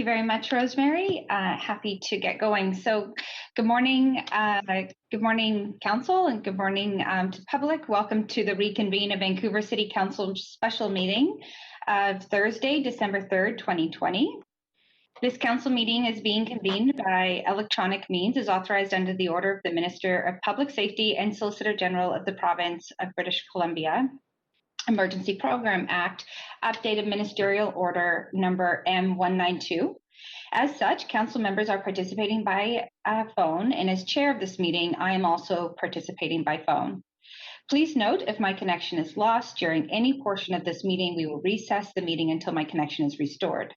you very much, Rosemary. Happy to get going. So good morning, Council, and good morning to public. Welcome to the Reconvene of Vancouver City Council special meeting of Thursday, December 3rd, 2020. This council meeting is being convened by electronic means as authorized under the order of the Minister of Public Safety and Solicitor General of the Province of British Columbia. Emergency Program Act, updated Ministerial Order number M192. As such, council members are participating by phone, and as chair of this meeting, I am also participating by phone. Please note, if my connection is lost during any portion of this meeting, we will recess the meeting until my connection is restored.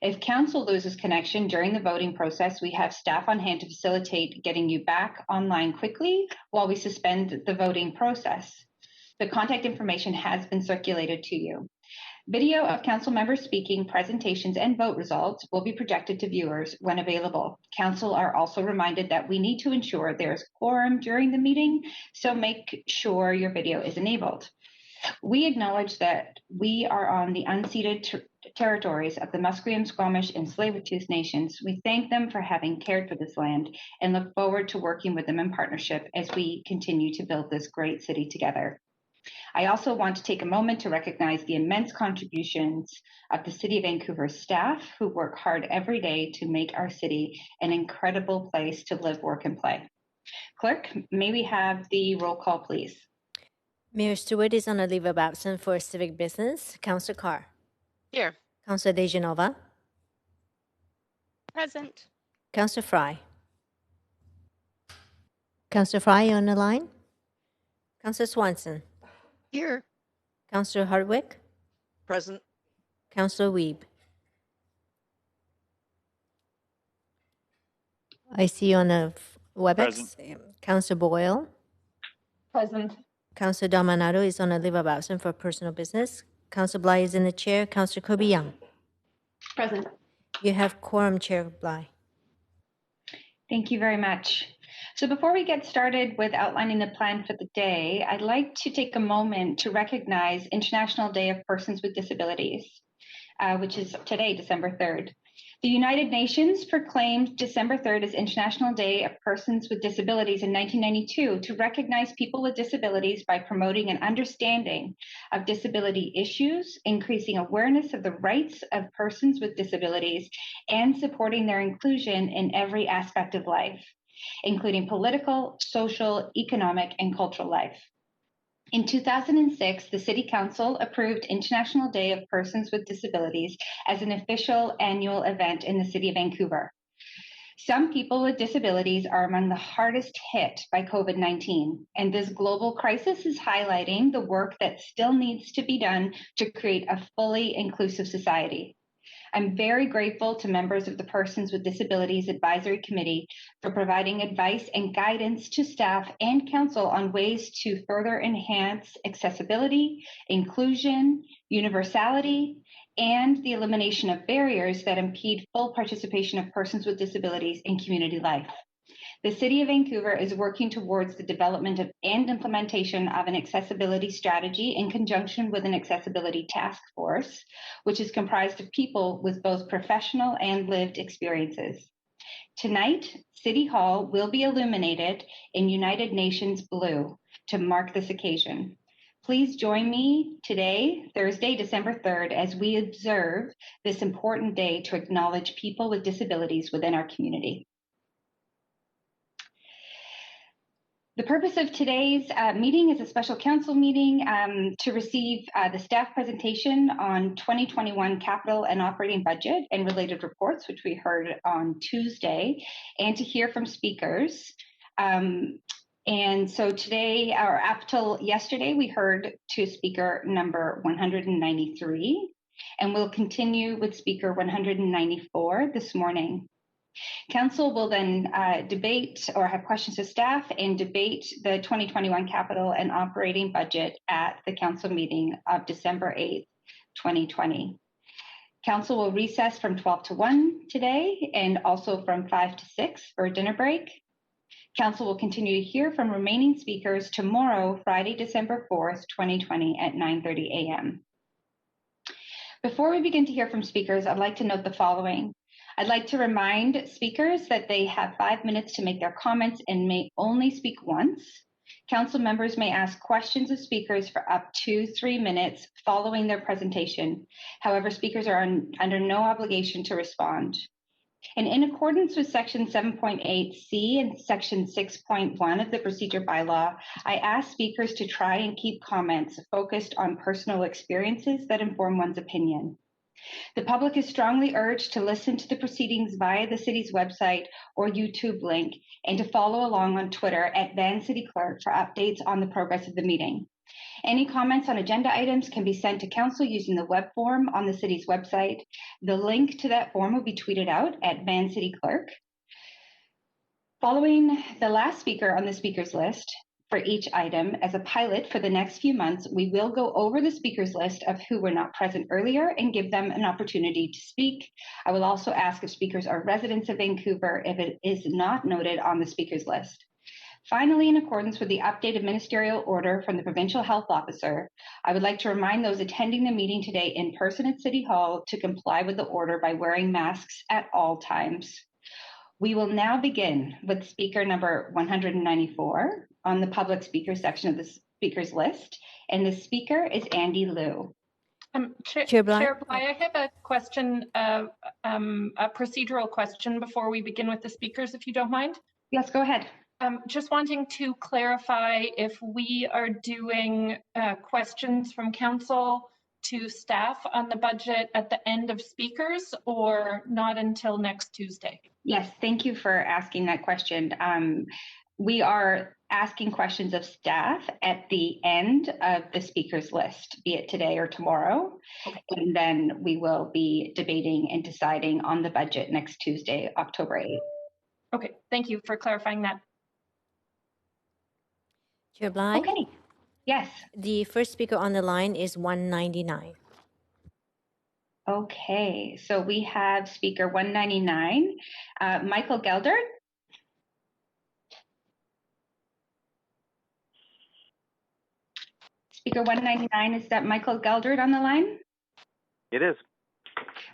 If council loses connection during the voting process, we have staff on hand to facilitate getting you back online quickly while we suspend the voting process. The contact information has been circulated to you. Video of council members speaking, presentations, and vote results will be projected to viewers when available. Council are also reminded that we need to ensure there is quorum during the meeting, so make sure your video is enabled. We acknowledge that we are on the unceded territories of the Musqueam, Squamish, and Tsleil-Waututh Nations. We thank them for having cared for this land and look forward to working with them in partnership as we continue to build this great city together. I also want to take a moment to recognize the immense contributions of the City of Vancouver staff who work hard every day to make our city an incredible place to live, work, and play. Clerk, may we have the roll call, please? Mayor Stewart is on a leave of absence for civic business. Councillor Carr. Here. Councillor Dejanova. Present. Councillor Fry. Councillor Fry, you on the line? Councillor Swanson. Here. Councillor Hardwick. Present. Councillor Wiebe. I see you on the WebEx. Councillor Boyle. Present. Councillor Dominato is on a leave of absence for personal business. Councillor Bly is in the chair. Councillor Kirby-Young. Present. You have quorum, Chair Bly. Thank you very much. So before we get started with outlining the plan for the day, I'd like to take a moment to recognize International Day of Persons with Disabilities, which is today, December 3rd. The United Nations proclaimed December 3rd as International Day of Persons with Disabilities in 1992 to recognize people with disabilities by promoting an understanding of disability issues, increasing awareness of the rights of persons with disabilities, and supporting their inclusion in every aspect of life, including political, social, economic, and cultural life. In 2006, the City Council approved International Day of Persons with Disabilities as an official annual event in the City of Vancouver. Some people with disabilities are among the hardest hit by COVID-19, and this global crisis is highlighting the work that still needs to be done to create a fully inclusive society. I'm very grateful to members of the Persons with Disabilities Advisory Committee for providing advice and guidance to staff and council on ways to further enhance accessibility, inclusion, universality, and the elimination of barriers that impede full participation of persons with disabilities in community life. The City of Vancouver is working towards the development of and implementation of an accessibility strategy in conjunction with an accessibility task force, which is comprised of people with both professional and lived experiences. Tonight, City Hall will be illuminated in United Nations blue to mark this occasion. Please join me today, Thursday, December 3rd, as we observe this important day to acknowledge people with disabilities within our community. The purpose of today's meeting is a special council meeting to receive the staff presentation on 2021 capital and operating budget and related reports, which we heard on Tuesday, and to hear from speakers. And so today, or up till yesterday, we heard to speaker number 193, and we'll continue with speaker 194 this morning. Council will then debate or have questions to staff and debate the 2021 capital and operating budget at the council meeting of December 8th, 2020. Council will recess from 12 to 1 today and also from 5 to 6 for a dinner break. Council will continue to hear from remaining speakers tomorrow, Friday, December 4th, 2020 at 9:30 a.m. Before we begin to hear from speakers, I'd like to note the following. I'd like to remind speakers that they have 5 minutes to make their comments and may only speak once. Council members may ask questions of speakers for up to 3 minutes following their presentation. However, speakers are under no obligation to respond. And in accordance with Section 7.8C and Section 6.1 of the Procedure Bylaw, I ask speakers to try and keep comments focused on personal experiences that inform one's opinion. The public is strongly urged to listen to the proceedings via the city's website or YouTube link and to follow along on Twitter at Van City Clerk for updates on the progress of the meeting. Any comments on agenda items can be sent to council using the web form on the city's website. The link to that form will be tweeted out at Van City Clerk. Following the last speaker on the speakers list for each item as a pilot for the next few months, we will go over the speakers list of who were not present earlier and give them an opportunity to speak. I will also ask if speakers are residents of Vancouver if it is not noted on the speakers list. Finally, in accordance with the updated ministerial order from the Provincial Health Officer, I would like to remind those attending the meeting today in person at City Hall to comply with the order by wearing masks at all times. We will now begin with speaker number 194 on the public speaker section of the speakers list, and the speaker is Andy Liu. Chair Bly? Chair Bly, I have a question, a procedural question before we begin with the speakers, if you don't mind. Yes, go ahead. Just wanting to clarify if we are doing questions from council to staff on the budget at the end of speakers or not until next Tuesday? Yes, thank you for asking that question. We are asking questions of staff at the end of the speakers list, be it today or tomorrow. Okay. And then we will be debating and deciding on the budget next Tuesday, October 8th. Okay, thank you for clarifying that. Chair Bly? Okay, yes. The first speaker on the line is 199. Okay, so we have speaker 199, Michael Geldert. Speaker 199, is that Michael Geldert on the line? It is.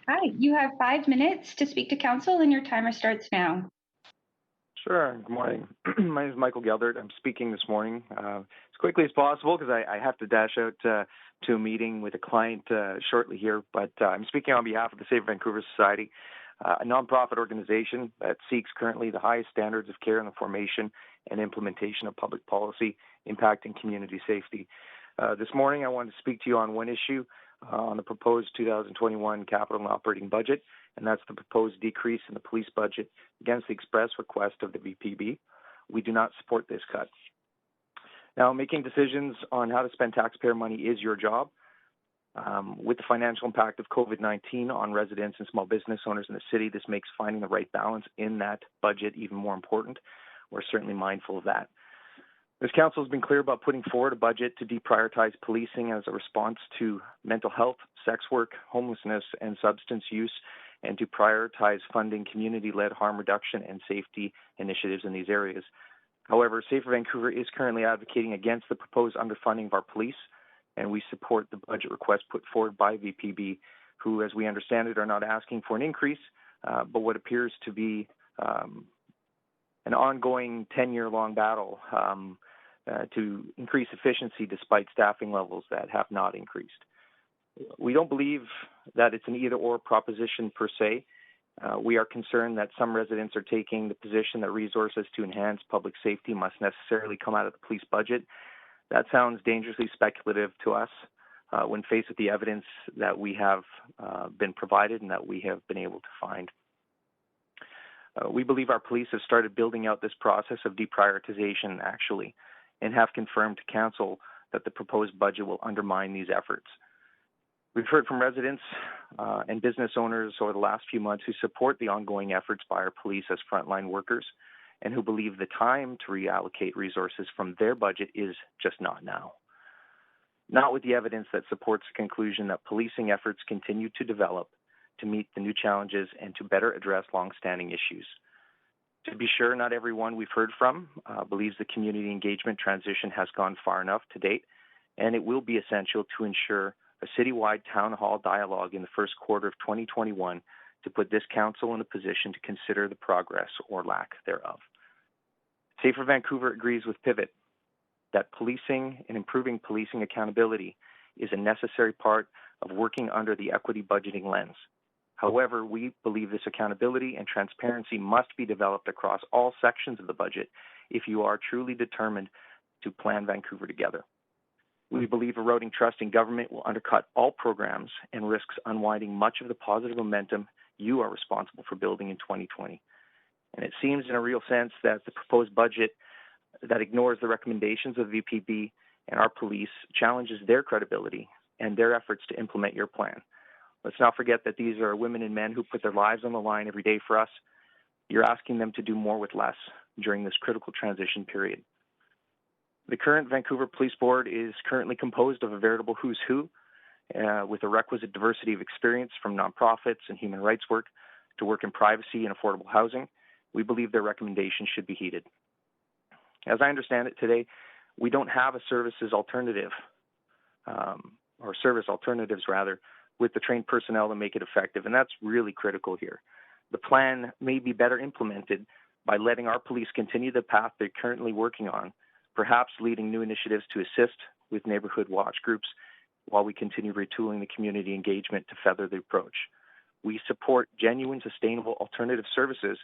Hi, you have 5 minutes to speak to council and your timer starts now. Sure. Good morning. My name is Michael Geldert. I'm speaking this morning as quickly as possible because I have to dash out to a meeting with a client shortly here. But I'm speaking on behalf of the Safe Vancouver Society, a nonprofit organization that seeks currently the highest standards of care in the formation and implementation of public policy impacting community safety. This morning, I wanted to speak to you on one issue on the proposed 2021 capital and operating budget, and that's the proposed decrease in the police budget against the express request of the VPB. We do not support this cut. Now, making decisions on how to spend taxpayer money is your job. With the financial impact of COVID-19 on residents and small business owners in the city, this makes finding the right balance in that budget even more important. We're certainly mindful of that. This council has been clear about putting forward a budget to deprioritize policing as a response to mental health, sex work, homelessness, and substance use, and to prioritize funding community-led harm reduction and safety initiatives in these areas. However, Safer Vancouver is currently advocating against the proposed underfunding of our police, and we support the budget request put forward by VPB, who, as we understand it, are not asking for an increase, but what appears to be an ongoing 10-year-long battle to increase efficiency despite staffing levels that have not increased. We don't believe that it's an either-or proposition per se. We are concerned that some residents are taking the position that resources to enhance public safety must necessarily come out of the police budget. That sounds dangerously speculative to us when faced with the evidence that we have been provided and that we have been able to find. We believe our police have started building out this process of deprioritization actually, and have confirmed to council that the proposed budget will undermine these efforts. We've heard from residents and business owners over the last few months who support the ongoing efforts by our police as frontline workers and who believe the time to reallocate resources from their budget is just not now. Not with the evidence that supports the conclusion that policing efforts continue to develop to meet the new challenges and to better address long-standing issues. To be sure, not everyone we've heard from believes the community engagement transition has gone far enough to date, and it will be essential to ensure a citywide town hall dialogue in the first quarter of 2021 to put this council in a position to consider the progress or lack thereof. Safer Vancouver agrees with Pivot that policing and improving policing accountability is a necessary part of working under the equity budgeting lens. However, we believe this accountability and transparency must be developed across all sections of the budget if you are truly determined to plan Vancouver together. We believe eroding trust in government will undercut all programs and risks unwinding much of the positive momentum you are responsible for building in 2020. And it seems in a real sense that the proposed budget that ignores the recommendations of VPB and our police challenges their credibility and their efforts to implement your plan. Let's not forget that these are women and men who put their lives on the line every day for us. You're asking them to do more with less during this critical transition period. The current Vancouver Police Board is currently composed of a veritable who's who, with a requisite diversity of experience from nonprofits and human rights work to work in privacy and affordable housing. We believe their recommendations should be heeded. As I understand it today, we don't have a services alternative, or service alternatives rather, with the trained personnel to make it effective, and that's really critical here. The plan may be better implemented by letting our police continue the path they're currently working on, perhaps leading new initiatives to assist with neighborhood watch groups while we continue retooling the community engagement to feather the approach. We support genuine, sustainable alternative services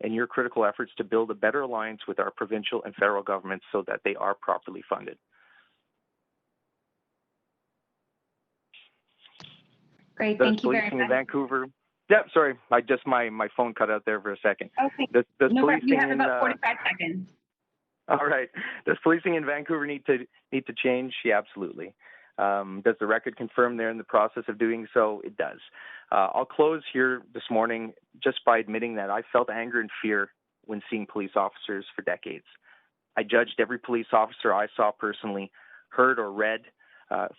and your critical efforts to build a better alliance with our provincial and federal governments so that they are properly funded. Great, thank you very policing much. in Vancouver. Yeah, sorry, my phone cut out there for a second. Okay, Does no, policing you have in, about 45 seconds. All right. Does policing in Vancouver need to change? Yeah, absolutely. Does the record confirm they're in the process of doing so? It does. I'll close here this morning just by admitting that I felt anger and fear when seeing police officers for decades. I judged every police officer I saw personally, heard or read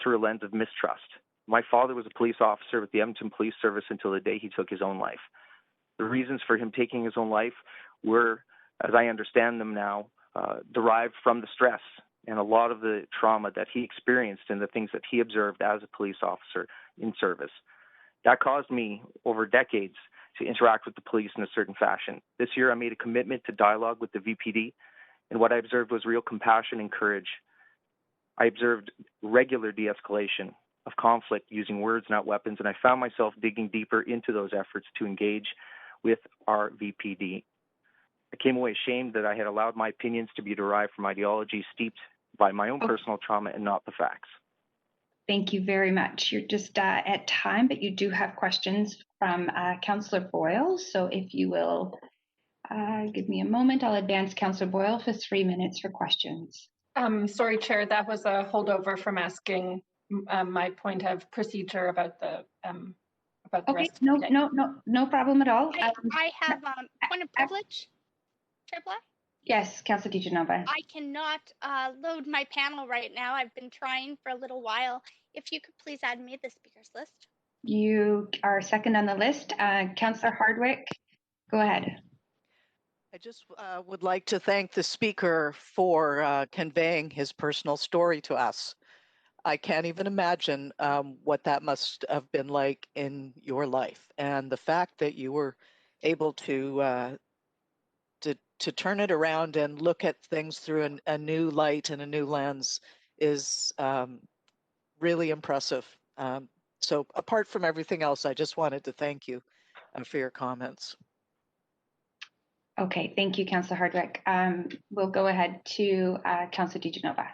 through a lens of mistrust. My father was a police officer with the Edmonton Police Service until the day he took his own life. The reasons for him taking his own life were, as I understand them now, derived from the stress and a lot of the trauma that he experienced and the things that he observed as a police officer in service. That caused me, over decades, to interact with the police in a certain fashion. This year, I made a commitment to dialogue with the VPD, and what I observed was real compassion and courage. I observed regular de-escalation of conflict using words, not weapons, and I found myself digging deeper into those efforts to engage with our VPD. I came away ashamed that I had allowed my opinions to be derived from ideology steeped by my own personal trauma and not the facts. Thank you very much. You're just at time, but you do have questions from Councillor Boyle. So if you will give me a moment, I'll advance Councillor Boyle for 3 minutes for questions. Sorry, Chair, that was a holdover from asking my point of procedure about the rest of the day. No problem at all. I have point of privilege, Chair Black. Yes, Councillor DiGenova. I cannot load my panel right now. I've been trying for a little while. If you could please add me to the speakers list. You are second on the list. Councillor Hardwick, go ahead. I just would like to thank the speaker for conveying his personal story to us. I can't even imagine what that must have been like in your life, and the fact that you were able to turn it around and look at things through a new light and a new lens is really impressive. So apart from everything else, I just wanted to thank you for your comments. Okay, thank you, Councillor Hardwick. We'll go ahead to Councillor DiGenova.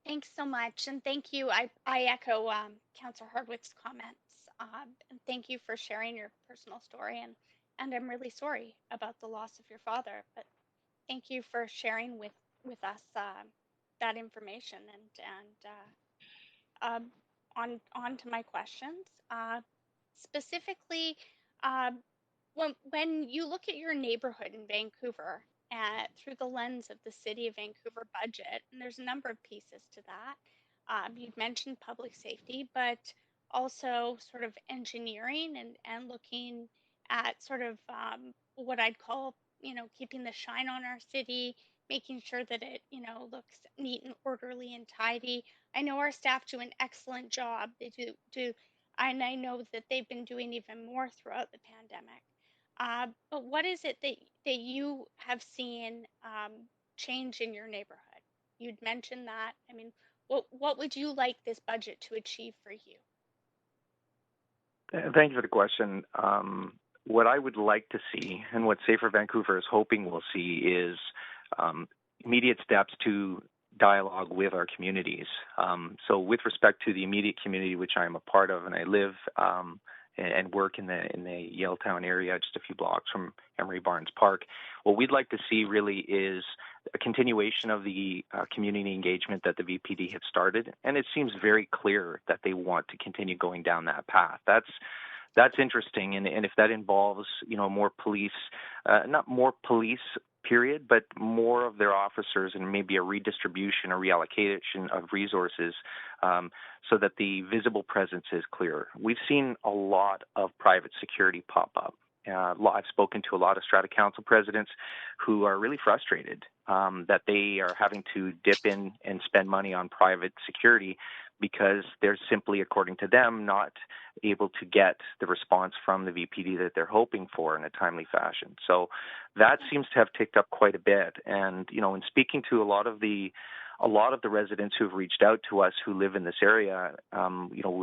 Thanks so much, and thank you. I echo Councillor Hardwick's comments, and thank you for sharing your personal story. And I'm really sorry about the loss of your father, but thank you for sharing with us that information. And on to my questions. Specifically, when you look at your neighborhood in Vancouver through the lens of the City of Vancouver budget, and there's a number of pieces to that. You'd mentioned public safety, but also sort of engineering and looking at sort of what I'd call, keeping the shine on our city, making sure that it, looks neat and orderly and tidy. I know our staff do an excellent job. They do And I know that they've been doing even more throughout the pandemic. But what is it that you have seen change in your neighborhood? You'd mentioned that. I mean, what would you like this budget to achieve for you? Thank you for the question. What I would like to see, and what Safer Vancouver is hoping we'll see, is immediate steps to dialogue with our communities. So, with respect to the immediate community, which I'm a part of, and I live and work in the Yaletown area, just a few blocks from Emery Barnes Park, what we'd like to see really is a continuation of the community engagement that the VPD have started, and it seems very clear that they want to continue going down that path. That's interesting, and if that involves, more police, not more police, period, but more of their officers and maybe a redistribution or reallocation of resources, so that the visible presence is clearer. We've seen a lot of private security pop up. I've spoken to a lot of Strata Council presidents who are really frustrated that they are having to dip in and spend money on private security because they're simply, according to them, not able to get the response from the VPD that they're hoping for in a timely fashion. So that seems to have ticked up quite a bit. And, in speaking to a lot of the residents who've reached out to us who live in this area,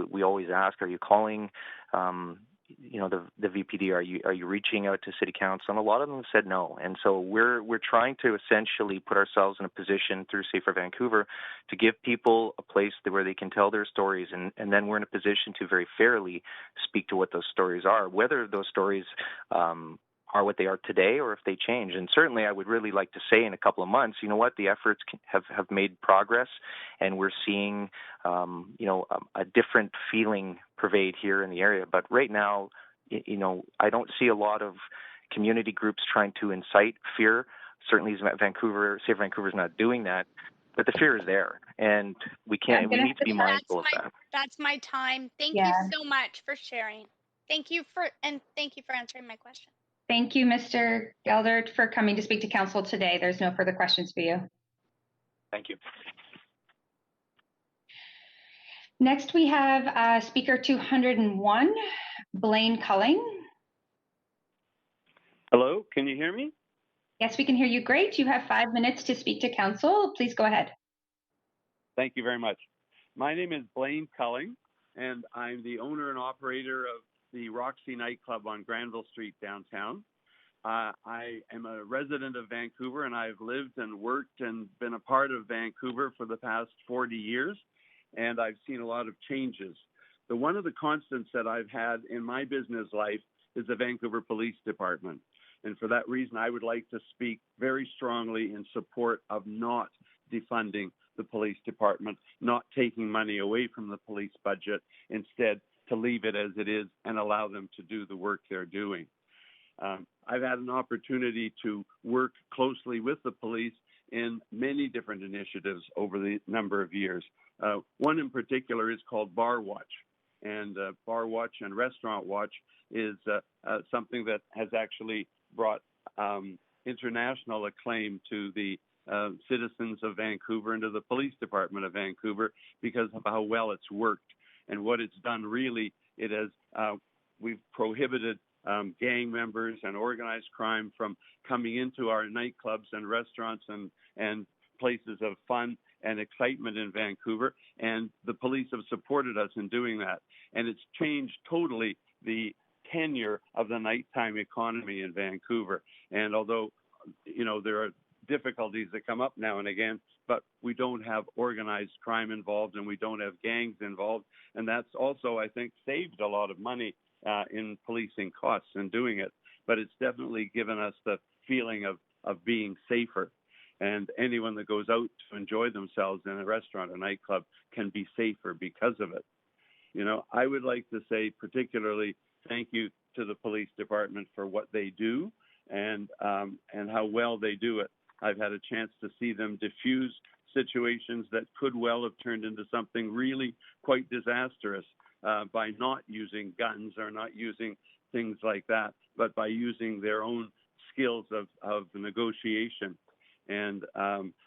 we always ask, are you calling, the VPD, are you reaching out to City Council? And a lot of them said no. And so we're trying to essentially put ourselves in a position through Safer Vancouver to give people a place where they can tell their stories, and then we're in a position to very fairly speak to what those stories are, whether those stories are what they are today or if they change. And certainly I would really like to say in a couple of months, the efforts have made progress, and we're seeing, a different feeling pervade here in the area. But right now, I don't see a lot of community groups trying to incite fear. Certainly Safe Vancouver's not doing that, but the fear is there, and we need to be mindful of that. That's my time. Thank you so much for sharing. Thank you for answering my question. Thank you, Mr. Geldert, for coming to speak to Council today. There's no further questions for you. Thank you. Next, we have speaker 201, Blaine Culling. Hello, can you hear me? Yes, we can hear you great. You have 5 minutes to speak to Council. Please go ahead. Thank you very much. My name is Blaine Culling, and I'm the owner and operator of the Roxy nightclub on Granville Street downtown. I am a resident of Vancouver, and I've lived and worked and been a part of Vancouver for the past 40 years, and I've seen a lot of changes. One of the constants that I've had in my business life is the Vancouver Police Department. And for that reason, I would like to speak very strongly in support of not defunding the police department, not taking money away from the police budget, instead to leave it as it is and allow them to do the work they're doing. I've had an opportunity to work closely with the police in many different initiatives over the number of years. One in particular is called Bar Watch. And Bar Watch and Restaurant Watch is something that has actually brought international acclaim to the citizens of Vancouver and to the police department of Vancouver because of how well it's worked. And what it's done really, we've prohibited gang members and organized crime from coming into our nightclubs and restaurants and places of fun and excitement in Vancouver. And the police have supported us in doing that. And it's changed totally the tenure of the nighttime economy in Vancouver. And although, there are difficulties that come up now and again, but we don't have organized crime involved and we don't have gangs involved. And that's also, I think, saved a lot of money in policing costs in doing it. But it's definitely given us the feeling of being safer. And anyone that goes out to enjoy themselves in a restaurant or nightclub can be safer because of it. I would like to say particularly thank you to the police department for what they do and how well they do it. I've had a chance to see them diffuse situations that could well have turned into something really quite disastrous by not using guns or not using things like that, but by using their own skills of negotiation. And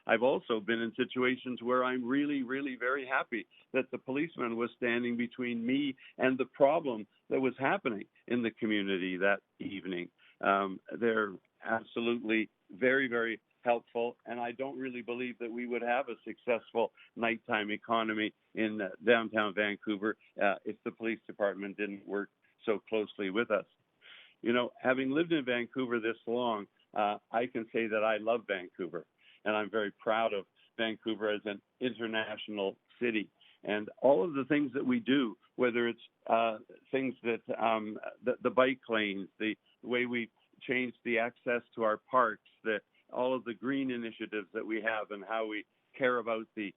I've also been in situations where I'm really, really very happy that the policeman was standing between me and the problem that was happening in the community that evening. They're absolutely very, very helpful, and I don't really believe that we would have a successful nighttime economy in downtown Vancouver if the police department didn't work so closely with us. You know, having lived in Vancouver this long, I can say that I love Vancouver, and I'm very proud of Vancouver as an international city. And all of the things that we do, whether it's things that the bike lanes, the way we changed the access to our parks, all of the green initiatives that we have, and how we care about the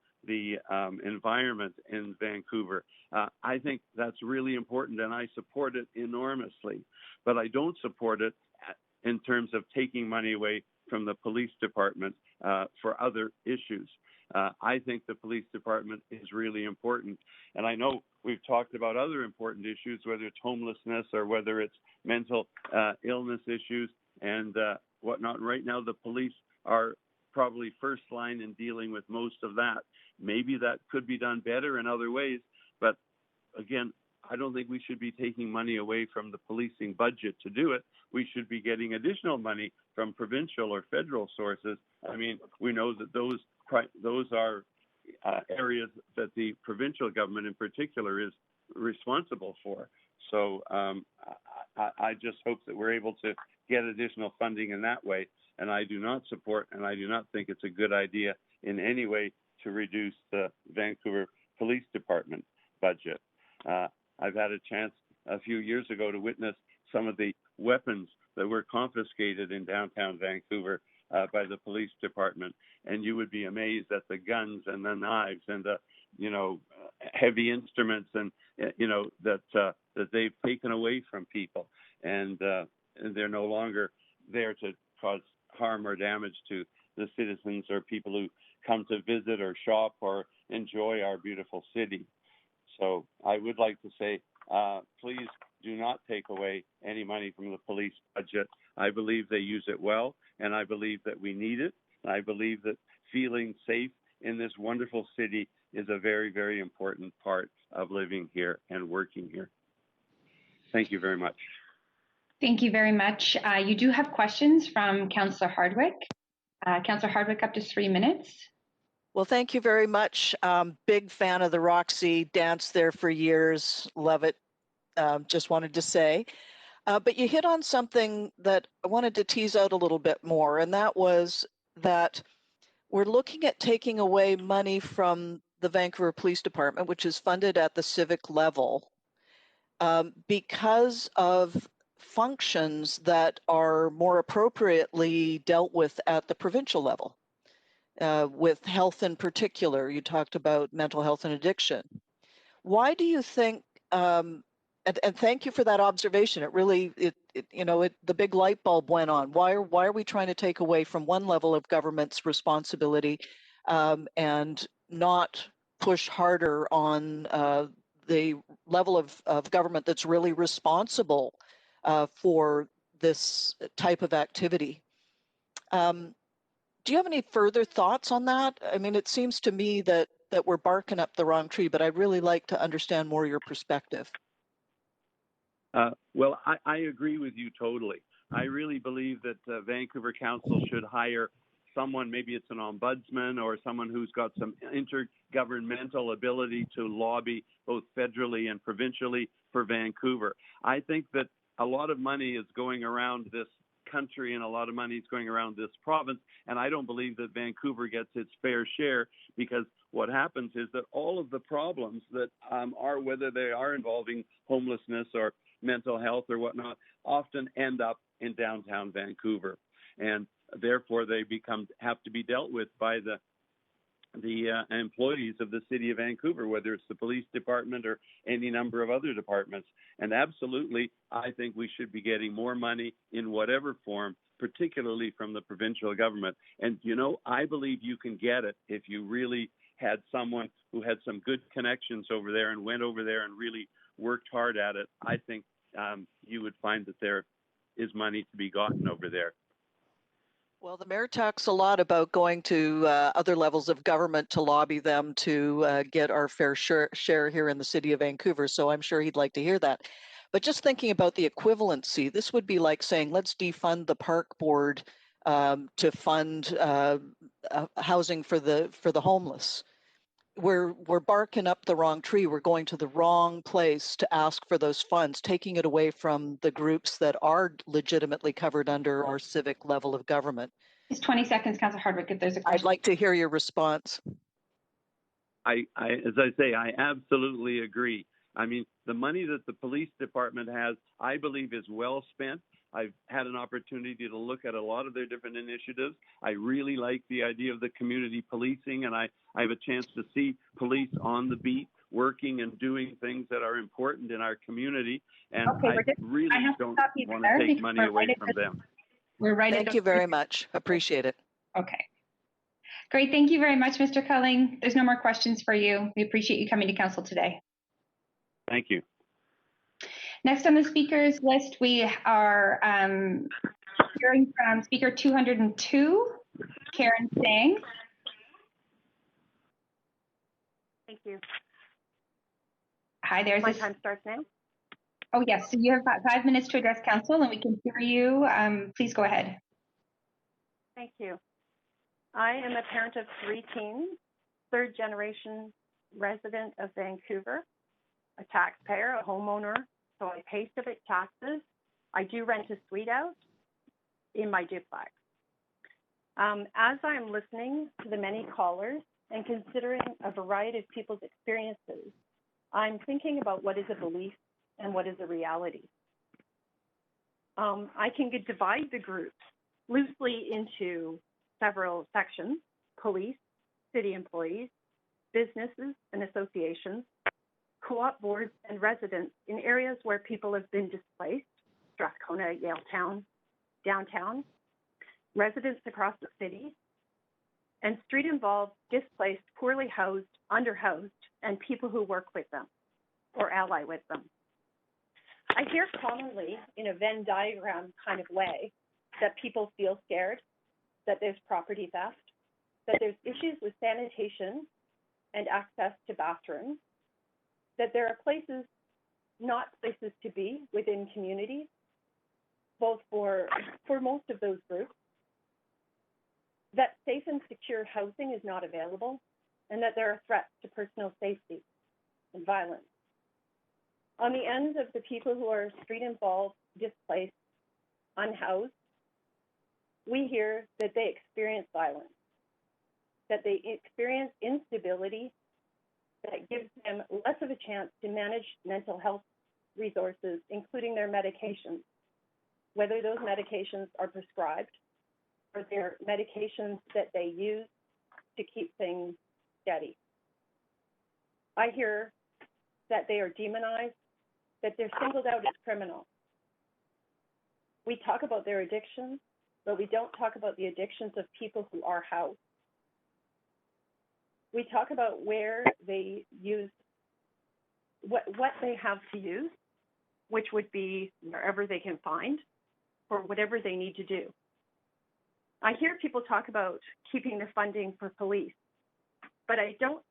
environment in Vancouver. I think that's really important, and I support it enormously. But I don't support it in terms of taking money away from the police department for other issues. I think the police department is really important. And I know we've talked about other important issues, whether it's homelessness or whether it's mental illness issues and whatnot. Right now, the police are probably first line in dealing with most of that. Maybe that could be done better in other ways. But again, I don't think we should be taking money away from the policing budget to do it. We should be getting additional money from provincial or federal sources. I mean, we know that those are areas that the provincial government in particular is responsible for. So I just hope that we're able to get additional funding in that way. And I do not support, and I do not think it's a good idea in any way to reduce the Vancouver Police Department budget. I've had a chance a few years ago to witness some of the weapons that were confiscated in downtown Vancouver by the police department, and you would be amazed at the guns and the knives and the, heavy instruments and that they've taken away from people, and they're no longer there to cause harm or damage to the citizens or people who come to visit or shop or enjoy our beautiful city. So I would like to say, please do not take away any money from the police budget. I believe they use it well, and I believe that we need it. I believe that feeling safe in this wonderful city is a very, very important part of living here and working here. Thank you very much. Thank you very much. You do have questions from Councillor Hardwick. Councillor Hardwick, up to 3 minutes. Well, thank you very much. Big fan of the Roxy, danced there for years, love it. Just wanted to say. But you hit on something that I wanted to tease out a little bit more, and that was that we're looking at taking away money from the Vancouver Police Department, which is funded at the civic level, because of functions that are more appropriately dealt with at the provincial level. With health in particular, you talked about mental health and addiction. Why do you think, and thank you for that observation, it really, the big light bulb went on. Why are we trying to take away from one level of government's responsibility and not push harder on the level of government that's really responsible for this type of activity? Do you have any further thoughts on that? I mean, it seems to me that we're barking up the wrong tree, but I'd really like to understand more your perspective. Well, I agree with you totally. I really believe that Vancouver Council should hire someone, maybe it's an ombudsman or someone who's got some intergovernmental ability to lobby both federally and provincially for Vancouver. I think that a lot of money is going around this country and a lot of money is going around this province, and I don't believe that Vancouver gets its fair share, because what happens is that all of the problems that are, whether they are involving homelessness or mental health or whatnot, often end up in downtown Vancouver, and therefore they have to be dealt with by the employees of the city of Vancouver, whether it's the police department or any number of other departments. And absolutely, I think we should be getting more money in whatever form, particularly from the provincial government. And, I believe you can get it if you really had someone who had some good connections over there and went over there and really worked hard at it. I think you would find that there is money to be gotten over there. Well, the mayor talks a lot about going to other levels of government to lobby them to get our fair share here in the city of Vancouver. So I'm sure he'd like to hear that. But just thinking about the equivalency, this would be like saying, let's defund the park board to fund housing for the homeless. We're barking up the wrong tree. We're going to the wrong place to ask for those funds, taking it away from the groups that are legitimately covered under our civic level of government. Just 20 seconds, Councillor Hardwick, if there's a question. I'd like to hear your response. As I say, I absolutely agree. I mean, the money that the police department has, I believe, is well spent. I've had an opportunity to look at a lot of their different initiatives. I really like the idea of the community policing, and I have a chance to see police on the beat working and doing things that are important in our community. And Okay, I really don't want to take money away from them. We're right. Thank you very much. Appreciate it. Okay. Great. Thank you very much, Mr. Culling. There's no more questions for you. We appreciate you coming to council today. Thank you. Next on the speakers list, we are hearing from speaker 202, Karen Sang. Thank you. Hi, there's My time starts now. Oh, yes. So you have about 5 minutes to address council and we can hear you. Please go ahead. Thank you. I am a parent of 3 teens, third generation resident of Vancouver, a taxpayer, a homeowner, so I pay civic taxes. I do rent a suite out in my duplex. As I'm listening to the many callers and considering a variety of people's experiences, I'm thinking about what is a belief and what is a reality. I can divide the groups loosely into several sections: police, city employees, businesses and associations, co-op boards and residents in areas where people have been displaced, Strathcona, Yaletown, downtown, residents across the city, and street-involved, displaced, poorly housed, underhoused, and people who work with them or ally with them. I hear commonly in a Venn diagram kind of way that people feel scared, that there's property theft, that there's issues with sanitation and access to bathrooms, that there are places, not places to be within communities, both for most of those groups, that safe and secure housing is not available, and that there are threats to personal safety and violence. On the end of the people who are street-involved, displaced, unhoused, we hear that they experience violence, that they experience instability that gives them less of a chance to manage mental health resources, including their medications, whether those medications are prescribed or they're medications that they use to keep things steady. I hear that they are demonized, that they're singled out as criminals. We talk about their addictions, but we don't talk about the addictions of people who are housed. We talk about where they use, what they have to use, which would be wherever they can find for whatever they need to do. I hear people talk about keeping the funding for police, but I don't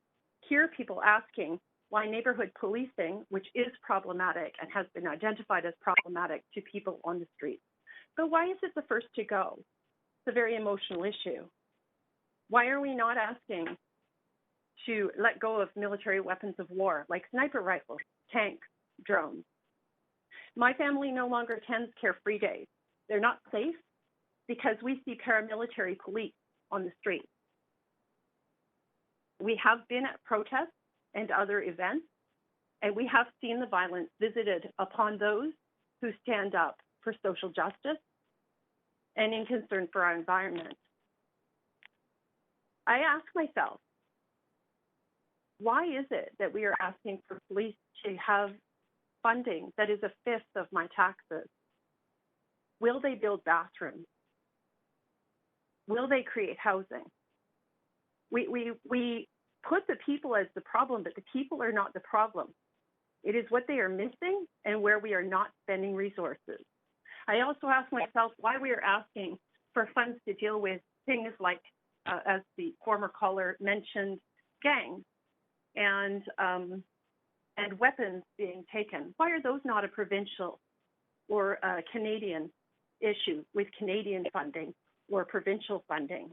hear people asking why neighborhood policing, which is problematic and has been identified as problematic to people on the streets, but why is it the first to go? It's a very emotional issue. Why are we not asking to let go of military weapons of war like sniper rifles, tanks, drones? My family no longer attends carefree days. They're not safe because we see paramilitary police on the streets. We have been at protests and other events, and we have seen the violence visited upon those who stand up for social justice and in concern for our environment. I ask myself, why is it that we are asking for police to have funding that is a fifth of my taxes? Will they build bathrooms? Will they create housing? We put the people as the problem, but the people are not the problem. It is what they are missing and where we are not spending resources. I also ask myself why we are asking for funds to deal with things like, as the former caller mentioned, gangs and weapons being taken? Why are those not a provincial or a Canadian issue with Canadian funding or provincial funding?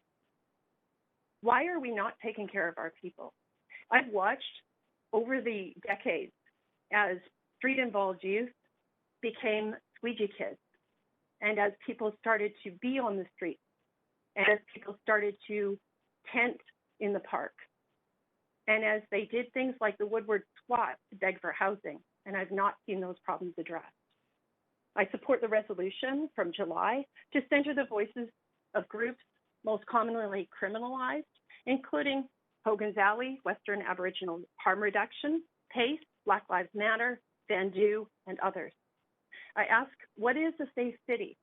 Why are we not taking care of our people? I've watched over the decades as street-involved youth became squeegee kids, and as people started to be on the street, and as people started to tent in the park, and as they did things like the Woodward Squat to beg for housing, and I've not seen those problems addressed. I support the resolution from July to center the voices of groups most commonly criminalized, including Hogan's Alley, Western Aboriginal Harm Reduction, PACE, Black Lives Matter, Bandu, and others. I ask, what is a safe city?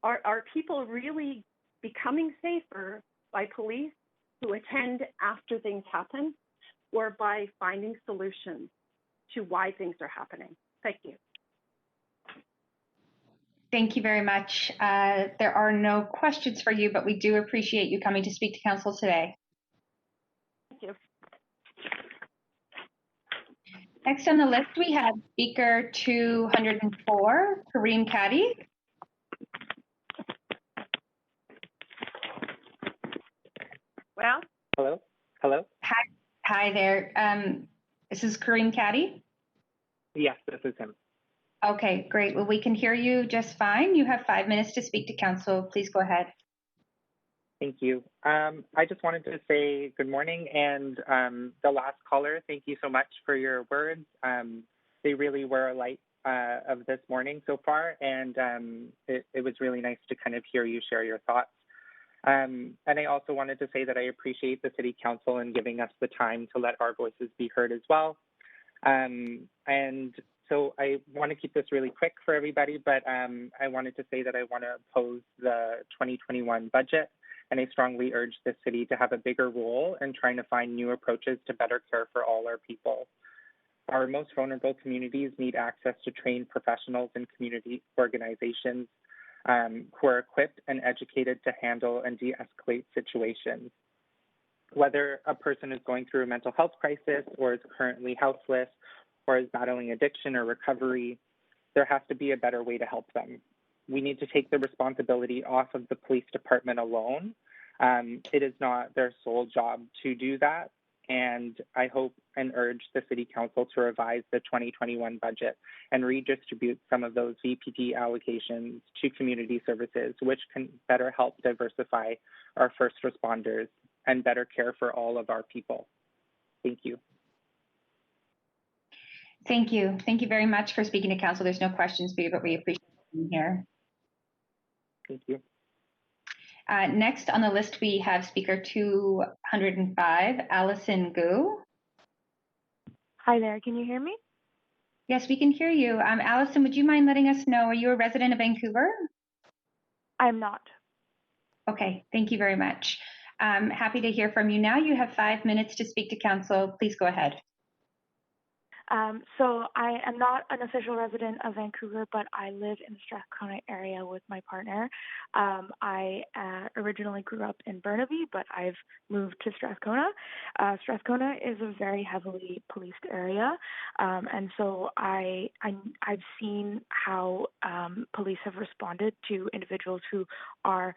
Are people really becoming safer by police who attend after things happen, or by finding solutions to why things are happening? Thank you. Thank you very much. There are no questions for you, but we do appreciate you coming to speak to Council today. Thank you. Next on the list, we have speaker 204, Kareem Caddy. Well, Hello. Hi there. This is Kareem Caddy. Yes, this is him. Okay, great. Well, we can hear you just fine. You have 5 minutes to speak to Council. Please go ahead. Thank you. I just wanted to say good morning, and the last caller, thank you so much for your words. They really were a light of this morning so far, and it was really nice to kind of hear you share your thoughts. And I also wanted to say that I appreciate the City Council in giving us the time to let our voices be heard as well. And so I want to keep this really quick for everybody, but I wanted to say that I want to oppose the 2021 budget, and I strongly urge the city to have a bigger role in trying to find new approaches to better care for all our people. Our most vulnerable communities need access to trained professionals and community organizations who are equipped and educated to handle and de-escalate situations. Whether a person is going through a mental health crisis or is currently houseless or is battling addiction or recovery, there has to be a better way to help them. We need to take the responsibility off of the police department alone. It is not their sole job to do that. And I hope and urge the City Council to revise the 2021 budget and redistribute some of those VPD allocations to community services, which can better help diversify our first responders and better care for all of our people. Thank you. Thank you. Thank you very much for speaking to Council. There's no questions for you, but we appreciate you being here. Thank you. Next on the list, we have speaker 205, Allison Gu. Hi there, can you hear me? Yes, we can hear you. Allison, would you mind letting us know, are you a resident of Vancouver? I'm not. Okay, thank you very much. Happy to hear from you now. You have 5 minutes to speak to Council. Please go ahead. So I am not an official resident of Vancouver, but I live in the Strathcona area with my partner. I originally grew up in Burnaby, but I've moved to Strathcona. Strathcona is a very heavily policed area, and so I've seen how police have responded to individuals who are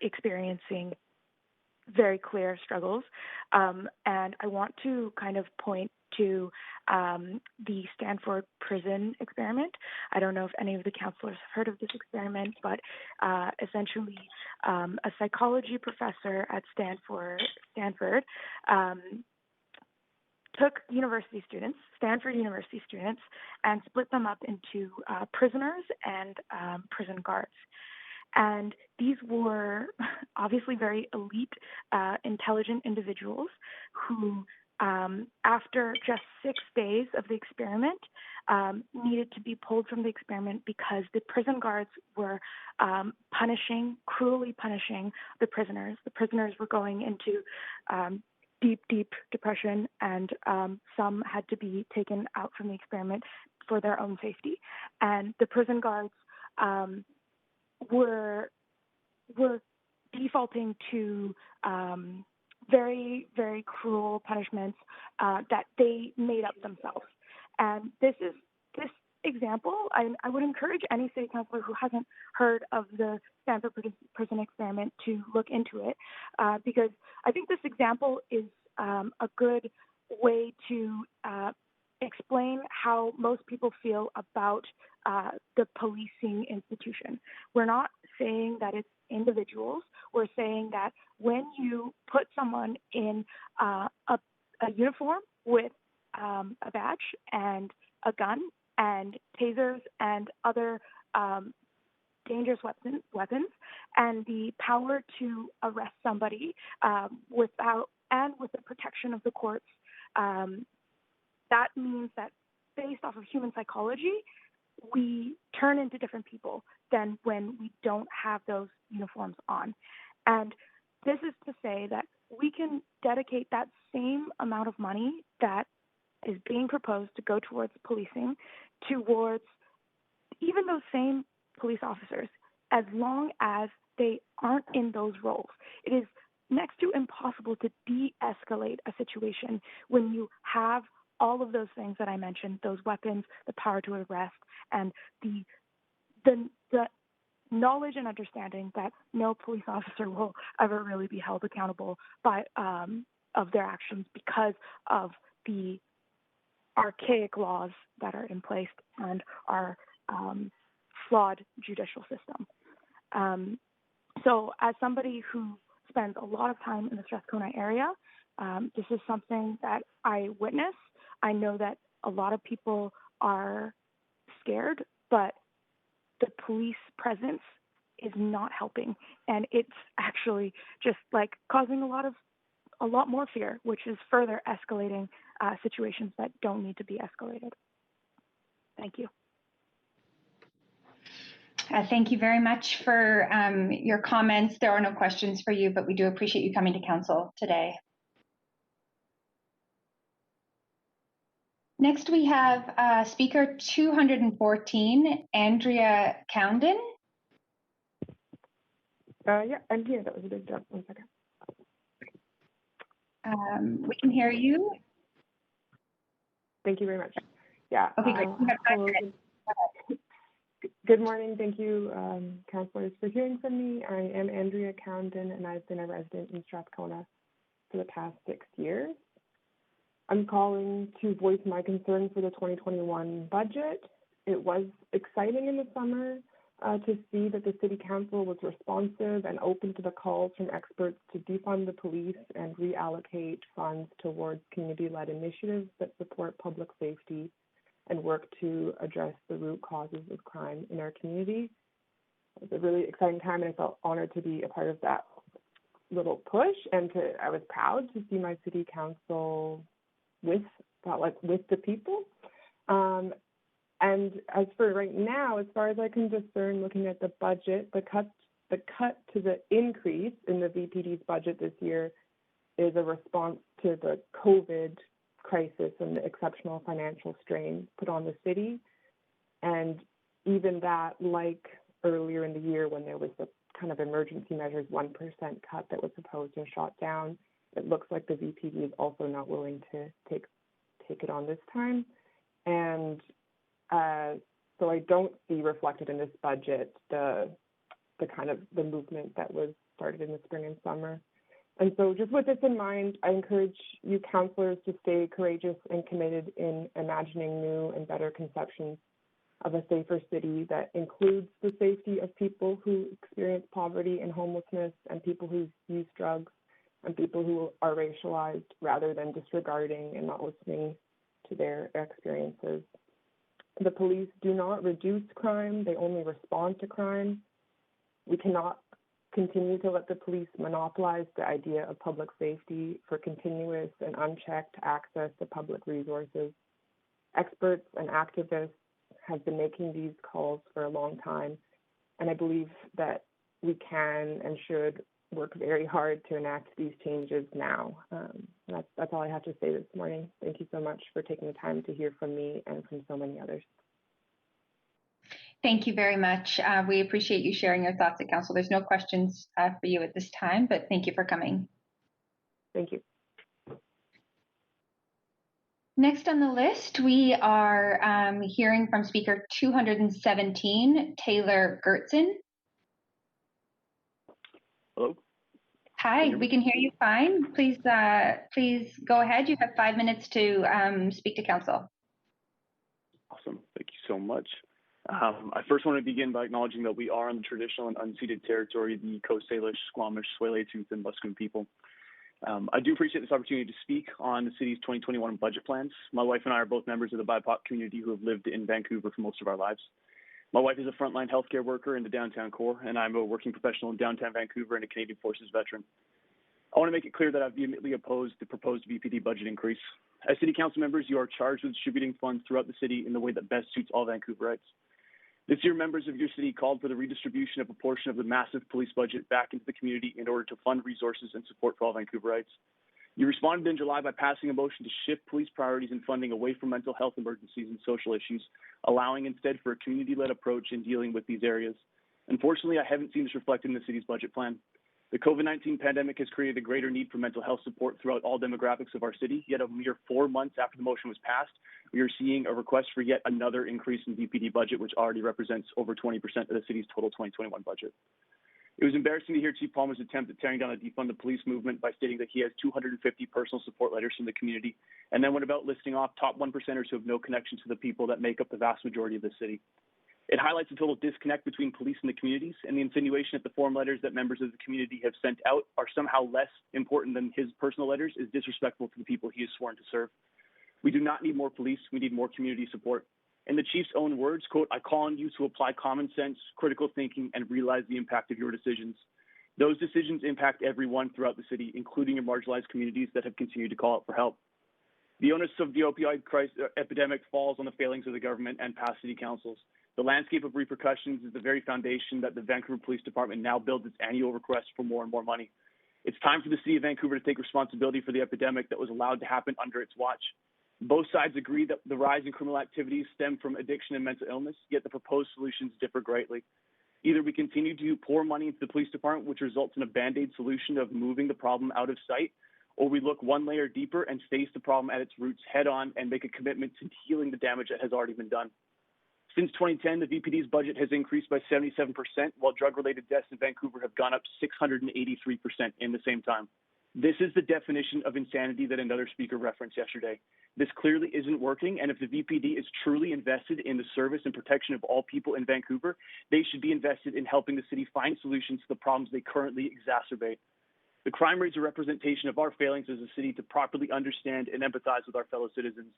experiencing very clear struggles. And I want to kind of point to the Stanford prison experiment. I don't know if any of the councillors have heard of this experiment, but essentially a psychology professor at Stanford took Stanford University students, and split them up into prisoners and prison guards. And these were obviously very elite, intelligent individuals who, after just 6 days of the experiment, needed to be pulled from the experiment because the prison guards were cruelly punishing the prisoners. The prisoners were going into deep depression, and some had to be taken out from the experiment for their own safety. And the prison guards were were defaulting to very, very cruel punishments that they made up themselves. And this example, I would encourage any city councilor who hasn't heard of the Stanford Prison Experiment to look into it, because I think this example is a good way to explain how most people feel about the policing institution. We're not saying that it's individuals. We're saying that when you put someone in a uniform with a badge and a gun and tasers and other dangerous weapons and the power to arrest somebody with the protection of the courts, that means that based off of human psychology, we turn into different people than when we don't have those uniforms on. And this is to say that we can dedicate that same amount of money that is being proposed to go towards policing towards even those same police officers, as long as they aren't in those roles. It is next to impossible to de-escalate a situation when you have all of those things that I mentioned, those weapons, the power to arrest, and the knowledge and understanding that no police officer will ever really be held accountable by of their actions because of the archaic laws that are in place and our flawed judicial system. So as somebody who spends a lot of time in the Strathcona area, this is something that I witness. I know that a lot of people are scared, but the police presence is not helping. And it's actually just like causing a lot more fear, which is further escalating situations that don't need to be escalated. Thank you. Thank you very much for your comments. There are no questions for you, but we do appreciate you coming to council today. Next, we have speaker 214, Andrea Cowden. Yeah, I'm here. That was a big jump. 1 second. We can hear you. Thank you very much. Yeah. Okay, great. Hello. Good morning. Thank you, councillors, for hearing from me. I am Andrea Cowden, and I've been a resident in Strathcona for the past 6 years. I'm calling to voice my concern for the 2021 budget. It was exciting in the summer to see that the City Council was responsive and open to the calls from experts to defund the police and reallocate funds towards community-led initiatives that support public safety and work to address the root causes of crime in our community. It was a really exciting time, and I felt honored to be a part of that little push. And I was proud to see my City Council with the people. And as for right now, as far as I can discern, looking at the budget, the cut to the increase in the VPD's budget this year is a response to the COVID crisis and the exceptional financial strain put on the city. And even that, like earlier in the year when there was the kind of emergency measures 1% cut that was proposed and shot down, it looks like the VPD is also not willing to take it on this time. And so I don't see reflected in this budget the kind of the movement that was started in the spring and summer. And so just with this in mind, I encourage you councillors to stay courageous and committed in imagining new and better conceptions of a safer city that includes the safety of people who experience poverty and homelessness, and people who use drugs, and people who are racialized, rather than disregarding and not listening to their experiences. The police do not reduce crime, they only respond to crime. We cannot continue to let the police monopolize the idea of public safety for continuous and unchecked access to public resources. Experts and activists have been making these calls for a long time, and I believe that we can and should work very hard to enact these changes now. That's all I have to say this morning. Thank you so much for taking the time to hear from me and from so many others. Thank you very much. We appreciate you sharing your thoughts at Council. There's no questions for you at this time, but thank you for coming. Thank you. Next on the list, we are hearing from speaker 217, Taylor Gertzen. Hello. Hi, we can hear you fine. Please go ahead. You have 5 minutes to speak to Council. Awesome. Thank you so much. I first want to begin by acknowledging that we are on the traditional and unceded territory of the Coast Salish, Squamish, Tsleil-Waututh, and Musqueam people. I do appreciate this opportunity to speak on the city's 2021 budget plans. My wife and I are both members of the BIPOC community who have lived in Vancouver for most of our lives. My wife is a frontline healthcare worker in the downtown core, and I'm a working professional in downtown Vancouver and a Canadian Forces veteran. I want to make it clear that I vehemently oppose the proposed VPD budget increase. As City Council members, you are charged with distributing funds throughout the city in the way that best suits all Vancouverites. This year, members of your city called for the redistribution of a portion of the massive police budget back into the community in order to fund resources and support for all Vancouverites. You responded in July by passing a motion to shift police priorities and funding away from mental health emergencies and social issues, allowing instead for a community-led approach in dealing with these areas. Unfortunately, I haven't seen this reflected in the city's budget plan. The COVID-19 pandemic has created a greater need for mental health support throughout all demographics of our city, yet a mere 4 months after the motion was passed, we are seeing a request for yet another increase in VPD budget, which already represents over 20% of the city's total 2021 budget. It was embarrassing to hear Chief Palmer's attempt at tearing down a defund the police movement by stating that he has 250 personal support letters from the community, and then went about listing off top 1%ers who have no connection to the people that make up the vast majority of the city. It highlights the total disconnect between police and the communities, and the insinuation that the form letters that members of the community have sent out are somehow less important than his personal letters is disrespectful to the people he is sworn to serve. We do not need more police, we need more community support. In the chief's own words, quote, "I call on you to apply common sense, critical thinking, and realize the impact of your decisions. Those decisions impact everyone throughout the city, including your marginalized communities that have continued to call out for help." The onus of the opioid epidemic falls on the failings of the government and past city councils. The landscape of repercussions is the very foundation that the Vancouver Police Department now builds its annual request for more and more money. It's time for the city of Vancouver to take responsibility for the epidemic that was allowed to happen under its watch. Both sides agree that the rise in criminal activities stem from addiction and mental illness, yet the proposed solutions differ greatly. Either we continue to pour money into the police department, which results in a band-aid solution of moving the problem out of sight, or we look one layer deeper and face the problem at its roots head on and make a commitment to healing the damage that has already been done. Since 2010, the VPD's budget has increased by 77%, while drug-related deaths in Vancouver have gone up 683% in the same time. This is the definition of insanity that another speaker referenced yesterday. This clearly isn't working, and if the VPD is truly invested in the service and protection of all people in Vancouver, they should be invested in helping the city find solutions to the problems they currently exacerbate. The crime rate is a representation of our failings as a city to properly understand and empathize with our fellow citizens.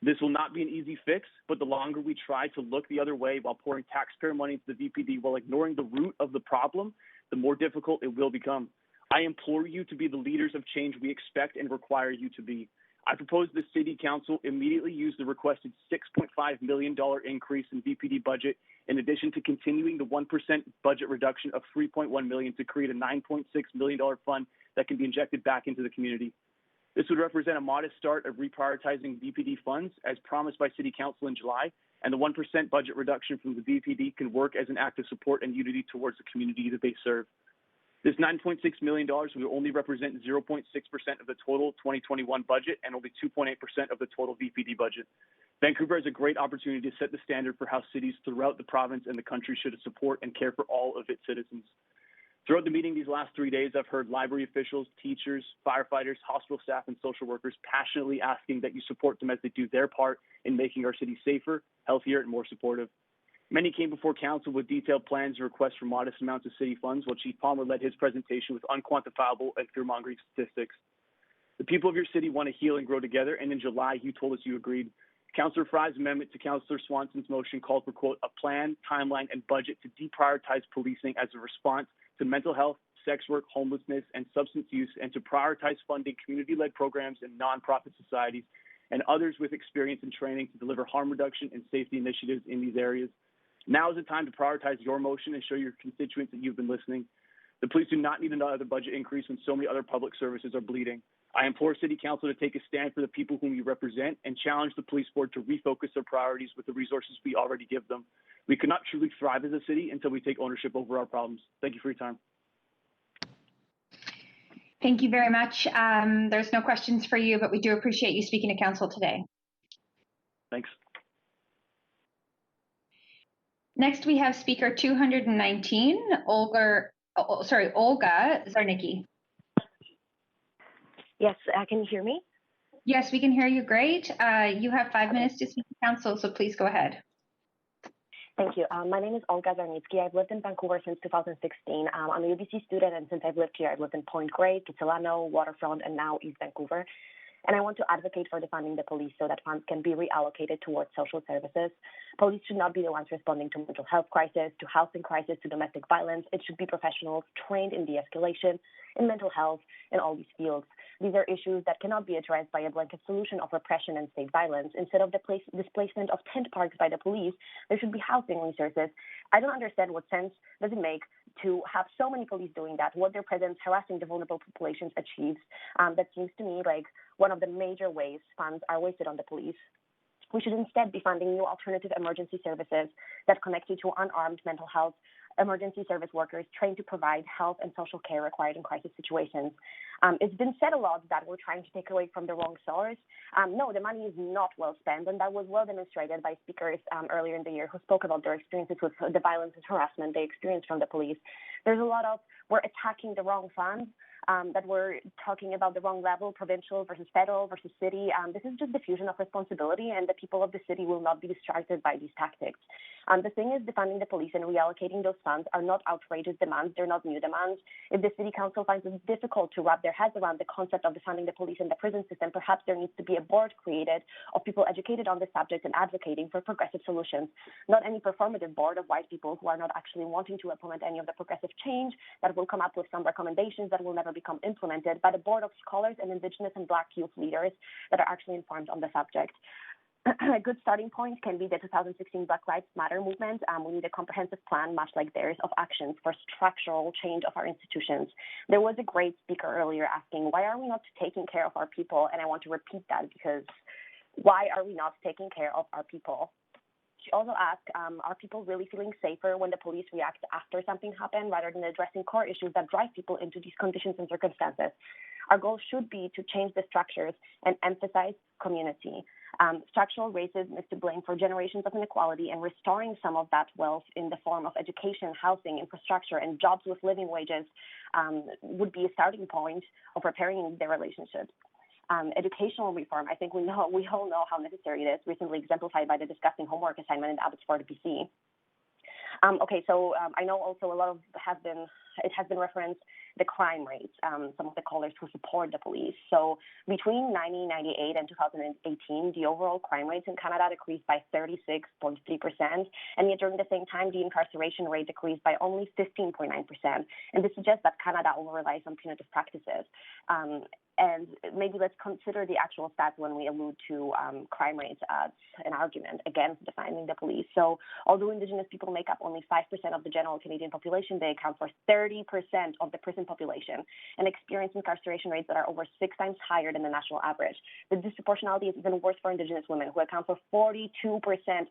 This will not be an easy fix, but the longer we try to look the other way while pouring taxpayer money into the VPD while ignoring the root of the problem, the more difficult it will become. I implore you to be the leaders of change we expect and require you to be. I propose the City Council immediately use the requested $6.5 million increase in VPD budget, in addition to continuing the 1% budget reduction of $3.1 million to create a $9.6 million fund that can be injected back into the community. This would represent a modest start of reprioritizing VPD funds as promised by City Council in July, and the 1% budget reduction from the VPD can work as an act of support and unity towards the community that they serve. This $9.6 million will only represent 0.6% of the total 2021 budget and only 2.8% of the total VPD budget. Vancouver has a great opportunity to set the standard for how cities throughout the province and the country should support and care for all of its citizens. Throughout the meeting these last 3 days, I've heard library officials, teachers, firefighters, hospital staff, and social workers passionately asking that you support them as they do their part in making our city safer, healthier, and more supportive. Many came before council with detailed plans and requests for modest amounts of city funds, while Chief Palmer led his presentation with unquantifiable and fear-mongering statistics. The people of your city want to heal and grow together, and in July, you told us you agreed. Councillor Fry's amendment to Councillor Swanson's motion called for, quote, a plan, timeline, and budget to deprioritize policing as a response to mental health, sex work, homelessness, and substance use, and to prioritize funding community-led programs and nonprofit societies and others with experience and training to deliver harm reduction and safety initiatives in these areas. Now is the time to prioritize your motion and show your constituents that you've been listening. The police do not need another budget increase when so many other public services are bleeding. I implore City Council to take a stand for the people whom you represent and challenge the police board to refocus their priorities with the resources we already give them. We cannot truly thrive as a city until we take ownership over our problems. Thank you for your time. Thank you very much. There's no questions for you, but we do appreciate you speaking to council today. Thanks. Next, we have speaker 219, Olga Zarnicki. Yes, can you hear me? Yes, we can hear you great. You have 5 minutes to speak to council, so please go ahead. Thank you. My name is Olga Zarnicki. I've lived in Vancouver since 2016. I'm a UBC student, and since I've lived here, I've lived in Point Grey, Kitsilano, Waterfront, and now East Vancouver. And I want to advocate for defunding the police so that funds can be reallocated towards social services. Police should not be the ones responding to mental health crisis, to housing crisis, to domestic violence. It should be professionals trained in de-escalation, in mental health, in all these fields. These are issues that cannot be addressed by a blanket solution of repression and state violence. Instead of the displacement of tent parks by the police, there should be housing resources. I don't understand what sense does it make to have so many police doing that, what their presence harassing the vulnerable populations achieves. That seems to me like one of the major ways funds are wasted on the police. We should instead be funding new alternative emergency services that connect you to unarmed mental health emergency service workers trained to provide health and social care required in crisis situations. It's been said a lot that we're trying to take away from the wrong source. No, the money is not well spent, and that was well demonstrated by speakers earlier in the year who spoke about their experiences with the violence and harassment they experienced from the police. There's a lot of, we're attacking the wrong funds, that we're talking about the wrong level, provincial versus federal versus city. This is just diffusion of responsibility, and the people of the city will not be distracted by these tactics. The thing is, defunding the police and reallocating those funds are not outrageous demands. They're not new demands. If the city council finds it difficult to wrap their heads around the concept of defunding the police and the prison system, perhaps there needs to be a board created of people educated on the subject and advocating for progressive solutions. Not any performative board of white people who are not actually wanting to implement any of the progressive change that will come up with some recommendations that will never become implemented, but a board of scholars and Indigenous and Black youth leaders that are actually informed on the subject. A good starting point can be the 2016 Black Lives Matter movement. We need a comprehensive plan, much like theirs, of actions for structural change of our institutions. There was a great speaker earlier asking, why are we not taking care of our people? And I want to repeat that, because why are we not taking care of our people? She also asked, are people really feeling safer when the police react after something happened rather than addressing core issues that drive people into these conditions and circumstances? Our goal should be to change the structures and emphasize community. Structural racism is to blame for generations of inequality, and restoring some of that wealth in the form of education, housing, infrastructure, and jobs with living wages would be a starting point of repairing their relationships. Educational reform, I think we all know how necessary it is, recently exemplified by the disgusting homework assignment in Abbotsford, BC. I know also a lot of it has been referenced the crime rates, some of the callers who support the police. So between 1998 and 2018, the overall crime rates in Canada decreased by 36.3%, and yet during the same time, the incarceration rate decreased by only 15.9%. And this suggests that Canada over-relies on punitive practices. And maybe let's consider the actual stats when we allude to crime rates as an argument against defunding the police. So although Indigenous people make up only 5% of the general Canadian population, they account for 30% of the prison population and experience incarceration rates that are over 6 times higher than the national average. The disproportionality is even worse for Indigenous women, who account for 42%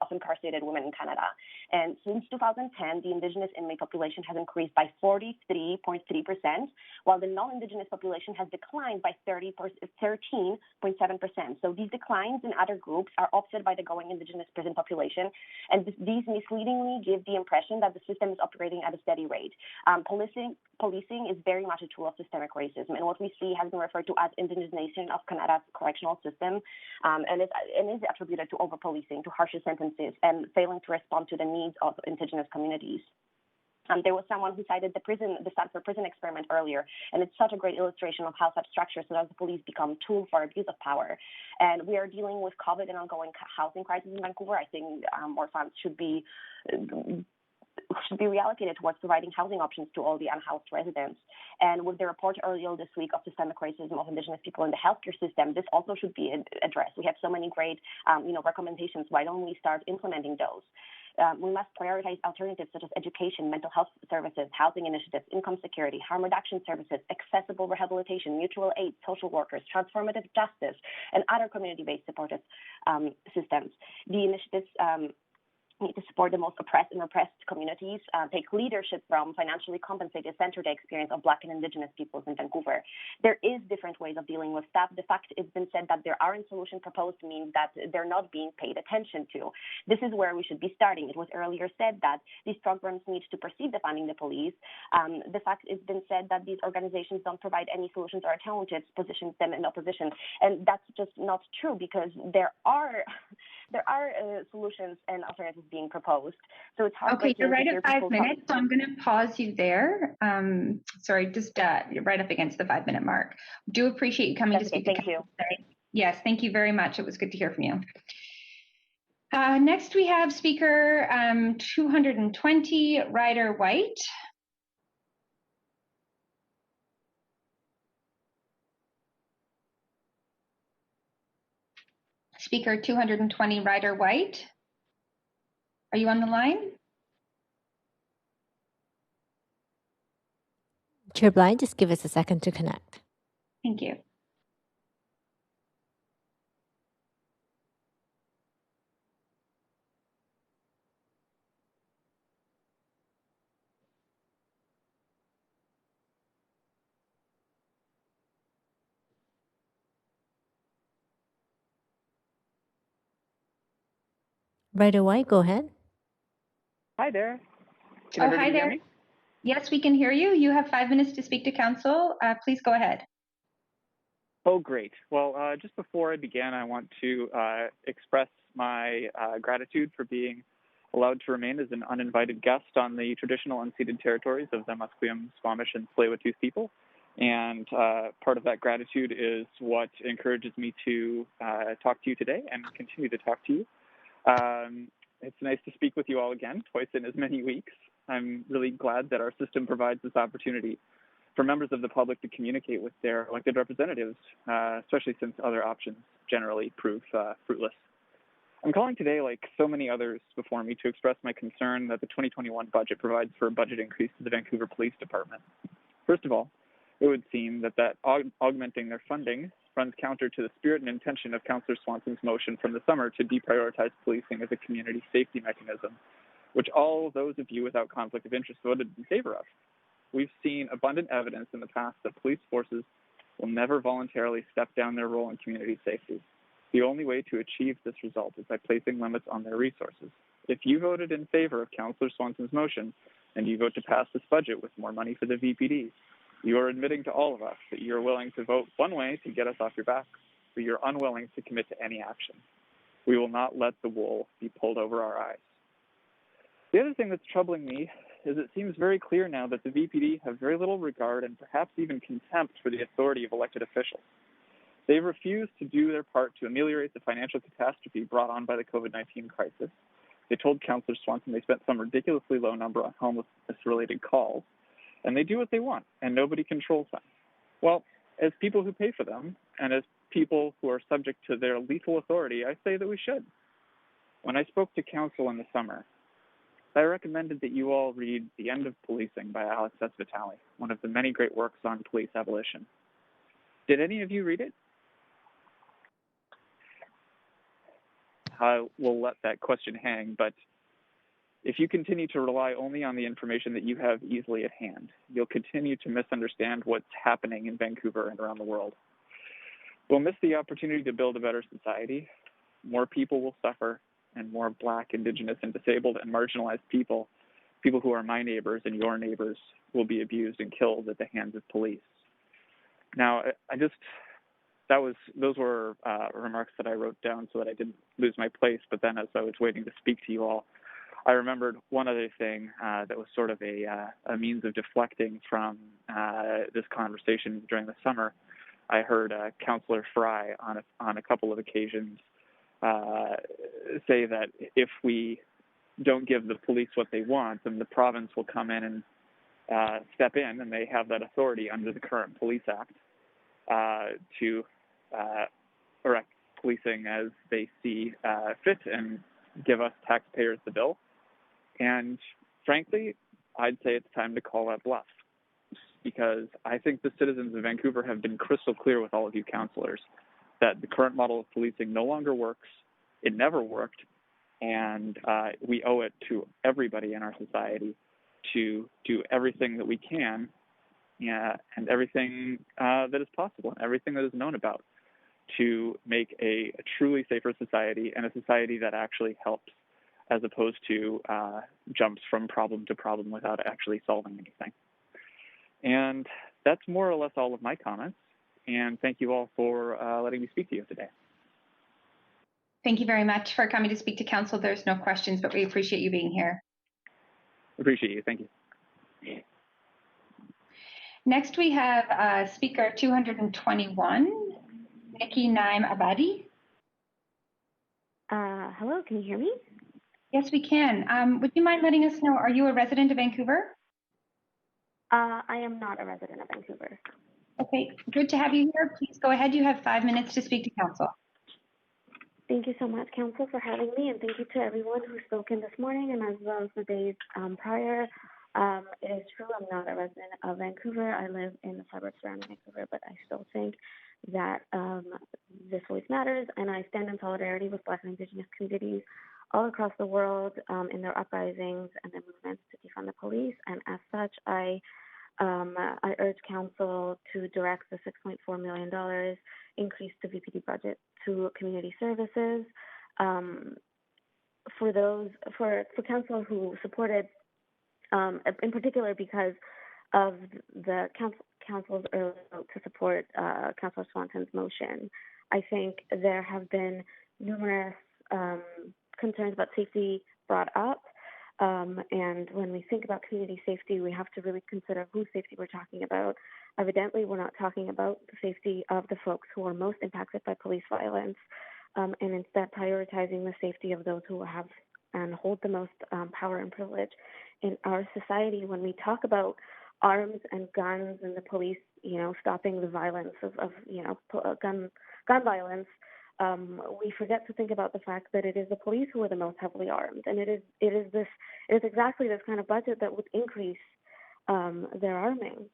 of incarcerated women in Canada. And since 2010, the Indigenous inmate population has increased by 43.3%, while the non-Indigenous population has declined by 13.7%. So these declines in other groups are offset by the growing Indigenous prison population, and these misleadingly give the impression that the system is operating at a steady rate. Policing is very much a tool of systemic racism, and what we see has been referred to as indigenization of Canada's correctional system, and is attributed to over-policing, to harsher sentences, and failing to respond to the needs of Indigenous communities. There was someone who cited the Stanford prison experiment earlier, and it's such a great illustration of how such structures such as the police become tools for abuse of power. And we are dealing with COVID and ongoing housing crisis in Vancouver. I think more funds should be reallocated towards providing housing options to all the unhoused residents. And with the report earlier this week of systemic racism of Indigenous people in the healthcare system, this also should be addressed. We have so many great recommendations. Why don't we start implementing those? We must prioritize alternatives such as education, mental health services, housing initiatives, income security, harm reduction services, accessible rehabilitation, mutual aid, social workers, transformative justice, and other community-based supportive systems. The initiatives need to support the most oppressed and repressed communities, take leadership from financially compensated, center the experience of Black and Indigenous peoples in Vancouver. There is different ways of dealing with that. The fact it's been said that there aren't solutions proposed means that they're not being paid attention to. This is where we should be starting. It was earlier said that these programs need to precede the funding the police. The fact it's been said that these organizations don't provide any solutions or alternatives positions them in opposition. And that's just not true, because there are solutions and alternatives being proposed. So it's Okay, heartbreaking you're right to hear at 5 people minutes, so I'm going to pause you there. Sorry, just right up against the 5-minute mark. Do appreciate you coming to speak to Thank you. today. Yes, thank you very much. It was good to hear from you. Next, we have speaker 220, Ryder White. Speaker 220, Ryder White. Are you on the line? Chair Bly, just give us a second to connect. Thank you. Ryder White, go ahead. Hi there. Can everybody hear me? Yes, we can hear you. You have 5 minutes to speak to council. Please go ahead. Oh, great. Well, just before I begin, I want to express my gratitude for being allowed to remain as an uninvited guest on the traditional unceded territories of the Musqueam, Squamish, and Tsleil-Waututh people. And part of that gratitude is what encourages me to talk to you today and continue to talk to you. It's nice to speak with you all again, twice in as many weeks. I'm really glad that our system provides this opportunity for members of the public to communicate with their elected representatives, especially since other options generally prove fruitless. I'm calling today, like so many others before me, to express my concern that the 2021 budget provides for a budget increase to the Vancouver Police Department. First of all, it would seem that augmenting their funding runs counter to the spirit and intention of Councillor Swanson's motion from the summer to deprioritize policing as a community safety mechanism, which all those of you without conflict of interest voted in favor of. We've seen abundant evidence in the past that police forces will never voluntarily step down their role in community safety. The only way to achieve this result is by placing limits on their resources. If you voted in favor of Councillor Swanson's motion and you vote to pass this budget with more money for the VPD, you are admitting to all of us that you're willing to vote one way to get us off your back, but you're unwilling to commit to any action. We will not let the wool be pulled over our eyes. The other thing that's troubling me is it seems very clear now that the VPD have very little regard and perhaps even contempt for the authority of elected officials. They've refused to do their part to ameliorate the financial catastrophe brought on by the COVID-19 crisis. They told Councillor Swanson they spent some ridiculously low number on homelessness-related calls, and they do what they want, and nobody controls them. Well, as people who pay for them, and as people who are subject to their lethal authority, I say that we should. When I spoke to council in the summer, I recommended that you all read The End of Policing by Alex S. Vitale, one of the many great works on police abolition. Did any of you read it? I will let that question hang, but if you continue to rely only on the information that you have easily at hand, you'll continue to misunderstand what's happening in Vancouver and around the world. We'll miss the opportunity to build a better society. More people will suffer, and more Black, Indigenous, and disabled and marginalized people who are my neighbors and your neighbors, will be abused and killed at the hands of police. Now, those were remarks that I wrote down so that I didn't lose my place, but then as I was waiting to speak to you all, I remembered one other thing that was sort of a means of deflecting from this conversation during the summer. I heard Councillor Fry on a couple of occasions say that if we don't give the police what they want, then the province will come in and step in, and they have that authority under the current Police Act to erect policing as they see fit and give us taxpayers the bill. And frankly, I'd say it's time to call that bluff, because I think the citizens of Vancouver have been crystal clear with all of you councillors that the current model of policing no longer works. It never worked. And we owe it to everybody in our society to do everything that we can and everything that is possible, and everything that is known about, to make a truly safer society, and a society that actually helps, as opposed to jumps from problem to problem without actually solving anything. And that's more or less all of my comments. And thank you all for letting me speak to you today. Thank you very much for coming to speak to council. There's no questions, but we appreciate you being here. Appreciate you. Thank you. Next, we have speaker 221, Nikki Naim Abadi. Hello, can you hear me? Yes, we can. Would you mind letting us know, are you a resident of Vancouver? I am not a resident of Vancouver. Okay, good to have you here. Please go ahead. You have 5 minutes to speak to council. Thank you so much, Council, for having me, and thank you to everyone who's spoken this morning and as well as the days prior. It is true, I'm not a resident of Vancouver. I live in the suburbs around Vancouver, but I still think that this voice matters, and I stand in solidarity with Black and Indigenous communities all across the world in their uprisings and their movements to defund the police. And as such, I urge Council to direct the $6.4 million increase to VPD budget to community services. For Council who supported, in particular because of the Council's early vote to support Councillor Swanton's motion, I think there have been numerous concerns about safety brought up. And when we think about community safety, we have to really consider whose safety we're talking about. Evidently, we're not talking about the safety of the folks who are most impacted by police violence, and instead prioritizing the safety of those who have and hold the most power and privilege in our society. When we talk about arms and guns and the police, stopping the violence of gun violence, we forget to think about the fact that it is the police who are the most heavily armed, and it is exactly this kind of budget that would increase their arming,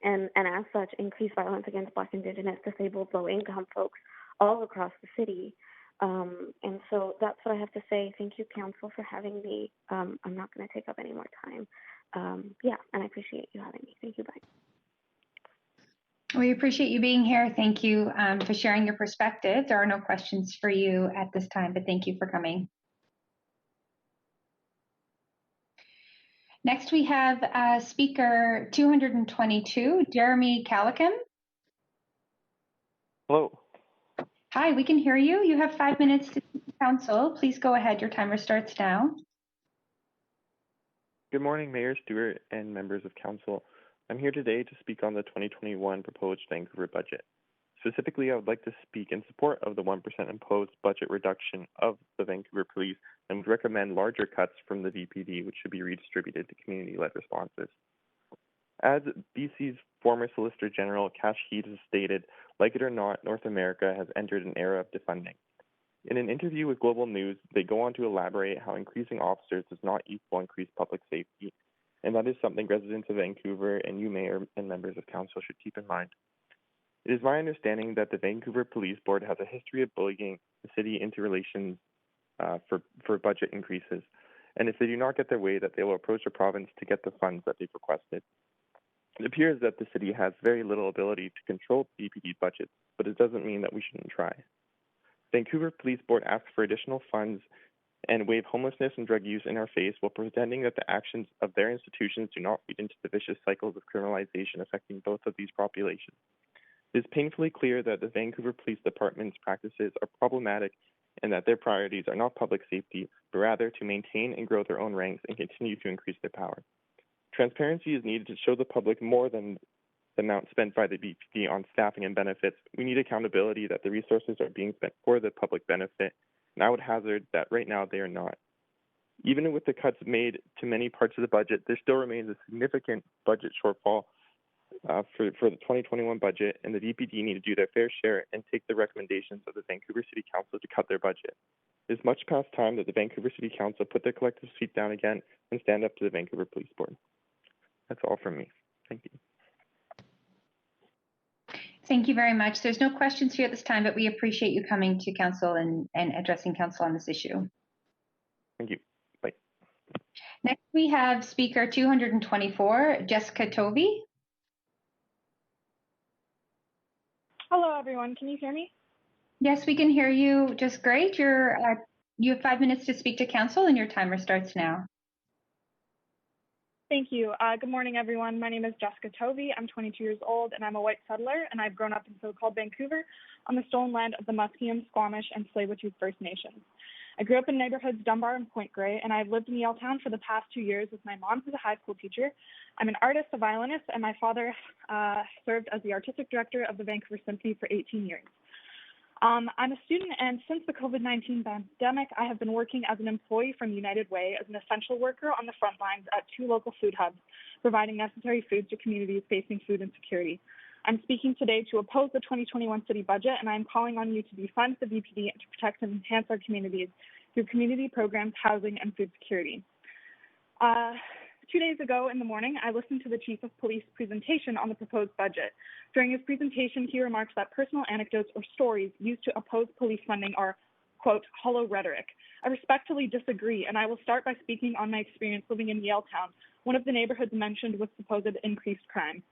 and as such increase violence against Black, Indigenous, disabled, low-income folks all across the city. And so that's what I have to say. Thank you, Council, for having me. I'm not going to take up any more time. And I appreciate you having me. Thank you. Bye. We appreciate you being here. Thank you for sharing your perspective. There are no questions for you at this time, but thank you for coming. Next, we have speaker 222, Jeremy Callacum. Hello. Hi, we can hear you. You have 5 minutes to speak to council. Please go ahead. Your timer starts now. Good morning, Mayor Stewart and members of council. I'm here today to speak on the 2021 proposed Vancouver budget. Specifically, I would like to speak in support of the 1% imposed budget reduction of the Vancouver Police and would recommend larger cuts from the VPD, which should be redistributed to community-led responses. As BC's former Solicitor General, Cash Heed, has stated, like it or not, North America has entered an era of defunding. In an interview with Global News, they go on to elaborate how increasing officers does not equal increased public safety, and that is something residents of Vancouver and you, Mayor, and members of council should keep in mind. It is my understanding that the Vancouver Police Board has a history of bullying the city into relations for budget increases, and if they do not get their way, that they will approach the province to get the funds that they've requested. It appears that the city has very little ability to control BPD budgets, but it doesn't mean that we shouldn't try. Vancouver Police Board asks for additional funds and wave homelessness and drug use in our face while pretending that the actions of their institutions do not feed into the vicious cycles of criminalization affecting both of these populations. It is painfully clear that the Vancouver Police Department's practices are problematic and that their priorities are not public safety, but rather to maintain and grow their own ranks and continue to increase their power. Transparency is needed to show the public more than the amount spent by the BPD on staffing and benefits. We need accountability that the resources are being spent for the public benefit, and I would hazard that right now they are not. Even with the cuts made to many parts of the budget, there still remains a significant budget shortfall for the 2021 budget, and the VPD need to do their fair share and take the recommendations of the Vancouver City Council to cut their budget. It is much past time that the Vancouver City Council put their collective feet down again and stand up to the Vancouver Police Board. That's all from me. Thank you. Thank you very much. There's no questions here at this time, but we appreciate you coming to Council and addressing Council on this issue. Thank you. Bye. Next, we have speaker 224, Jessica Tovey. Hello, everyone. Can you hear me? Yes, we can hear you just great. You have 5 minutes to speak to Council, and your timer starts now. Thank you. Good morning, everyone. My name is Jessica Tovey. I'm 22 years old, and I'm a white settler, and I've grown up in so-called Vancouver on the stolen land of the Musqueam, Squamish, and Tsleil-Waututh First Nations. I grew up in neighborhoods Dunbar and Point Grey, and I've lived in Yaletown for the past 2 years with my mom, who's a high school teacher. I'm an artist, a violinist, and my father served as the artistic director of the Vancouver Symphony for 18 years. I'm a student, and since the COVID-19 pandemic, I have been working as an employee from United Way as an essential worker on the front lines at 2 local food hubs, providing necessary foods to communities facing food insecurity. I'm speaking today to oppose the 2021 city budget, and I'm calling on you to defund the VPD and to protect and enhance our communities through community programs, housing, and food security. 2 days ago in the morning, I listened to the Chief of Police presentation on the proposed budget. During his presentation, he remarked that personal anecdotes or stories used to oppose police funding are, quote, hollow rhetoric. I respectfully disagree, and I will start by speaking on my experience living in Yaletown, one of the neighborhoods mentioned with supposed increased crime.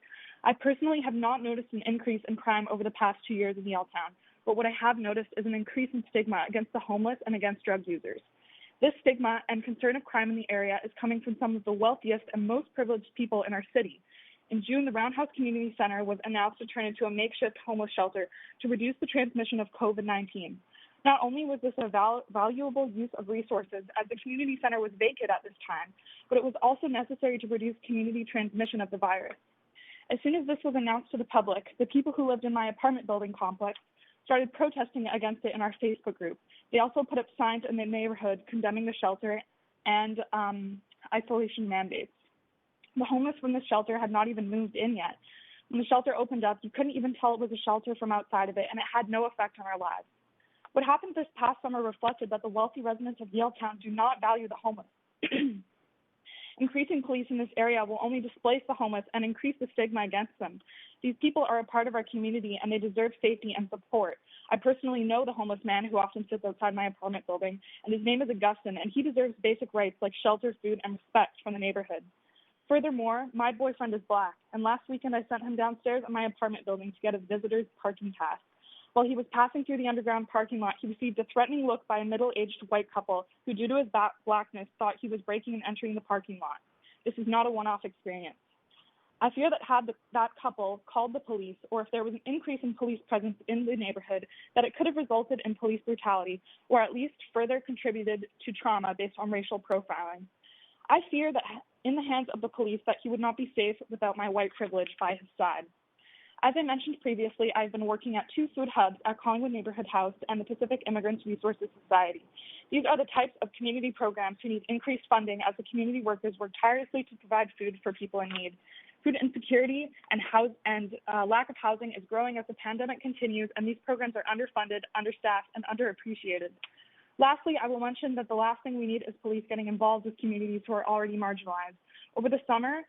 I personally have not noticed an increase in crime over the past 2 years in Yaletown, but what I have noticed is an increase in stigma against the homeless and against drug users. This stigma and concern of crime in the area is coming from some of the wealthiest and most privileged people in our city. In June, the Roundhouse Community Center was announced to turn into a makeshift homeless shelter to reduce the transmission of COVID-19. Not only was this a valuable use of resources as the community center was vacant at this time, but it was also necessary to reduce community transmission of the virus. As soon as this was announced to the public, the people who lived in my apartment building complex started protesting against it in our Facebook group. They also put up signs in the neighborhood condemning the shelter and isolation mandates. The homeless from the shelter had not even moved in yet. When the shelter opened up, you couldn't even tell it was a shelter from outside of it, and it had no effect on our lives. What happened this past summer reflected that the wealthy residents of Yaletown do not value the homeless. Increasing police in this area will only displace the homeless and increase the stigma against them. These people are a part of our community and they deserve safety and support. I personally know the homeless man who often sits outside my apartment building, and his name is Augustine, and he deserves basic rights like shelter, food, and respect from the neighborhood. Furthermore, my boyfriend is Black, and last weekend I sent him downstairs at my apartment building to get a visitor's parking pass. While he was passing through the underground parking lot, he received a threatening look by a middle-aged white couple who, due to his blackness, thought he was breaking and entering the parking lot. This is not a one-off experience. I fear that had that couple called the police, or if there was an increase in police presence in the neighborhood, that it could have resulted in police brutality, or at least further contributed to trauma based on racial profiling. I fear that in the hands of the police that he would not be safe without my white privilege by his side. As I mentioned previously, I've been working at 2 food hubs at Collingwood Neighborhood House and the Pacific Immigrants Resources Society. These are the types of community programs who need increased funding as the community workers work tirelessly to provide food for people in need. Food insecurity and lack of housing is growing as the pandemic continues, and these programs are underfunded, understaffed, and underappreciated. Lastly, I will mention that the last thing we need is police getting involved with communities who are already marginalized. Over the summer,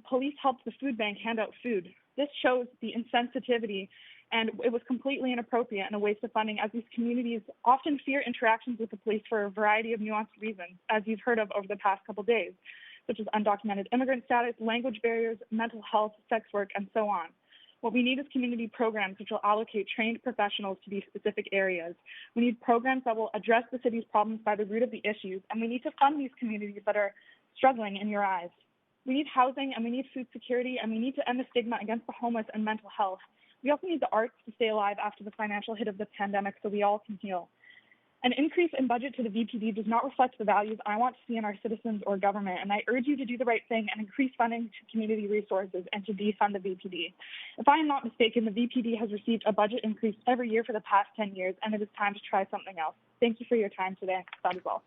police helped the food bank hand out food. This shows the insensitivity, and it was completely inappropriate and a waste of funding, as these communities often fear interactions with the police for a variety of nuanced reasons, as you've heard of over the past couple days, such as undocumented immigrant status, language barriers, mental health, sex work, and so on. What we need is community programs which will allocate trained professionals to these specific areas. We need programs that will address the city's problems by the root of the issues, and we need to fund these communities that are struggling in your eyes. We need housing, and we need food security, and we need to end the stigma against the homeless and mental health. We also need the arts to stay alive after the financial hit of the pandemic so we all can heal. An increase in budget to the VPD does not reflect the values I want to see in our citizens or government, and I urge you to do the right thing and increase funding to community resources and to defund the VPD. If I am not mistaken, the VPD has received a budget increase every year for the past 10 years, and it is time to try something else. Thank you for your time today. That is all.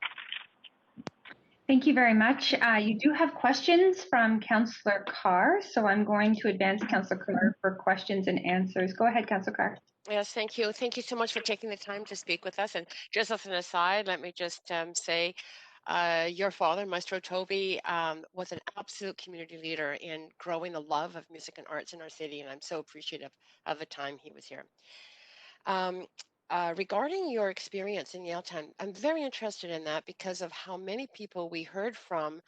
Thank you very much. You do have questions from Councillor Carr, so I'm going to advance Councillor Carr for questions and answers. Go ahead, Councillor Carr. Yes, thank you. Thank you so much for taking the time to speak with us. And just as an aside, let me just say your father, Maestro Toby, was an absolute community leader in growing the love of music and arts in our city, and I'm so appreciative of the time he was here. Regarding your experience in Yaletown, I'm very interested in that because of how many people we heard from,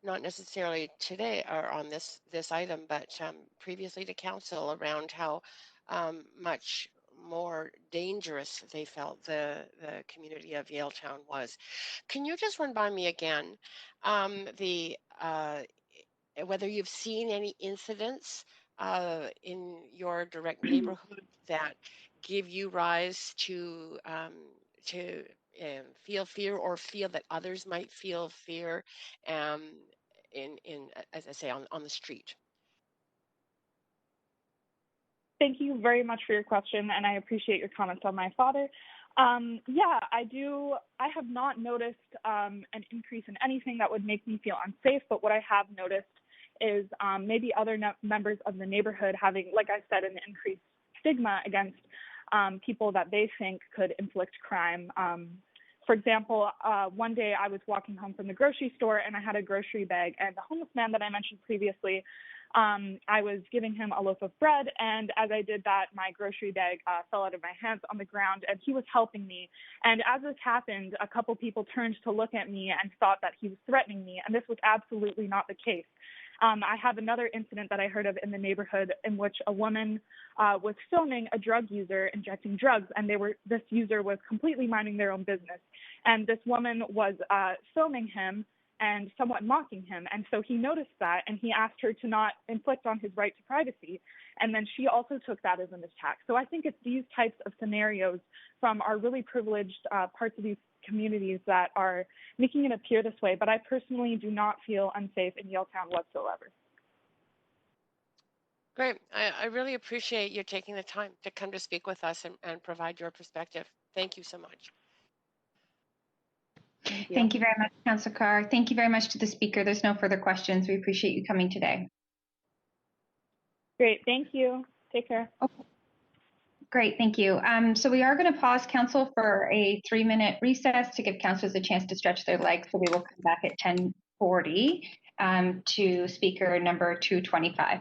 not necessarily today or on this item, but previously to council around how much more dangerous they felt the community of Yaletown was. Can you just run by me again the whether you've seen any incidents in your direct neighborhood that give you rise to feel fear or feel that others might feel fear um, in as I say on the street? Thank you very much for your question, and I appreciate your comments on my father. Yeah, I do. I have not noticed an increase in anything that would make me feel unsafe, but what I have noticed is maybe other members of the neighborhood having, like I said, an increased stigma against people that they think could inflict crime. For example, one day I was walking home from the grocery store and I had a grocery bag, and the homeless man that I mentioned previously, I was giving him a loaf of bread, and as I did that, my grocery bag fell out of my hands on the ground, and he was helping me. And as this happened, a couple people turned to look at me and thought that he was threatening me, and this was absolutely not the case. I have another incident that I heard of in the neighborhood in which a woman was filming a drug user injecting drugs, and this user was completely minding their own business. And this woman was filming him and somewhat mocking him. And so he noticed that, and he asked her to not inflict on his right to privacy. And then she also took that as an attack. So I think it's these types of scenarios from our really privileged parts of these communities that are making it appear this way. But I personally do not feel unsafe in Yaletown whatsoever. Great. I really appreciate you taking the time to come to speak with us and provide your perspective. Thank you so much. Thank you very much, Councillor Carr. Thank you very much to the speaker. There's no further questions. We appreciate you coming today. Great. Thank you. Take care. Okay. Great. Thank you. So we are going to pause council for a 3-minute recess to give councillors a chance to stretch their legs. So we will come back at 10:40 to speaker number 225.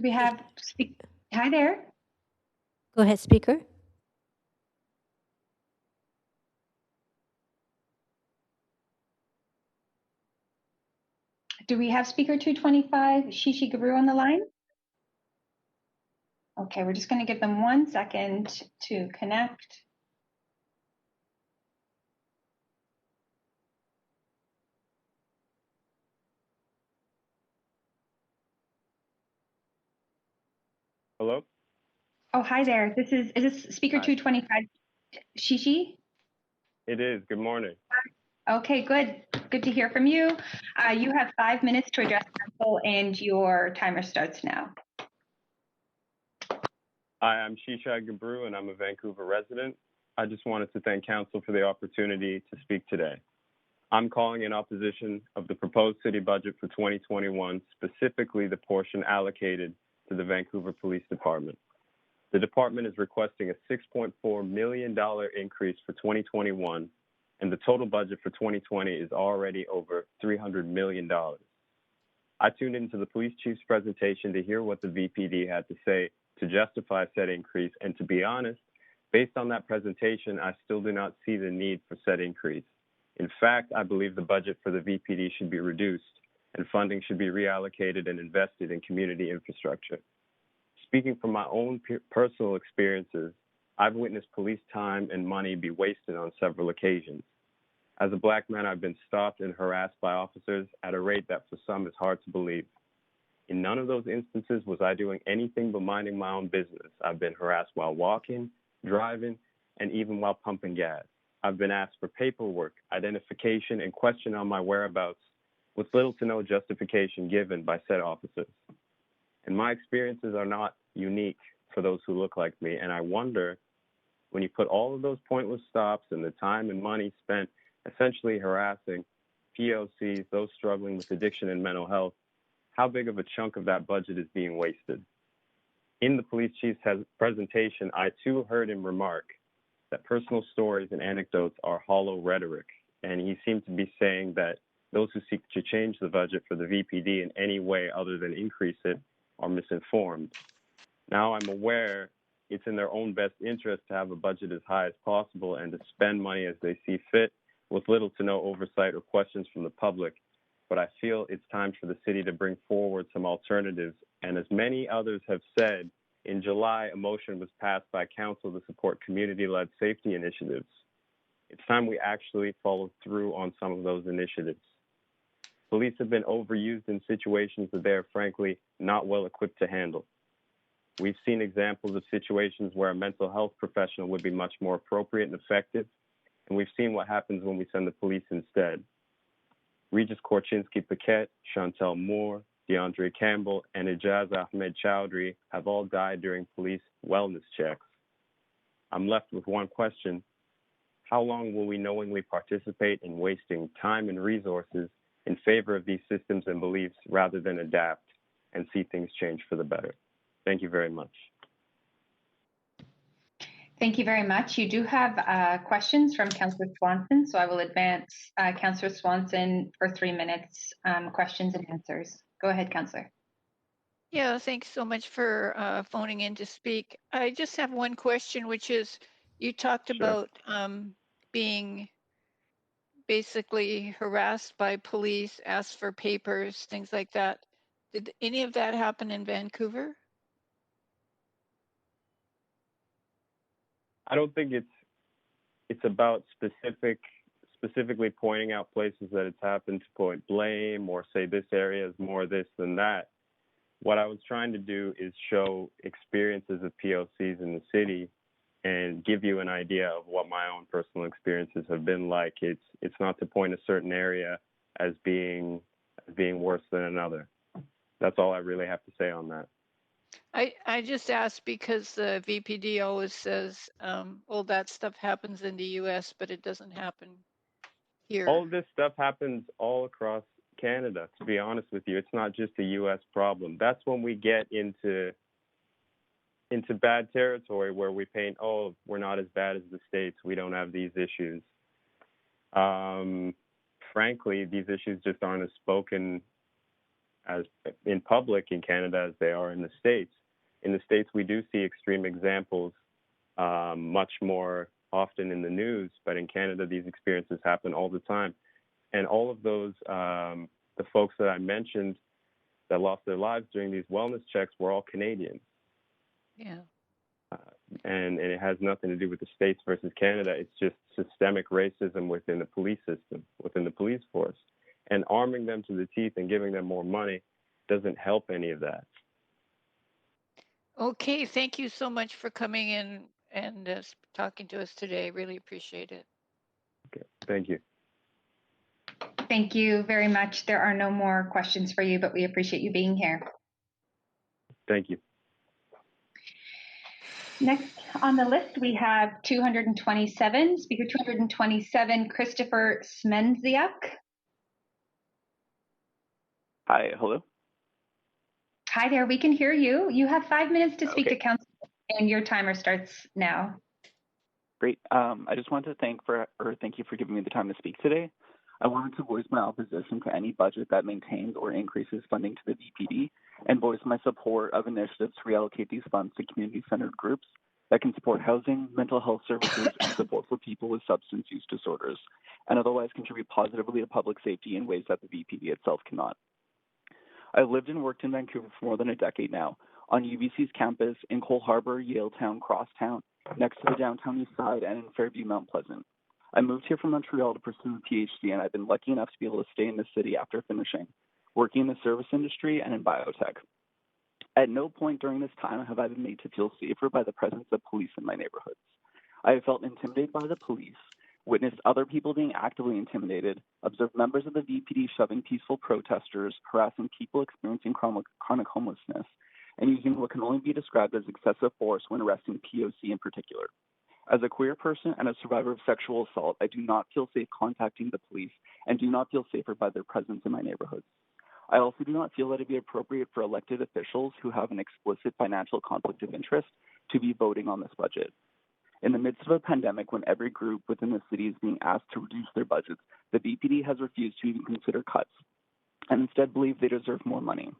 Do we have Hi there. Go ahead, speaker. Do we have speaker 225, Shishi Gabru, on the line? Okay, we're just going to give them 1 second to connect. Hello? Oh, hi there. Is this speaker Hi. 225, Shishi? It is. Good morning. Okay, good. Good to hear from you. You have 5 minutes to address council, and your timer starts now. Hi, I'm Shisha Gabru, and I'm a Vancouver resident. I just wanted to thank council for the opportunity to speak today. I'm calling in opposition of the proposed city budget for 2021, specifically the portion allocated to the Vancouver Police Department. The department is requesting a $6.4 million increase for 2021, and the total budget for 2020 is already over $300 million. I tuned into the police chief's presentation to hear what the VPD had to say to justify said increase, and to be honest, based on that presentation, I still do not see the need for said increase. In fact, I believe the budget for the VPD should be reduced and funding should be reallocated and invested in community infrastructure. Speaking from my own personal experiences, I've witnessed police time and money be wasted on several occasions. As a Black man, I've been stopped and harassed by officers at a rate that for some is hard to believe. In none of those instances was I doing anything but minding my own business. I've been harassed while walking, driving, and even while pumping gas. I've been asked for paperwork, identification, and questioned on my whereabouts with little to no justification given by said officers. And my experiences are not unique for those who look like me, and I wonder, when you put all of those pointless stops and the time and money spent essentially harassing POCs, those struggling with addiction and mental health, how big of a chunk of that budget is being wasted? In the police chief's presentation, I too heard him remark that personal stories and anecdotes are hollow rhetoric, and he seemed to be saying that those who seek to change the budget for the VPD in any way other than increase it are misinformed. Now I'm aware it's in their own best interest to have a budget as high as possible and to spend money as they see fit with little to no oversight or questions from the public, but I feel it's time for the city to bring forward some alternatives. And as many others have said, in July, a motion was passed by council to support community-led safety initiatives. It's time we actually follow through on some of those initiatives. Police have been overused in situations that they are frankly not well equipped to handle. We've seen examples of situations where a mental health professional would be much more appropriate and effective, and we've seen what happens when we send the police instead. Regis Korchinski-Paquette, Chantel Moore, DeAndre Campbell, and Ijaz Ahmed Chowdhury have all died during police wellness checks. I'm left with one question. How long will we knowingly participate in wasting time and resources in favor of these systems and beliefs rather than adapt and see things change for the better? Thank you very much. Thank you very much. You do have questions from Councillor Swanson, so I will advance Councillor Swanson for 3 minutes, questions and answers. Go ahead, Councillor. Yeah, thanks so much for phoning in to speak. I just have one question, which is, you talked about being basically harassed by police, asked for papers, things like that. Did any of that happen in Vancouver? I don't think it's about specifically pointing out places that it's happened to point blame or say this area is more this than that. What I was trying to do is show experiences of POCs in the city and give you an idea of what my own personal experiences have been like. It's not to point a certain area as being worse than another. That's all I really have to say on that. I just asked because the VPD always says, well, that stuff happens in the US, but it doesn't happen here. All of this stuff happens all across Canada, to be honest with you. It's not just a US problem. That's when we get into bad territory where we paint, oh, we're not as bad as the States. We don't have these issues. Frankly, these issues just aren't as spoken as in public in Canada as they are in the States. In the States, we do see extreme examples much more often in the news, but in Canada, these experiences happen all the time. And all of those, the folks that I mentioned that lost their lives during these wellness checks were all Canadians. Yeah. And it has nothing to do with the States versus Canada. It's just systemic racism within the police system, within the police force. And arming them to the teeth and giving them more money doesn't help any of that. Okay, thank you so much for coming in and talking to us today. Really appreciate it. Okay, thank you. Thank you very much. There are no more questions for you, but we appreciate you being here. Thank you. Next on the list, we have 227, speaker 227, Christopher Smenziak. Hi, hello. Hi there, we can hear you. You have 5 minutes to speak Okay. to council, and your timer starts now. Great. I just wanted to thank you for giving me the time to speak today. I wanted to voice my opposition to any budget that maintains or increases funding to the VPD and voice my support of initiatives to reallocate these funds to community-centered groups that can support housing, mental health services, and support for people with substance use disorders, and otherwise contribute positively to public safety in ways that the VPD itself cannot. I've lived and worked in Vancouver for more than a decade now, on UBC's campus, in Cole Harbour, Yaletown, Crosstown, next to the downtown east side, and in Fairview, Mount Pleasant. I moved here from Montreal to pursue a PhD, and I've been lucky enough to be able to stay in the city after finishing, working in the service industry and in biotech. At no point during this time have I been made to feel safer by the presence of police in my neighborhoods. I have felt intimidated by the police, witnessed other people being actively intimidated, observed members of the VPD shoving peaceful protesters, harassing people experiencing chronic homelessness, and using what can only be described as excessive force when arresting POC in particular. As a queer person and a survivor of sexual assault, I do not feel safe contacting the police and do not feel safer by their presence in my neighborhoods. I also do not feel that it would be appropriate for elected officials who have an explicit financial conflict of interest to be voting on this budget. In the midst of a pandemic, when every group within the city is being asked to reduce their budgets, the BPD has refused to even consider cuts and instead believe they deserve more money.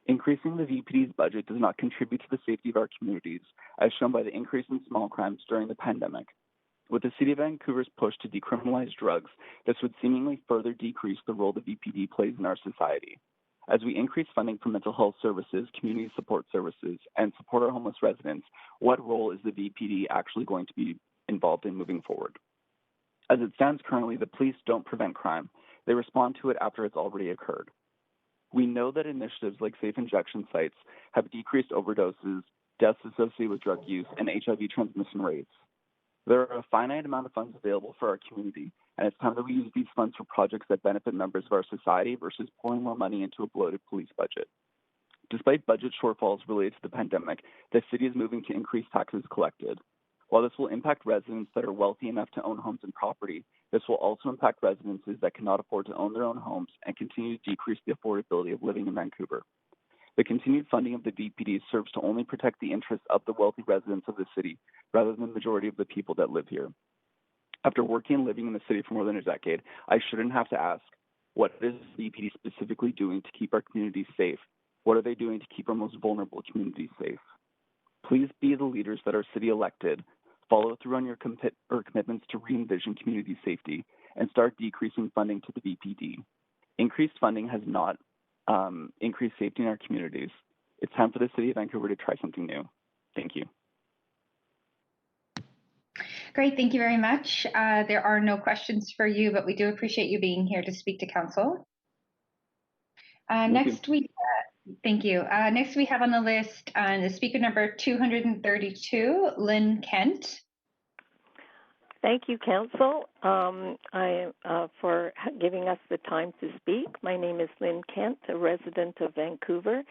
Increasing the VPD's budget does not contribute to the safety of our communities, as shown by the increase in small crimes during the pandemic. With the City of Vancouver's push to decriminalize drugs, this would seemingly further decrease the role the VPD plays in our society. As we increase funding for mental health services, community support services, and support our homeless residents, what role is the VPD actually going to be involved in moving forward? As it stands currently, the police don't prevent crime. They respond to it after it's already occurred. We know that initiatives like safe injection sites have decreased overdoses, deaths associated with drug use, and HIV transmission rates. There are a finite amount of funds available for our community, and it's time that we use these funds for projects that benefit members of our society versus pouring more money into a bloated police budget. Despite budget shortfalls related to the pandemic, the city is moving to increase taxes collected. While this will impact residents that are wealthy enough to own homes and property, this will also impact residences that cannot afford to own their own homes and continue to decrease the affordability of living in Vancouver. The continued funding of the VPD serves to only protect the interests of the wealthy residents of the city rather than the majority of the people that live here. After working and living in the city for more than a decade, I shouldn't have to ask, what is the VPD specifically doing to keep our communities safe? What are they doing to keep our most vulnerable communities safe? Please be the leaders that our city elected, follow through on your commitments to re-envision community safety, and start decreasing funding to the VPD. Increased funding has not increased safety in our communities. It's time for the City of Vancouver to try something new. Thank you. Great, thank you very much. There are no questions for you, but we do appreciate you being here to speak to council. Next we have on the list the speaker number 232, Lynn Kent. Thank you, Council, for giving us the time to speak. My name is Lynn Kent, a resident of Vancouver,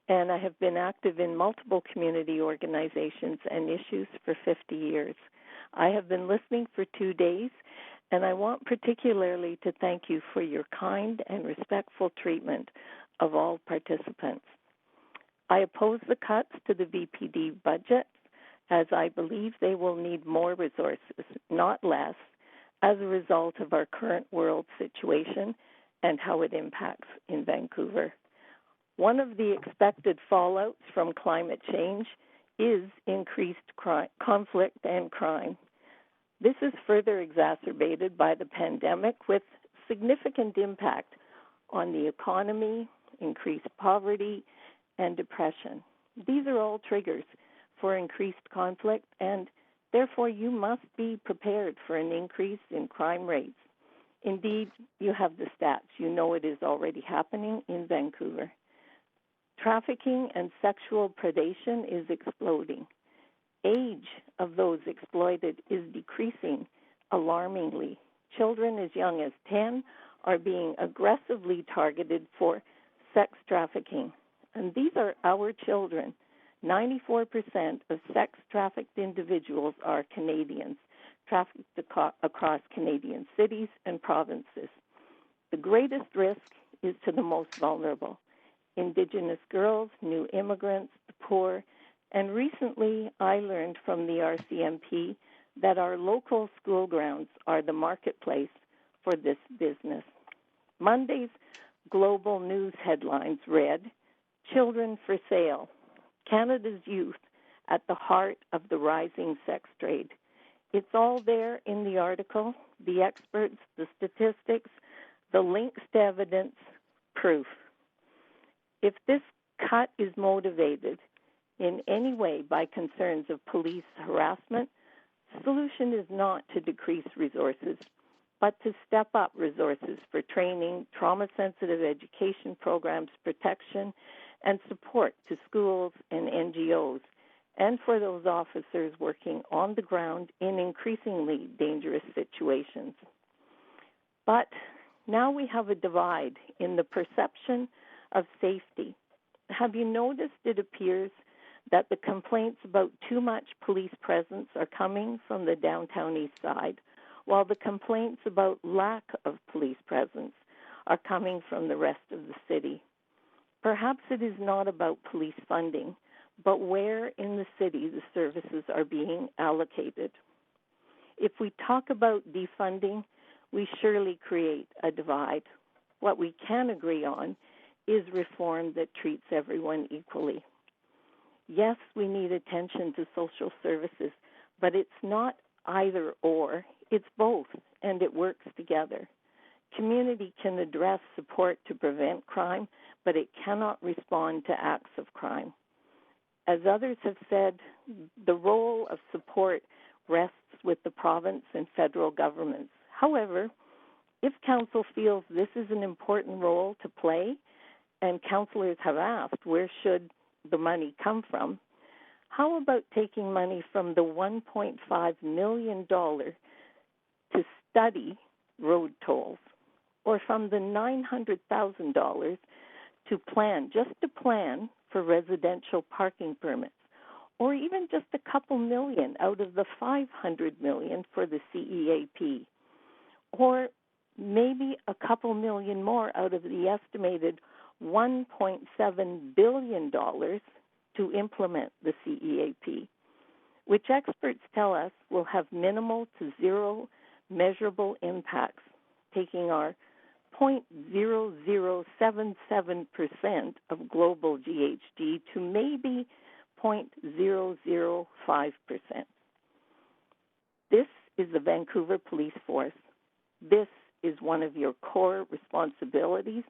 and I have been active in multiple community organizations and issues for 50 years. I have been listening for 2 days, and I want particularly to thank you for your kind and respectful treatment of all participants. I oppose the cuts to the VPD budget, as I believe they will need more resources, not less, as a result of our current world situation and how it impacts in Vancouver. One of the expected fallouts from climate change is increased conflict and crime. This is further exacerbated by the pandemic with significant impact on the economy, increased poverty, and depression. These are all triggers for increased conflict, and therefore you must be prepared for an increase in crime rates. Indeed, you have the stats. You know it is already happening in Vancouver. Trafficking and sexual predation is exploding. Age of those exploited is decreasing alarmingly. Children as young as 10 are being aggressively targeted for sex trafficking. And these are our children. 94% of sex-trafficked individuals are Canadians, trafficked across Canadian cities and provinces. The greatest risk is to the most vulnerable: Indigenous girls, new immigrants, the poor. And recently I learned from the RCMP that our local school grounds are the marketplace for this business. Monday's global news headlines read, "Children for Sale, Canada's Youth at the Heart of the Rising Sex Trade." It's all there in the article, the experts, the statistics, the links to evidence, proof. If this cut is motivated in any way by concerns of police harassment, the solution is not to decrease resources, but to step up resources for training, trauma-sensitive education programs, protection, and support to schools and NGOs, and for those officers working on the ground in increasingly dangerous situations. But now we have a divide in the perception of safety. Have you noticed it appears that the complaints about too much police presence are coming from the downtown east side, while the complaints about lack of police presence are coming from the rest of the city? Perhaps it is not about police funding, but where in the city the services are being allocated. If we talk about defunding, we surely create a divide. What we can agree on is reform that treats everyone equally. Yes, we need attention to social services, but it's not either or, it's both, and it works together. Community can address support to prevent crime, but it cannot respond to acts of crime. As others have said, the role of support rests with the province and federal governments. However, if council feels this is an important role to play, and councillors have asked where should the money come from, how about taking money from the $1.5 million to study road tolls, or from the $900,000 to plan for residential parking permits, or even just a couple million out of the $500 million for the CEAP, or maybe a couple million more out of the estimated $1.7 billion to implement the CEAP, which experts tell us will have minimal to zero measurable impacts, taking our 0.0077% of global GHG to maybe 0.005%. This is the Vancouver Police Force. This is one of your core responsibilities,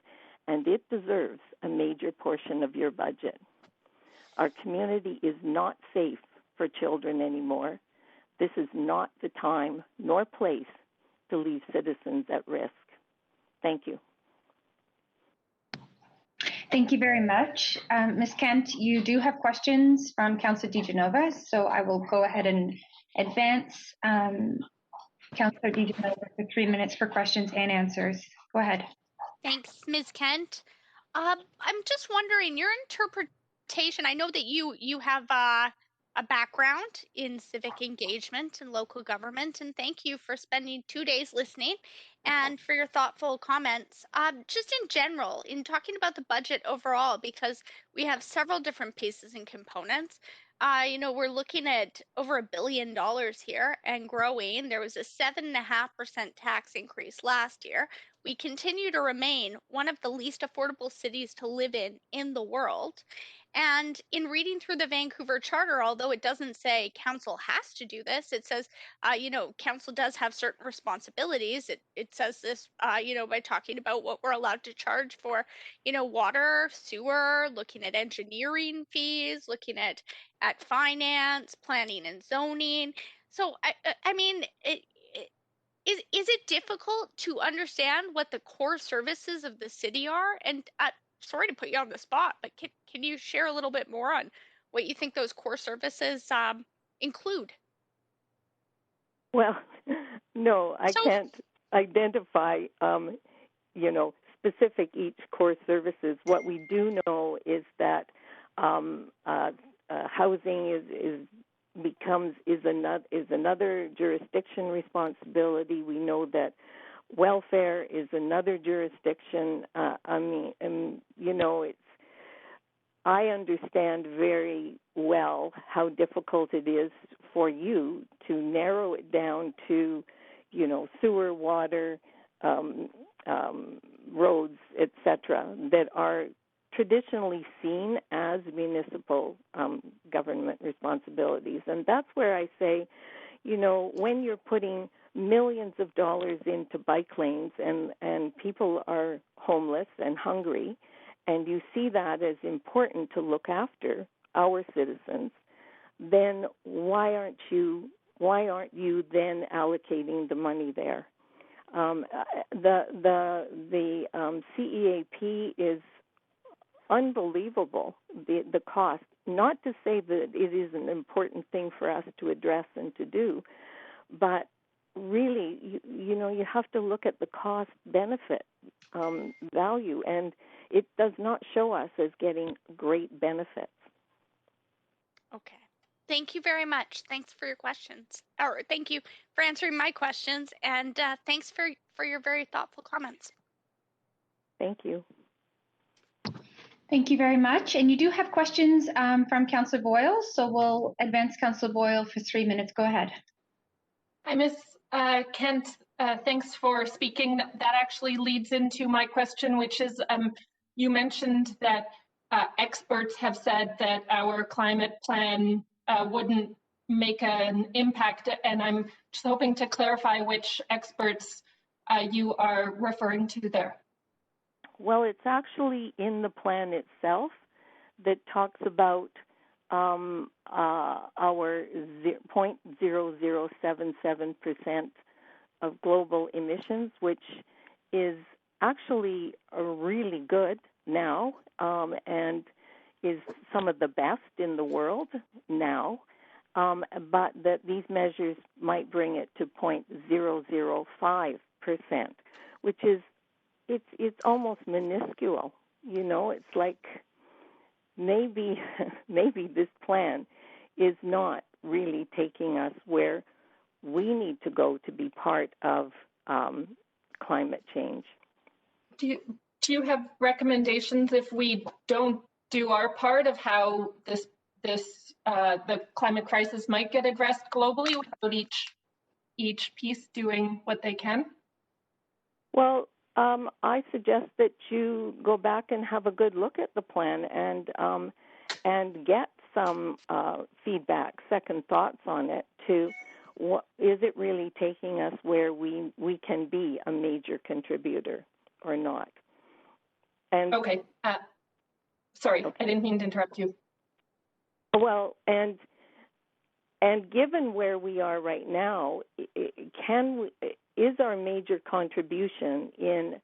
and it deserves a major portion of your budget. Our community is not safe for children anymore. This is not the time nor place to leave citizens at risk. Thank you. Thank you very much. Ms. Kent, you do have questions from Councillor DiGenova, so I will go ahead and advance Councillor DiGenova for 3 minutes for questions and answers. Go ahead. Thanks, Ms. Kent. I'm just wondering, your interpretation, I know that you have a background in civic engagement and local government, and thank you for spending 2 days listening and for your thoughtful comments. Just in general, in talking about the budget overall, because we have several different pieces and components, we're looking at over $1 billion here and growing. There was a 7.5% tax increase last year. we continue to remain one of the least affordable cities to live in the world. And in reading through the Vancouver Charter, although it doesn't say council has to do this, it says, council does have certain responsibilities. It says this, by talking about what we're allowed to charge for, water, sewer, looking at engineering fees, looking at finance, planning and zoning. So, I mean, is it difficult to understand what the core services of the city are? And sorry to put you on the spot, but can you share a little bit more on what you think those core services include? Well, no, I can't identify, specific each core services. What we do know is that housing is another jurisdiction responsibility. We know that welfare is another jurisdiction. I understand very well how difficult it is for you to narrow it down to, sewer, water, roads, etc., that are traditionally seen as municipal government responsibilities. And that's where I say, when you're putting millions of dollars into bike lanes and people are homeless and hungry, and you see that as important to look after our citizens, then why aren't you then allocating the money there? The CEAP is unbelievable, the cost. Not to say that it is an important thing for us to address and to do, but really, you have to look at the cost-benefit value, and it does not show us as getting great benefits. Okay. Thank you very much. Thanks for your questions. Or thank you for answering my questions, and thanks for your very thoughtful comments. Thank you. Thank you very much. And you do have questions from Councillor Boyle, so we'll advance Councillor Boyle for 3 minutes. Go ahead. Hi, Ms. Kent. Thanks for speaking. That actually leads into my question, which is you mentioned that experts have said that our climate plan wouldn't make an impact, and I'm just hoping to clarify which experts you are referring to there. Well, it's actually in the plan itself that talks about our 0.0077% of global emissions, which is actually really good now and is some of the best in the world now, but that these measures might bring it to 0.005%, which is it's almost minuscule. It's like maybe this plan is not really taking us where we need to go to be part of climate change. Do you have recommendations if we don't do our part of how the climate crisis might get addressed globally without each piece doing what they can? Well, I suggest that you go back and have a good look at the plan and get some feedback, second thoughts on it. To what is it really taking us where we can be a major contributor or not? And okay, sorry, okay. I didn't mean to interrupt you. Well, and given where we are right now, is our major contribution in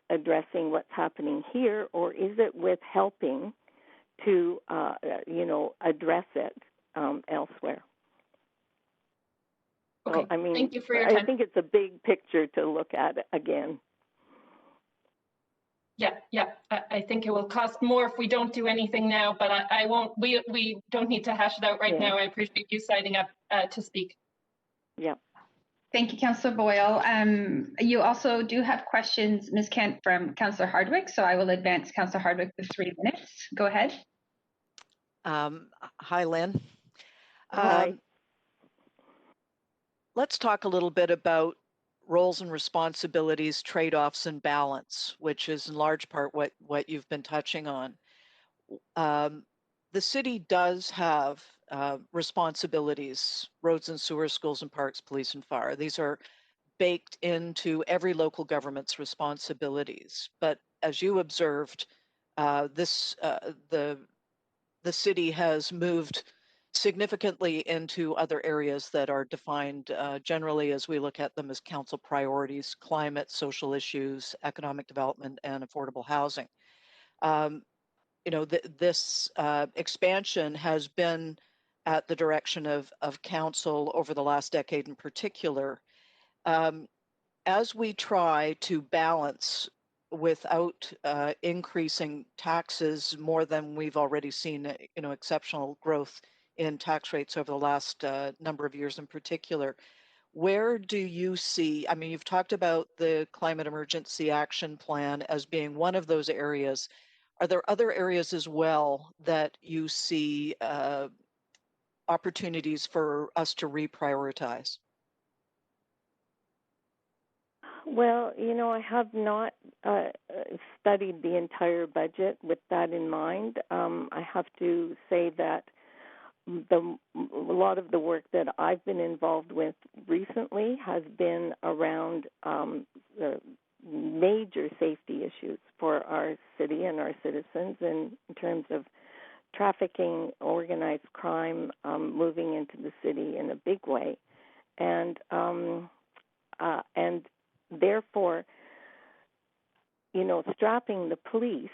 addressing what's happening here, or is it with helping to, address it elsewhere? Okay. So, I mean, thank you for your time. I think it's a big picture to look at again. Yeah. I think it will cost more if we don't do anything now, but I won't. We don't need to hash it out right now. I appreciate you signing up to speak. Yeah. Thank you, Councillor Boyle. You also do have questions, Ms. Kent, from Councillor Hardwick, so I will advance Councillor Hardwick for 3 minutes. Go ahead. Hi, Lynn. Hi. Let's talk a little bit about roles and responsibilities, trade-offs, and balance, which is in large part what you've been touching on. The city does have responsibilities: roads and sewers, schools and parks, police and fire. These are baked into every local government's responsibilities. But as you observed, the city has moved significantly into other areas that are defined generally as we look at them as council priorities: climate, social issues, economic development, and affordable housing. This expansion has been at the direction of council over the last decade in particular. As we try to balance without increasing taxes more than we've already seen, exceptional growth in tax rates over the last number of years in particular, where do you see, I mean, you've talked about the Climate Emergency Action Plan as being one of those areas. Are there other areas as well that you see opportunities for us to reprioritize? Well, I have not studied the entire budget with that in mind. I have to say that a lot of the work that I've been involved with recently has been around the major safety issues for our city and our citizens in terms of trafficking, organized crime moving into the city in a big way, and therefore, strapping the police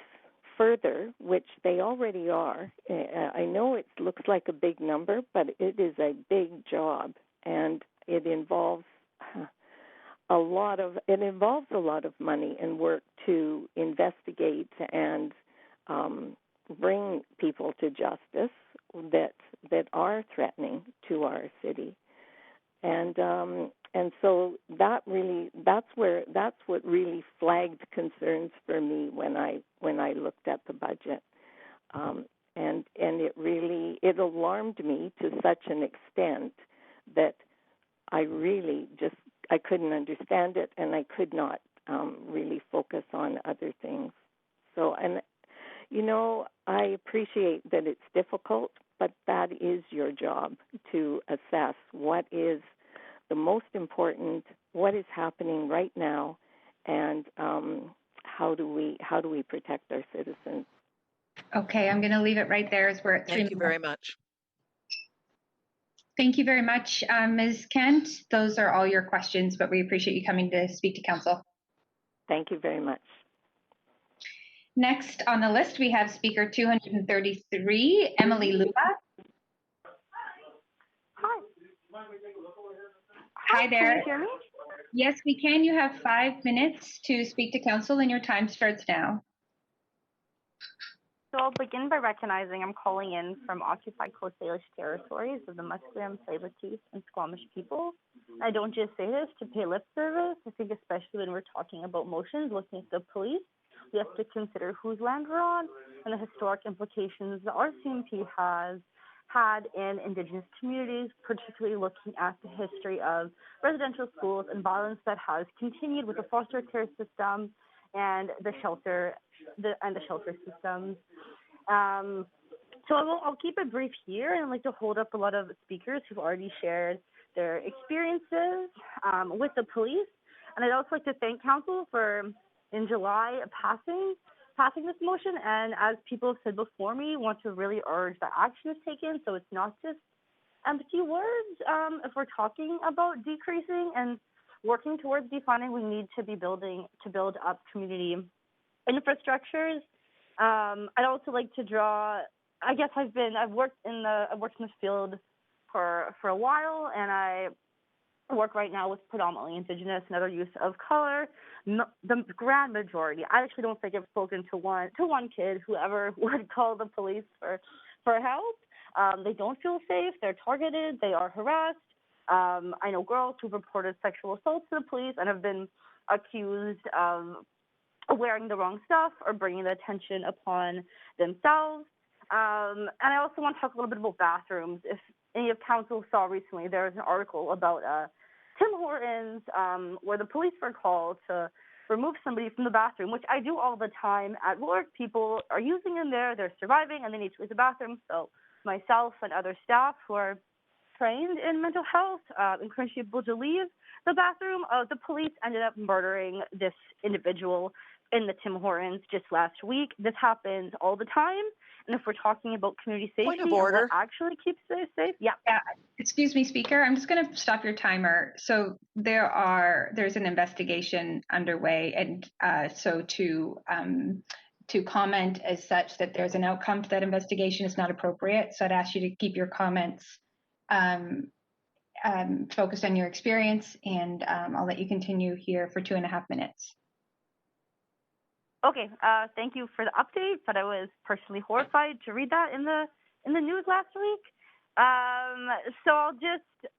further, which they already are. I know it looks like a big number, but it is a big job, and it involves a lot of money and work to investigate and bring people to justice that are threatening to our city. And so that's what really flagged concerns for me when I looked at the budget, and it alarmed me to such an extent that I couldn't understand it, and I could not really focus on other things. So, and I appreciate that it's difficult, but that is your job to assess what is the most important, what is happening right now, and how do we protect our citizens. Okay, I'm going to leave it right there as we're at 3 minutes. Thank you very much. Thank you very much, Ms. Kent. Those are all your questions, but we appreciate you coming to speak to council. Thank you very much. Next on the list, we have speaker 233, Emily Luba. Hi. Hi there. Can you hear me? Yes, we can. You have 5 minutes to speak to council, and your time starts now. So I'll begin by recognizing I'm calling in from occupied Coast Salish territories of the Musqueam, Tsleil-Waututh, and Squamish people. I don't just say this to pay lip service. I think especially when we're talking about motions looking at the police, we have to consider whose land we're on and the historic implications the RCMP has had in Indigenous communities, particularly looking at the history of residential schools and violence that has continued with the foster care system and the shelter systems. So I'll keep it brief here, and I'd like to hold up a lot of speakers who've already shared their experiences with the police. And I'd also like to thank council for, in July, passing this motion. And as people have said before me, want to really urge that action is taken, so it's not just empty words. If we're talking about decreasing and working towards defunding, we need to build up community infrastructures. I'd also like to draw. I guess I've worked in this field for a while, and I work right now with predominantly Indigenous and other youth of color. The grand majority. I actually don't think I've spoken to one kid who ever would call the police for help. They don't feel safe. They're targeted. They are harassed. I know girls who've reported sexual assaults to the police and have been accused of wearing the wrong stuff or bringing the attention upon themselves. And I also want to talk a little bit about bathrooms. If any of council saw recently, there was an article about a Tim Hortons, where the police were called to remove somebody from the bathroom, which I do all the time at work. People are using in there, they're surviving, and they need to use the bathroom. So myself and other staff who are trained in mental health encourage people to leave the bathroom. The police ended up murdering this individual in the Tim Hortons just last week. This happens all the time. And if we're talking about community safety Point of and order. what actually keeps us safe, yeah. Excuse me, Speaker. I'm just going to stop your timer. So there's an investigation underway, and so to comment as such that there's an outcome to that investigation is not appropriate. So I'd ask you to keep your comments focused on your experience, and I'll let you continue here for 2.5 minutes. Okay, thank you for the update, but I was personally horrified to read that in the news last week. So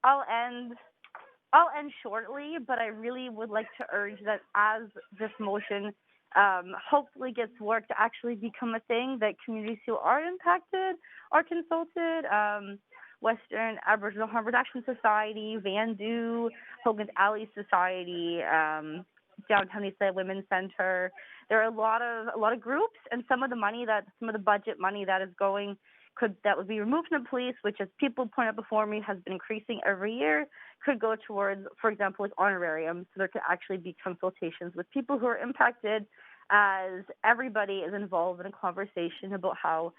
I'll end shortly, but I really would like to urge that as this motion hopefully gets worked to actually become a thing, that communities who are impacted are consulted. Western Aboriginal Harm Reduction Society, Vandu, Hogan's Alley Society, Downtown Eastside Women's Center. There are a lot of groups, and some of the budget money that is going that would be removed from the police, which, as people pointed out before me, has been increasing every year, could go towards, for example, like honorariums, so there could actually be consultations with people who are impacted, as everybody is involved in a conversation about how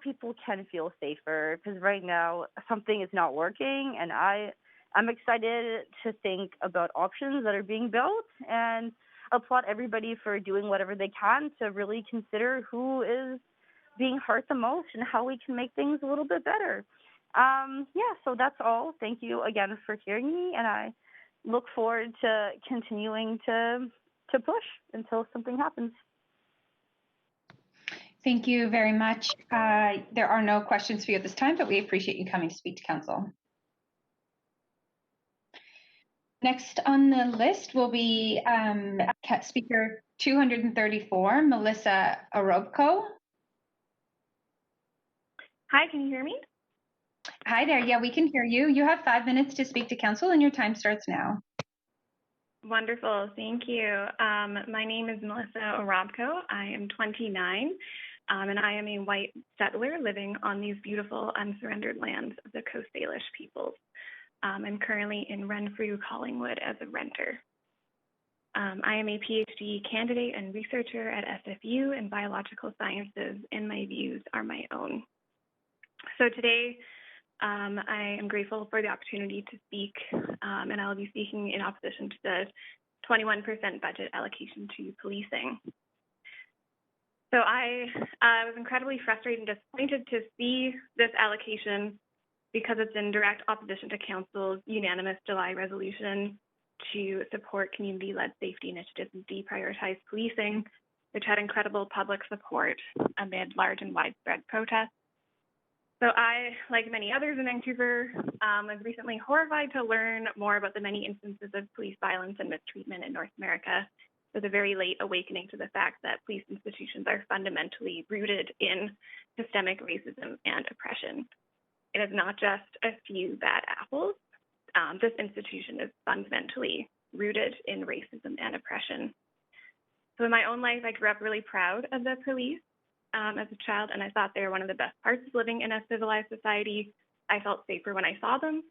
people can feel safer, because right now something is not working, and I'm excited to think about options that are being built, and applaud everybody for doing whatever they can to really consider who is being hurt the most and how we can make things a little bit better. So that's all. Thank you again for hearing me, and I look forward to continuing to push until something happens. Thank you very much. There are no questions for you at this time, but we appreciate you coming to speak to Council. Next on the list will be Speaker 234, Melissa Orobko. Hi, can you hear me? Hi there. Yeah, we can hear you. You have 5 minutes to speak to Council, and your time starts now. Wonderful. Thank you. My name is Melissa Orobko. I am 29, and I am a white settler living on these beautiful unsurrendered lands of the Coast Salish peoples. I'm currently in Renfrew, Collingwood as a renter. I am a PhD candidate and researcher at SFU in biological sciences, and my views are my own. So today, I am grateful for the opportunity to speak, and I'll be speaking in opposition to the 21% budget allocation to policing. So I was incredibly frustrated and disappointed to see this allocation because it's in direct opposition to Council's unanimous July resolution to support community-led safety initiatives and deprioritize policing, which had incredible public support amid large and widespread protests. So I, like many others in Vancouver, was recently horrified to learn more about the many instances of police violence and mistreatment in North America, with a very late awakening to the fact that police institutions are fundamentally rooted in systemic racism and oppression. It is not just a few bad apples. This institution is fundamentally rooted in racism and oppression. So in my own life, I grew up really proud of the police as a child, and I thought they were one of the best parts of living in a civilized society. I felt safer when I saw them.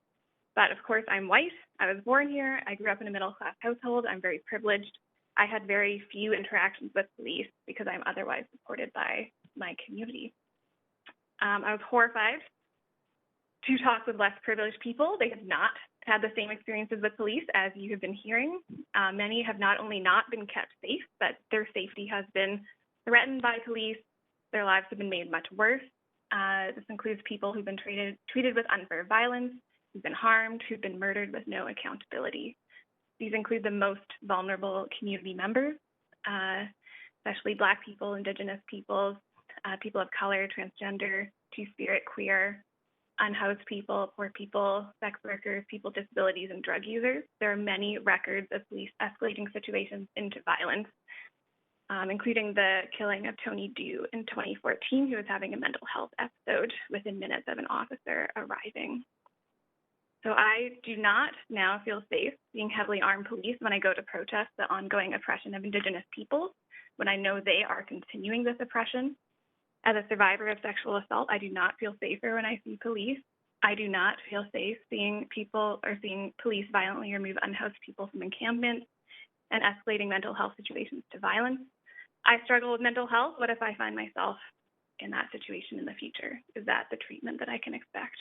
But of course, I'm white. I was born here. I grew up in a middle-class household. I'm very privileged. I had very few interactions with police because I'm otherwise supported by my community. I was horrified to talk with less privileged people. They have not had the same experiences with police as you have been hearing. Many have not only not been kept safe, but their safety has been threatened by police. Their lives have been made much worse. This includes people who've been treated with unfair violence, who've been harmed, who've been murdered with no accountability. These include the most vulnerable community members, especially Black people, Indigenous peoples, people of color, transgender, two-spirit, queer, unhoused people, poor people, sex workers, people with disabilities, and drug users. There are many records of police escalating situations into violence, including the killing of Tony Dew in 2014, who was having a mental health episode within minutes of an officer arriving. So I do not now feel safe being heavily armed police when I go to protest the ongoing oppression of Indigenous peoples, when I know they are continuing this oppression. As a survivor of sexual assault, I do not feel safer when I see police. I do not feel safe seeing people or seeing police violently remove unhoused people from encampments and escalating mental health situations to violence. I struggle with mental health. What if I find myself in that situation in the future? Is that the treatment that I can expect?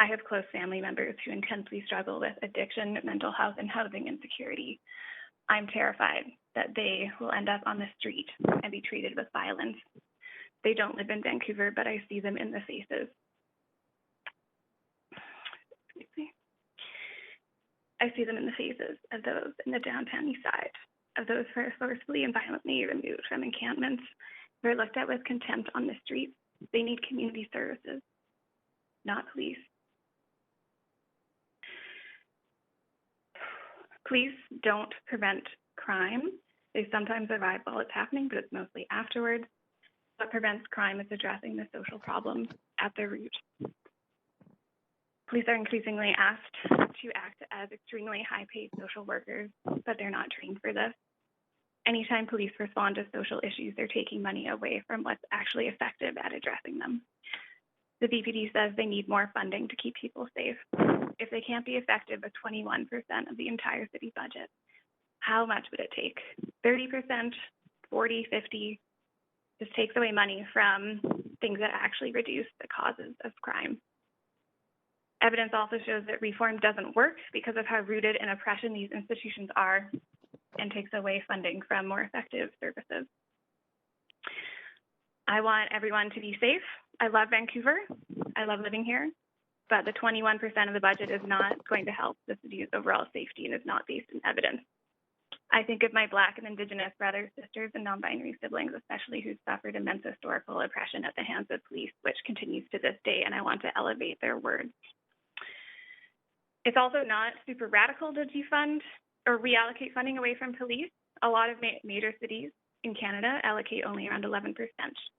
I have close family members who intensely struggle with addiction, mental health, and housing insecurity. I'm terrified that they will end up on the street and be treated with violence. They don't live in Vancouver, but I see them in the faces. I see them in the faces of those in the downtown east side, of those who are forcefully and violently removed from encampments. They're looked at with contempt on the streets. They need community services, not police. Police don't prevent crime. They sometimes arrive while it's happening, but it's mostly afterwards. What prevents crime is addressing the social problems at their root. Police are increasingly asked to act as extremely high-paid social workers, but they're not trained for this. Anytime police respond to social issues, they're taking money away from what's actually effective at addressing them. The BPD says they need more funding to keep people safe. If they can't be effective with 21% of the entire city budget, how much would it take? 30%, 40, 50? This takes away money from things that actually reduce the causes of crime. Evidence also shows that reform doesn't work because of how rooted in oppression these institutions are, and takes away funding from more effective services. I want everyone to be safe. I love Vancouver. I love living here, but the 21% of the budget is not going to help the city's overall safety and is not based in evidence. I think of my Black and Indigenous brothers, sisters, and non-binary siblings, especially who suffered immense historical oppression at the hands of police, which continues to this day, and I want to elevate their words. It's also not super radical to defund or reallocate funding away from police. A lot of major cities in Canada allocate only around 11%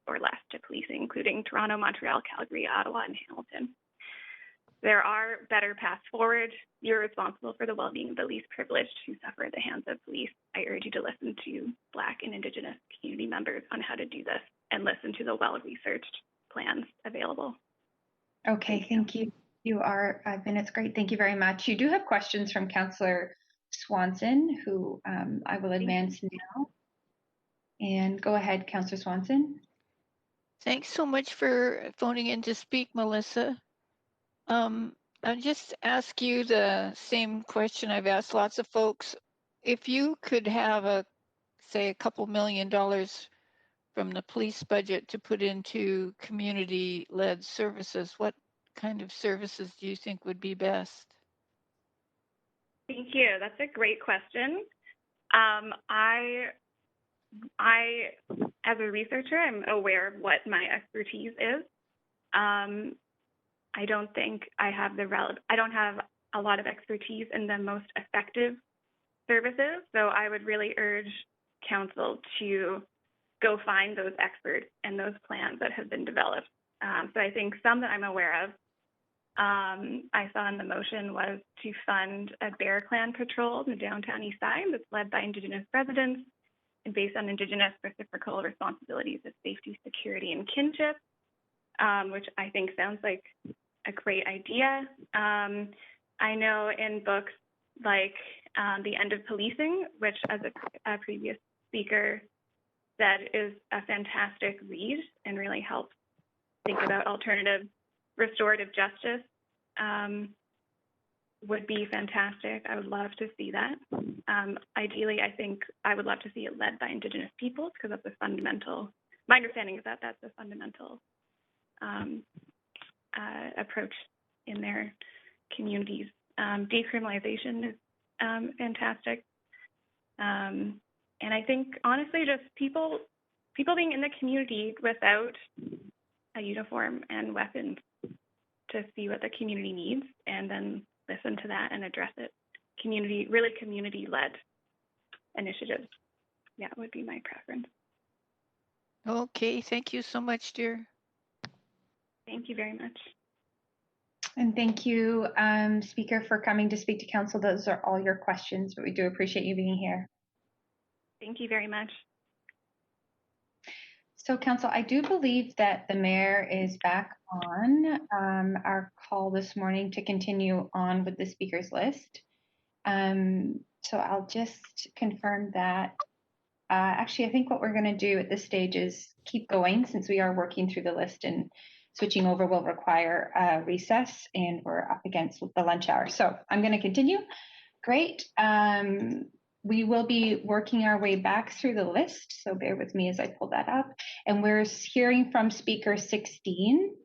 or less to policing, including Toronto, Montreal, Calgary, Ottawa, and Hamilton. There are better paths forward. You're responsible for the well-being of the least privileged who suffer at the hands of police. I urge you to listen to Black and Indigenous community members on how to do this and listen to the well-researched plans available. Okay, thank you. You are, it's great. Thank you very much. You do have questions from Councillor Swanson, who I will advance now. And go ahead, Councillor Swanson. Thanks so much for phoning in to speak, Melissa. I'll just ask you the same question I've asked lots of folks. If you could have say a couple $1 million from the police budget to put into community-led services, what kind of services do you think would be best? Thank you. That's a great question. I, as a researcher, I'm aware of what my expertise is. I don't think I have I don't have a lot of expertise in the most effective services, so I would really urge council to go find those experts and those plans that have been developed. So I think some that I'm aware of, I saw in the motion was to fund a bear clan patrol in the downtown east side that's led by Indigenous residents and based on Indigenous reciprocal responsibilities of safety, security, and kinship, which I think sounds like a great idea. I know in books like The End of Policing, which as a previous speaker said is a fantastic read and really helps think about alternative restorative justice, would be fantastic. I would love to see that. Ideally, I think I would love to see it led by Indigenous peoples because that's a fundamental, my understanding is that that's a fundamental approach in their communities. Decriminalization is fantastic. And I think honestly, just people being in the community without a uniform and weapons to see what the community needs and then listen to that and address it. Really community-led initiatives. Yeah, would be my preference. Okay, thank you so much, dear. Thank you very much. And thank you, Speaker, for coming to speak to Council. Those are all your questions, but we do appreciate you being here. Thank you very much. So, Council, I do believe that the Mayor is back on our call this morning to continue on with the speakers list. So I'll just confirm that. Actually, I think what we're going to do at this stage is keep going, since we are working through the list, and switching over will require a recess, and we're up against the lunch hour. So I'm going to continue. Great. We will be working our way back through the list, so bear with me as I pull that up. And we're hearing from speaker 16,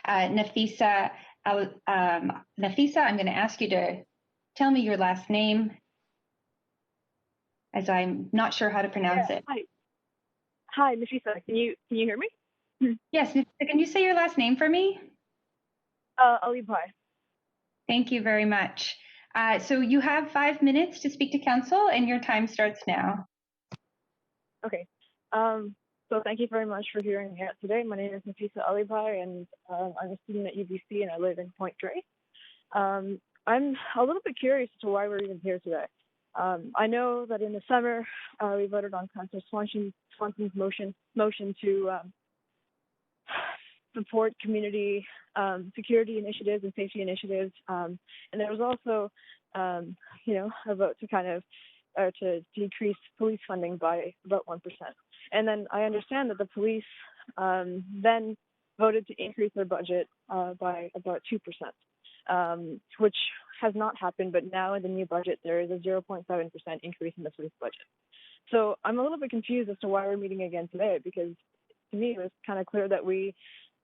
Nafisa. Nafisa, I'm going to ask you to tell me your last name, as I'm not sure how to pronounce it. Hi, Nafisa. Can you hear me? Yes, Nafisa, can you say your last name for me? Ali Pai. Thank you very much. So you have 5 minutes to speak to council, and your time starts now. Okay. So thank you very much for hearing me out today. My name is Nafisa Ali Pai, and I'm a student at UBC, and I live in Point Grey. I'm a little bit curious as to why we're even here today. I know that in the summer we voted on Councillor Swanson's motion to support community security initiatives and safety initiatives, and there was also, a vote to kind of to decrease police funding by about 1%. And then I understand that the police then voted to increase their budget by about 2%, which has not happened, but now in the new budget, there is a 0.7% increase in the police budget. So I'm a little bit confused as to why we're meeting again today, because to me, it was kind of clear that we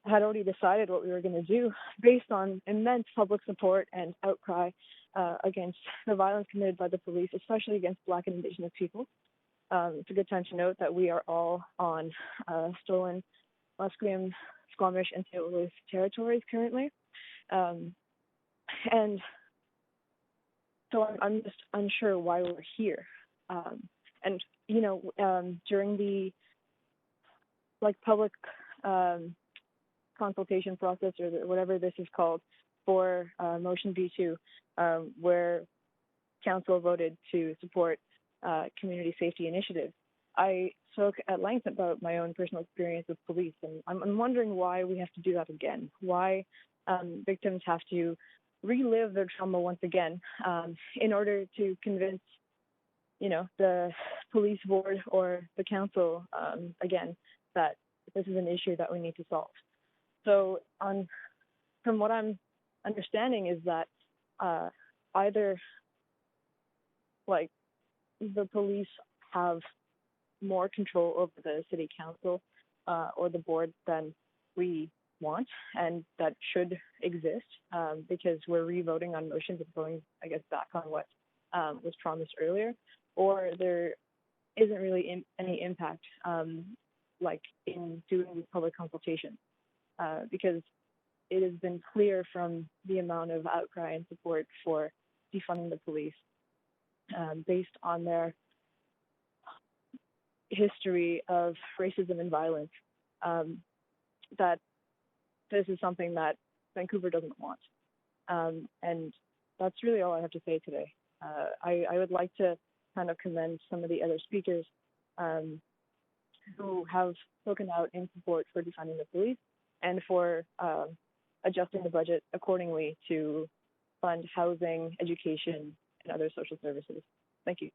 had already decided what we were going to do based on immense public support and outcry against the violence committed by the police, especially against Black and Indigenous people. It's a good time to note that we are all on stolen Musqueam, Squamish, and St. Louis territories currently. And so I'm just unsure why we're here. During the public consultation process, or whatever this is called, for motion B2, where council voted to support community safety initiatives, I spoke at length about my own personal experience with police, and I'm wondering why we have to do that again. Why victims have to relive their trauma once again in order to convince, the police board or the council again that this is an issue that we need to solve. So from what I'm understanding is that either the police have more control over the city council or the board than we want, and that should exist because we're re-voting on motions and going, I guess, back on what was promised earlier, or there isn't really any impact in doing public consultation because it has been clear from the amount of outcry and support for defunding the police based on their history of racism and violence that this is something that Vancouver doesn't want. And that's really all I have to say today. I would like to kind of commend some of the other speakers who have spoken out in support for defunding the police and for adjusting the budget accordingly to fund housing, education, and other social services. Thank you.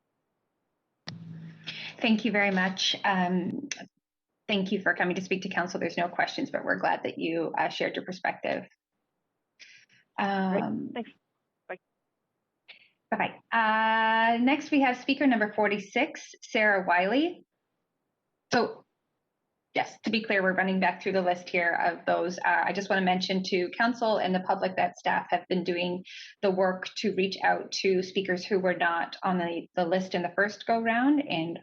Thank you very much. Thank you for coming to speak to council. There's no questions, but we're glad that you shared your perspective. Great. Thanks. Bye. Bye-bye. Next, we have speaker number 46, Sarah Wiley. So, yes, to be clear, we're running back through the list here of those. I just want to mention to council and the public that staff have been doing the work to reach out to speakers who were not on the list in the first go round, and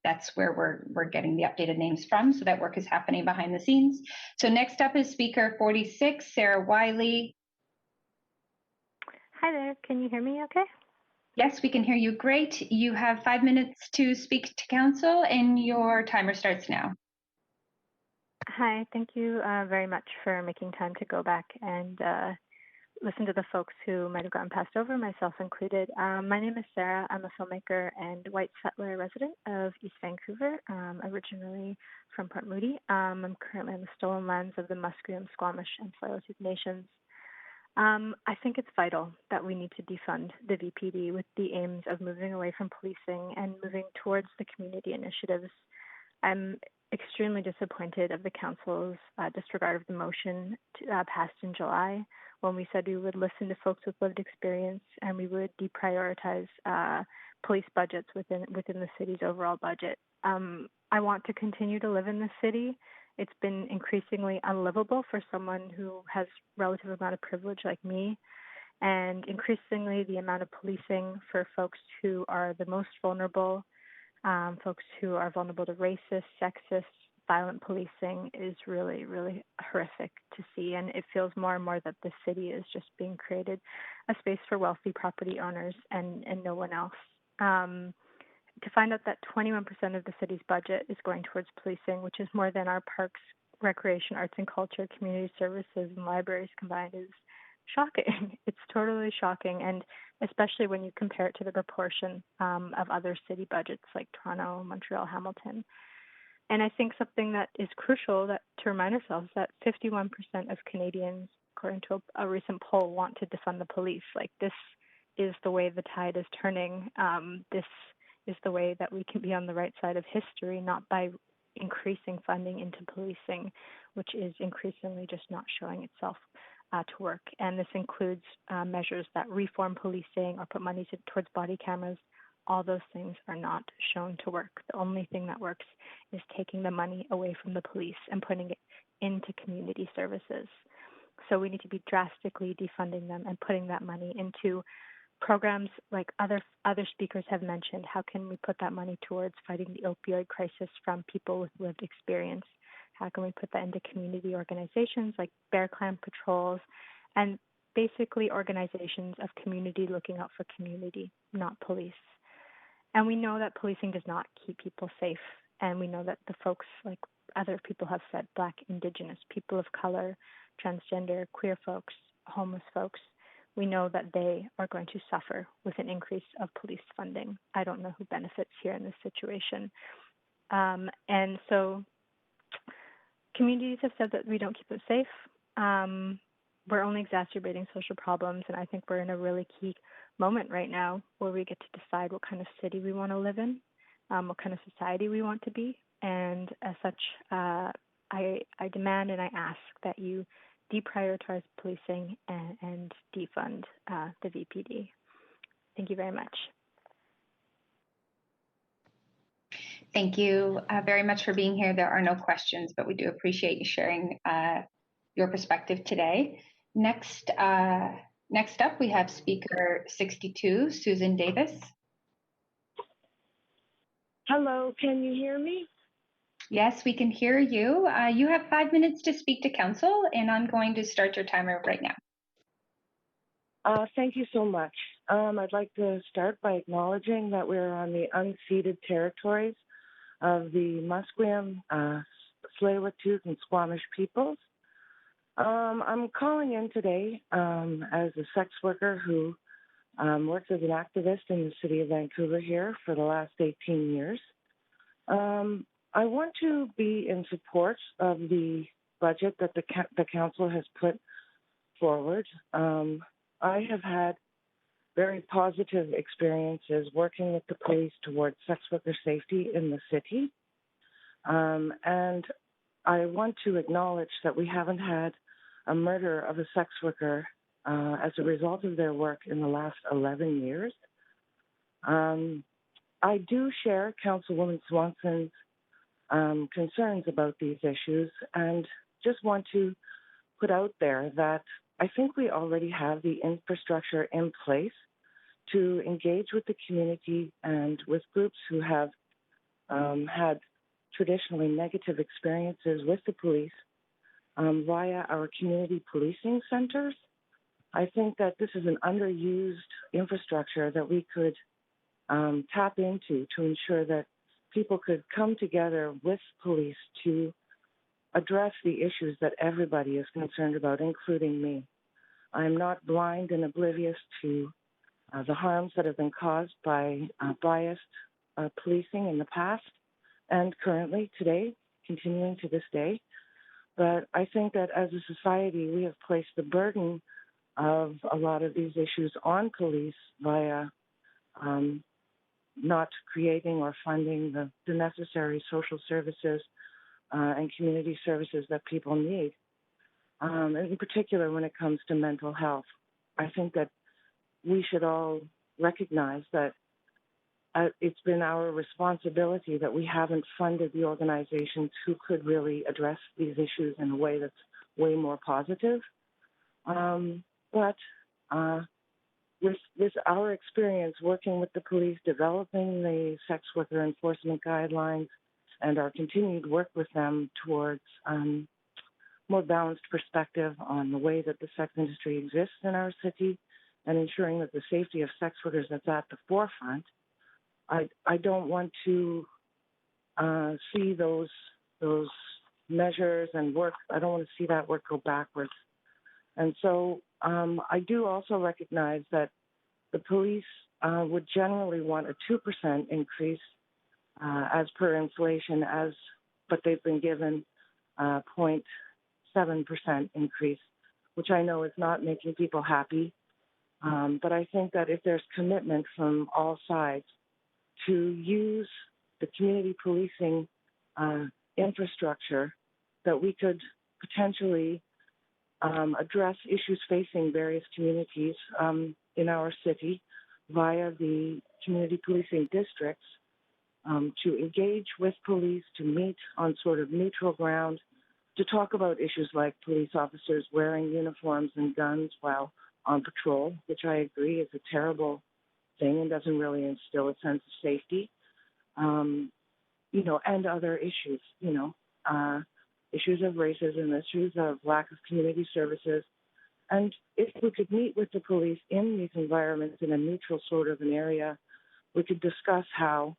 that's where we're getting the updated names from. So that work is happening behind the scenes. So next up is speaker 46, Sarah Wiley. Hi there, can you hear me okay? Yes, we can hear you great. You have 5 minutes to speak to council, and your timer starts now. Hi, thank you very much for making time to go back and listen to the folks who might have gotten passed over, myself included. My name is Sarah. I'm a filmmaker and white settler resident of East Vancouver, originally from Port Moody. I'm currently on the stolen lands of the Musqueam, Squamish, and Tsleil-Waututh Nations. I think it's vital that we need to defund the VPD with the aims of moving away from policing and moving towards the community initiatives. I'm extremely disappointed of the council's disregard of the motion passed in July when we said we would listen to folks with lived experience and we would deprioritize police budgets within the city's overall budget. I want to continue to live in the city. It's been increasingly unlivable for someone who has relative amount of privilege like me, and increasingly the amount of policing for folks who are the most vulnerable, folks who are vulnerable to racist, sexist, violent policing is really, really horrific to see. And it feels more and more that the city is just being created a space for wealthy property owners and no one else. To find out that 21% of the city's budget is going towards policing, which is more than our parks, recreation, arts and culture, community services, and libraries combined, is shocking. It's totally shocking, and especially when you compare it to the proportion of other city budgets like Toronto, Montreal, Hamilton. And I think something that is crucial to remind ourselves that 51% of Canadians, according to a recent poll, want to defund the police. Like, this is the way the tide is turning. This is the way that we can be on the right side of history, not by increasing funding into policing, which is increasingly just not showing itself to work. And this includes measures that reform policing or put money towards body cameras. All those things are not shown to work. The only thing that works is taking the money away from the police and putting it into community services. So we need to be drastically defunding them and putting that money into programs like other speakers have mentioned. How can we put that money towards fighting the opioid crisis from people with lived experience? How can we put that into community organizations like Bear Clan patrols and basically organizations of community looking out for community, not police? And we know that policing does not keep people safe. And we know that the folks, like other people have said, Black, Indigenous, people of color, transgender, queer folks, homeless folks, we know that they are going to suffer with an increase of police funding. I don't know who benefits here in this situation. And so communities have said that we don't keep them safe. We're only exacerbating social problems, and I think we're in a really key moment right now where we get to decide what kind of city we want to live in, what kind of society we want to be, and as such, I demand and I ask that you deprioritize policing and defund the VPD. Thank you very much. Thank you very much for being here. There are no questions, but we do appreciate you sharing your perspective today. Next up, we have speaker 62, Susan Davis. Hello, can you hear me? Yes, we can hear you. You have 5 minutes to speak to council, and I'm going to start your timer right now. Thank you so much. I'd like to start by acknowledging that we're on the unceded territories of the Musqueam, Tsleil-Waututh, and Squamish peoples. I'm calling in today as a sex worker who works as an activist in the city of Vancouver here for the last 18 years. I want to be in support of the budget that the council has put forward. I have had very positive experiences working with the police towards sex worker safety in the city. And I want to acknowledge that we haven't had a murder of a sex worker as a result of their work in the last 11 years. I do share Councilwoman Swanson's concerns about these issues and just want to put out there that I think we already have the infrastructure in place to engage with the community and with groups who have had traditionally negative experiences with the police via our community policing centers. I think that this is an underused infrastructure that we could tap into to ensure that people could come together with police to address the issues that everybody is concerned about, including me. I'm not blind and oblivious to the harms that have been caused by biased policing in the past and currently today, continuing to this day. But I think that as a society, we have placed the burden of a lot of these issues on police via not creating or funding the necessary social services and community services that people need. And in particular, when it comes to mental health, I think that we should all recognize that it's been our responsibility that we haven't funded the organizations who could really address these issues in a way that's way more positive. But with our experience working with the police, developing the sex worker enforcement guidelines, and our continued work with them towards more balanced perspective on the way that the sex industry exists in our city and ensuring that the safety of sex workers is at the forefront, I don't want to see those measures and work. I don't want to see that work go backwards. And so I do also recognize that the police would generally want a 2% increase as per inflation, but they've been given 0.7% increase, which I know is not making people happy. But I think that if there's commitment from all sides to use the community policing infrastructure, that we could potentially address issues facing various communities in our city via the community policing districts, to engage with police, to meet on sort of neutral ground, to talk about issues like police officers wearing uniforms and guns while on patrol, which I agree is a terrible thing and doesn't really instill a sense of safety, and other issues, issues of racism, issues of lack of community services. And if we could meet with the police in these environments in a neutral sort of an area, we could discuss how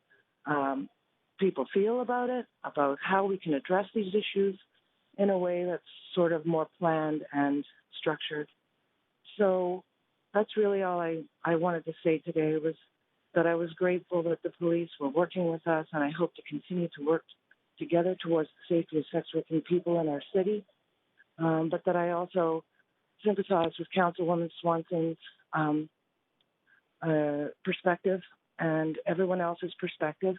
people feel about it, about how we can address these issues in a way that's sort of more planned and structured. So that's really all I wanted to say today, was that I was grateful that the police were working with us, and I hope to continue to work together towards the safety of sex working people in our city, but that I also sympathize with Councilwoman Swanson's perspective and everyone else's perspective,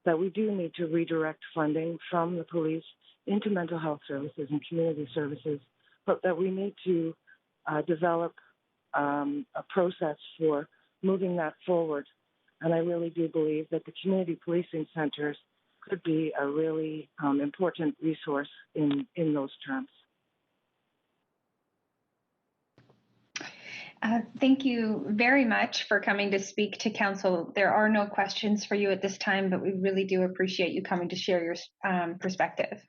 that we do need to redirect funding from the police into mental health services and community services, but that we need to develop a process for moving that forward. And I really do believe that the community policing centers could be a really important resource in those terms. Thank you very much for coming to speak to Council. There are no questions for you at this time, but we really do appreciate you coming to share your perspective.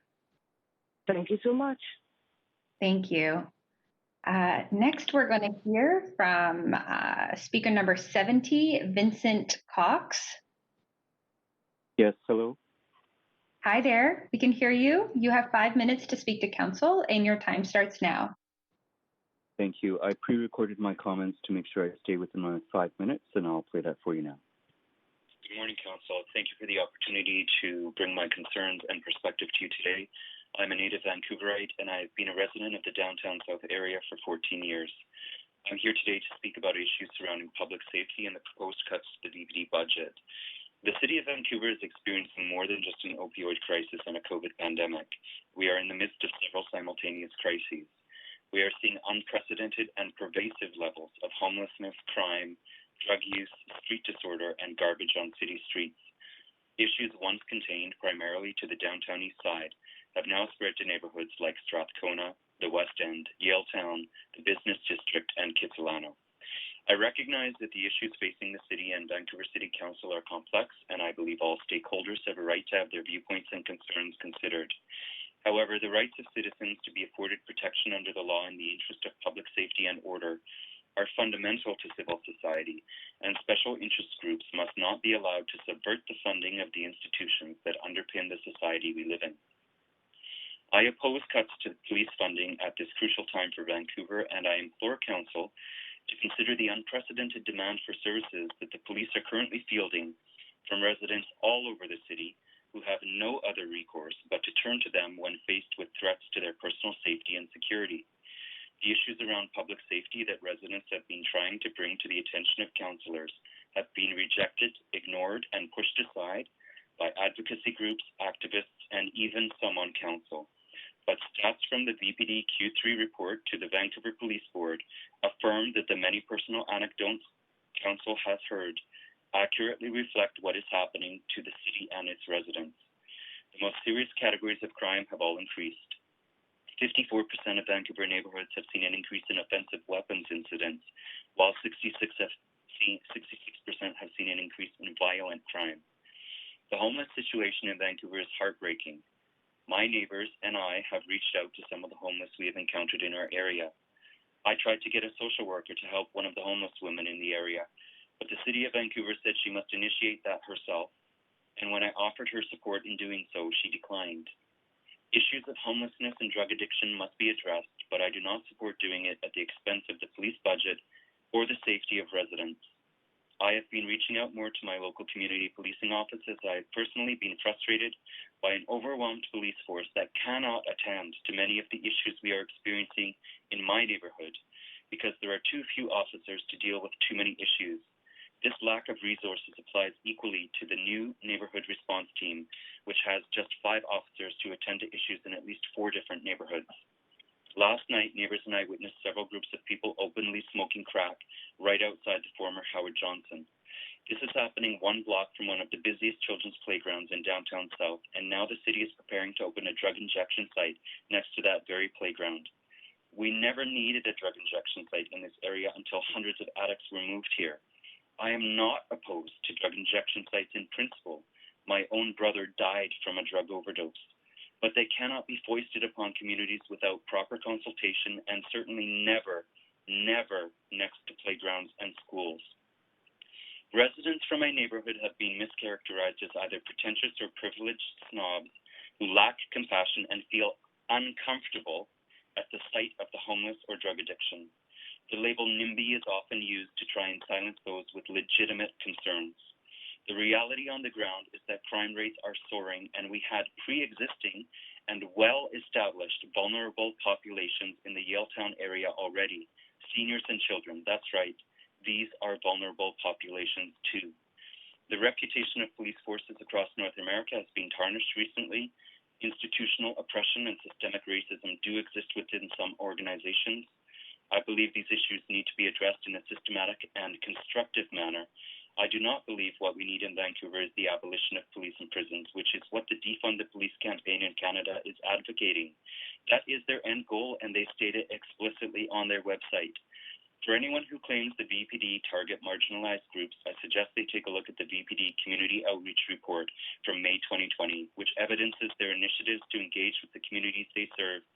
Thank you so much. Thank you. Next, we're going to hear from speaker number 70, Vincent Cox. Yes, hello. Hi there, we can hear you. You have 5 minutes to speak to Council, and your time starts now. Thank you. I pre-recorded my comments to make sure I stay within my 5 minutes, and I'll play that for you now. Good morning, Council. Thank you for the opportunity to bring my concerns and perspective to you today. I'm a native Vancouverite, and I've been a resident of the downtown south area for 14 years. I'm here today to speak about issues surrounding public safety and the proposed cuts to the DPD budget. The City of Vancouver is experiencing more than just an opioid crisis and a COVID pandemic. We are in the midst of several simultaneous crises. We are seeing unprecedented and pervasive levels of homelessness, crime, drug use, street disorder, and garbage on city streets. Issues once contained primarily to the downtown east side have now spread to neighborhoods like Strathcona, the West End, Yaletown, the Business District, and Kitsilano. I recognize that the issues facing the city and Vancouver City Council are complex, and I believe all stakeholders have a right to have their viewpoints and concerns considered. However, the rights of citizens to be afforded protection under the law in the interest of public safety and order are fundamental to civil society, and special interest groups must not be allowed to subvert the funding of the institutions that underpin the society we live in. I oppose cuts to police funding at this crucial time for Vancouver, and I implore Council to consider the unprecedented demand for services that the police are currently fielding from residents all over the city who have no other recourse but to turn to them when faced with threats to their personal safety and security. The issues around public safety that residents have been trying to bring to the attention of councillors have been rejected, ignored, and pushed aside by advocacy groups, activists, and even some on council. But stats from the VPD Q3 report to the Vancouver Police Board affirm that the many personal anecdotes council has heard accurately reflect what is happening to the city and its residents. The most serious categories of crime have all increased. 54% of Vancouver neighborhoods have seen an increase in offensive weapons incidents, while 66% have seen an increase in violent crime. The homeless situation in Vancouver is heartbreaking. My neighbors and I have reached out to some of the homeless we have encountered in our area. I tried to get a social worker to help one of the homeless women in the area, but the City of Vancouver said she must initiate that herself, and when I offered her support in doing so, she declined. Issues of homelessness and drug addiction must be addressed, but I do not support doing it at the expense of the police budget or the safety of residents. I have been reaching out more to my local community policing offices. I have personally been frustrated by an overwhelmed police force that cannot attend to many of the issues we are experiencing in my neighborhood because there are too few officers to deal with too many issues. This lack of resources applies equally to the new neighborhood response team, which has just 5 officers to attend to issues in at least 4 different neighborhoods. Last night, neighbors and I witnessed several groups of people openly smoking crack right outside the former Howard Johnson. This is happening 1 block from one of the busiest children's playgrounds in downtown South, and now the city is preparing to open a drug injection site next to that very playground. We never needed a drug injection site in this area until hundreds of addicts were moved here. I am not opposed to drug injection sites in principle. My own brother died from a drug overdose. But they cannot be foisted upon communities without proper consultation, and certainly never next to playgrounds and schools. Residents from my neighborhood have been mischaracterized as either pretentious or privileged snobs who lack compassion and feel uncomfortable at the sight of the homeless or drug addiction. The label NIMBY is often used to try and silence those with legitimate concerns. The reality on the ground is that crime rates are soaring, and we had pre-existing and well-established vulnerable populations in the Yaletown area already. Seniors and children, that's right. These are vulnerable populations too. The reputation of police forces across North America has been tarnished recently. Institutional oppression and systemic racism do exist within some organizations. I believe these issues need to be addressed in a systematic and constructive manner. I do not believe what we need in Vancouver is the abolition of police and prisons, which is what the Defund the Police campaign in Canada is advocating. That is their end goal, and they state it explicitly on their website. For anyone who claims the VPD target marginalized groups, I suggest they take a look at the VPD Community Outreach Report from May 2020, which evidences their initiatives to engage with the communities they serve,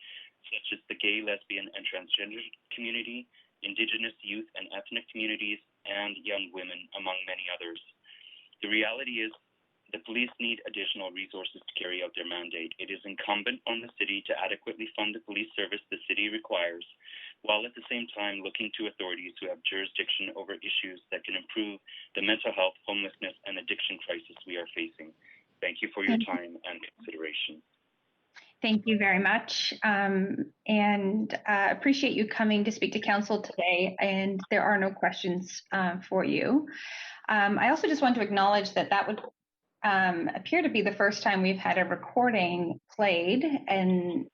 such as the gay, lesbian, and transgender community, Indigenous youth and ethnic communities, and young women, among many others. The reality is the police need additional resources to carry out their mandate. It is incumbent on the city to adequately fund the police service the city requires, while at the same time looking to authorities who have jurisdiction over issues that can improve the mental health, homelessness, and addiction crisis we are facing. Thank you for your time and consideration. Thank you very much, and appreciate you coming to speak to council today, and there are no questions for you. I also just want to acknowledge that that would appear to be the first time we've had a recording played in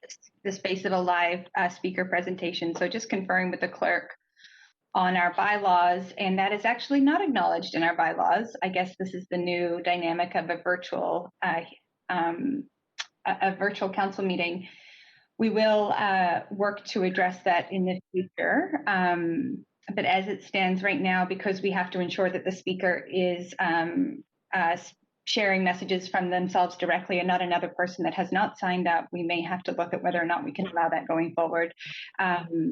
the space of a live speaker presentation, so just conferring with the clerk on our bylaws, and that is actually not acknowledged in our bylaws. I guess this is the new dynamic of a virtual council meeting. We will work to address that in the future. But as it stands right now, because we have to ensure that the speaker is sharing messages from themselves directly and not another person that has not signed up, we may have to look at whether or not we can allow that going forward.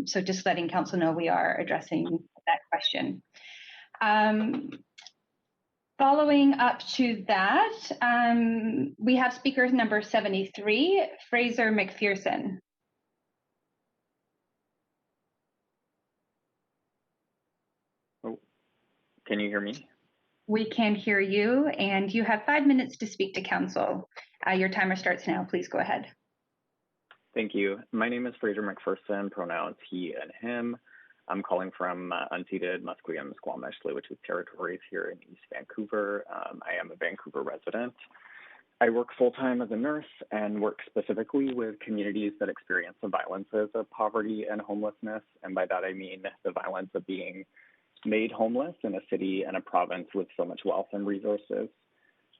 So just letting council know we are addressing that question. Following up to that, we have speaker number 73, Fraser McPherson. Oh, can you hear me? We can hear you, and you have 5 minutes to speak to council. Your timer starts now. Please go ahead. Thank you. My name is Fraser McPherson, pronouns he and him. I'm calling from unceded Musqueam, Squamish, Tsleil-Waututh territories here in East Vancouver. I am a Vancouver resident. I work full-time as a nurse and work specifically with communities that experience the violences of poverty and homelessness. And by that, I mean the violence of being made homeless in a city and a province with so much wealth and resources.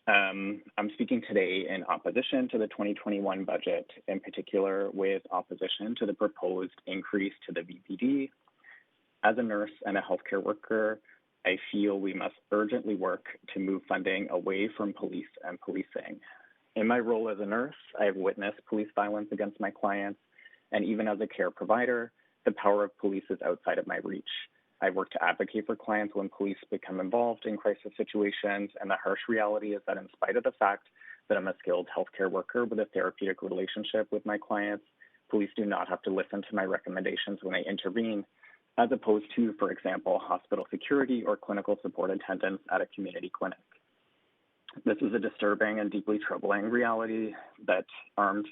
I'm speaking today in opposition to the 2021 budget, in particular with opposition to the proposed increase to the VPD. As a nurse and a healthcare worker, I feel we must urgently work to move funding away from police and policing. In my role as a nurse, I have witnessed police violence against my clients, and even as a care provider, the power of police is outside of my reach. I've worked to advocate for clients when police become involved in crisis situations, and the harsh reality is that in spite of the fact that I'm a skilled healthcare worker with a therapeutic relationship with my clients, police do not have to listen to my recommendations when I intervene, as opposed to, for example, hospital security or clinical support attendants at a community clinic. This is a disturbing and deeply troubling reality that armed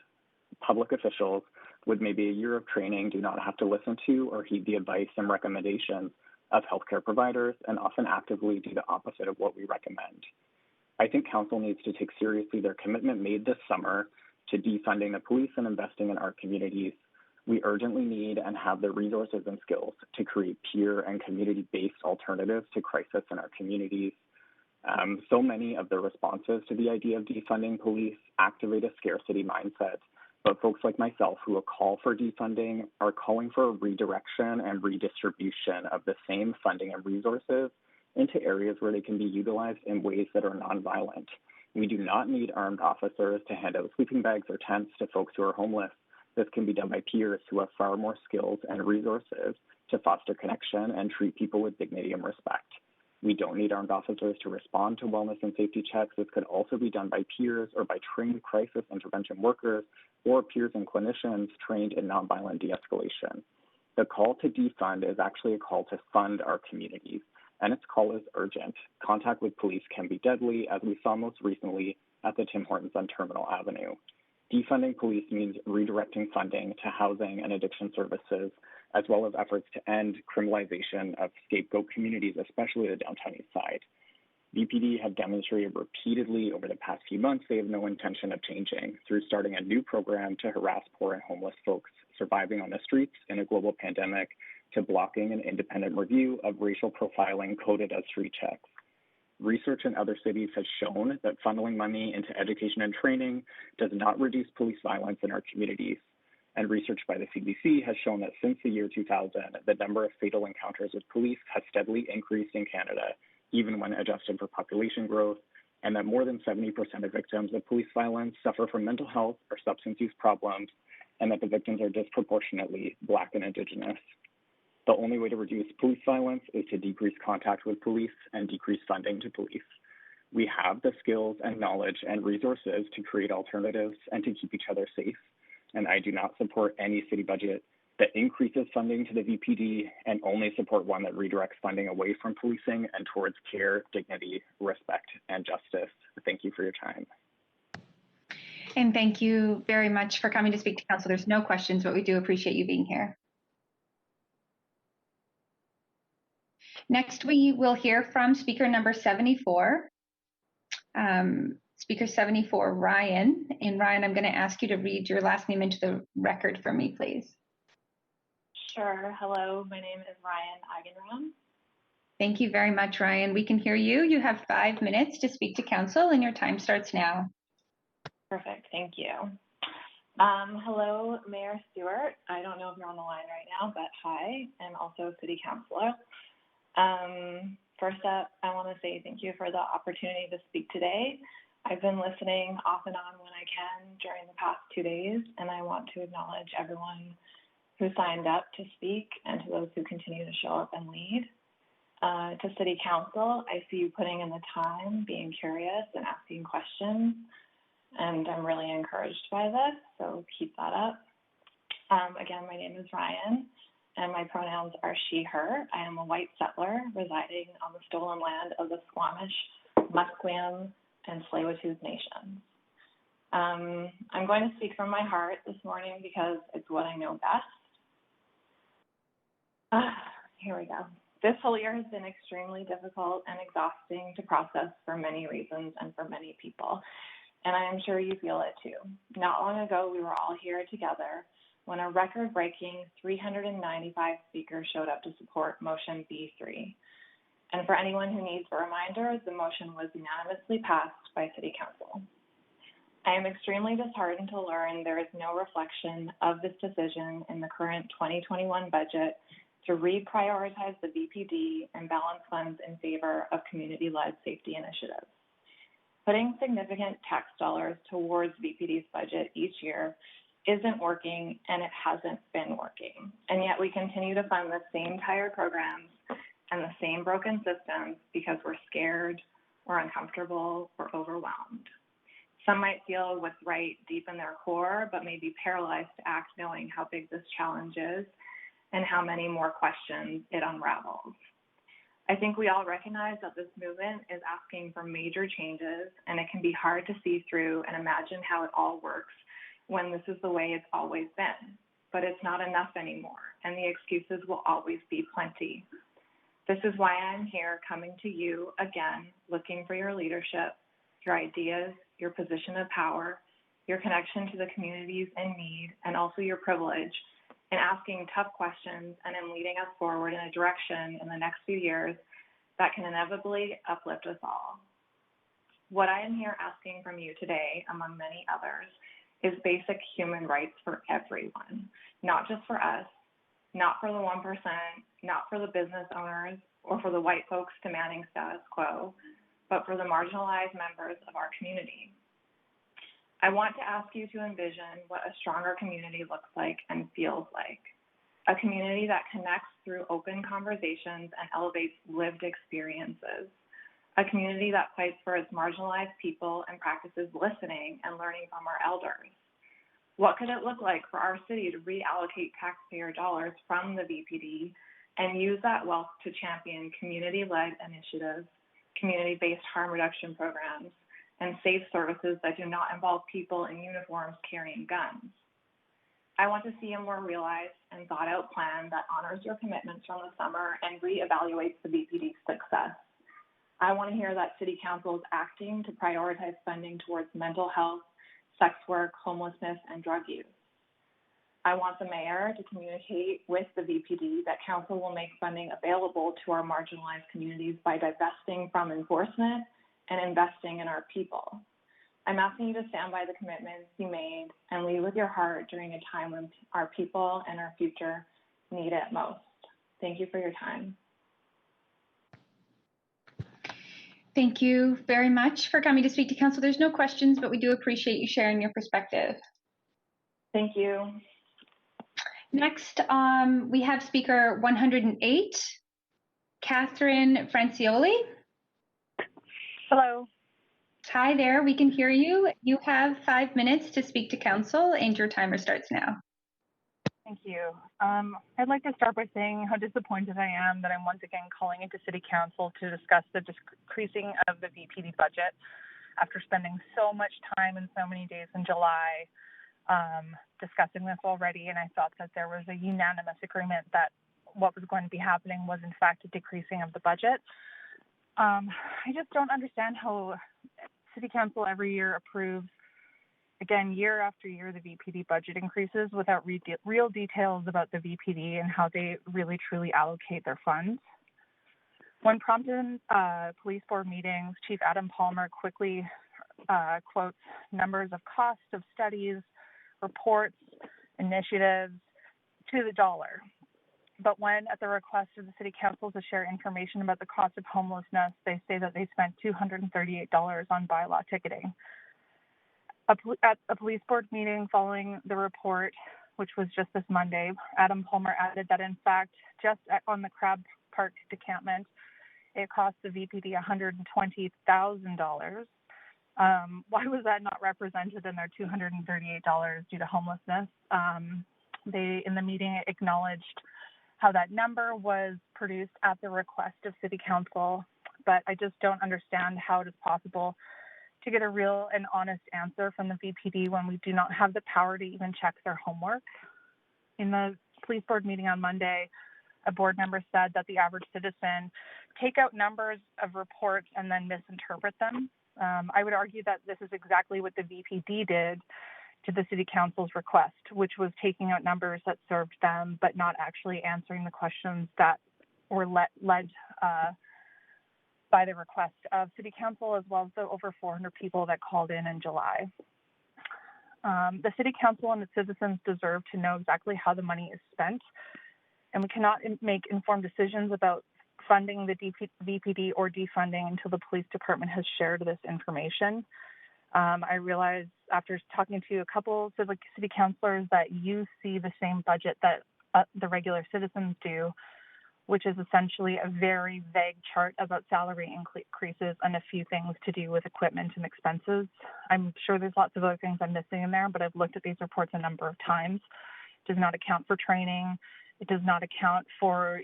public officials with maybe a year of training do not have to listen to or heed the advice and recommendations of healthcare providers, and often actively do the opposite of what we recommend. I think council needs to take seriously their commitment made this summer to defunding the police and investing in our communities. We urgently need and have the resources and skills to create peer and community-based alternatives to crisis in our communities. So many of the responses to the idea of defunding police activate a scarcity mindset, but folks like myself who call for defunding are calling for a redirection and redistribution of the same funding and resources into areas where they can be utilized in ways that are nonviolent. We do not need armed officers to hand out sleeping bags or tents to folks who are homeless. This can be done by peers who have far more skills and resources to foster connection and treat people with dignity and respect. We don't need armed officers to respond to wellness and safety checks. This could also be done by peers or by trained crisis intervention workers or peers and clinicians trained in nonviolent de-escalation. The call to defund is actually a call to fund our communities, and its call is urgent. Contact with police can be deadly, as we saw most recently at the Tim Hortons on Terminal Avenue. Defunding police means redirecting funding to housing and addiction services, as well as efforts to end criminalization of scapegoat communities, especially the downtown east side. VPD have demonstrated repeatedly over the past few months they have no intention of changing, through starting a new program to harass poor and homeless folks surviving on the streets in a global pandemic, to blocking an independent review of racial profiling coded as street checks. Research in other cities has shown that funneling money into education and training does not reduce police violence in our communities. And research by the CBC has shown that since the year 2000, the number of fatal encounters with police has steadily increased in Canada, even when adjusted for population growth, and that more than 70% of victims of police violence suffer from mental health or substance use problems, and that the victims are disproportionately Black and Indigenous. The only way to reduce police violence is to decrease contact with police and decrease funding to police. We have the skills and knowledge and resources to create alternatives and to keep each other safe. And I do not support any city budget that increases funding to the VPD, and only support one that redirects funding away from policing and towards care, dignity, respect, and justice. Thank you for your time. And thank you very much for coming to speak to council. There's no questions, but we do appreciate you being here. Next, we will hear from speaker number 74. Speaker 74, Ryan. And Ryan, I'm going to ask you to read your last name into the record for me, please. Sure. Hello, my name is Ryan Eigenram. Thank you very much, Ryan. We can hear you. You have 5 minutes to speak to council, and your time starts now. Perfect. Thank you. Hello, Mayor Stewart. I don't know if you're on the line right now, but hi, and also City Councilor. First up, I want to say thank you for the opportunity to speak today. I've been listening off and on when I can during the past 2 days, and I want to acknowledge everyone who signed up to speak and to those who continue to show up and lead. To City Council, I see you putting in the time, being curious and asking questions, and I'm really encouraged by this, so keep that up. Again, my name is Ryan, and my pronouns are she, her. I am a white settler residing on the stolen land of the Squamish, Musqueam, and Tsleil-Waututh nations. I'm going to speak from my heart this morning because it's what I know best. Here we go. This whole year has been extremely difficult and exhausting to process for many reasons and for many people, and I am sure you feel it too. Not long ago, we were all here together when a record-breaking 395 speakers showed up to support motion B3. And for anyone who needs a reminder, the motion was unanimously passed by City Council. I am extremely disheartened to learn there is no reflection of this decision in the current 2021 budget to reprioritize the VPD and balance funds in favor of community-led safety initiatives. Putting significant tax dollars towards VPD's budget each year isn't working, and it hasn't been working. And yet we continue to fund the same tired programs and the same broken systems because we're scared, or uncomfortable, or overwhelmed. Some might feel what's right deep in their core, but may be paralyzed to act knowing how big this challenge is and how many more questions it unravels. I think we all recognize that this movement is asking for major changes, and it can be hard to see through and imagine how it all works when this is the way it's always been. But it's not enough anymore, and the excuses will always be plenty. This is why I'm here coming to you again, looking for your leadership, your ideas, your position of power, your connection to the communities in need, and also your privilege in asking tough questions and in leading us forward in a direction in the next few years that can inevitably uplift us all. What I am here asking from you today, among many others, is basic human rights for everyone, not just for us, not for the 1%, not for the business owners, or for the white folks demanding status quo, but for the marginalized members of our community. I want to ask you to envision what a stronger community looks like and feels like. A community that connects through open conversations and elevates lived experiences. A community that fights for its marginalized people and practices listening and learning from our elders. What could it look like for our city to reallocate taxpayer dollars from the VPD and use that wealth to champion community-led initiatives, community-based harm reduction programs, and safe services that do not involve people in uniforms carrying guns? I want to see a more realized and thought-out plan that honors your commitments from the summer and reevaluates the VPD's success. I want to hear that City Council is acting to prioritize funding towards mental health, sex work, homelessness, and drug use. I want the mayor to communicate with the VPD that council will make funding available to our marginalized communities by divesting from enforcement and investing in our people. I'm asking you to stand by the commitments you made and lead with your heart during a time when our people and our future need it most. Thank you for your time. Thank you very much for coming to speak to council. There's no questions, but we do appreciate you sharing your perspective. Thank you. Next, we have speaker 108, Catherine Francioli. Hello. Hi there, we can hear you. You have 5 minutes to speak to council and your timer starts now. Thank you. I'd like to start by saying how disappointed I am that I'm once again calling into City Council to discuss the decreasing of the VPD budget after spending so much time and so many days in July discussing this already, and I thought that there was a unanimous agreement that what was going to be happening was in fact a decreasing of the budget. I just don't understand how City Council every year approves, again, year after year, the VPD budget increases without real details about the VPD and how they really truly allocate their funds. When prompted in police board meetings, Chief Adam Palmer quickly quotes numbers of cost of studies, reports, initiatives to the dollar. But when, at the request of the City Council to share information about the cost of homelessness, they say that they spent $238 on bylaw ticketing. At a police board meeting following the report, which was just this Monday, Adam Palmer added that, in fact, just on the Crab Park decampment, it costs the VPD $120,000. Why was that not represented in their $238 due to homelessness? They, in the meeting, acknowledged how that number was produced at the request of City Council, but I just don't understand how it is possible to get a real and honest answer from the VPD when we do not have the power to even check their homework. In the police board meeting on Monday, a board member said that the average citizen take out numbers of reports and then misinterpret them. I would argue that this is exactly what the VPD did to the City Council's request, which was taking out numbers that served them, but not actually answering the questions that were led by the request of City Council, as well as the over 400 people that called in July. The City Council and its citizens deserve to know exactly how the money is spent, and we cannot make informed decisions about funding the VPD or defunding until the police department has shared this information. I realize after talking to a couple city councilors that you see the same budget that the regular citizens do, which is essentially a very vague chart about salary increases and a few things to do with equipment and expenses. I'm sure there's lots of other things I'm missing in there, but I've looked at these reports a number of times. It does not account for training. It does not account for,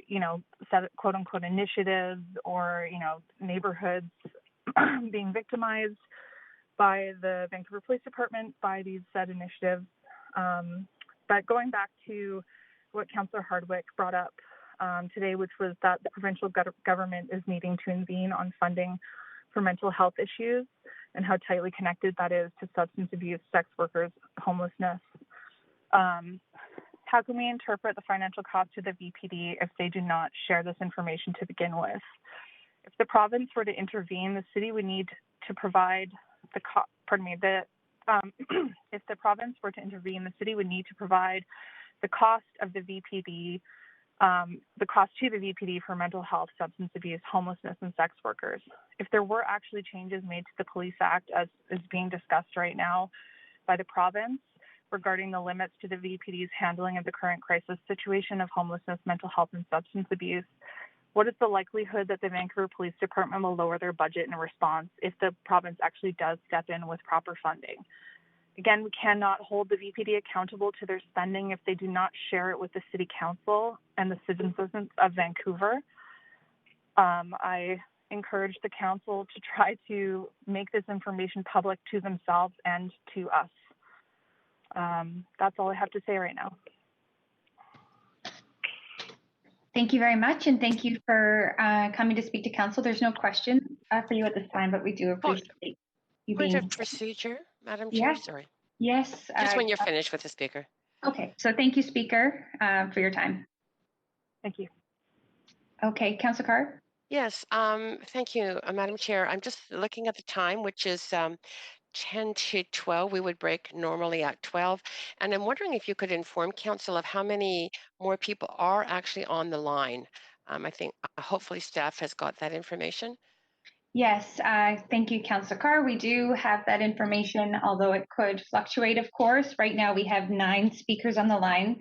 quote unquote initiatives or, neighborhoods being victimized by the Vancouver Police Department by these said initiatives. But going back to what Councillor Hardwick brought up today, which was that the provincial government is needing to intervene on funding for mental health issues and how tightly connected that is to substance abuse, sex workers, homelessness. How can we interpret the financial cost to the VPD if they do not share this information to begin with? If the province were to intervene, the city would need to provide if the province were to intervene, the city would need to provide the cost of the VPD, the cost to the VPD for mental health, substance abuse, homelessness, and sex workers. If there were actually changes made to the Police Act, as is being discussed right now by the province, regarding the limits to the VPD's handling of the current crisis situation of homelessness, mental health, and substance abuse, what is the likelihood that the Vancouver Police Department will lower their budget in response if the province actually does step in with proper funding? Again, we cannot hold the VPD accountable to their spending if they do not share it with the City Council and the citizens of Vancouver. I encourage the Council to try to make this information public to themselves and to us. That's all I have to say right now. Thank you very much, and thank you for coming to speak to Council. There's no question for you at this time, but we do appreciate you being. Point of procedure, Madam Chair. Yeah. Sorry. Yes. Just when you're finished with the speaker. Okay. So thank you, Speaker, for your time. Thank you. Okay, Councillor Carr. Yes. Thank you, Madam Chair. I'm just looking at the time, which is 10 to 12. We would break normally at 12. And I'm wondering if you could inform Council of how many more people are actually on the line. I think hopefully staff has got that information. Yes, thank you, Councillor Carr. We do have that information, although it could fluctuate, of course. Right now we have 9 speakers on the line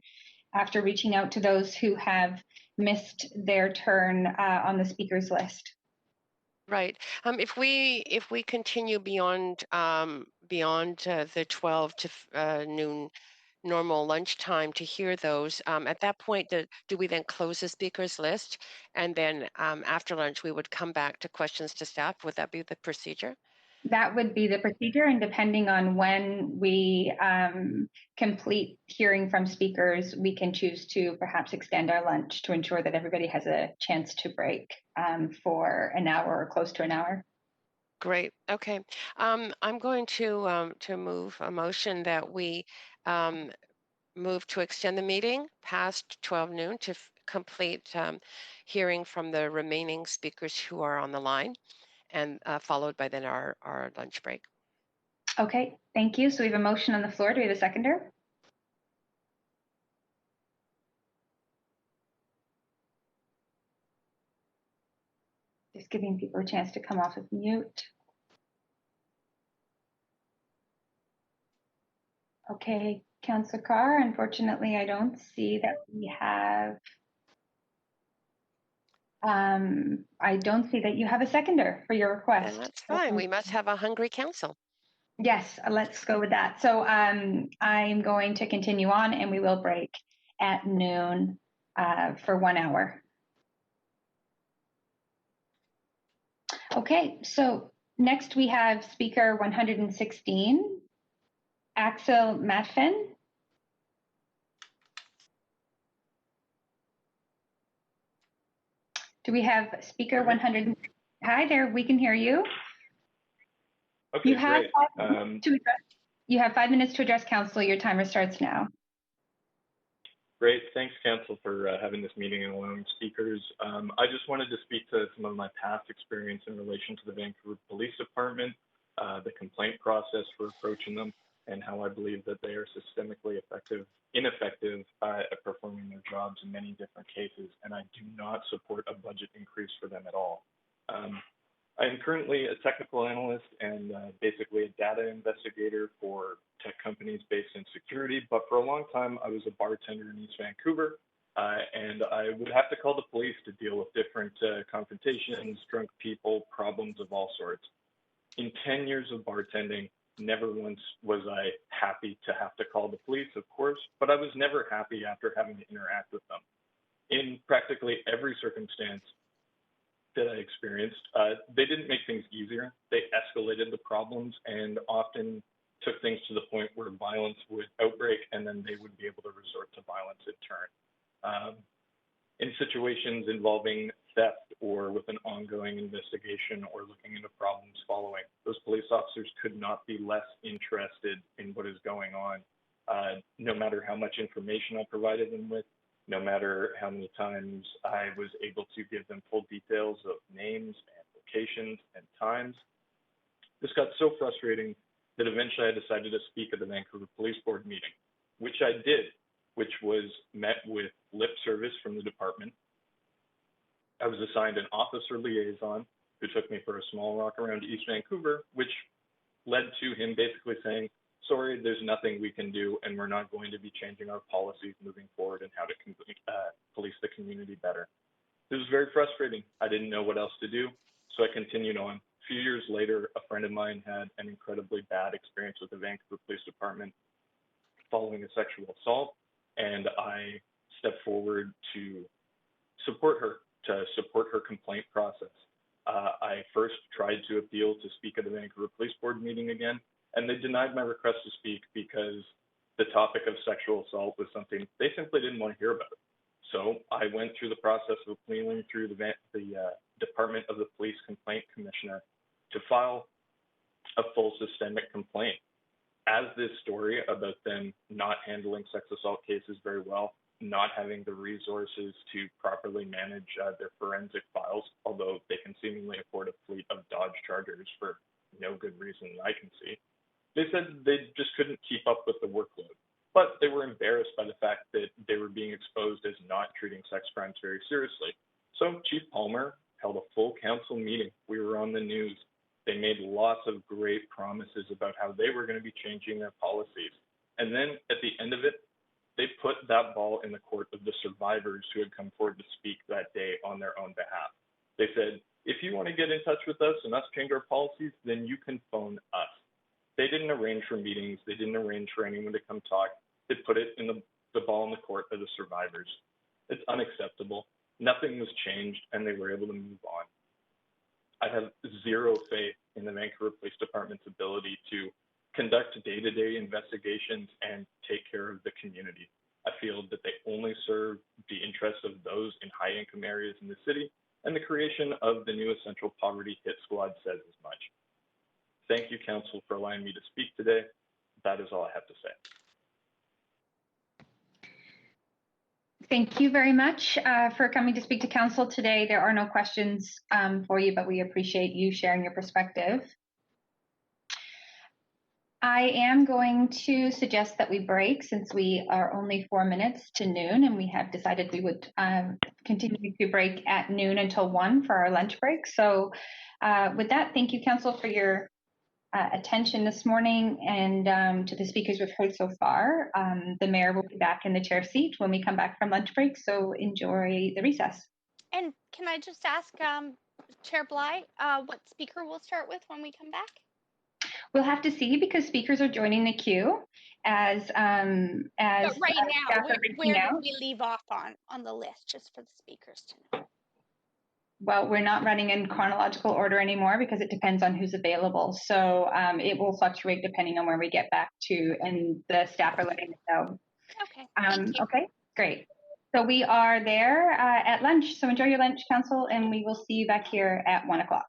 after reaching out to those who have missed their turn on the speakers list. Right. If we continue beyond the 12 to noon normal lunchtime to hear those, at that point, do we then close the speakers list, and then after lunch we would come back to questions to staff? Would that be the procedure? That would be the procedure, and depending on when we complete hearing from speakers, we can choose to perhaps extend our lunch to ensure that everybody has a chance to break for an hour or close to an hour. Great. Okay. I'm going to move a motion that we move to extend the meeting past 12 noon to complete hearing from the remaining speakers who are on the line, and followed by then our lunch break. Okay, thank you. So we have a motion on the floor. Do we have a seconder? Just giving people a chance to come off of mute. Okay, Councillor Carr, unfortunately, I don't see that we have I don't see that you have a seconder for your request. That's fine. We must have a hungry council. Yes, let's go with that. So I'm going to continue on, and we will break at noon for 1 hour. Okay, so next we have speaker 116, Axel Matfen. Do we have speaker 100? Hi there, we can hear you. Okay, you have great. 5 minutes to address, you have 5 minutes to address council. Your timer starts now. Great. Thanks, Council, for having this meeting and allowing speakers. I just wanted to speak to some of my past experience in relation to the Vancouver Police Department, the complaint process for approaching them, and how I believe that they are systemically ineffective at performing their jobs in many different cases, and I do not support a budget increase for them at all. I am currently a technical analyst and basically a data investigator for tech companies based in security, but for a long time I was a bartender in East Vancouver, and I would have to call the police to deal with different confrontations, drunk people, problems of all sorts. In 10 years of bartending, never once was I happy to have to call the police, of course, but I was never happy after having to interact with them. In practically every circumstance that I experienced, they didn't make things easier. They escalated the problems and often took things to the point where violence would outbreak, and then they would be able to resort to violence in turn. In situations involving theft or with an ongoing investigation or looking into problems following, those police officers could not be less interested in what is going on, no matter how much information I provided them with, no matter how many times I was able to give them full details of names and locations and times. This got so frustrating that eventually I decided to speak at the Vancouver Police Board meeting, which I did, which was met with lip service from the department. I was assigned an officer liaison who took me for a small walk around East Vancouver, which led to him basically saying, sorry, there's nothing we can do, and we're not going to be changing our policies moving forward and how to police the community better. This was very frustrating. I didn't know what else to do, so I continued on. A few years later, a friend of mine had an incredibly bad experience with the Vancouver Police Department following a sexual assault, and I stepped forward to support her complaint process. I first tried to appeal to speak at the Vancouver Police Board meeting again, and they denied my request to speak because the topic of sexual assault was something they simply didn't want to hear about. So I went through the process of appealing through the Department of the Police Complaint Commissioner to file a full systemic complaint. As this story about them not handling sex assault cases very well, not having the resources to properly manage their forensic files, although they can seemingly afford a fleet of Dodge Chargers for no good reason that I can see, they said they just couldn't keep up with the workload. But they were embarrassed by the fact that they were being exposed as not treating sex crimes very seriously. So Chief Palmer held a full council meeting. We were on the news. They made lots of great promises about how they were going to be changing their policies. And then at the end of it, they put that ball in the court of the survivors who had come forward to speak that day on their own behalf. They said, if you want to get in touch with us and us change our policies, then you can phone us. They didn't arrange for meetings. They didn't arrange for anyone to come talk. They put it in the ball in the court of the survivors. It's unacceptable. Nothing was changed, and they were able to move on. I have zero faith in the Vancouver Police Department's ability to conduct day-to-day investigations and take care of the community. I feel that they only serve the interests of those in high-income areas in the city, and the creation of the new Essential Poverty Hit Squad says as much. Thank you, Council, for allowing me to speak today. That is all I have to say. Thank you very much for coming to speak to Council today. There are no questions for you, but we appreciate you sharing your perspective. I am going to suggest that we break since we are only 4 minutes to noon, and we have decided we would continue to break at noon until 1 for our lunch break. So with that, thank you, Council, for your attention this morning, and to the speakers we've heard so far. The Mayor will be back in the chair seat when we come back from lunch break, so enjoy the recess. And can I just ask, Chair Bly, what speaker we'll start with when we come back? We'll have to see because speakers are joining the queue as But right now, staff are where reaching did out. we leave off on the list, just for the speakers to know? Well, we're not running in chronological order anymore because it depends on who's available. So it will fluctuate depending on where we get back to, and the staff are letting us know. Okay, thank you. Okay, great. So we are there at lunch. So enjoy your lunch, Council, and we will see you back here at 1 o'clock.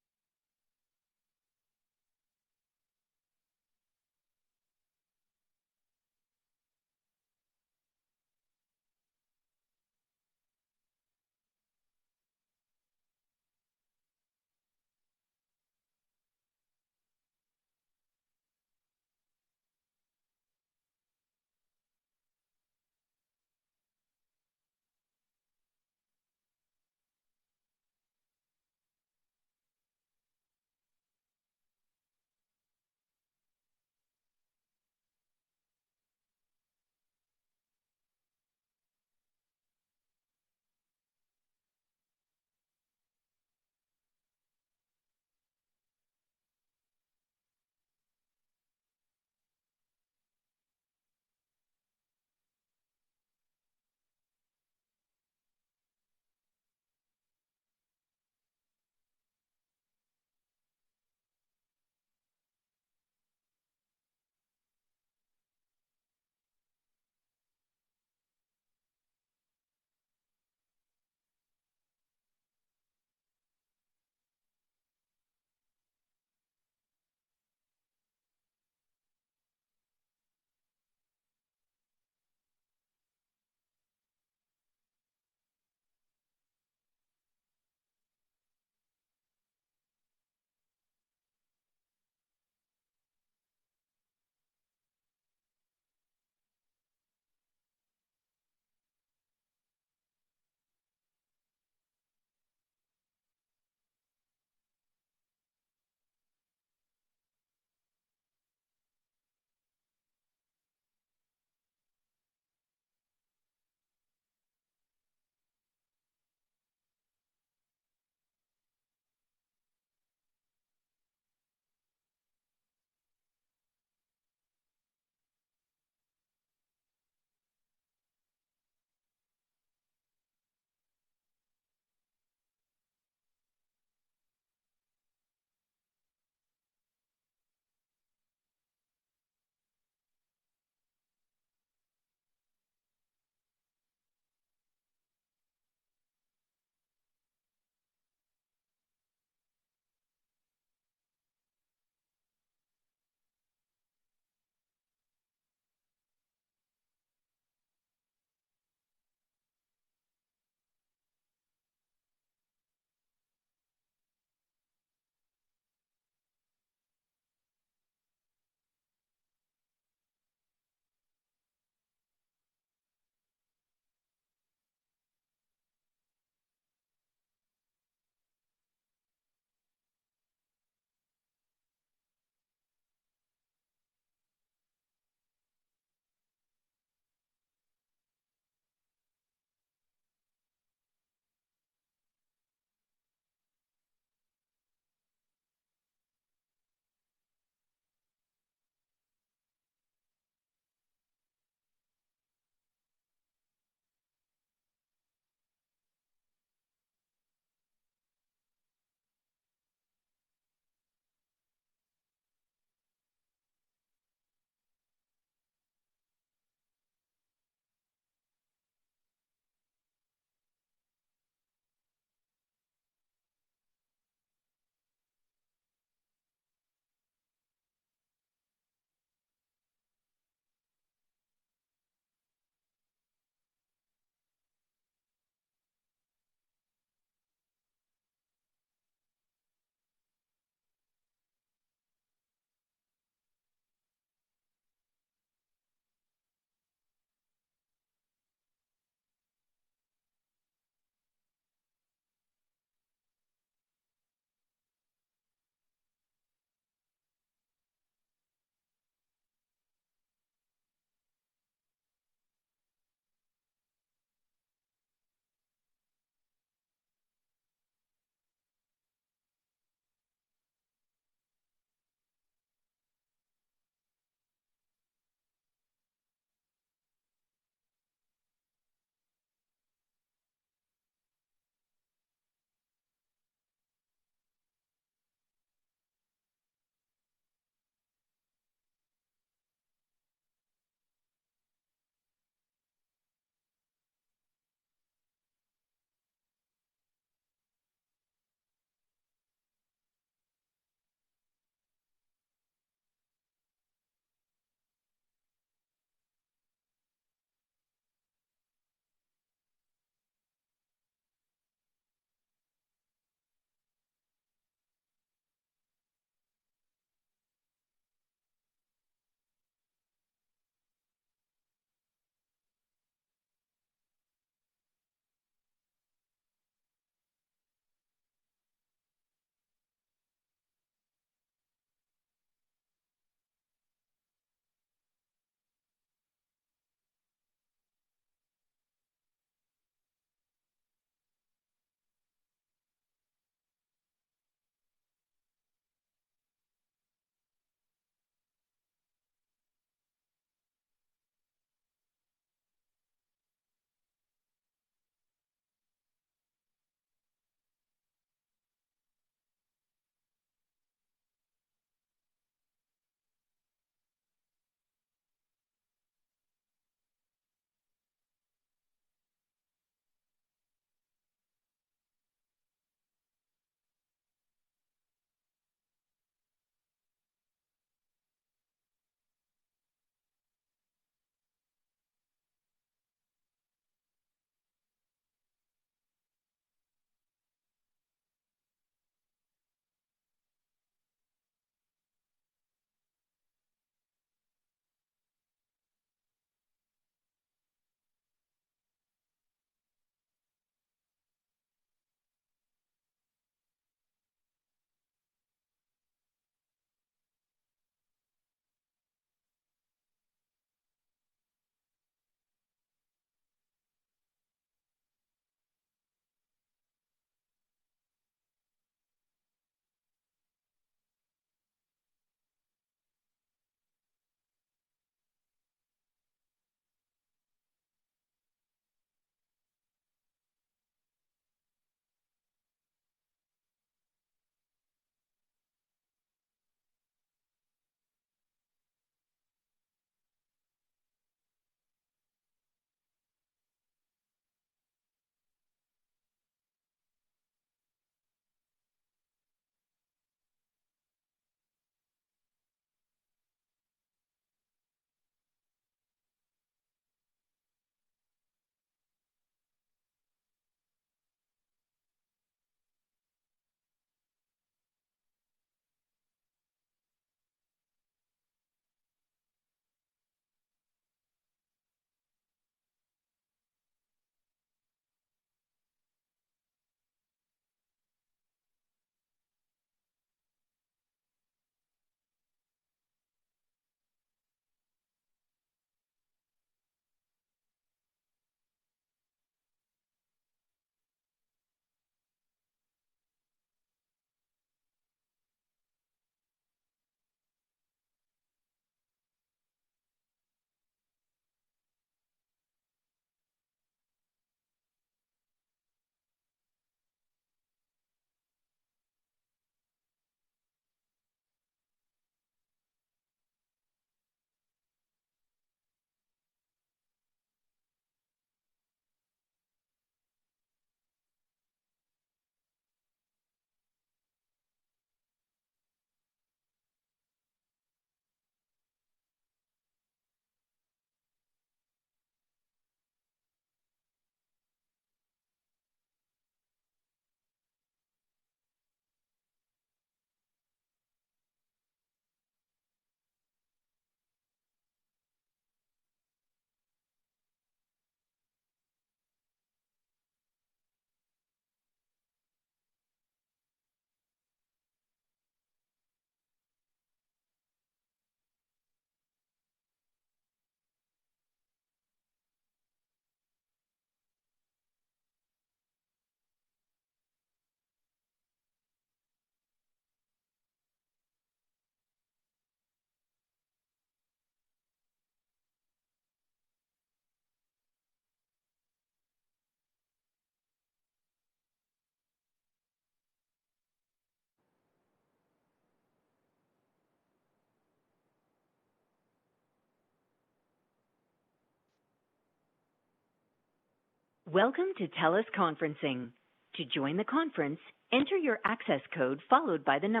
Welcome to TELUS Conferencing. To join the conference, enter your access code followed by the number.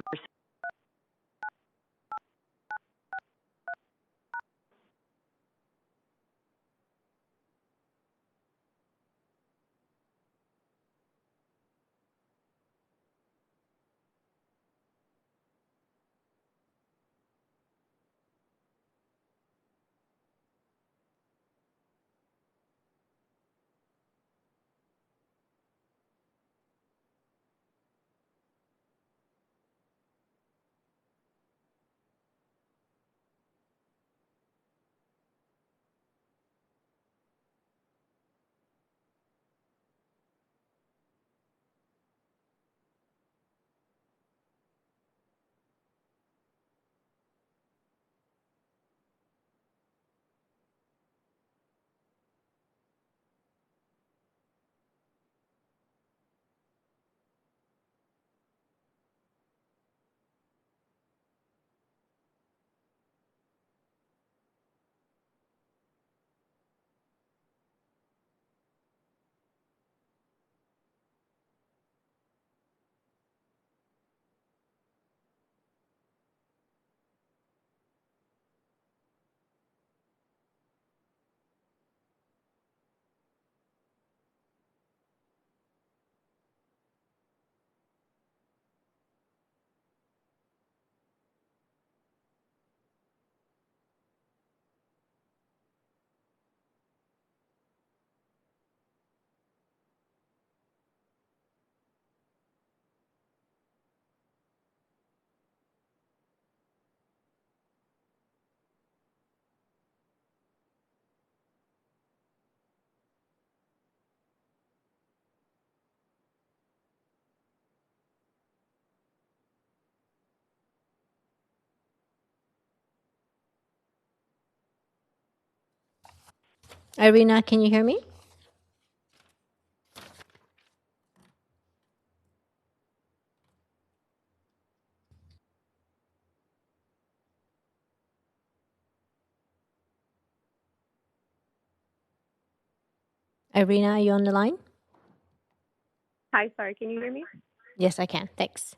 Irina, can you hear me? Irina, are you on the line? Hi, sorry, can you hear me? Yes, I can. Thanks.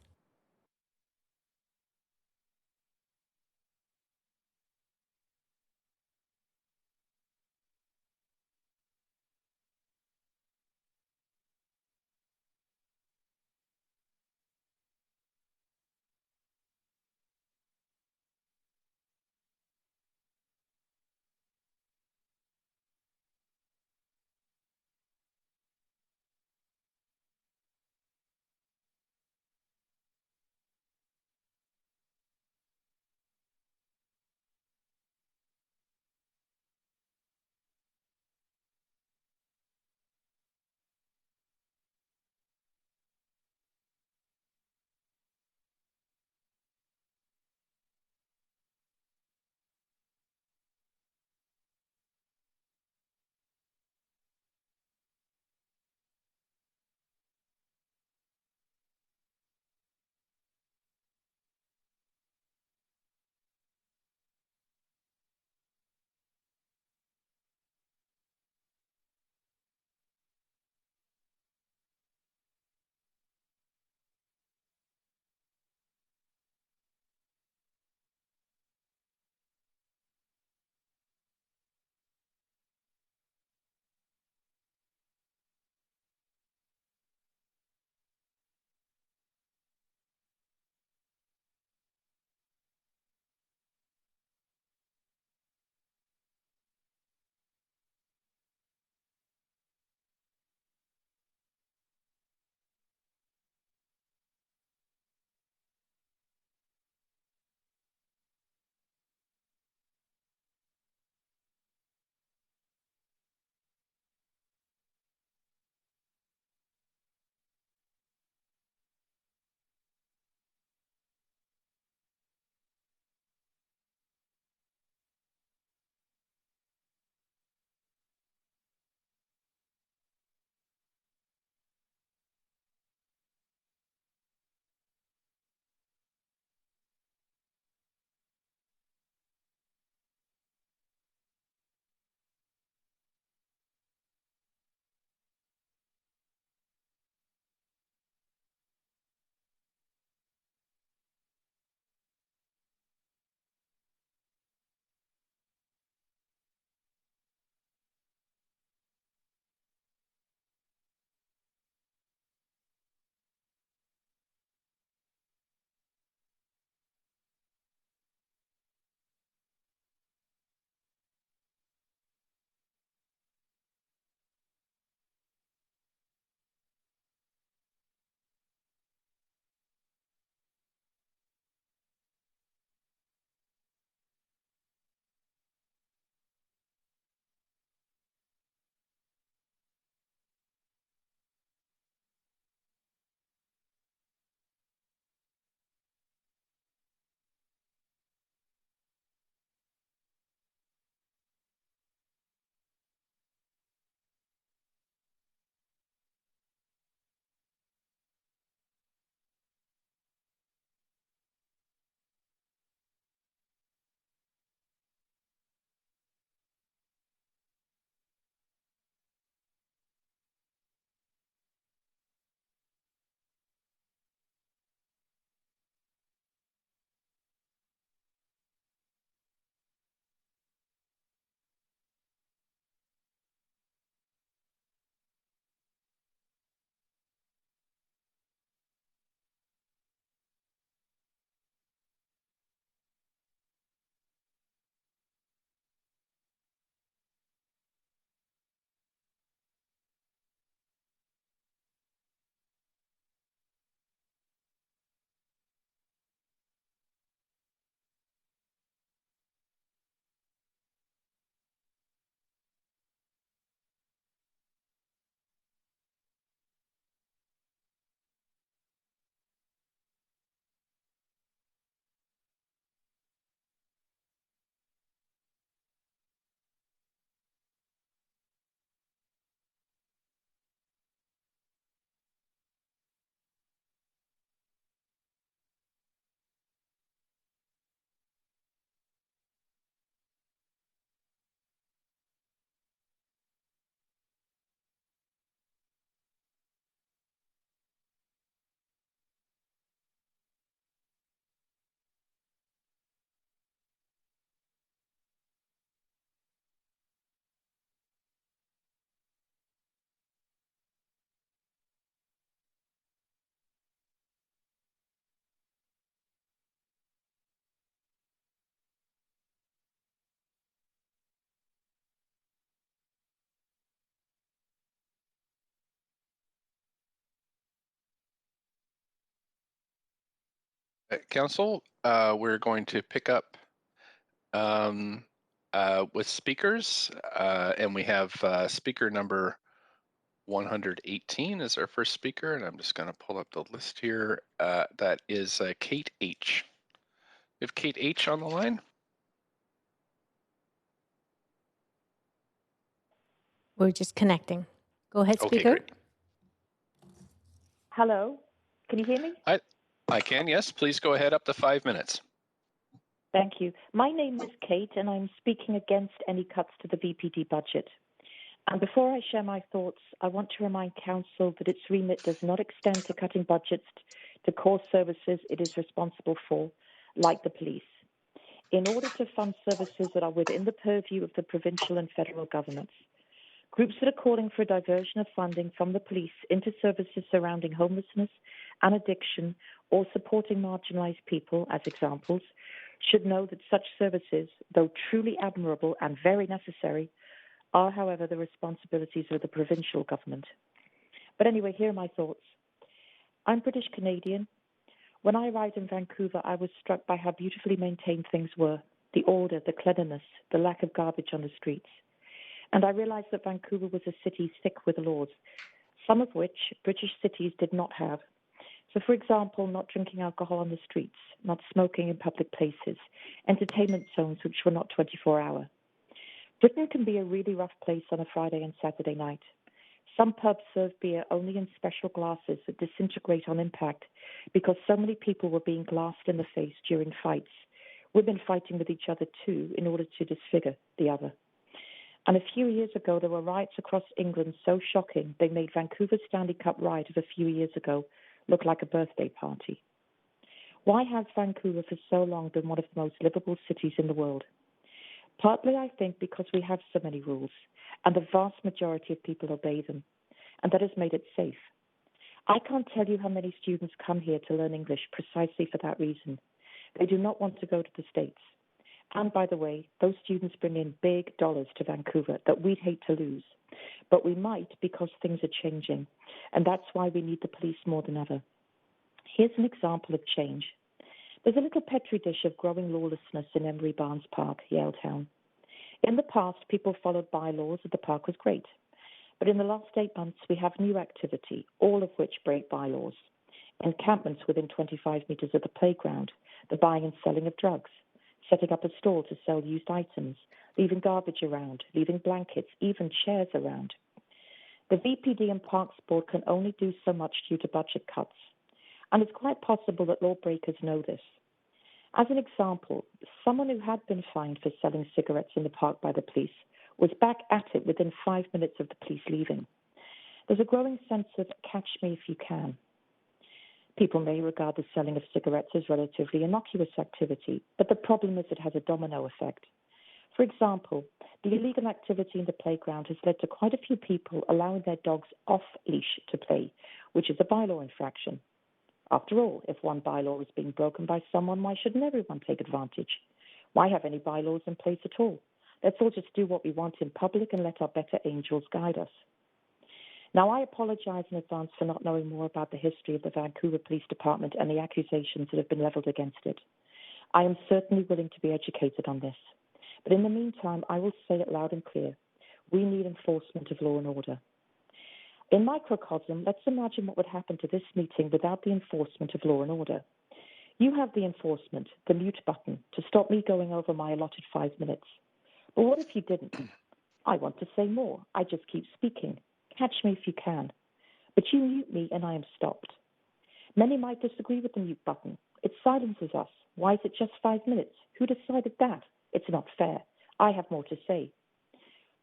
Council, we're going to pick up with speakers, and we have speaker number 118 is our first speaker, and I'm just going to pull up the list here. That is Kate H. We have Kate H on the line. We're just connecting. Go ahead, Okay, speaker. great. Hello, can you hear me? I can, yes. Please go ahead, up to 5 minutes. Thank you. My name is Kate, and I'm speaking against any cuts to the VPD budget. And before I share my thoughts, I want to remind Council that its remit does not extend to cutting budgets to core services it is responsible for, like the police. In order to fund services that are within the purview of the provincial and federal governments, groups that are calling for a diversion of funding from the police into services surrounding homelessness and addiction or supporting marginalized people, as examples, should know that such services, though truly admirable and very necessary, are, however, the responsibilities of the provincial government. But anyway, here are my thoughts. I'm British Canadian. When I arrived in Vancouver, I was struck by how beautifully maintained things were, the order, the cleanliness, the lack of garbage on the streets. And I realized that Vancouver was a city thick with laws, some of which British cities did not have. So, for example, not drinking alcohol on the streets, not smoking in public places, entertainment zones which were not 24-hour. Britain can be a really rough place on a Friday and Saturday night. Some pubs serve beer only in special glasses that disintegrate on impact because so many people were being glassed in the face during fights, women fighting with each other too in order to disfigure the other. And a few years ago, there were riots across England so shocking they made Vancouver's Stanley Cup riot of a few years ago look like a birthday party. Why has Vancouver for so long been one of the most livable cities in the world? Partly, I think, because we have so many rules, and the vast majority of people obey them, and that has made it safe. I can't tell you how many students come here to learn English precisely for that reason. They do not want to go to the States. And by the way, those students bring in big dollars to Vancouver that we'd hate to lose. But we might because things are changing, and that's why we need the police more than ever. Here's an example of change. There's a little petri dish of growing lawlessness in Emery Barnes Park, Yaletown. In the past, people followed bylaws and the park was great. But in the last 8 months, we have new activity, all of which break bylaws. Encampments within 25 meters of the playground, the buying and selling of drugs, setting up a stall to sell used items, leaving garbage around, leaving blankets, even chairs around. The VPD and Parks Board can only do so much due to budget cuts. And it's quite possible that lawbreakers know this. As an example, someone who had been fined for selling cigarettes in the park by the police was back at it within 5 minutes of the police leaving. There's a growing sense of catch me if you can. People may regard the selling of cigarettes as relatively innocuous activity, but the problem is it has a domino effect. For example, the illegal activity in the playground has led to quite a few people allowing their dogs off-leash to play, which is a bylaw infraction. After all, if one bylaw is being broken by someone, why shouldn't everyone take advantage? Why have any bylaws in place at all? Let's all just do what we want in public and let our better angels guide us. Now, I apologize in advance for not knowing more about the history of the Vancouver Police Department and the accusations that have been leveled against it. I am certainly willing to be educated on this. But in the meantime, I will say it loud and clear. We need enforcement of law and order. In microcosm, let's imagine what would happen to this meeting without the enforcement of law and order. You have the enforcement, the mute button, to stop me going over my allotted 5 minutes. But what if you didn't? I want to say more. I just keep speaking. Catch me if you can. But you mute me and I am stopped. Many might disagree with the mute button. It silences us. Why is it just 5 minutes? Who decided that? It's not fair. I have more to say.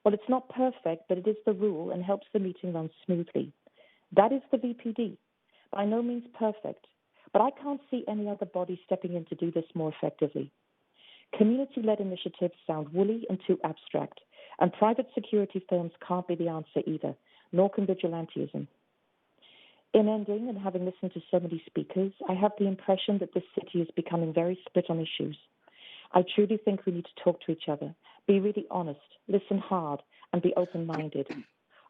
Well, it's not perfect, but it is the rule and helps the meeting run smoothly. That is the VPD. By no means perfect, but I can't see any other body stepping in to do this more effectively. Community-led initiatives sound woolly and too abstract, and private security firms can't be the answer either, nor can vigilantism. In ending, and having listened to so many speakers, I have the impression that this city is becoming very split on issues. I truly think we need to talk to each other, be really honest, listen hard, and be open-minded.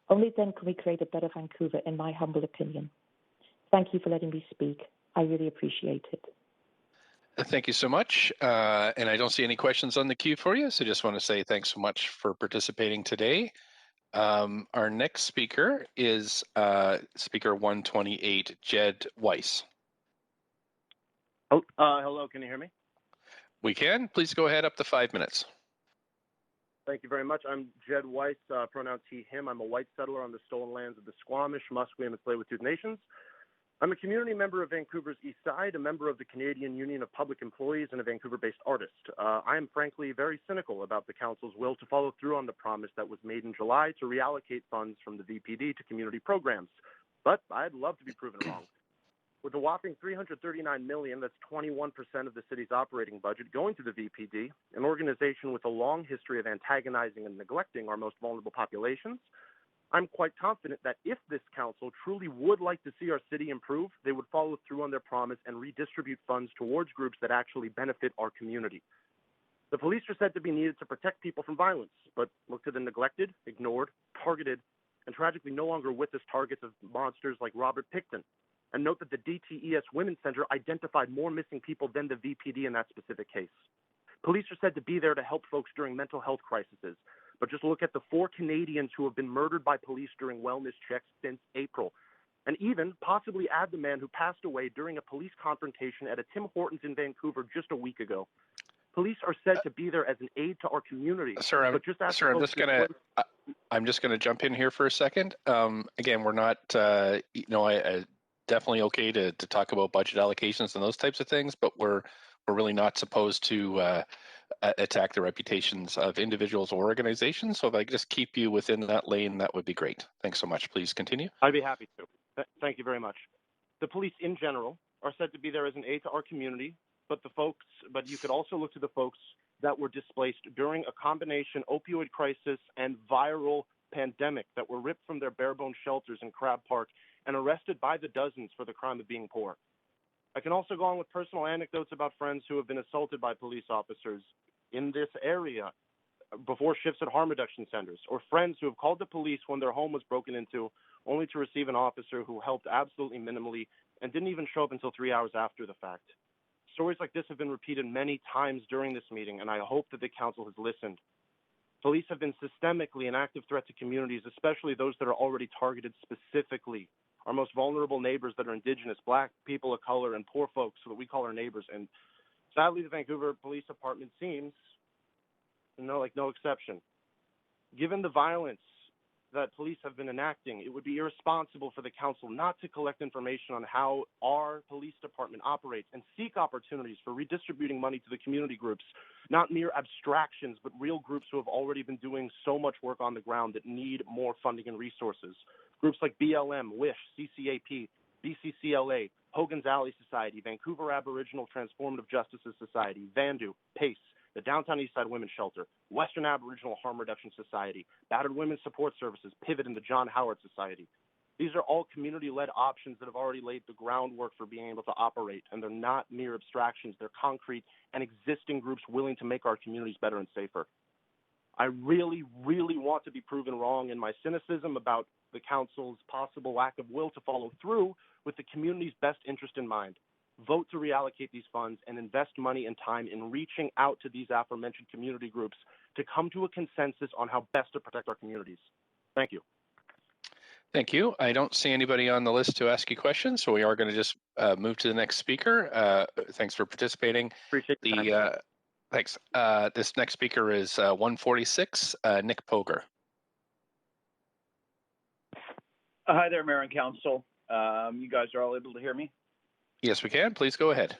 Only then can we create a better Vancouver, in my humble opinion. Thank you for letting me speak. I really appreciate it. Thank you so much. And I don't see any questions on the queue for you, so just want to say thanks so much for participating today. Our next speaker is speaker 128, Jed Weiss. Hello, can you hear me? We can. Please go ahead, up to 5 minutes. Thank you very much. I'm Jed Weiss, pronouns he, him. I'm a white settler on the stolen lands of the Squamish, Musqueam, and Tsleil-Waututh Nations. I'm a community member of Vancouver's East Side, a member of the Canadian Union of Public Employees, and a Vancouver-based artist. I am frankly very cynical about the Council's will to follow through on the promise that was made in July to reallocate funds from the VPD to community programs. But I'd love to be proven wrong. With a whopping $339 million, that's 21% of the city's operating budget, going to the VPD, an organization with a long history of antagonizing and neglecting our most vulnerable populations, I'm quite confident that if this council truly would like to see our city improve, they would follow through on their promise and redistribute funds towards groups that actually benefit our community. The police are said to be needed to protect people from violence, but look to the neglected, ignored, targeted, and tragically no longer with us targets of monsters like Robert Picton. And note that the DTES Women's Center identified more missing people than the VPD in that specific case. Police are said to be there to help folks during mental health crises, but just look at the 4 Canadians who have been murdered by police during wellness checks since April. And even possibly add the man who passed away during a police confrontation at a Tim Hortons in Vancouver just a week ago. Police are said to be there as an aid to our community. Sir, I'm just gonna jump in here for a second. Again, we're not, I definitely okay to talk about budget allocations and those types of things, but we're really not supposed to attack the reputations of individuals or organizations. So if I could just keep you within that lane, that would be great. Thanks so much. Please continue. I'd be happy to. Thank you very much. The police in general are said to be there as an aid to our community, but you could also look to the folks that were displaced during a combination opioid crisis and viral pandemic that were ripped from their bare-bones shelters in Crab Park and arrested by the dozens for the crime of being poor. I can also go on with personal anecdotes about friends who have been assaulted by police officers in this area before shifts at harm reduction centers, or friends who have called the police when their home was broken into, only to receive an officer who helped absolutely minimally and didn't even show up until 3 hours after the fact. Stories like this have been repeated many times during this meeting, and I hope that the council has listened. Police have been systemically an active threat to communities, especially those that are already targeted specifically. Our most vulnerable neighbors that are Indigenous, Black, people of color, and poor folks that we call our neighbors. And sadly, the Vancouver Police Department seems, like no exception. Given the violence that police have been enacting, it would be irresponsible for the council not to collect information on how our police department operates and seek opportunities for redistributing money to the community groups, not mere abstractions, but real groups who have already been doing so much work on the ground that need more funding and resources. Groups like BLM, WISH, CCAP, BCCLA, Hogan's Alley Society, Vancouver Aboriginal Transformative Justices Society, VANDU, PACE, the Downtown Eastside Women's Shelter, Western Aboriginal Harm Reduction Society, Battered Women's Support Services, Pivot, and the John Howard Society. These are all community-led options that have already laid the groundwork for being able to operate, and they're not mere abstractions. They're concrete and existing groups willing to make our communities better and safer. I really, really want to be proven wrong in my cynicism about the council's possible lack of will to follow through with the community's best interest in mind. Vote to reallocate these funds and invest money and time in reaching out to these aforementioned community groups to come to a consensus on how best to protect our communities. Thank you. Thank you. I don't see anybody on the list to ask you questions, so we are going to just move to the next speaker. Thanks for participating. Appreciate the time. Thanks. This next speaker is 146, Nick Poger. Hi there, Mayor and Council. You guys are all able to hear me? Yes, we can. Please go ahead.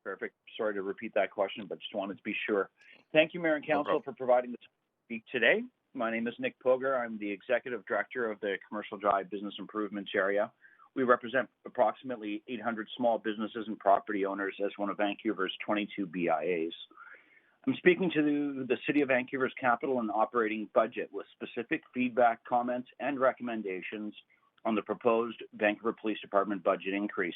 Perfect. Sorry to repeat that question, but just wanted to be sure. Thank you, Mayor and Council, for providing the time to speak today. My name is Nick Poger. I'm the Executive Director of the Commercial Drive Business Improvements Area. We represent approximately 800 small businesses and property owners as one of Vancouver's 22 BIAs. I'm speaking to the City of Vancouver's capital and operating budget with specific feedback, comments, and recommendations on the proposed Vancouver Police Department budget increase.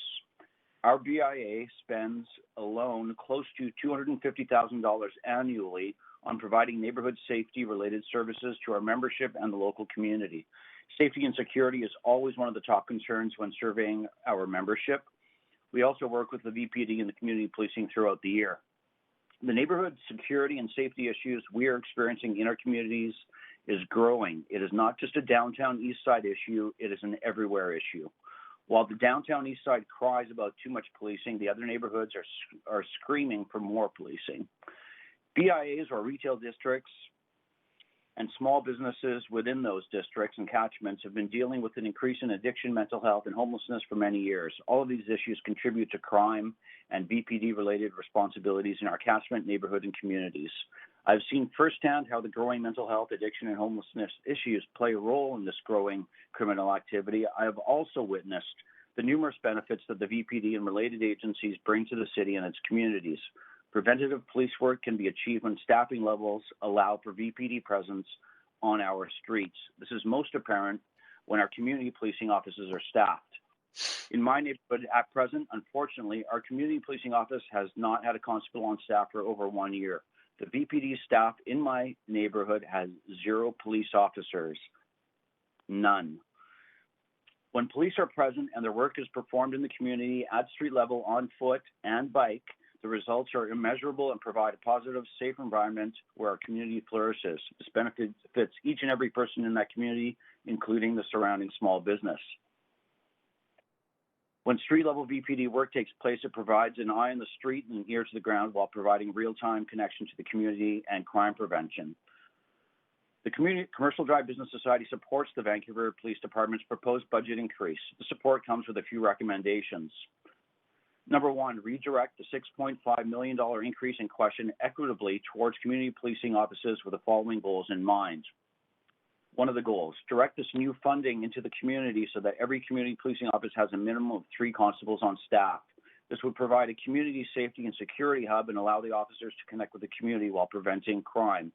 Our BIA spends alone close to $250,000 annually on providing neighborhood safety-related services to our membership and the local community. Safety and security is always one of the top concerns when surveying our membership. We also work with the VPD and the community policing throughout the year. The neighborhood security and safety issues we are experiencing in our communities is growing. It is not just a downtown east side issue, it is an everywhere issue. While the downtown east side cries about too much policing, the other neighborhoods are screaming for more policing. BIAs, or retail districts, and small businesses within those districts and catchments have been dealing with an increase in addiction, mental health, and homelessness for many years. All of these issues contribute to crime and BPD-related responsibilities in our catchment, neighborhood, and communities. I've seen firsthand how the growing mental health, addiction, and homelessness issues play a role in this growing criminal activity. I have also witnessed the numerous benefits that the VPD and related agencies bring to the city and its communities. Preventative police work can be achieved when staffing levels allow for VPD presence on our streets. This is most apparent when our community policing offices are staffed. In my neighborhood at present, unfortunately, our community policing office has not had a constable on staff for over 1 year. The VPD staff in my neighborhood has 0 police officers, none. When police are present and their work is performed in the community at street level, on foot and bike, the results are immeasurable and provide a positive, safe environment where our community flourishes. This benefits each and every person in that community, including the surrounding small business. When street-level VPD work takes place, it provides an eye on the street and an ear to the ground while providing real-time connection to the community and crime prevention. The Commercial Drive Business Society supports the Vancouver Police Department's proposed budget increase. The support comes with a few recommendations. Number 1, redirect the $6.5 million increase in question equitably towards community policing offices with the following goals in mind. One of the goals, direct this new funding into the community so that every community policing office has a minimum of 3 constables on staff. This would provide a community safety and security hub and allow the officers to connect with the community while preventing crime.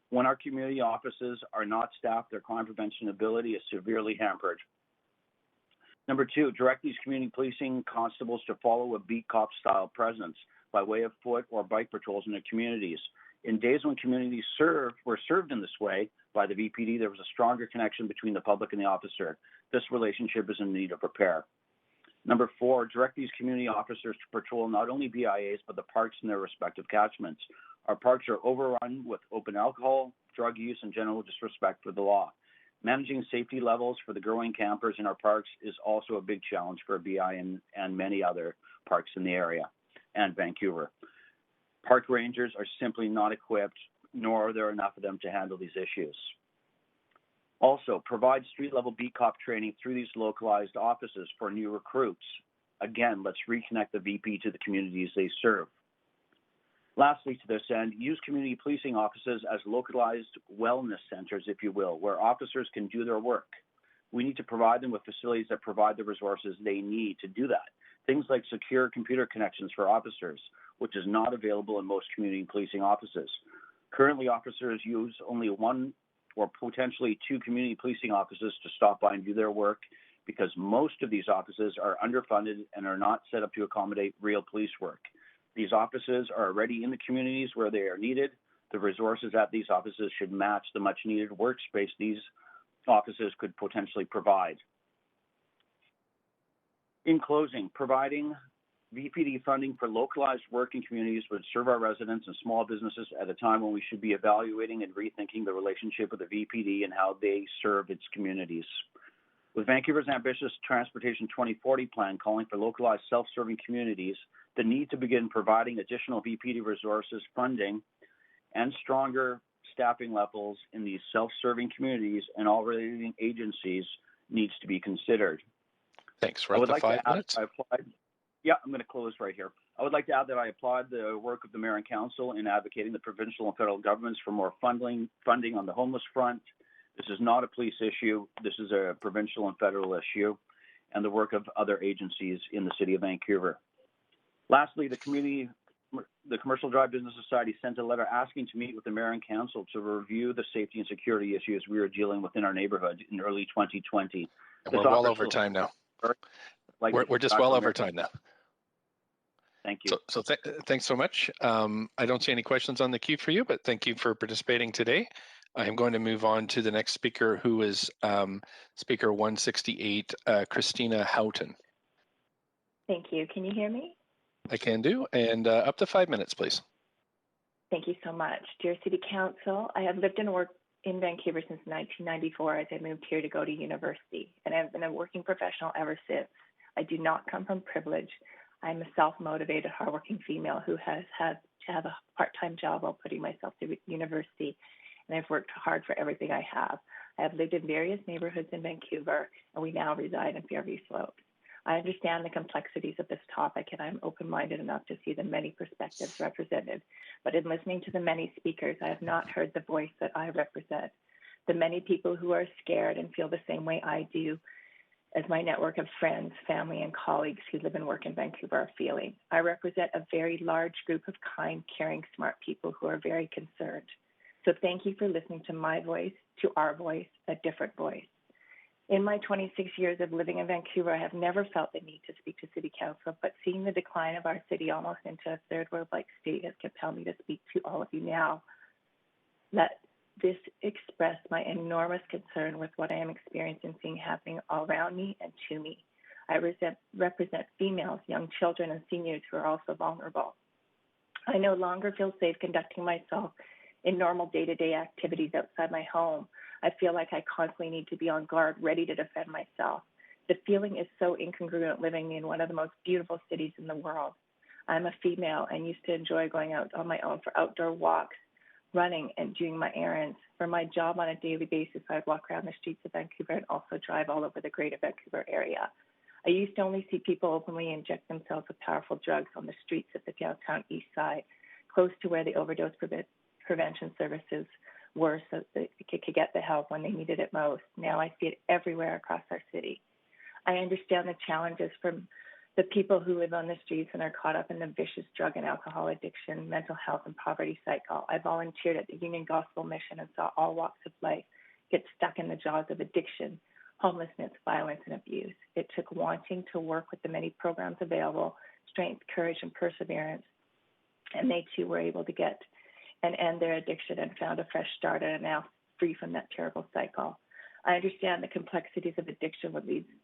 When our community offices are not staffed, their crime prevention ability is severely hampered. Number 2, direct these community policing constables to follow a beat cop style presence by way of foot or bike patrols in their communities. In days when communities were served in this way by the VPD, there was a stronger connection between the public and the officer. This relationship is in need of repair. Number 4, direct these community officers to patrol not only BIAs, but the parks in their respective catchments. Our parks are overrun with open alcohol, drug use, and general disrespect for the law. Managing safety levels for the growing campers in our parks is also a big challenge for BI and many other parks in the area and Vancouver. Park rangers are simply not equipped, nor are there enough of them to handle these issues. Also, provide street-level beat cop training through these localized offices for new recruits. Again, let's reconnect the VP to the communities they serve. Lastly, to this end, use community policing offices as localized wellness centers, if you will, where officers can do their work. We need to provide them with facilities that provide the resources they need to do that. Things like secure computer connections for officers, which is not available in most community policing offices. Currently, officers use only 1 or potentially 2 community policing offices to stop by and do their work because most of these offices are underfunded and are not set up to accommodate real police work. These offices are already in the communities where they are needed. The resources at these offices should match the much-needed workspace these offices could potentially provide. In closing, providing VPD funding for localized work in communities would serve our residents and small businesses at a time when we should be evaluating and rethinking the relationship with the VPD and how they serve its communities. With Vancouver's ambitious Transportation 2040 plan calling for localized self-serving communities, the need to begin providing additional VPD resources, funding, and stronger staffing levels in these self-serving communities and all related agencies needs to be considered. Thanks. We're at the 5 minutes. I'm going to close right here. I would like to add that I applaud the work of the Mayor and Council in advocating the provincial and federal governments for more funding on the homeless front. This is not a police issue. This is a provincial and federal issue, and the work of other agencies in the City of Vancouver. Lastly, the Commercial Drive Business Society sent a letter asking to meet with the Mayor and Council to review the safety and security issues we are dealing with in our neighborhood in early 2020. And we're well over time now. We're just well over time now. Thank you. So thanks so much. I don't see any questions on the queue for you, but thank you for participating today. I am going to move on to the next speaker, who is speaker 168, Christina Houghton. Thank you. Can you hear me? I can do, and up to 5 minutes, please. Thank you so much. Dear City Council, I have lived and worked in Vancouver since 1994 as I moved here to go to university, and I've been a working professional ever since. I do not come from privilege. I'm a self-motivated, hardworking female who has had to have a part-time job while putting myself through university, and I've worked hard for everything I have. I have lived in various neighborhoods in Vancouver, and we now reside in Fairview Slopes. I understand the complexities of this topic, and I'm open-minded enough to see the many perspectives represented. But in listening to the many speakers, I have not heard the voice that I represent. The many people who are scared and feel the same way I do as my network of friends, family, and colleagues who live and work in Vancouver are feeling. I represent a very large group of kind, caring, smart people who are very concerned. So thank you for listening to my voice, to our voice, a different voice. In my 26 years of living in Vancouver, I have never felt the need to speak to City Council, but seeing the decline of our city almost into a third world-like state has compelled me to speak to all of you now. Let this express my enormous concern with what I am experiencing, seeing happening all around me and to me. I represent females, young children, and seniors who are also vulnerable. I no longer feel safe conducting myself in normal day-to-day activities outside my home. I feel like I constantly need to be on guard, ready to defend myself. The feeling is so incongruent living in one of the most beautiful cities in the world. I'm a female and used to enjoy going out on my own for outdoor walks, running, and doing my errands. For my job on a daily basis, I'd walk around the streets of Vancouver and also drive all over the greater Vancouver area. I used to only see people openly inject themselves with powerful drugs on the streets of the downtown east side, close to where the overdose prevention services were, so that they could get the help when they needed it most. Now I see it everywhere across our city. I understand the challenges from the people who live on the streets and are caught up in the vicious drug and alcohol addiction, mental health, and poverty cycle. I volunteered at the Union Gospel Mission and saw all walks of life get stuck in the jaws of addiction, homelessness, violence, and abuse. It took wanting to work with the many programs available, strength, courage, and perseverance, and they too were able to get and end their addiction and found a fresh start and are now free from that terrible cycle. I understand the complexities of addiction,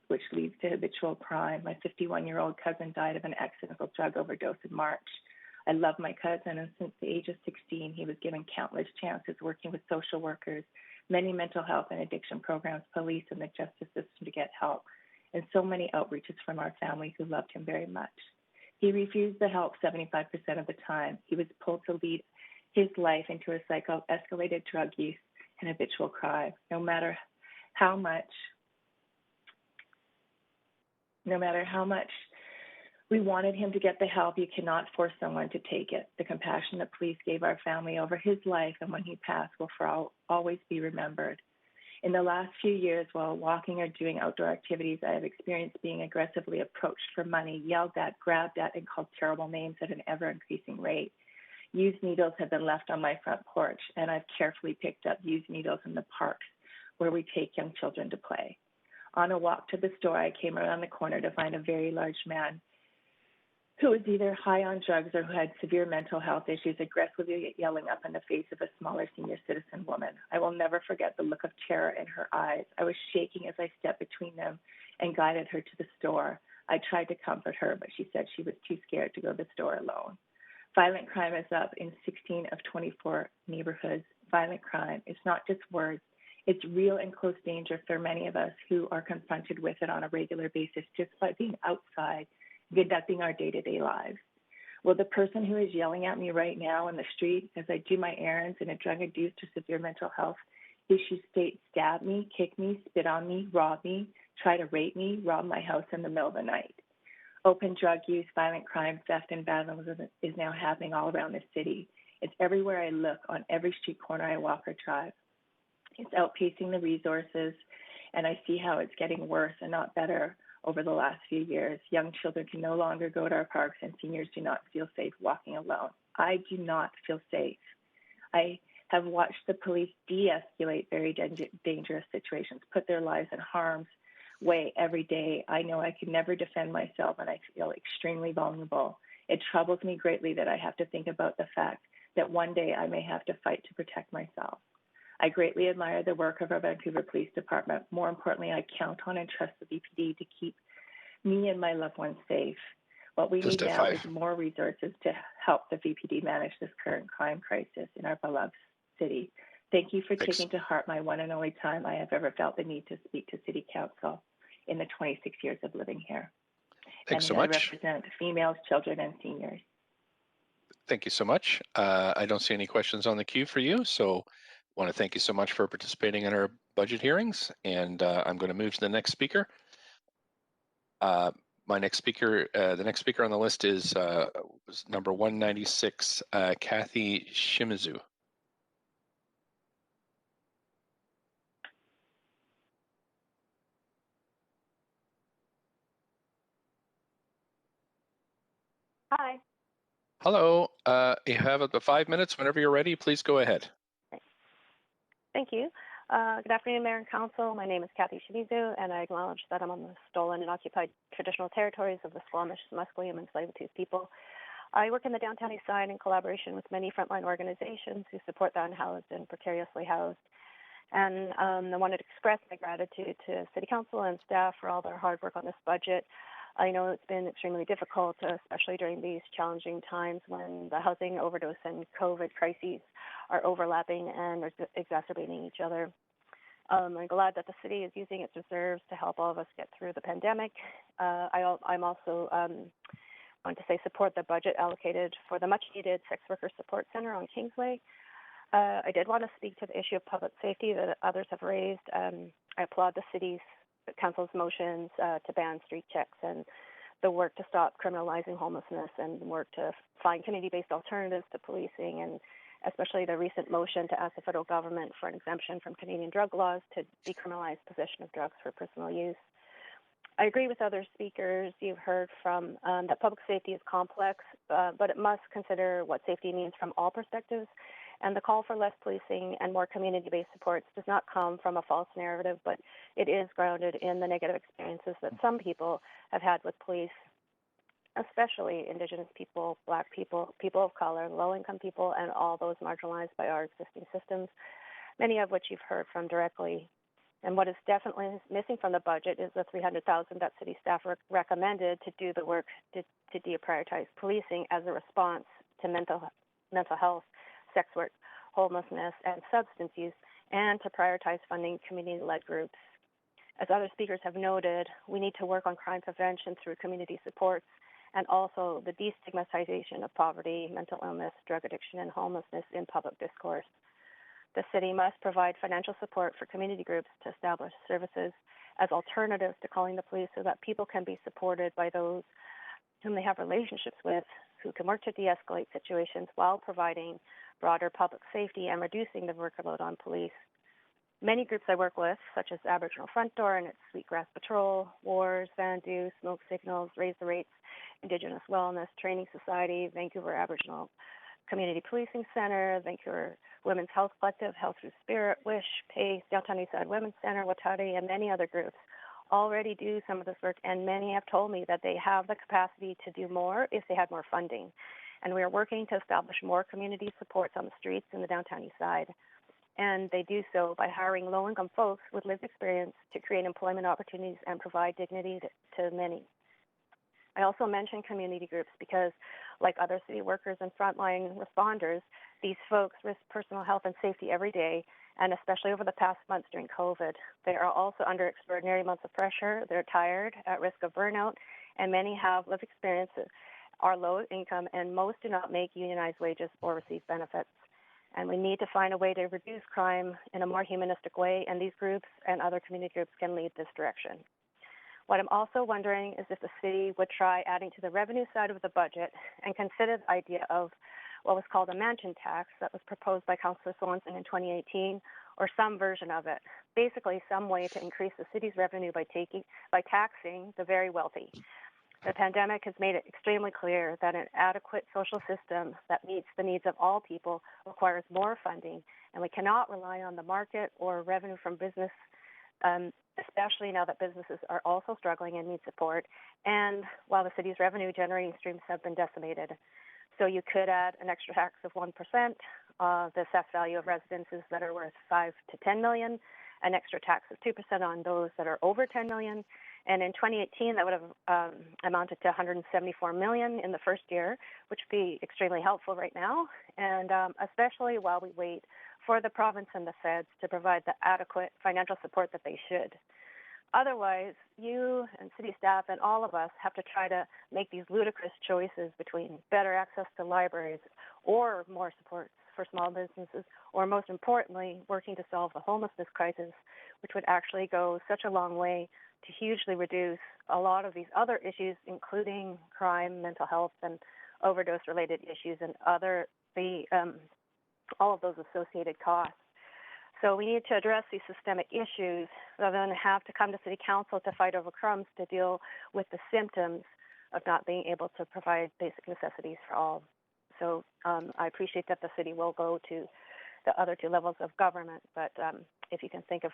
which leads to habitual crime. My 51-year-old cousin died of an accidental drug overdose in March. I love my cousin, and since the age of 16, he was given countless chances working with social workers, many mental health and addiction programs, police, and the justice system to get help, and so many outreaches from our family who loved him very much. He refused the help 75% of the time. He was pulled to lead his life into a cycle of escalated drug use and habitual crime. No matter how much we wanted him to get the help, you cannot force someone to take it. The compassion that police gave our family over his life and when he passed will always be remembered. In the last few years, while walking or doing outdoor activities, I have experienced being aggressively approached for money, yelled at, grabbed at, and called terrible names at an ever-increasing rate. Used needles have been left on my front porch, and I've carefully picked up used needles in the parks where we take young children to play. On a walk to the store, I came around the corner to find a very large man who was either high on drugs or who had severe mental health issues, aggressively yelling up in the face of a smaller senior citizen woman. I will never forget the look of terror in her eyes. I was shaking as I stepped between them and guided her to the store. I tried to comfort her, but she said she was too scared to go to the store alone. Violent crime is up in 16 of 24 neighborhoods. Violent crime is not just words. It's real and close danger for many of us who are confronted with it on a regular basis just by being outside, conducting our day-to-day lives. Will the person who is yelling at me right now in the street as I do my errands in a drug-induced or severe mental health issue state stab me, kick me, spit on me, rob me, try to rape me, rob my house in the middle of the night? Open drug use, violent crime, theft, and vandalism is now happening all around the city. It's everywhere I look, on every street corner I walk or drive. It's outpacing the resources, and I see how it's getting worse and not better over the last few years. Young children can no longer go to our parks, and seniors do not feel safe walking alone. I do not feel safe. I have watched the police de-escalate very dangerous situations, put their lives in harm's way every day. I know I can never defend myself, and I feel extremely vulnerable. It troubles me greatly that I have to think about the fact that one day I may have to fight to protect myself. I greatly admire the work of our Vancouver Police Department. More importantly, I count on and trust the VPD to keep me and my loved ones safe. What we Just need at now 5. is more resources to help the VPD manage this current crime crisis in our beloved city. Thank you for taking to heart my one and only time I have ever felt the need to speak to City Council in the 26 years of living here. Thanks so I much. represent females, children, and seniors. Thank you so much. I don't see any questions on the queue for you, so I want to thank you so much for participating in our budget hearings, and I'm going to move to the next speaker. The next speaker on the list is number 196, Kathy Shimizu. Hi. Hello. You have up to 5 minutes. Whenever you're ready, please go ahead. Thank you. Good afternoon, Mayor and Council. My name is Kathy Shimizu, and I acknowledge that I'm on the stolen and occupied traditional territories of the Squamish, Musqueam, and Tsleil-Waututh people. I work in the downtown east side in collaboration with many frontline organizations who support the unhoused and precariously housed. And I wanted to express my gratitude to City Council and staff for all their hard work on this budget. I know it's been extremely difficult, especially during these challenging times when the housing overdose and COVID crises are overlapping and are exacerbating each other. I'm glad that the city is using its reserves to help all of us get through the pandemic. I'm also going to say support the budget allocated for the much-needed Sex Worker Support Center on Kingsway. I did want to speak to the issue of public safety that others have raised. I applaud the city's council's motions to ban street checks and the work to stop criminalizing homelessness and work to find community-based alternatives to policing, and especially the recent motion to ask the federal government for an exemption from Canadian drug laws to decriminalize possession of drugs for personal use. I agree with other speakers you've heard from that public safety is complex, but it must consider what safety means from all perspectives. And the call for less policing and more community-based supports does not come from a false narrative, but it is grounded in the negative experiences that some people have had with police, especially Indigenous people, Black people, people of color, low-income people, and all those marginalized by our existing systems, many of which you've heard from directly. And what is definitely missing from the budget is the $300,000 that city staff recommended to do the work to deprioritize policing as a response to mental health, sex work, homelessness, and substance use, and to prioritize funding community-led groups. As other speakers have noted, we need to work on crime prevention through community supports and also the destigmatization of poverty, mental illness, drug addiction, and homelessness in public discourse. The city must provide financial support for community groups to establish services as alternatives to calling the police so that people can be supported by those whom they have relationships with, who can work to de-escalate situations while providing broader public safety and reducing the workload on police. Many groups I work with, such as Aboriginal Front Door and its Sweetgrass Patrol, WARS, Vandu, Smoke Signals, Raise the Rates, Indigenous Wellness Training Society, Vancouver Aboriginal Community Policing Center, Vancouver Women's Health Collective, Health Through Spirit, WISH, PACE, Downtown Eastside Women's Center, Watati, and many other groups already do some of this work, and many have told me that they have the capacity to do more if they had more funding. And we are working to establish more community supports on the streets in the Downtown East Side. And they do so by hiring low-income folks with lived experience to create employment opportunities and provide dignity to many. I also mention community groups because, like other city workers and frontline responders, these folks risk personal health and safety every day, and especially over the past months during COVID. They are also under extraordinary amounts of pressure. They're tired, at risk of burnout, and many have lived experience, are low income, and most do not make unionized wages or receive benefits. And we need to find a way to reduce crime in a more humanistic way, and these groups and other community groups can lead this direction. What I'm also wondering is if the city would try adding to the revenue side of the budget and consider the idea of what was called a mansion tax that was proposed by Councillor Sorensen in 2018, or some version of it. Basically, some way to increase the city's revenue by taxing the very wealthy. The pandemic has made it extremely clear that an adequate social system that meets the needs of all people requires more funding, and we cannot rely on the market or revenue from business, especially now that businesses are also struggling and need support, and while the city's revenue generating streams have been decimated. So you could add an extra tax of 1%, the assessed value of residences that are worth $5 to $10 million, an extra tax of 2% on those that are over $10 million, And in 2018, that would have amounted to $174 million in the first year, which would be extremely helpful right now, and especially while we wait for the province and the feds to provide the adequate financial support that they should. Otherwise, you and city staff and all of us have to try to make these ludicrous choices between better access to libraries or more support for small businesses, or most importantly, working to solve the homelessness crisis, which would actually go such a long way to hugely reduce a lot of these other issues, including crime, mental health, and overdose-related issues, and all of those associated costs. So we need to address these systemic issues rather than have to come to City Council to fight over crumbs to deal with the symptoms of not being able to provide basic necessities for all. So I appreciate that the city will go to the other two levels of government, but if you can think of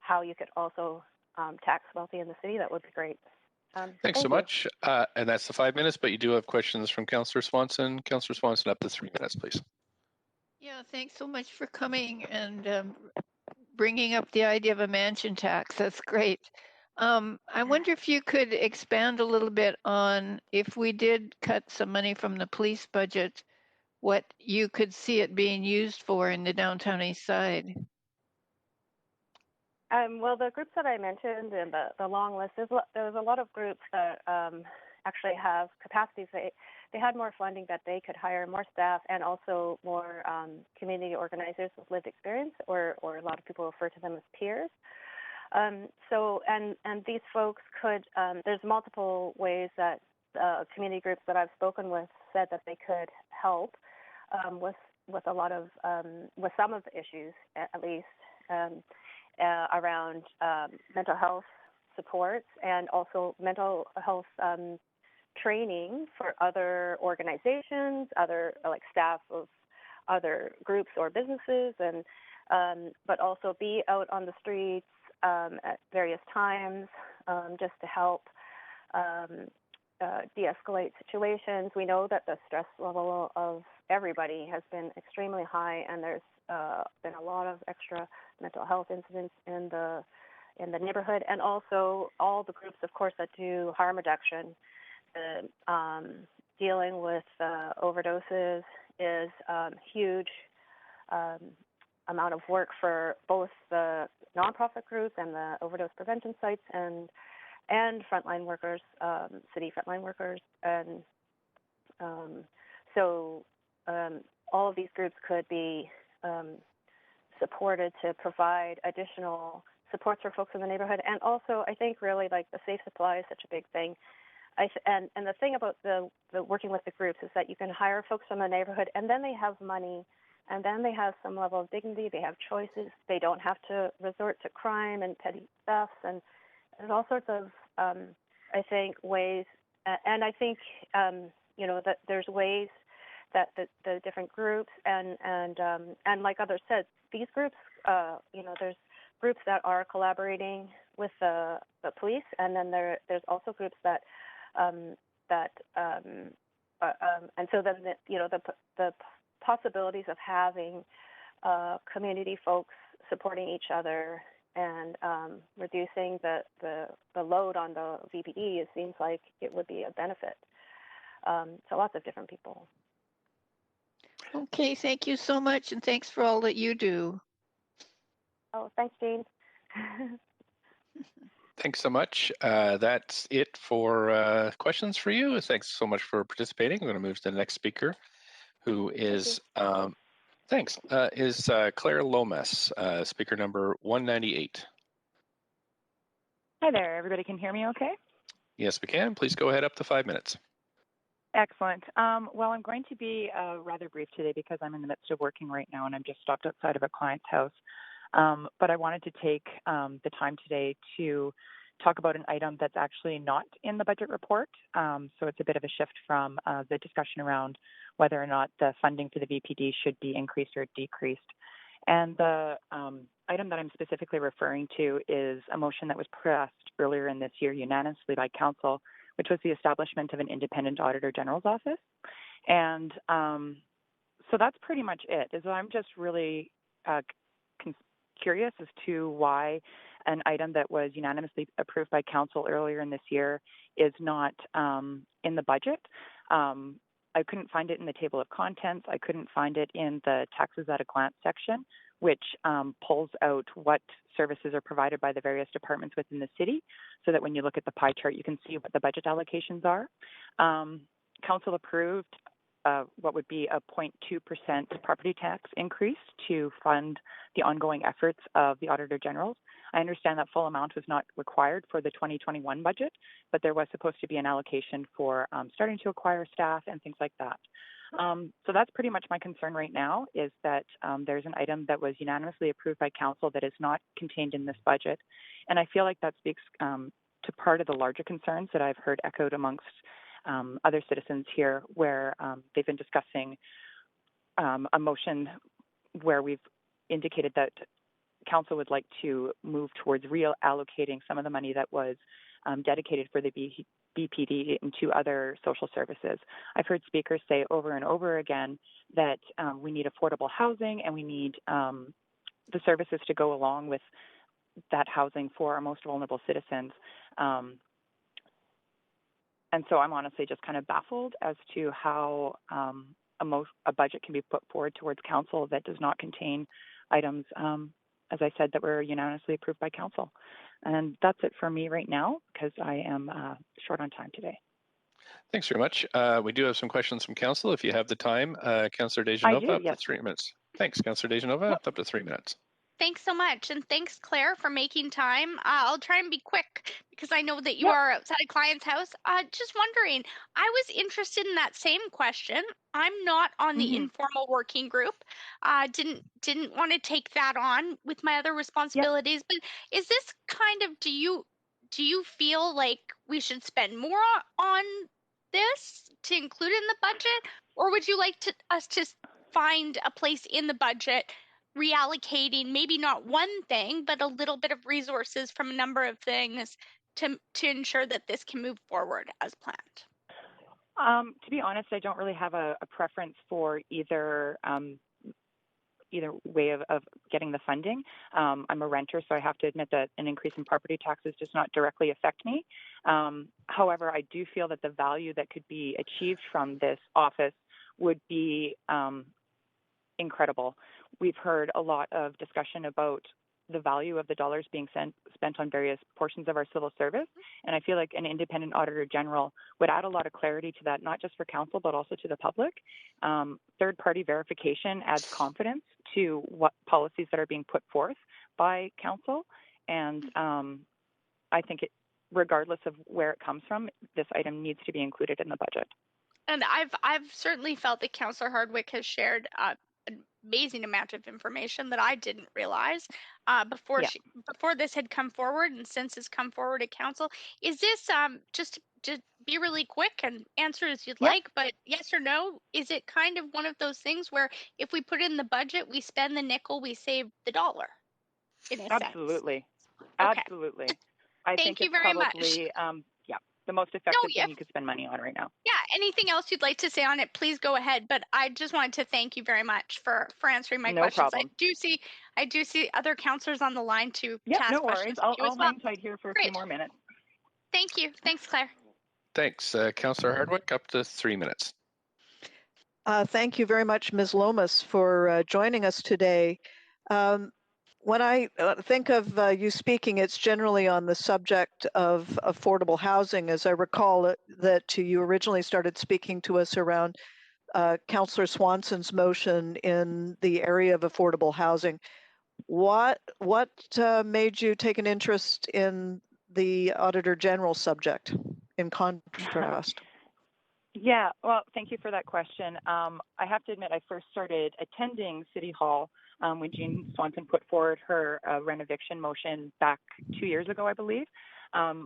how you could also tax wealthy in the city, that would be great. Thanks so much. And that's the 5 minutes, but you do have questions from Councillor Swanson. Councillor Swanson, up to 3 minutes, please. Yeah, thanks so much for coming and bringing up the idea of a mansion tax. That's great. I wonder if you could expand a little bit on, if we did cut some money from the police budget, what you could see it being used for in the downtown east side. Well, the groups that I mentioned in the long list, there's a lot of groups that actually have capacities. They had more funding that they could hire more staff and also more community organizers with lived experience, or a lot of people refer to them as peers. So these folks could, there's multiple ways that community groups that I've spoken with said that they could help with a lot of, with some of the issues at least, around mental health supports and also mental health training for other organizations, other like staff of other groups or businesses, and but also be out on the streets at various times just to help de-escalate situations. We know that the stress level of everybody has been extremely high, and there's been a lot of extra mental health incidents in the neighborhood, and also all the groups, of course, that do harm reduction. Dealing with overdoses is huge amount of work for both the nonprofit groups and the overdose prevention sites and frontline workers, city frontline workers, and so all of these groups could be supported to provide additional supports for folks in the neighborhood. And also, I think really like the safe supply is such a big thing. And the thing about the working with the groups is that you can hire folks from the neighborhood, and then they have money, and then they have some level of dignity. They have choices. They don't have to resort to crime and petty thefts, and there's all sorts of I think ways. And I think that there's ways that the different groups and like others said, these groups, there's groups that are collaborating with the police, and then there's also groups that and so then the possibilities of having community folks supporting each other and reducing the load on the VPD, it seems like it would be a benefit to lots of different people. Okay, thank you so much, and thanks for all that you do. Oh, thanks, Jane. Thanks so much. That's it for questions for you. Thanks so much for participating. I'm going to move to the next speaker, who is Claire Lomas, speaker number 198. Hi there. Everybody can hear me okay? Yes, we can. Please go ahead, up to 5 minutes. Excellent. Well, I'm going to be rather brief today because I'm in the midst of working right now, and I'm just stopped outside of a client's house. But I wanted to take the time today to talk about an item that's actually not in the budget report. So it's a bit of a shift from the discussion around whether or not the funding for the VPD should be increased or decreased. And the item that I'm specifically referring to is a motion that was passed earlier in this year unanimously by Council, which was the establishment of an independent Auditor General's office. And so that's pretty much it. I'm just really curious as to why an item that was unanimously approved by council earlier in this year is not in the budget. I couldn't find it in the table of contents. I couldn't find it in the taxes at a glance section, which pulls out what services are provided by the various departments within the city, so that when you look at the pie chart, you can see what the budget allocations are. Council approved what would be a 0.2% property tax increase to fund the ongoing efforts of the Auditor General. I understand that full amount was not required for the 2021 budget, but there was supposed to be an allocation for starting to acquire staff and things like that. So that's pretty much my concern right now, is that there's an item that was unanimously approved by council that is not contained in this budget. And I feel like that speaks to part of the larger concerns that I've heard echoed amongst other citizens here, where they've been discussing a motion where we've indicated that council would like to move towards reallocating some of the money that was dedicated for the BPD into other social services. I've heard speakers say over and over again that we need affordable housing and we need the services to go along with that housing for our most vulnerable citizens. And so I'm honestly just kind of baffled as to how a budget can be put forward towards council that does not contain items, as I said, that were unanimously approved by council. And that's it for me right now, because I am short on time today. Thanks very much. We do have some questions from council. If you have the time, Councillor Dejanova, I do, up yes. to 3 minutes. Thanks, Councillor Dejanova, up to 3 minutes. Thanks so much. And thanks, Claire, for making time. I'll try and be quick because I know that you are outside a client's house. Just wondering, I was interested in that same question. I'm not on the informal working group. Didn't want to take that on with my other responsibilities. But is this kind of, do you feel like we should spend more on this to include in the budget? Or would you like us to find a place in the budget reallocating maybe not one thing, but a little bit of resources from a number of things to ensure that this can move forward as planned? To be honest, I don't really have a preference for either way of getting the funding. I'm a renter, so I have to admit that an increase in property taxes does not directly affect me. However, I do feel that the value that could be achieved from this office would be incredible. We've heard a lot of discussion about the value of the dollars being spent on various portions of our civil service, and I feel like an independent Auditor General would add a lot of clarity to that, not just for council, but also to the public. Third-party verification adds confidence to what policies that are being put forth by council, and I think regardless of where it comes from, this item needs to be included in the budget. And I've certainly felt that Councillor Hardwick has shared an amazing amount of information that I didn't realize before this had come forward, and since it's come forward at council. Is this just be really quick and answer as you'd like, but yes or no? Is it kind of one of those things where if we put it in the budget, we spend the nickel, we save the dollar? In a Absolutely, sense. absolutely. Okay. I Thank think you it's very probably the most effective thing you could spend money on right now. Yeah, anything else you'd like to say on it, please go ahead. But I just wanted to thank you very much for answering my questions. Problem. I do see other councillors on the line to ask no questions. worries. I'll as well. hang tight here for a Great. few more minutes. Thank you. Thanks, Claire. Thanks, Councillor Hardwick, up to 3 minutes. Thank you very much, Ms. Lomas, for joining us today. When I think of you speaking, it's generally on the subject of affordable housing. As I recall that you originally started speaking to us around Councillor Swanson's motion in the area of affordable housing. What made you take an interest in the Auditor General subject in contrast? Yeah, well, thank you for that question. I have to admit, I first started attending City Hall when Jean Swanson put forward her renoviction motion back 2 years ago, I believe.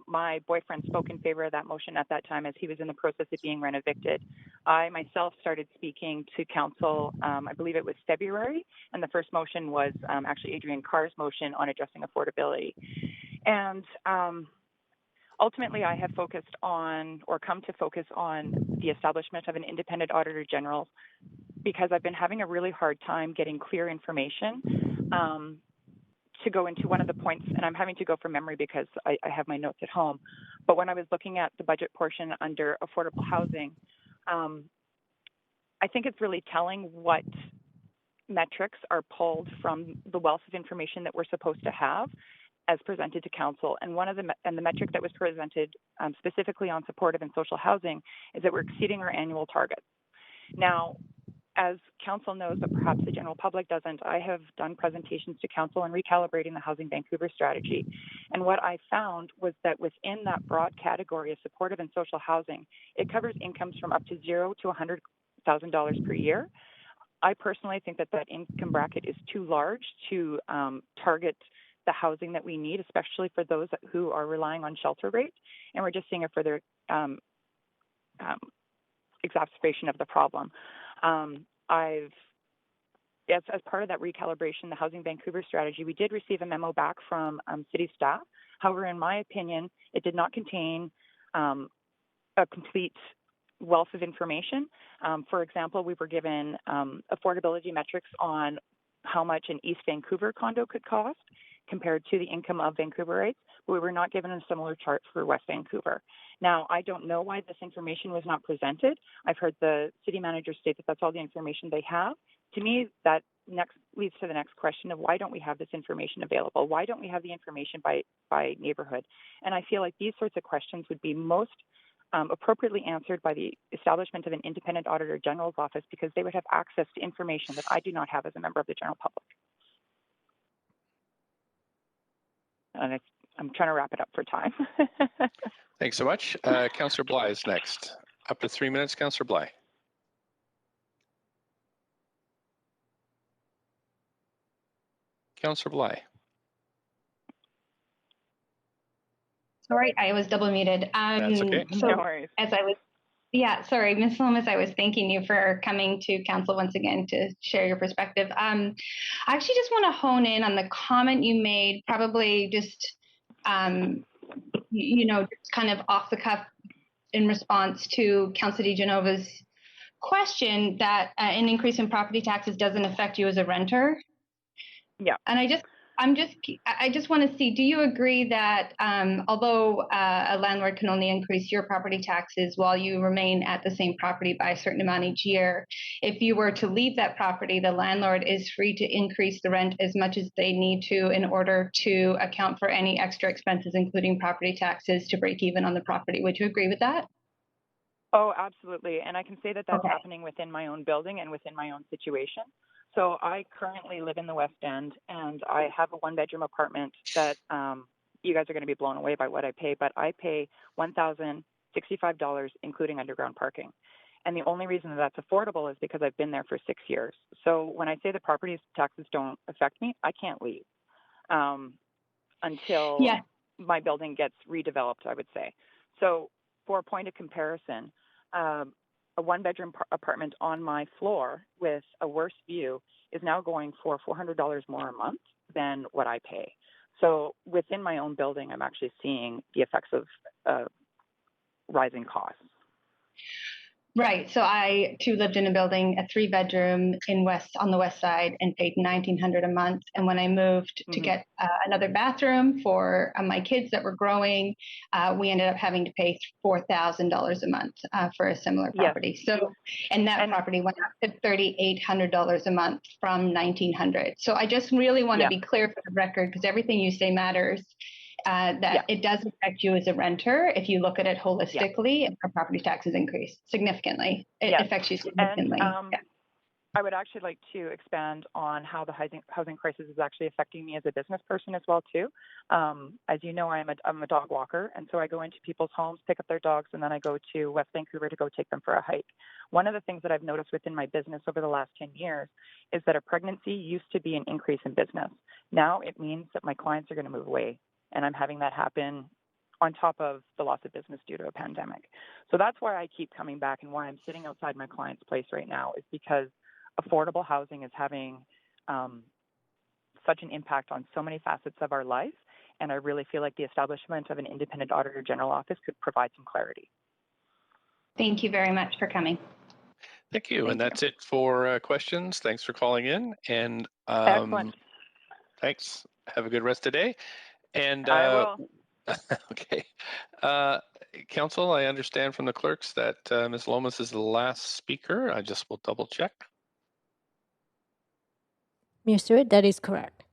My boyfriend spoke in favor of that motion at that time as he was in the process of being renovated. I myself started speaking to council, I believe it was February, and the first motion was actually Adrienne Carr's motion on addressing affordability. And ultimately, I have focused on, or come to focus on, the establishment of an independent Auditor General because I've been having a really hard time getting clear information to go into one of the points, and I'm having to go from memory because I have my notes at home, but when I was looking at the budget portion under affordable housing, I think it's really telling what metrics are pulled from the wealth of information that we're supposed to have as presented to council. And the metric that was presented specifically on supportive and social housing is that we're exceeding our annual targets. Now, as council knows, but perhaps the general public doesn't, I have done presentations to council on recalibrating the Housing Vancouver strategy. And what I found was that within that broad category of supportive and social housing, it covers incomes from up to $0 to $100,000 per year. I personally think that income bracket is too large to target the housing that we need, especially for those who are relying on shelter rates. And we're just seeing a further exacerbation of the problem. As part of that recalibration, the Housing Vancouver strategy, we did receive a memo back from city staff. However, in my opinion, it did not contain a complete wealth of information. For example, we were given affordability metrics on how much an East Vancouver condo could cost compared to the income of Vancouverites, but we were not given a similar chart for West Vancouver. Now, I don't know why this information was not presented. I've heard the city manager state that that's all the information they have. To me, that leads to the next question of why don't we have this information available? Why don't we have the information by neighborhood? And I feel like these sorts of questions would be most appropriately answered by the establishment of an independent auditor general's office, because they would have access to information that I do not have as a member of the general public. And I'm trying to wrap it up for time. Thanks so much. Councillor Bly is next. Up to 3 minutes, Councillor Bly. Councillor Bly. Sorry, I was double muted. That's okay. So No worries. Sorry, Ms. Lomas, I was thanking you for coming to council once again to share your perspective. I actually just want to hone in on the comment you made, probably just, just kind of off the cuff in response to Councillor DiGenova's question that an increase in property taxes doesn't affect you as a renter. Yeah. And I just want to see, do you agree that although a landlord can only increase your property taxes while you remain at the same property by a certain amount each year, if you were to leave that property, the landlord is free to increase the rent as much as they need to in order to account for any extra expenses, including property taxes, to break even on the property? Would you agree with that? Oh, absolutely. And I can say that that's happening within my own building and within my own situation. So I currently live in the West End, and I have a one-bedroom apartment that you guys are going to be blown away by what I pay, but I pay $1,065, including underground parking. And the only reason that that's affordable is because I've been there for 6 years. So when I say the property taxes don't affect me, I can't leave until my building gets redeveloped, I would say. So for a point of comparison, a one-bedroom apartment on my floor with a worse view is now going for $400 more a month than what I pay. So within my own building, I'm actually seeing the effects of rising costs. Right. So I too lived in a building, a 3-bedroom on the west side, and paid $1,900 a month. And when I moved to get another bathroom for my kids that were growing, we ended up having to pay $4,000 a month for a similar property. So, and that property went up to $3,800 a month from $1,900. So I just really want to be clear for the record, because everything you say matters. It does affect you as a renter if you look at it holistically, and our property taxes increase significantly. It affects you significantly. And, I would actually like to expand on how the housing crisis is actually affecting me as a business person as well too. As you know, I'm a dog walker, and so I go into people's homes, pick up their dogs, and then I go to West Vancouver to go take them for a hike. One of the things that I've noticed within my business over the last 10 years is that a pregnancy used to be an increase in business. Now it means that my clients are going to move away. And I'm having that happen on top of the loss of business due to a pandemic. So that's why I keep coming back, and why I'm sitting outside my client's place right now is because affordable housing is having such an impact on so many facets of our life. And I really feel like the establishment of an independent auditor general office could provide some clarity. Thank you very much for coming. Thank you. And that's it for questions. Thanks for calling in. And excellent. Thanks. Have a good rest of the day. And I will. okay. Council, I understand from the clerks that Ms. Lomas is the last speaker. I just will double check. Mayor Stewart, that is correct.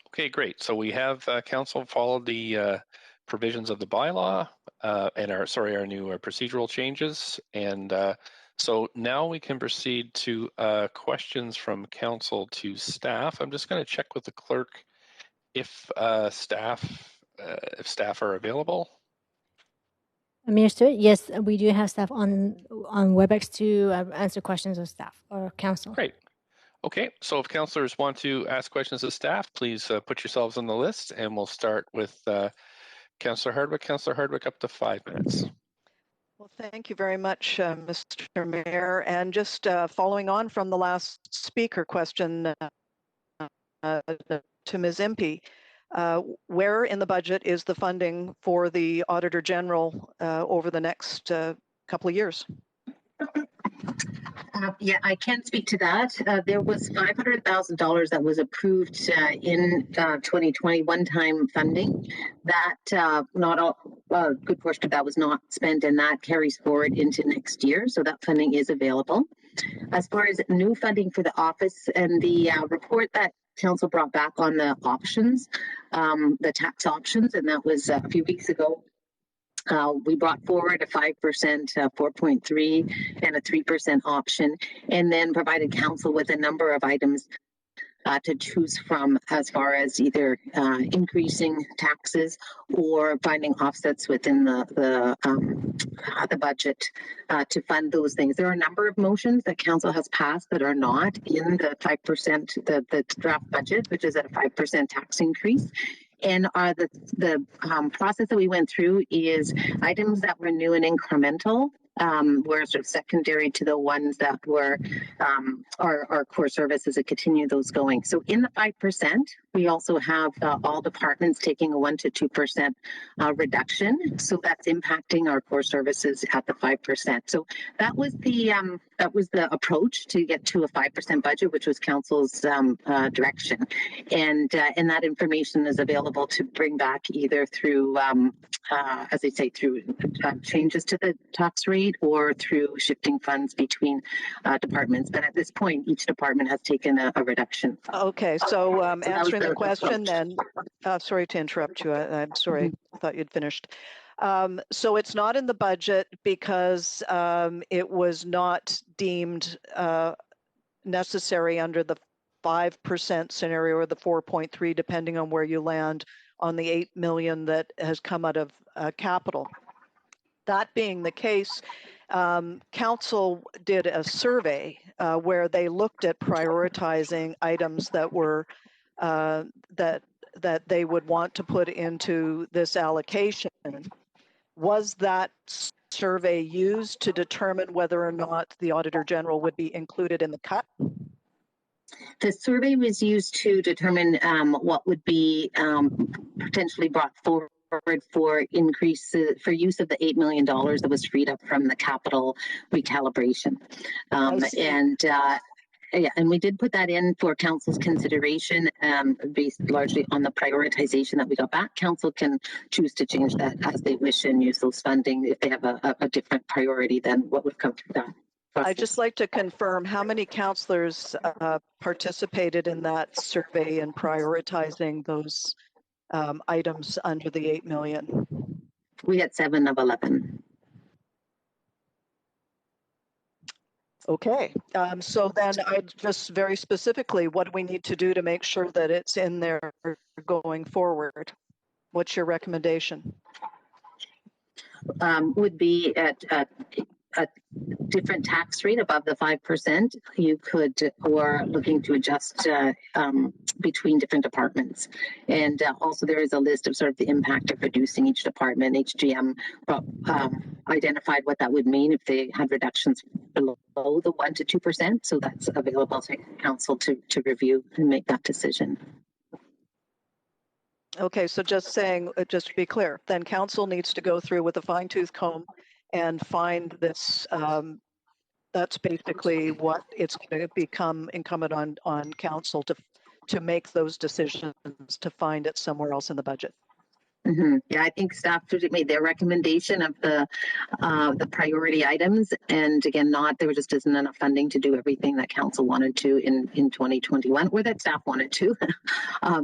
Okay, great. So we have council follow the provisions of the bylaw and our new procedural changes. And so now we can proceed to questions from council to staff. I'm just going to check with the clerk if staff are available. Mayor Stewart, yes, we do have staff on WebEx to answer questions of staff or council. Great. Okay, so if councillors want to ask questions of staff, please put yourselves on the list, and we'll start with Councillor Hardwick. Councillor Hardwick, up to 5 minutes. Well, thank you very much, Mr. Mayor. And just following on from the last speaker question to Ms. Impey, where in the budget is the funding for the Auditor General over the next couple of years? Yeah, I can speak to that. There was $500,000 that was approved in 2020 one-time funding. That not all, a good portion of that was not spent, and that carries forward into next year. So that funding is available. As far as new funding for the office and the report that Council brought back on the options, the tax options, and that was a few weeks ago. We brought forward a 5%, 4.3, and a 3% option, and then provided council with a number of items to choose from as far as either increasing taxes or finding offsets within the budget to fund those things. There are a number of motions that council has passed that are not in the 5%, the draft budget, which is at a 5% tax increase. And the process that we went through is items that were new and incremental were sort of secondary to the ones that were our core services that continue those going. So in the 5%, we also have all departments taking a 1 to 2% reduction. So that's impacting our core services at the 5%. So that was the approach to get to a 5% budget, which was council's direction. And that information is available to bring back either through, as I say, through changes to the tax rate or through shifting funds between departments. But at this point, each department has taken a reduction. Okay, so answering the question then, sorry to interrupt you. I'm sorry, I thought you'd finished. So it's not in the budget because it was not deemed necessary under the 5% scenario or the 4.3, depending on where you land on the 8 million that has come out of capital. That being the case, council did a survey where they looked at prioritizing items that were that they would want to put into this allocation. Was that survey used to determine whether or not the Auditor General would be included in the cut? The survey was used to determine what would be potentially brought forward for increase for use of the $8 million that was freed up from the capital recalibration. Yeah, and we did put that in for council's consideration based largely on the prioritization that we got back. Council can choose to change that as they wish and use those funding if they have a different priority than what would come through that. I'd just like to confirm how many councillors participated in that survey and prioritizing those items under the 8 million. We had 7 of 11. Okay, so then I just very specifically, what do we need to do to make sure that it's in there going forward? What's your recommendation? Would be at a different tax rate above the 5%. You could, or looking to adjust between different departments. And also there is a list of sort of the impact of reducing each department. HGM identified what that would mean if they had reductions below the 1 to 2%. So that's available to council to review and make that decision. Okay, so just saying, just to be clear, then council needs to go through with a fine-tooth comb and find this. That's basically what it's going to become incumbent on council to make those decisions to find it somewhere else in the budget. Yeah, I think staff made their recommendation of the priority items, and again, there just isn't enough funding to do everything that council wanted to in 2021, or that staff wanted to,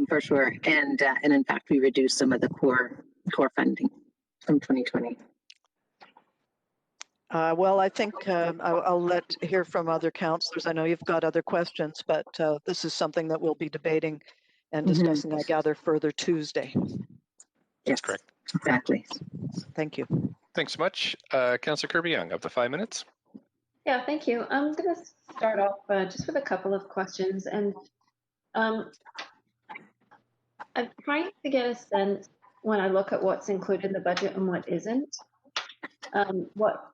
for sure. And in fact, we reduced some of the core funding from 2020. Well, I think I'll hear from other councillors. I know you've got other questions, but this is something that we'll be debating and discussing, I gather, further Tuesday. Yes, correct. Exactly. Thank you. Thanks so much. Councillor Kirby-Young, up to 5 minutes. Yeah, thank you. I'm going to start off just with a couple of questions. And I'm trying to get a sense when I look at what's included in the budget and what isn't, what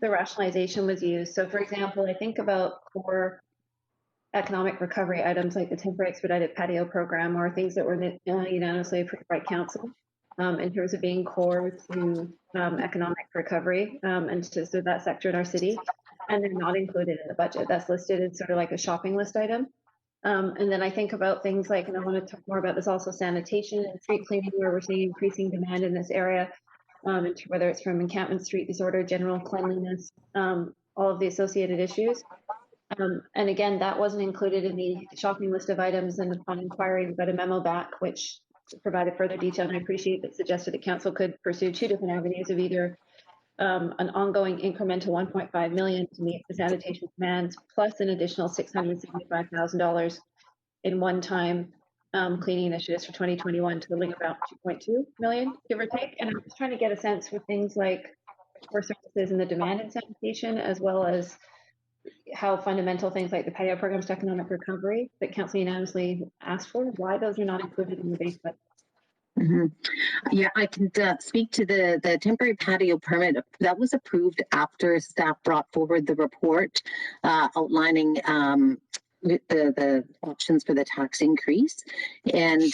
the rationalization was used. So for example, I think about core economic recovery items like the temporary expedited patio program, or things that were unanimously approved by council in terms of being core to economic recovery and to that sector in our city, and they're not included in the budget. That's listed as sort of like a shopping list item. And then I think about things like, and I want to talk more about this also, sanitation and street cleaning, where we're seeing increasing demand in this area, whether it's from encampment, street disorder, general cleanliness, all of the associated issues. And again, that wasn't included in the shopping list of items, and upon inquiry, we got a memo back which provided further detail, and I appreciate that suggested that council could pursue two different avenues of either an ongoing incremental $1.5 million to meet the sanitation demands, plus an additional $675,000 in one-time cleaning initiatives for 2021, totaling about $2.2 million, give or take. And I'm just trying to get a sense with things like core services and the demand in sanitation, as well as how fundamental things like the patio programs to economic recovery that council unanimously asked for, why those are not included in the base budget. Yeah, I can speak to the temporary patio permit. That was approved after staff brought forward the report outlining the options for the tax increase. And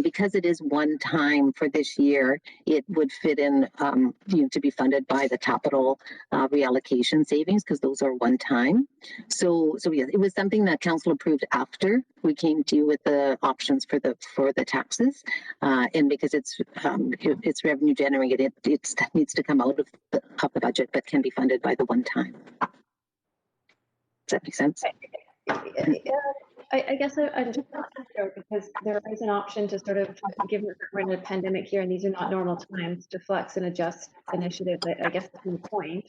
because it is one time for this year, it would fit in to be funded by the capital reallocation savings, because those are one time. So yeah, it was something that council approved after we came to you with the options for the taxes, and because it's revenue generated, it needs to come out of the budget, but can be funded by the one time. Does that make sense? I guess I'm just not sure, because there is an option to sort of, given that we're in a pandemic here and these are not normal times, to flex and adjust initiatives. I guess that's the point,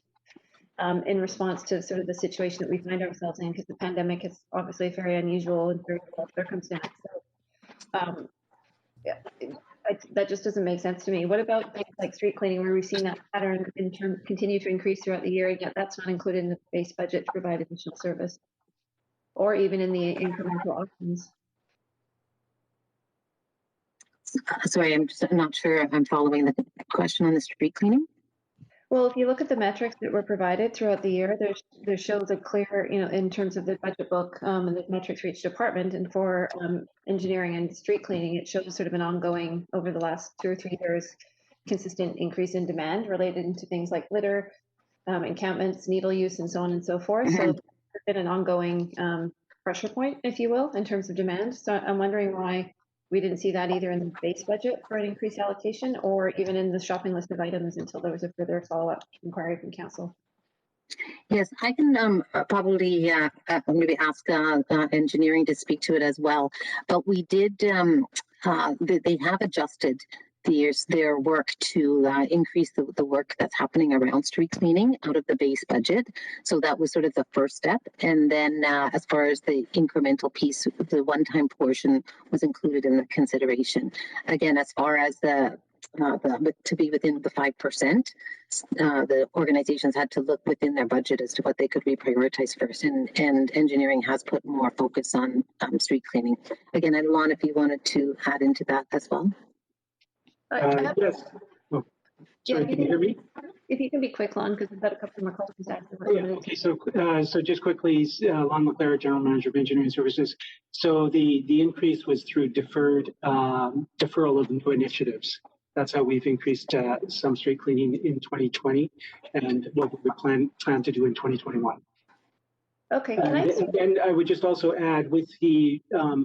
in response to sort of the situation that we find ourselves in, because the pandemic is obviously a very unusual and very circumstance. So that just doesn't make sense to me. What about things like street cleaning, where we've seen that pattern continue to increase throughout the year, and yet that's not included in the base budget to provide additional service, or even in the incremental options? Sorry, I'm just not sure if I'm following the question on the street cleaning. Well, if you look at the metrics that were provided throughout the year, there shows a clear, in terms of the budget book and the metrics for each department, and for engineering and street cleaning, it shows sort of an ongoing, over the last 2 or 3 years, consistent increase in demand related to things like litter, encampments, needle use, and so on and so forth. So there's been an ongoing pressure point, if you will, in terms of demand. So I'm wondering why we didn't see that either in the base budget for an increased allocation, or even in the shopping list of items until there was a further follow-up inquiry from council. Yes, I can probably maybe ask engineering to speak to it as well. But we did, they have adjusted their work to increase the work that's happening around street cleaning out of the base budget. So that was sort of the first step. And then as far as the incremental piece, the one-time portion was included in the consideration. Again, as far as to be within the 5%, the organizations had to look within their budget as to what they could reprioritize first. And engineering has put more focus on street cleaning. Again, Alon, if you wanted to add into that as well. Yes. Oh, sorry, can you hear me? If you can be quick, Lon, because we've got a couple more questions after. Yeah, okay, so just quickly, Lon LeClaire, General Manager of Engineering Services. So the increase was through deferral of new initiatives. That's how we've increased some street cleaning in 2020, and what we plan to do in 2021. Okay, and I would just also add, with the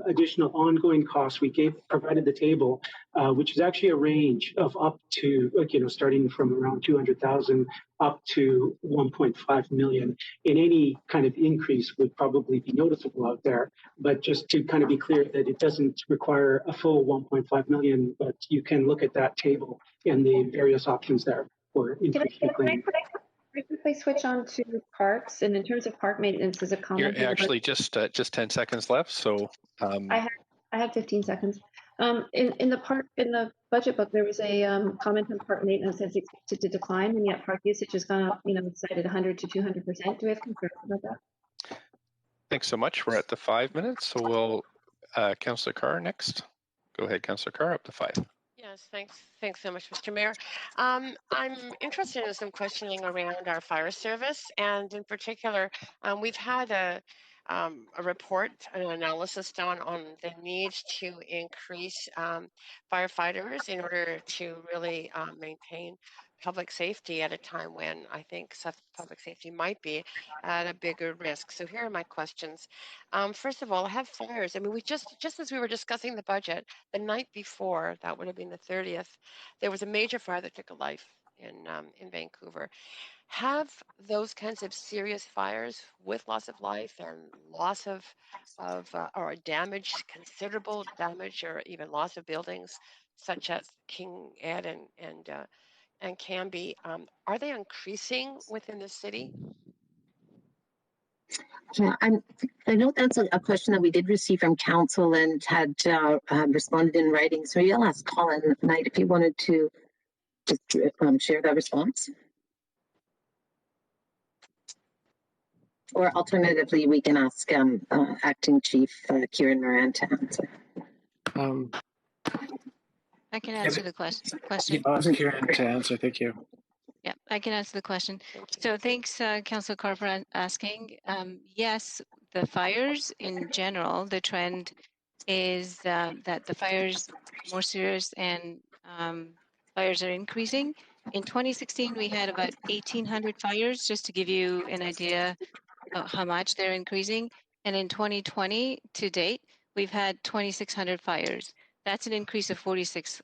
additional ongoing costs, we provided the table, which is actually a range of up to, starting from around 200,000 up to 1.5 million. And any kind of increase would probably be noticeable out there. But just to kind of be clear that it doesn't require a full 1.5 million, but you can look at that table and the various options there for increasing claim. I quickly switch on to parks, and in terms of park maintenance, as a comment. You're actually just 10 seconds left, so. I have 15 seconds. In the budget book, there was a comment on park maintenance that's expected to decline, and yet park usage has gone up. It's cited 100 to 200%. Do we have concerns about that? Thanks so much. We're at the 5 minutes, so we'll Councillor Carr next. Go ahead, Councillor Carr, up to 5. Yes, thanks so much, Mr. Mayor. I'm interested in some questioning around our fire service, and in particular, we've had a report, an analysis done on the need to increase firefighters in order to really maintain public safety at a time when I think public safety might be at a bigger risk. So here are my questions. First of all, I have fires. I mean, we just as we were discussing the budget, the night before, that would have been the 30th, there was a major fire that took a life in Vancouver. Have those kinds of serious fires with loss of life and loss of or damage, considerable damage, or even loss of buildings, such as King Ed and Canby, are they increasing within the city? Yeah, I know that's a question that we did receive from council and had responded in writing. So I'll ask Colin Knight if he wanted to just share that response. Or alternatively, we can ask Acting Chief Kieran Moran to answer. I can answer the question. Ask Kieran to answer. Thank you. Yeah, I can answer the question. So thanks, Councillor Carr, for asking. Yes, the fires in general, the trend is that the fires more serious and fires are increasing. In 2016, we had about 1,800 fires, just to give you an idea of how much they're increasing. And in 2020 to date, we've had 2,600 fires. That's an increase of 46%.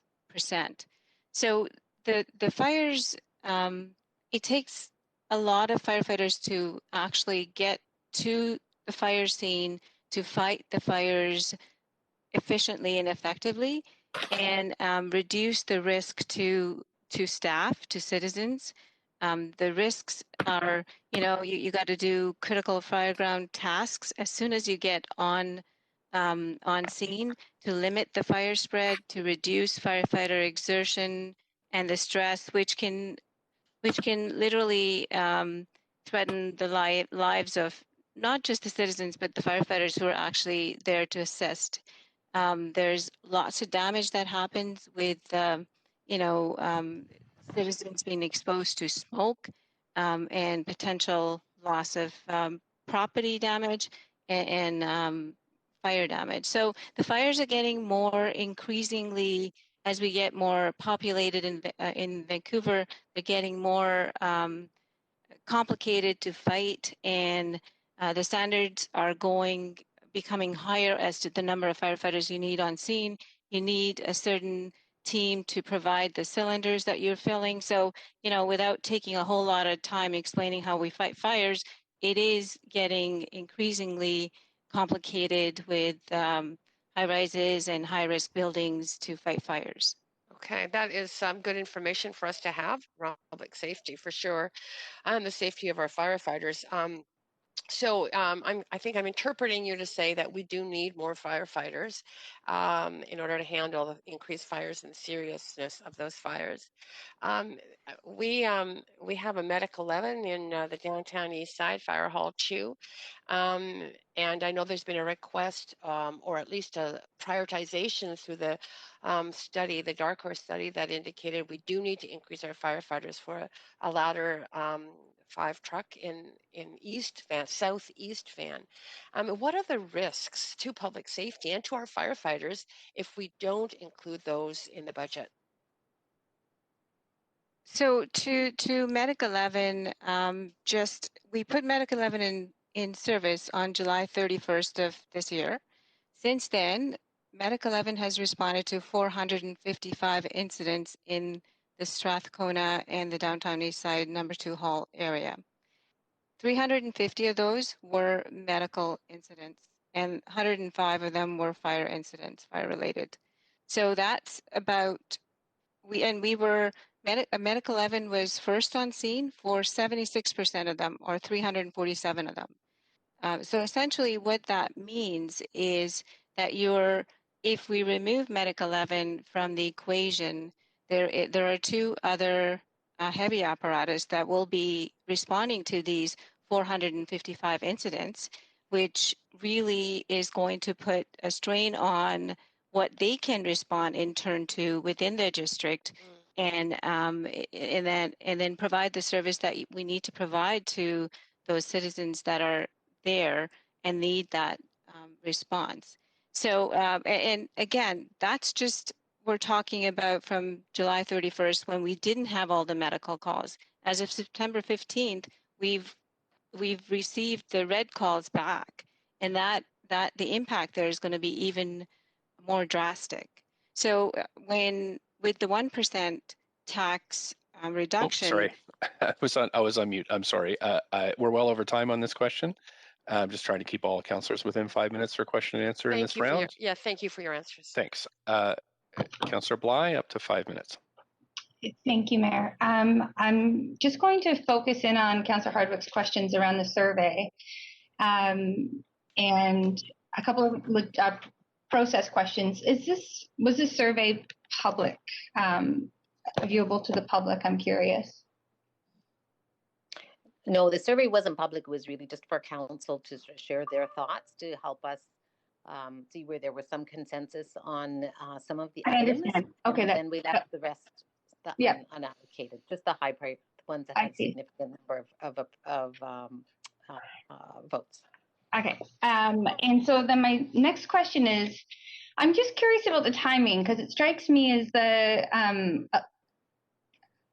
So the fires, it takes a lot of firefighters to actually get to the fire scene to fight the fires efficiently and effectively, and reduce the risk to staff, to citizens. The risks are, you got to do critical fireground tasks as soon as you get on scene to limit the fire spread, to reduce firefighter exertion and the stress, which can literally threaten the lives of not just the citizens, but the firefighters who are actually there to assist. There's lots of damage that happens with, citizens being exposed to smoke and potential loss of property damage and fire damage. So the fires are getting more increasingly as we get more populated in Vancouver. They're getting more complicated to fight, and the standards are becoming higher as to the number of firefighters you need on scene. You need a certain team to provide the cylinders that you're filling. So, without taking a whole lot of time explaining how we fight fires, it is getting increasingly complicated with high rises and high risk buildings to fight fires. Okay, that is some good information for us to have around public safety for sure, and the safety of our firefighters. So I think I'm interpreting you to say that we do need more firefighters in order to handle the increased fires and the seriousness of those fires. We have a Medic 11 in the downtown East Side Fire Hall 2, and I know there's been a request, or at least a prioritization through the study, the Dark Horse study, that indicated we do need to increase our firefighters for a ladder 5 truck in southeast van. What are the risks to public safety and to our firefighters if we don't include those in the budget? So to Medic 11, we put Medic 11 in in service on July 31st of this year. Since then, Medic 11 has responded to 455 incidents in the Strathcona and the downtown east side number 2 hall area. 350 of those were medical incidents, and 105 of them were fire incidents, fire related. So that's about, Medic 11 was first on scene for 76% of them, or 347 of them. So essentially what that means is that if we remove Medic 11 from the equation, there are 2 other heavy apparatus that will be responding to these 455 incidents, which really is going to put a strain on what they can respond in turn to within their district, and then provide the service that we need to provide to those citizens that are there and need that response. So, and again, that's just, we're talking about from July 31st when we didn't have all the medical calls. As of September 15th, we've received the red calls back, and that the impact there is going to be even more drastic. So with the 1% tax reduction. Oh, sorry, I was on mute. I'm sorry. We're well over time on this question. I'm just trying to keep all councillors within 5 minutes for question and answer in this round. Thank you for your answers. Thanks. Councillor Bly, up to 5 minutes. Thank you, Mayor. I'm just going to focus in on Councillor Hardwick's questions around the survey, and a couple of process questions. Was this survey public, viewable to the public? I'm curious. No, the survey wasn't public. It was really just for council to sort of share their thoughts, to help us see where there was some consensus on some of the items. Understand. Okay, then we left the rest unallocated, just the high priority ones that had significant number of votes. Okay, and so then my next question is, I'm just curious about the timing, because it strikes me as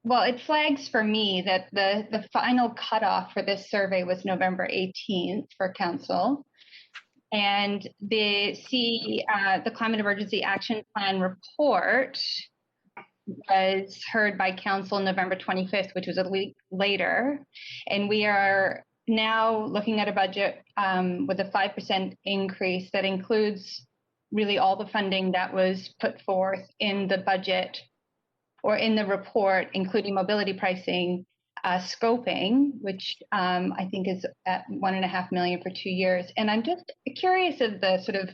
well, it flags for me that the final cutoff for this survey was November 18th for council, and the Climate Emergency Action Plan report was heard by council November 25th, which was a week later, and we are now looking at a budget with a 5% increase that includes really all the funding that was put forth in the budget or in the report, including mobility pricing, scoping, which I think is at $1.5 million for 2 years. And I'm just curious of the sort of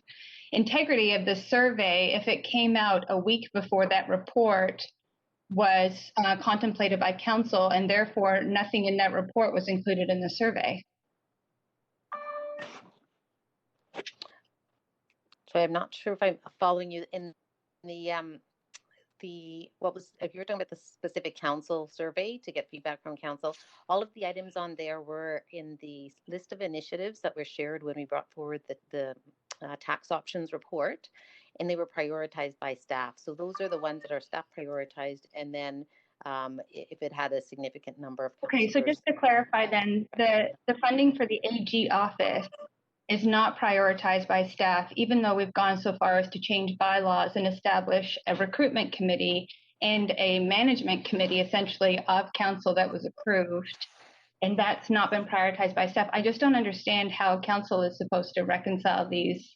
integrity of the survey if it came out a week before that report was contemplated by council, and therefore nothing in that report was included in the survey. So I'm not sure if I'm following you in if you're talking about the specific council survey to get feedback from council, all of the items on there were in the list of initiatives that were shared when we brought forward the tax options report, and they were prioritized by staff. So those are the ones that are staff prioritized, and then if it had a significant number of Okay, so just to clarify then, the funding for the AG office is not prioritized by staff, even though we've gone so far as to change bylaws and establish a recruitment committee and a management committee essentially of council that was approved, and that's not been prioritized by staff. I just don't understand how council is supposed to reconcile these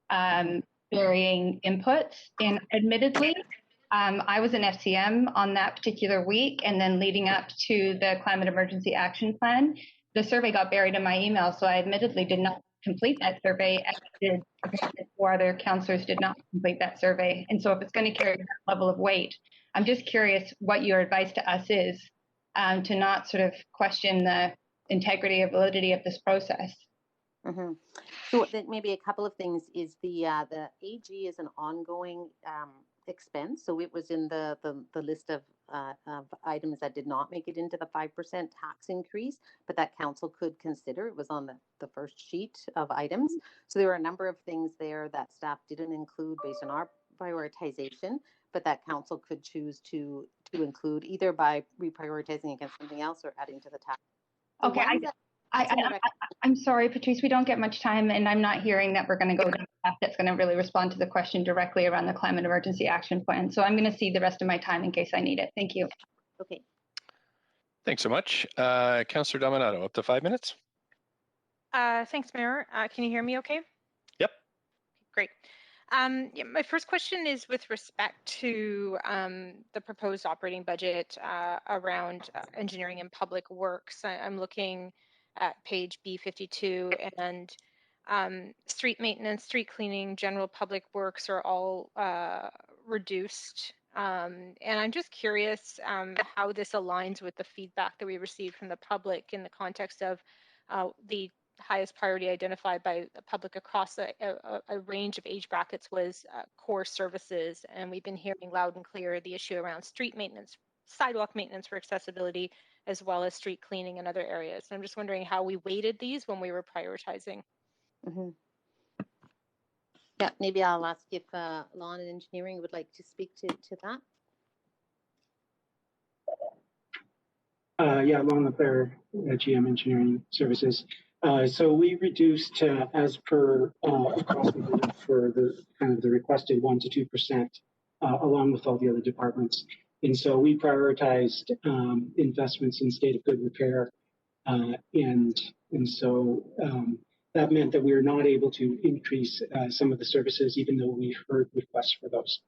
varying inputs. And admittedly, I was an FCM on that particular week, and then leading up to the Climate Emergency Action Plan, the survey got buried in my email, so I admittedly did not complete that survey, as did 4 other councillors did not complete that survey. And so if it's going to carry that level of weight, I'm just curious what your advice to us is to not sort of question the integrity or validity of this process. Mm-hmm. So maybe a couple of things is the AG is an ongoing expense. So it was in the list of items that did not make it into the 5% tax increase, but that council could consider. It was on the first sheet of items. So there were a number of things there that staff didn't include based on our prioritization, but that council could choose to include either by reprioritizing against something else or adding to the tax. Okay, I'm sorry, Patrice, we don't get much time, and I'm not hearing that we're going to go to staff that's going to really respond to the question directly around the Climate Emergency Action Plan. So I'm going to cede the rest of my time in case I need it. Thank you. Okay. Thanks so much. Councillor Dominato, up to 5 minutes. Thanks, Mayor. Can you hear me okay? Yep. Great. Yeah, my first question is with respect to the proposed operating budget around engineering and public works. I'm looking at page B52, and street maintenance, street cleaning, general public works are all reduced. And I'm just curious how this aligns with the feedback that we received from the public in the context of the highest priority identified by the public across a range of age brackets was core services. And we've been hearing loud and clear the issue around street maintenance, sidewalk maintenance for accessibility, as well as street cleaning in other areas. And I'm just wondering how we weighted these when we were prioritizing. Mm-hmm. Yeah, maybe I'll ask if Law and Engineering would like to speak to that. Yeah, Lon LeClaire, GM Engineering Services. So we reduced as per across the board for the kind of the requested 1 to 2%, along with all the other departments. And so we prioritized investments in state of good repair, and so that meant that we were not able to increase some of the services, even though we heard requests for those.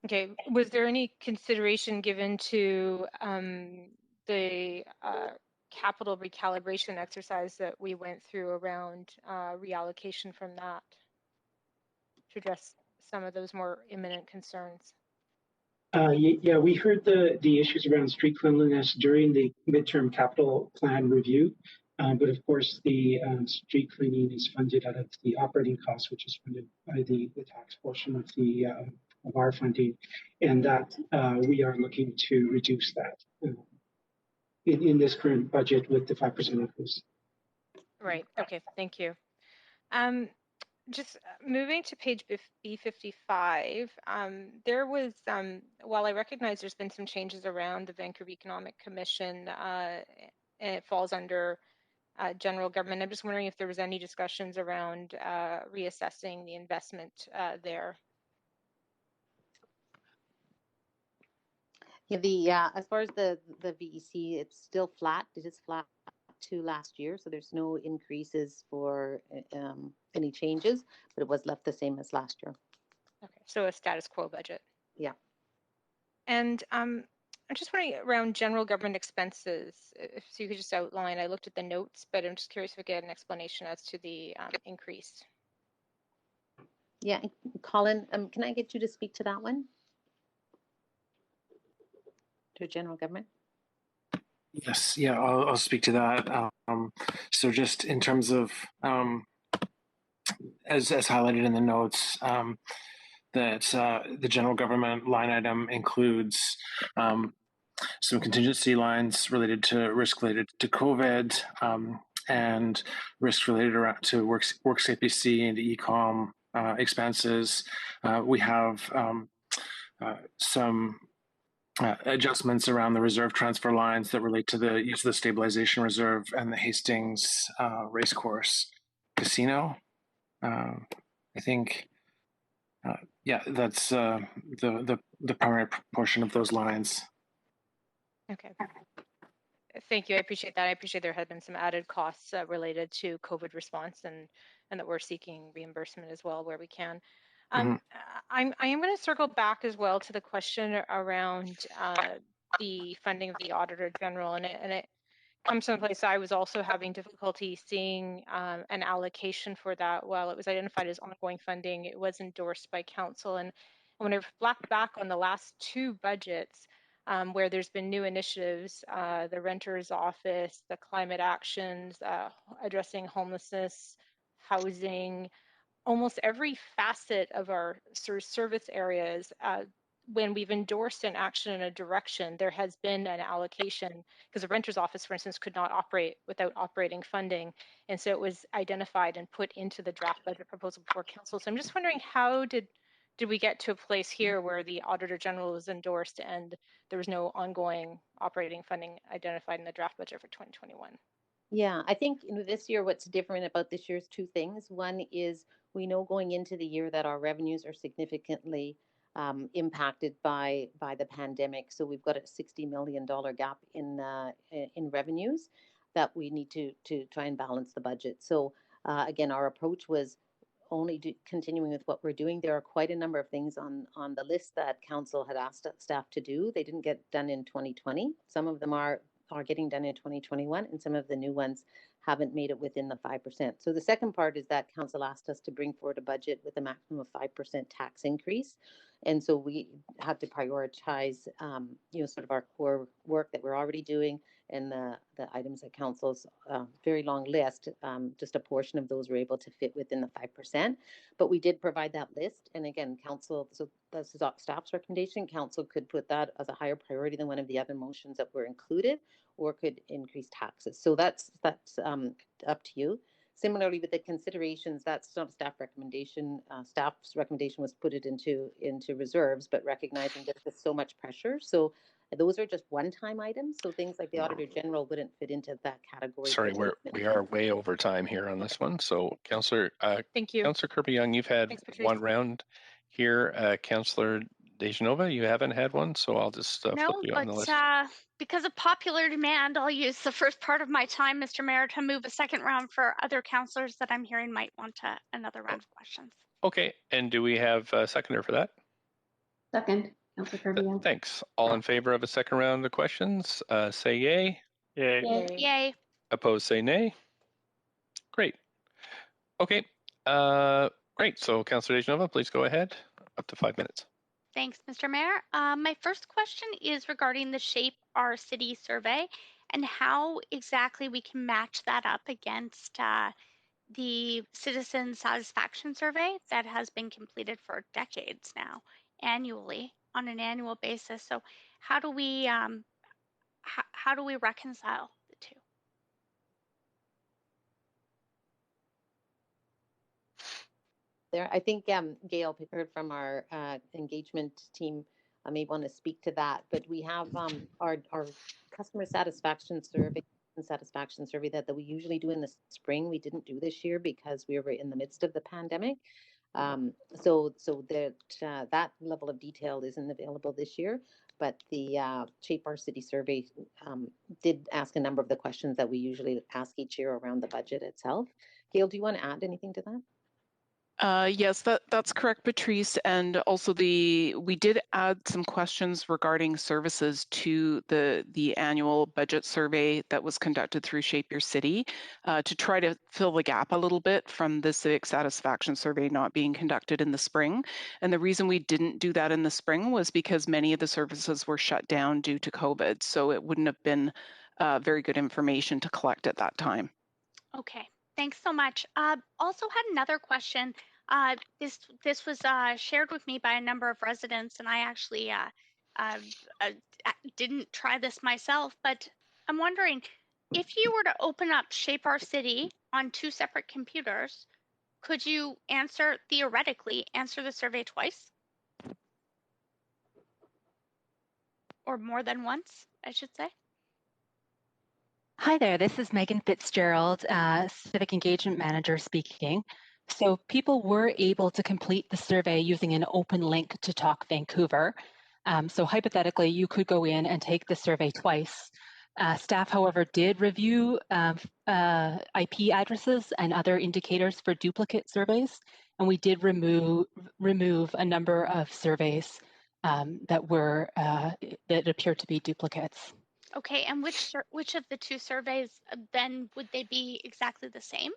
Okay, was there any consideration given to the capital recalibration exercise that we went through around reallocation from that to address some of those more imminent concerns? Yeah, we heard the issues around street cleanliness during the midterm capital plan review, but of course the street cleaning is funded out of the operating costs, which is funded by the tax portion of the of our funding, and that we are looking to reduce that in this current budget with the 5% increase. Right. Okay. Thank you. Just moving to page B55, there was, while I recognize there's been some changes around the Vancouver Economic Commission, and it falls under general government, I'm just wondering if there was any discussions around reassessing the investment there. Yeah, as far as the VEC, it's still flat. It is flat to last year, so there's no increases for any changes, but it was left the same as last year. Okay, so a status quo budget. Yeah. And I'm just wondering around general government expenses, if you could just outline, I looked at the notes, but I'm just curious if we get an explanation as to the increase. Yeah, Colin, can I get you to speak to that one? To general government? Yes, yeah, I'll speak to that. So just in terms of, as highlighted in the notes, that the general government line item includes some contingency lines related to risk related to COVID, and risk related to WorkSafe BC and e-com expenses. We have some adjustments around the reserve transfer lines that relate to the use of the stabilization reserve and the Hastings Racecourse Casino. I think, yeah, that's the primary portion of those lines. Okay. Thank you. I appreciate that. I appreciate there have been some added costs related to COVID response, and that we're seeking reimbursement as well where we can. I am going to circle back as well to the question around the funding of the Auditor General, and it comes from a place I was also having difficulty seeing an allocation for that. While it was identified as ongoing funding, it was endorsed by Council. And when I reflect back on the last two budgets, where there's been new initiatives, the Renter's Office, the climate actions, addressing homelessness, housing, almost every facet of our sort of service areas, when we've endorsed an action in a direction, there has been an allocation, because the renter's office, for instance, could not operate without operating funding. And so it was identified and put into the draft budget proposal before council. So I'm just wondering, how did did we get to a place here where the Auditor General was endorsed and there was no ongoing operating funding identified in the draft budget for 2021? Yeah, I think this year, what's different about this year is two things. One is we know going into the year that our revenues are significantly impacted by the pandemic. So we've got a $60 million gap in revenues that we need to try and balance the budget. So again, our approach was only continuing with what we're doing. There are quite a number of things on the list that council had asked staff to do. They didn't get done in 2020. Some of them are getting done in 2021, and some of the new ones haven't made it within the 5%. So the second part is that council asked us to bring forward a budget with a maximum of 5% tax increase. And so we had to prioritize, sort of our core work that we're already doing and the items that council's very long list. Just a portion of those were able to fit within the 5%. But we did provide that list. And again, council, so that's staff's recommendation. Council could put that as a higher priority than one of the other motions that were included, or could increase taxes. So that's up to you. Similarly, with the considerations, that's not a staff recommendation. Staff's recommendation was put it into reserves, but recognizing that there's so much pressure. So those are just one-time items. So things like the Auditor General wouldn't fit into that category. Sorry, we are way over time here on this one. So, Councillor, thank you, Councillor Kirby-Young, you've had one round here. Councillor Dejanova, you haven't had one, so I'll just flip you on the list. Because of popular demand, I'll use the first part of my time, Mr. Mayor, to move a second round for other councillors that I'm hearing might want another round of questions. Okay, and do we have a seconder for that? Second, Councillor Kirby-Young. Thanks. All in favor of a second round of questions, say yay. Yay. Yay. Yay. Opposed, say nay. Great. Okay. Great. So, Councillor Dejanova, please go ahead. Up to 5 minutes. Thanks, Mr. Mayor. My first question is regarding the Shape Our City survey and how exactly we can match that up against the citizen satisfaction survey that has been completed for decades now, annually, on an annual basis. So how do we reconcile the two? I think Gail Pickard from our engagement team may want to speak to that. But we have our customer satisfaction survey that we usually do in the spring. We didn't do this year because we were in the midst of the pandemic. So that level of detail isn't available this year. But the Shape Our City survey did ask a number of the questions that we usually ask each year around the budget itself. Gail, do you want to add anything to that? Yes, that's correct, Patrice. And also we did add some questions regarding services to the annual budget survey that was conducted through Shape Your City to try to fill the gap a little bit from the civic satisfaction survey not being conducted in the spring. And the reason we didn't do that in the spring was because many of the services were shut down due to COVID. So it wouldn't have been very good information to collect at that time. Okay, thanks so much. Also had another question. This was shared with me by a number of residents, and I actually didn't try this myself, but I'm wondering, if you were to open up Shape Our City on two separate computers, could you theoretically answer the survey twice? Or more than once, I should say? Hi there, this is Megan Fitzgerald, Civic Engagement Manager speaking. So people were able to complete the survey using an open link to Talk Vancouver. So hypothetically, you could go in and take the survey twice. Staff, however, did review IP addresses and other indicators for duplicate surveys, and we did remove a number of surveys that appear to be duplicates. Okay, and which of the two surveys then would they be exactly the same?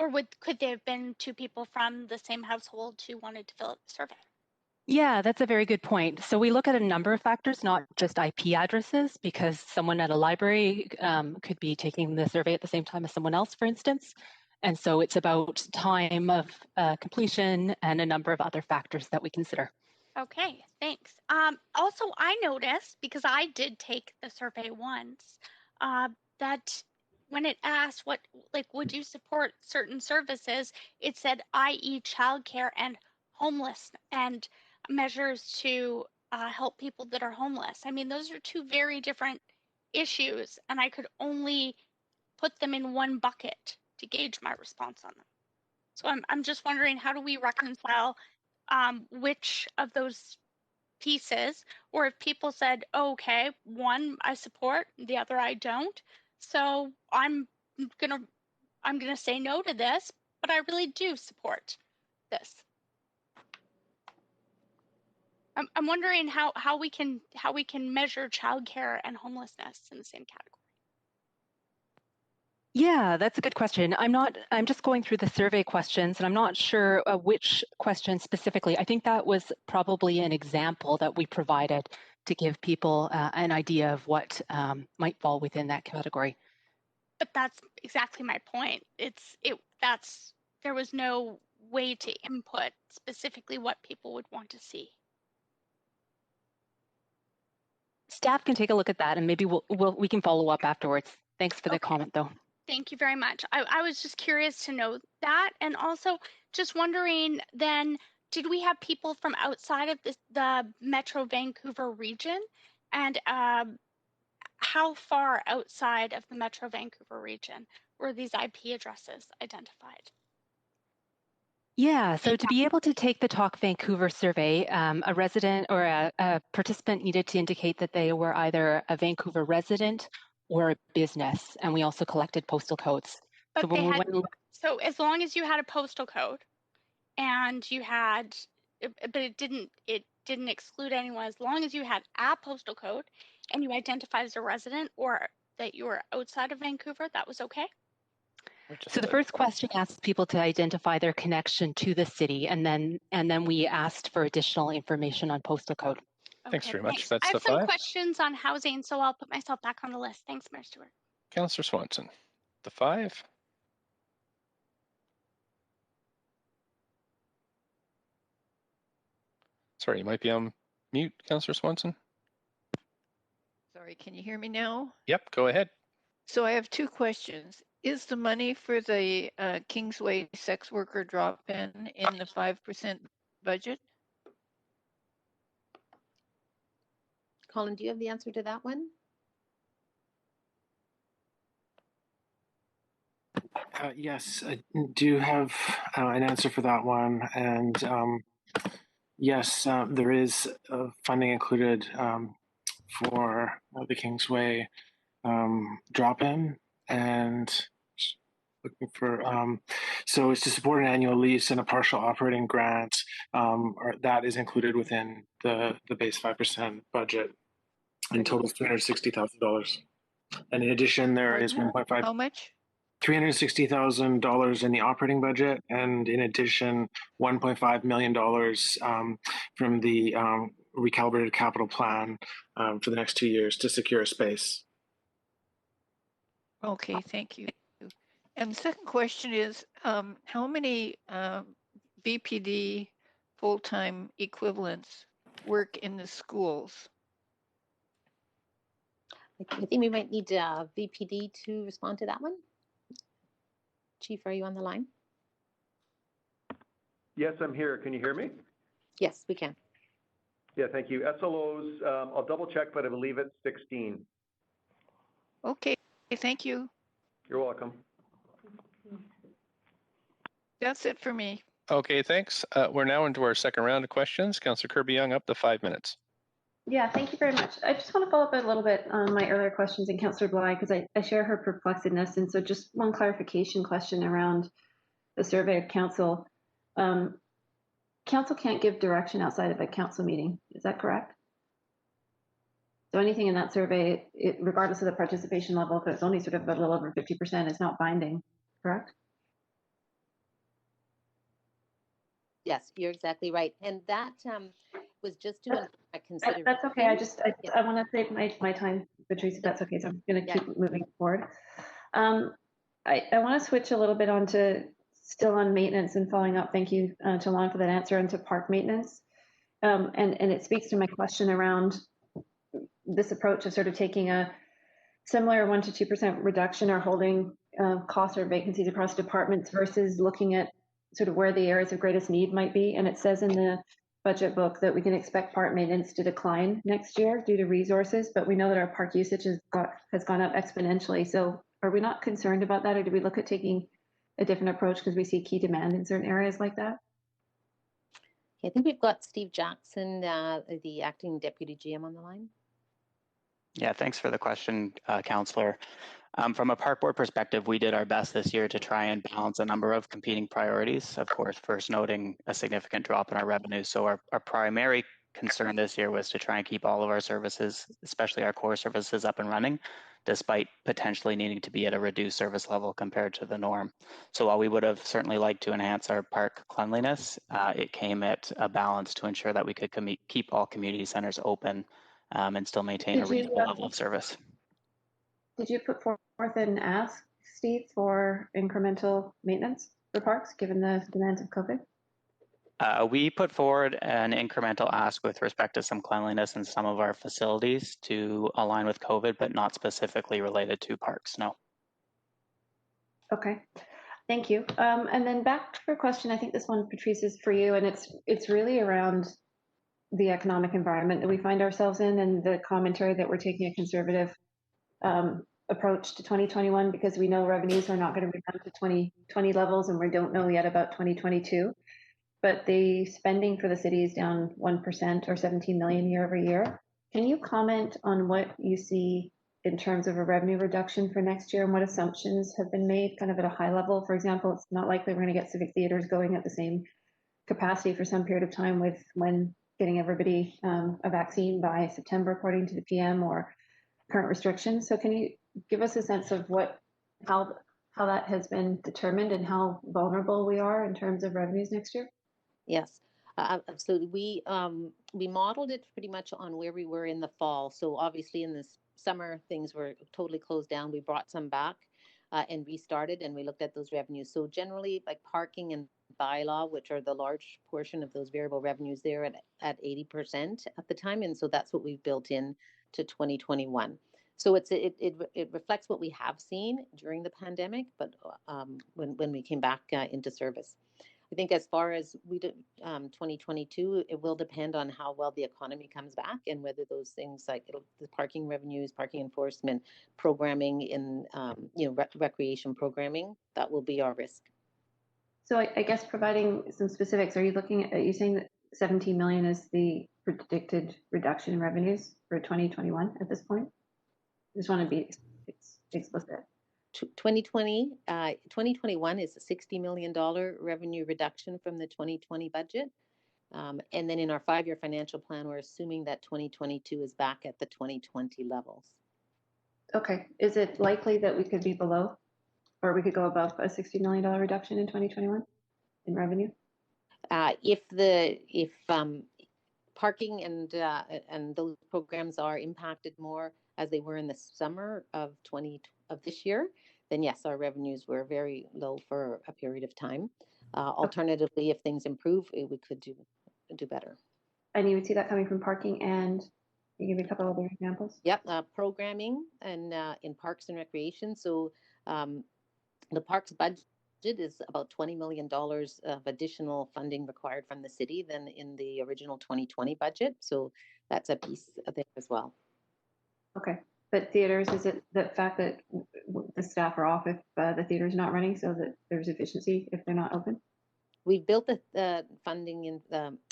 Or could there have been two people from the same household who wanted to fill out the survey? Yeah, that's a very good point. So we look at a number of factors, not just IP addresses, because someone at a library could be taking the survey at the same time as someone else, for instance. And so it's about time of completion and a number of other factors that we consider. Okay, thanks. Also, I noticed, because I did take the survey once, that when it asked would you support certain services, it said, i.e. childcare and homeless and measures to help people that are homeless. I mean, those are two very different issues, and I could only put them in one bucket to gauge my response on them. So I'm just wondering, how do we reconcile which of those pieces, or if people said, oh, okay, one I support, the other I don't. So I'm gonna say no to this, but I really do support this. I'm wondering how we can measure childcare and homelessness in the same category. Yeah, that's a good question. I'm just going through the survey questions and I'm not sure which question specifically. I think that was probably an example that we provided to give people an idea of what might fall within that category. But that's exactly my point. There was no way to input specifically what people would want to see. Staff can take a look at that and maybe we can follow up afterwards. Thanks for the comment though. Thank you very much. I was just curious to know that, and also just wondering then, did we have people from outside of the Metro Vancouver region, and how far outside of the Metro Vancouver region were these IP addresses identified? Yeah, so to be able to take the Talk Vancouver survey, a resident or a participant needed to indicate that they were either a Vancouver resident or a business, and we also collected postal codes. But so as long as you had a postal code, and you had, but it didn't exclude anyone, as long as you had a postal code and you identified as a resident or that you were outside of Vancouver, that was okay? So the first question asked people to identify their connection to the city, and then we asked for additional information on postal code. Thanks very much. Thanks. That's I the have some 5. questions on housing, so I'll put myself back on the list. Thanks, Mayor Stewart. Councillor Swanson, the 5. Sorry, you might be on mute, Councillor Swanson. Sorry, can you hear me now? Yep, go ahead. So I have 2 questions. Is the money for the Kingsway sex worker drop-in in the 5% budget? Colin, do you have the answer to that one? Yes, I do have an answer for that one. And yes, there is funding included for the Kingsway drop-in, and looking for so it's to support an annual lease and a partial operating grant that is included within the base 5% budget, and totals $360,000. And in addition, there is 1.5. How much? $360,000 in the operating budget, and in addition, $1.5 million from the recalibrated capital plan for the next 2 years to secure a space. Okay, thank you. And the second question is, how many VPD full-time equivalents work in the schools? I think we might need VPD to respond to that one. Chief, are you on the line? Yes, I'm here. Can you hear me? Yes, we can. Yeah, thank you. SLOs, I'll double check, but I believe it's 16. Okay, thank you. You're welcome. That's it for me. Okay, thanks. We're now into our second round of questions. Councillor Kirby-Young, up to 5 minutes. Yeah, thank you very much. I just want to follow up a little bit on my earlier questions and Councillor Bly, because I share her perplexedness. And so just one clarification question around the survey of council. Council can't give direction outside of a council meeting. Is that correct? So anything in that survey, regardless of the participation level, if it's only sort of a little over 50%, is not binding, correct? Yes, you're exactly right. And that was just to consider. That's okay. I want to save my time, Patrice, if that's okay. So I'm going to keep moving forward. I want to switch a little bit onto still on maintenance and following up. Thank you to Lon for that answer, and to park maintenance. And it speaks to my question around this approach of sort of taking a similar 1 to 2% reduction or holding costs or vacancies across departments versus looking at sort of where the areas of greatest need might be. And it says in the budget book that we can expect park maintenance to decline next year due to resources, but we know that our park usage has gone up exponentially. So are we not concerned about that, or do we look at taking a different approach because we see key demand in certain areas like that? I think we've got Steve Jackson, the acting deputy GM, on the line. Yeah, thanks for the question, Councillor. From a park board perspective, we did our best this year to try and balance a number of competing priorities. Of course, first noting a significant drop in our revenue. So our primary concern this year was to try and keep all of our services, especially our core services, up and running, despite potentially needing to be at a reduced service level compared to the norm. So while we would have certainly liked to enhance our park cleanliness, it came at a balance to ensure that we could keep all community centers open and still maintain a reasonable level of service. Did you put forth an ask, Steve, for incremental maintenance for parks, given the demands of COVID? We put forward an incremental ask with respect to some cleanliness in some of our facilities to align with COVID, but not specifically related to parks, no. Okay, thank you. And then back to your question, I think this one, Patrice, is for you, and it's really around the economic environment that we find ourselves in, and the commentary that we're taking a conservative approach to 2021 because we know revenues are not going to rebound to 2020 levels, and we don't know yet about 2022. But the spending for the city is down 1% or 17 million year over year. Can you comment on what you see in terms of a revenue reduction for next year and what assumptions have been made kind of at a high level? For example, it's not likely we're going to get civic theaters going at the same capacity for some period of time with when getting everybody a vaccine by September, according to the PM, or current restrictions. So can you give us a sense of how that has been determined and how vulnerable we are in terms of revenues next year? Yes, absolutely. We modeled it pretty much on where we were in the fall. So obviously in this summer, things were totally closed down. We brought some back and restarted, and we looked at those revenues. So generally, like parking and bylaw, which are the large portion of those variable revenues, they're at 80% at the time. And so that's what we've built in to 2021. So it reflects what we have seen during the pandemic, but when we came back into service. I think as far as 2022, it will depend on how well the economy comes back and whether those things like the parking revenues, parking enforcement, programming in recreation programming, that will be our risk. So I guess providing some specifics, are you saying that 17 million is the predicted reduction in revenues for 2021 at this point? I just want to be explicit. 2021 is a $60 million revenue reduction from the 2020 budget. And then in our 5-year financial plan, we're assuming that 2022 is back at the 2020 levels. Okay. Is it likely that we could be below or we could go above a $60 million reduction in 2021 in revenue? If parking and those programs are impacted more as they were in the summer of this year, then yes, our revenues were very low for a period of time. Alternatively, if things improve, we could do better. And you would see that coming from parking, and you give me a couple other examples. Yep, programming and in parks and recreation. So the parks budget is about $20 million of additional funding required from the city than in the original 2020 budget. So that's a piece there as well. Okay. But theaters, is it the fact that the staff are off if the theater's not running so that there's efficiency if they're not open? We built the funding in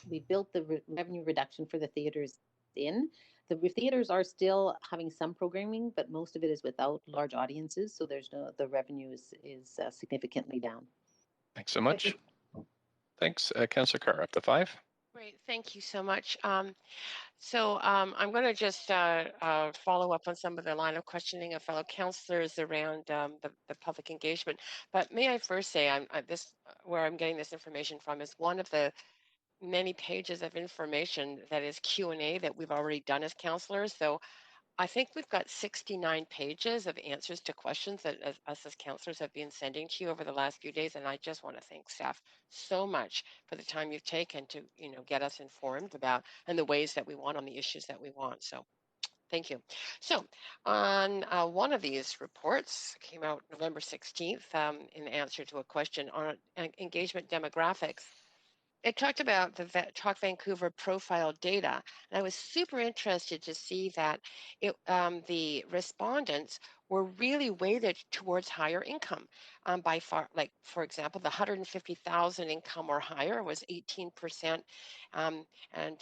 we built the revenue reduction for the theaters in. The theaters are still having some programming, but most of it is without large audiences. So the revenue is significantly down. Thanks so much. Thanks, Councillor Carr, up to 5. Great, thank you so much. So I'm going to just follow up on some of the line of questioning of fellow councillors around the public engagement. But may I first say, where I'm getting this information from is one of the many pages of information that is Q&A that we've already done as councillors. So I think we've got 69 pages of answers to questions that us as councillors have been sending to you over the last few days. And I just want to thank staff so much for the time you've taken to get us informed about and the ways that we want on the issues that we want. So Thank you. So on one of these reports, came out November 16th, in answer to a question on engagement demographics, it talked about the Talk Vancouver profile data, and I was super interested to see that the respondents were really weighted towards higher income. By far, like for example, the 150,000 income or higher was 18%, and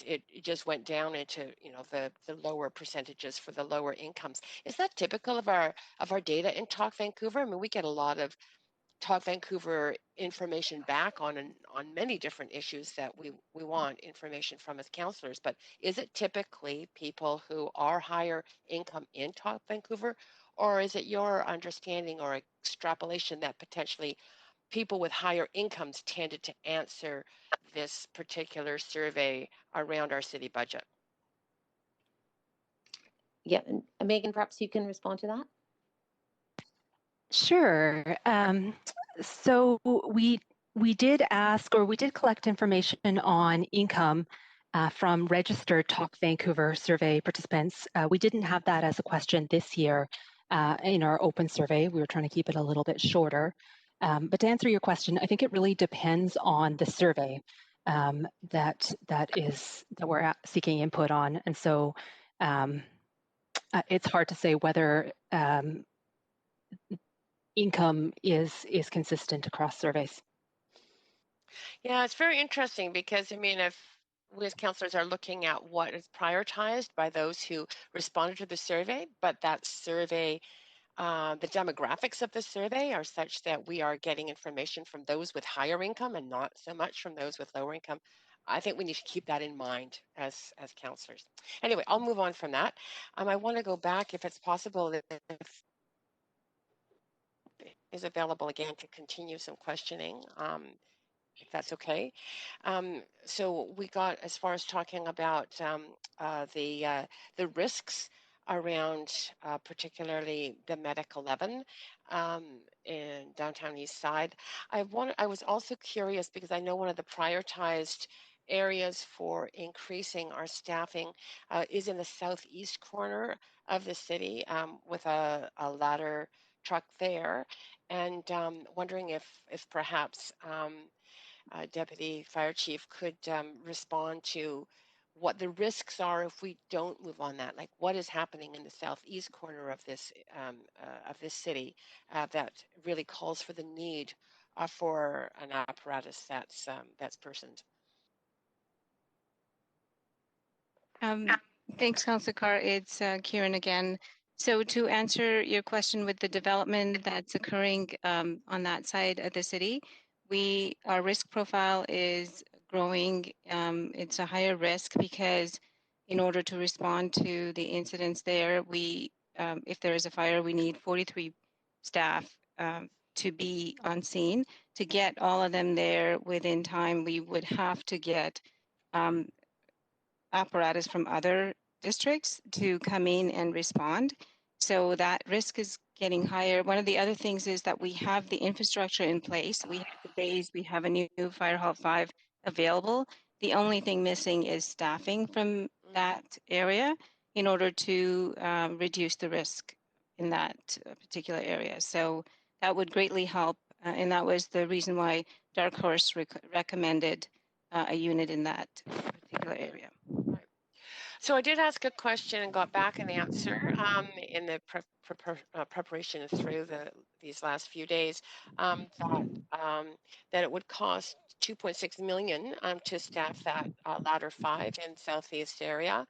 it just went down into the lower percentages for the lower incomes. Is that typical of our data in Talk Vancouver? I mean, we get a lot of Talk Vancouver information back on many different issues that we want information from as counselors, but is it typically people who are higher income in Talk Vancouver, or is it your understanding or extrapolation that potentially people with higher incomes tended to answer this particular survey around our city budget? Yeah, and Megan, perhaps you can respond to that. Sure. So we did ask, or we did collect information on income from registered Talk Vancouver survey participants. We didn't have that as a question this year in our open survey. We were trying to keep it a little bit shorter. But to answer your question, I think it really depends on the survey that we're seeking input on, and so it's hard to say whether income is consistent across surveys. Yeah, it's very interesting because, I mean, if we as counselors are looking at what is prioritized by those who responded to the survey, but that survey, the demographics of the survey are such that we are getting information from those with higher income and not so much from those with lower income. I think we need to keep that in mind as counselors. Anyway, I'll move on from that. I want to go back, if it's possible, if is available again to continue some questioning. If that's okay. So we got as far as talking about the risks around particularly the Medic 11 in downtown East Side. I was also curious because I know one of the prioritized areas for increasing our staffing is in the southeast corner of the city with a ladder truck there, and wondering if perhaps Deputy Fire Chief could respond to what the risks are if we don't move on that. Like, what is happening in the southeast corner of this city that really calls for the need for an apparatus that's personed. Thanks, Councillor Carr. It's Kieran again. So to answer your question with the development that's occurring on that side of the city, our risk profile is growing. It's a higher risk because in order to respond to the incidents there, if there is a fire, we need 43 staff to be on scene. To get all of them there within time, we would have to get apparatus from other districts to come in and respond. So that risk is getting higher. One of the other things is that we have the infrastructure in place. We have the bays, we have a new Fire Hall 5 available. The only thing missing is staffing from that area in order to reduce the risk in that particular area. So that would greatly help. And that was the reason why Dark Horse recommended a unit in that particular area. So I did ask a question and got back an answer in the preparation through these last few days that it would cost $2.6 million to staff that ladder 5 in southeast area.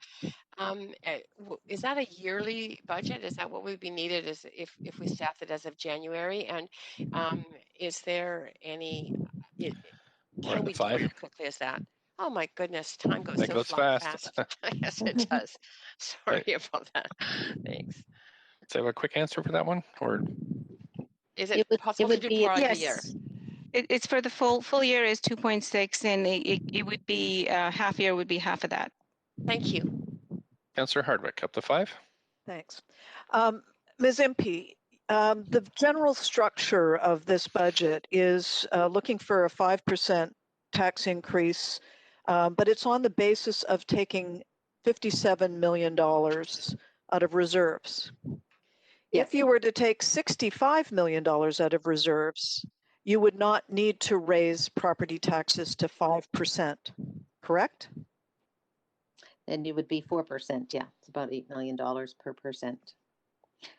Is that a yearly budget? Is that what would be needed if we staff it as of January? And is there any? Can we do it as quickly as that? Oh my goodness, time goes that so goes fast. Yes, it does. Sorry about that. Thanks. So have a quick answer for that one, or is it possible to do for a year? It's for the full year is 2.6, and it would be half year would be half of that. Thank you. Councillor Hardwick, up to 5. Thanks. Ms. Impey, the general structure of this budget is looking for a 5% tax increase, but it's on the basis of taking $57 million out of reserves. Yes. If you were to take $65 million out of reserves, you would not need to raise property taxes to 5%, correct? Then it would be 4%. Yeah, it's about $8 million per percent.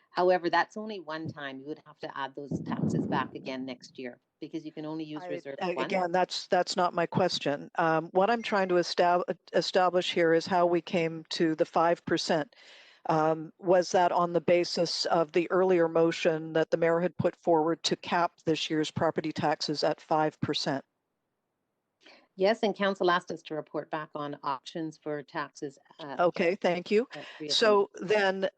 However, that's only one time. You would have to add those taxes back again next year because you can only use reserves once. Again, that's not my question. What I'm trying to establish here is how we came to the 5%. Was that on the basis of the earlier motion that the mayor had put forward to cap this year's property taxes at 5%? Yes, and council asked us to report back on options for taxes. Okay, thank you. So then,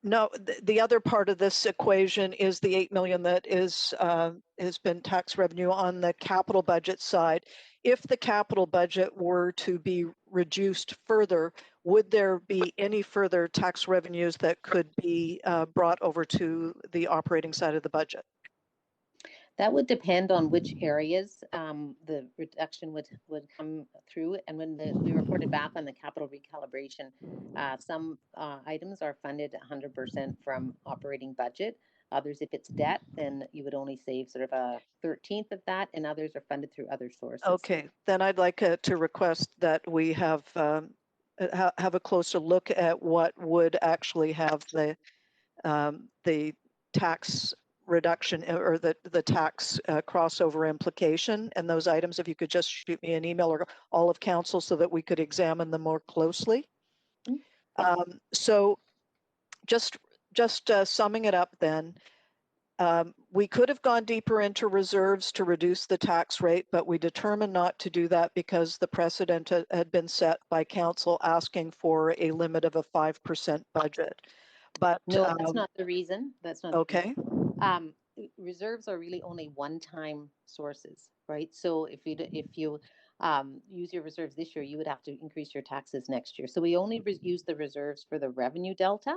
no, the other part of this equation is the 8 million that is has been tax revenue on the capital budget side. If the capital budget were to be reduced further, would there be any further tax revenues that could be brought over to the operating side of the budget? That would depend on which areas the reduction would come through. And when we reported back on the capital recalibration, some items are funded 100% from operating budget. Others, if it's debt, then you would only save sort of a 13th of that, and others are funded through other sources. Okay, then I'd like to request that we have a closer look at what would actually have the tax reduction or the tax crossover implication and those items. If you could just shoot me an email or all of council so that we could examine them more closely. So just summing it up then, we could have gone deeper into reserves to reduce the tax rate, but we determined not to do that because the precedent had been set by council asking for a limit of a 5% budget. But no, that's not the reason. That's not okay. Reserves are really only one-time sources, right? So if you use your reserves this year, you would have to increase your taxes next year. So we only use the reserves for the revenue delta,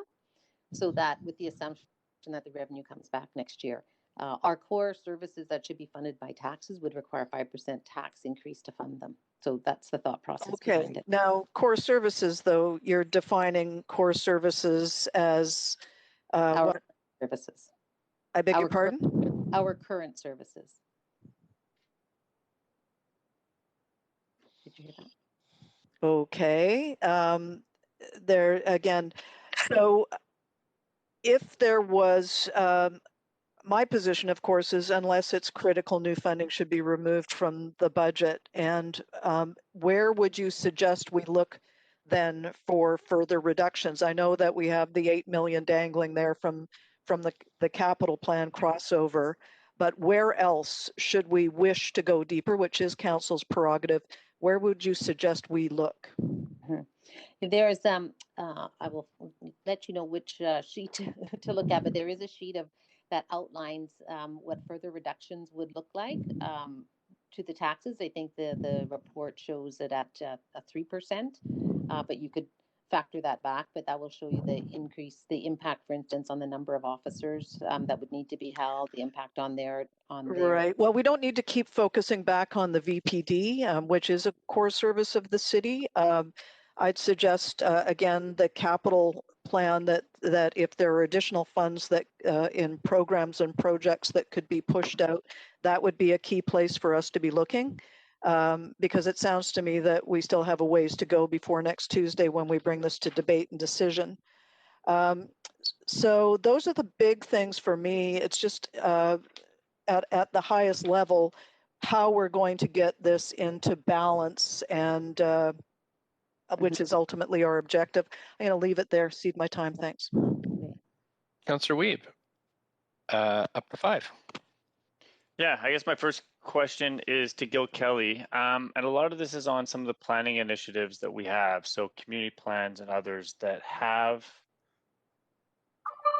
so that with the assumption that the revenue comes back next year. Our core services that should be funded by taxes would require 5% tax increase to fund them. So that's the thought process behind it. Now, core services, though, you're defining core services as our services. I beg your pardon? Our current services. Did you hear that? Okay. There again, so if there was, my position, of course, is unless it's critical, new funding should be removed from the budget. And where would you suggest we look then for further reductions? I know that we have the 8 million dangling there from the capital plan crossover, but where else should we wish to go deeper, which is council's prerogative? Where would you suggest we look? There is I will let you know which sheet to look at, but there is a sheet that outlines what further reductions would look like to the taxes. I think the report shows it at a 3%, but you could factor that back, but that will show you the impact, for instance, on the number of officers that would need to be held, the impact on their. Right. Well, we don't need to keep focusing back on the VPD, which is a core service of the city. I'd suggest, again, the capital plan that if there are additional funds that in programs and projects that could be pushed out, that would be a key place for us to be looking. Because it sounds to me that we still have a ways to go before next Tuesday when we bring this to debate and decision. So those are the big things for me. It's just at the highest level, how we're going to get this into balance and which is ultimately our objective. I'm going to leave it there, cede my time. Thanks. Councillor Weeb, up to 5. Yeah, I guess my first question is to Gil Kelly. And a lot of this is on some of the planning initiatives that we have. So community plans and others that have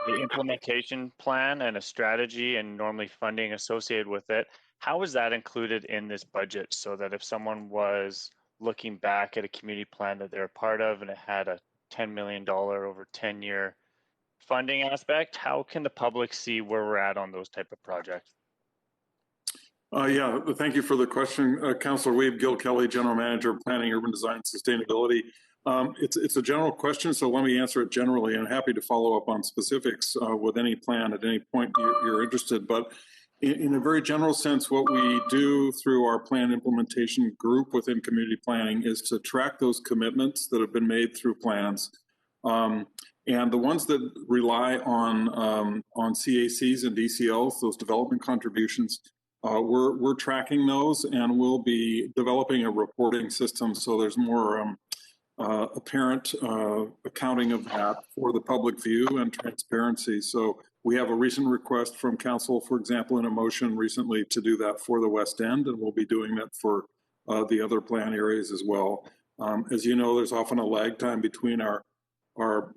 the implementation plan and a strategy and normally funding associated with it. How is that included in this budget so that if someone was looking back at a community plan that they're a part of and it had a $10 million over 10-year funding aspect, how can the public see where we're at on those type of projects? Yeah, thank you for the question, Councillor Weeb. Gil Kelly, General Manager of Planning, Urban Design and Sustainability. It's a general question, so let me answer it generally, and happy to follow up on specifics with any plan at any point you're interested. But in a very general sense, what we do through our plan implementation group within community planning is to track those commitments that have been made through plans. And the ones that rely on CACs and DCLs, those development contributions, we're tracking those, and we'll be developing a reporting system so there's more apparent accounting of that for the public view and transparency. So we have a recent request from council, for example, in a motion recently to do that for the West End, and we'll be doing that for the other plan areas as well. As you know, there's often a lag time between our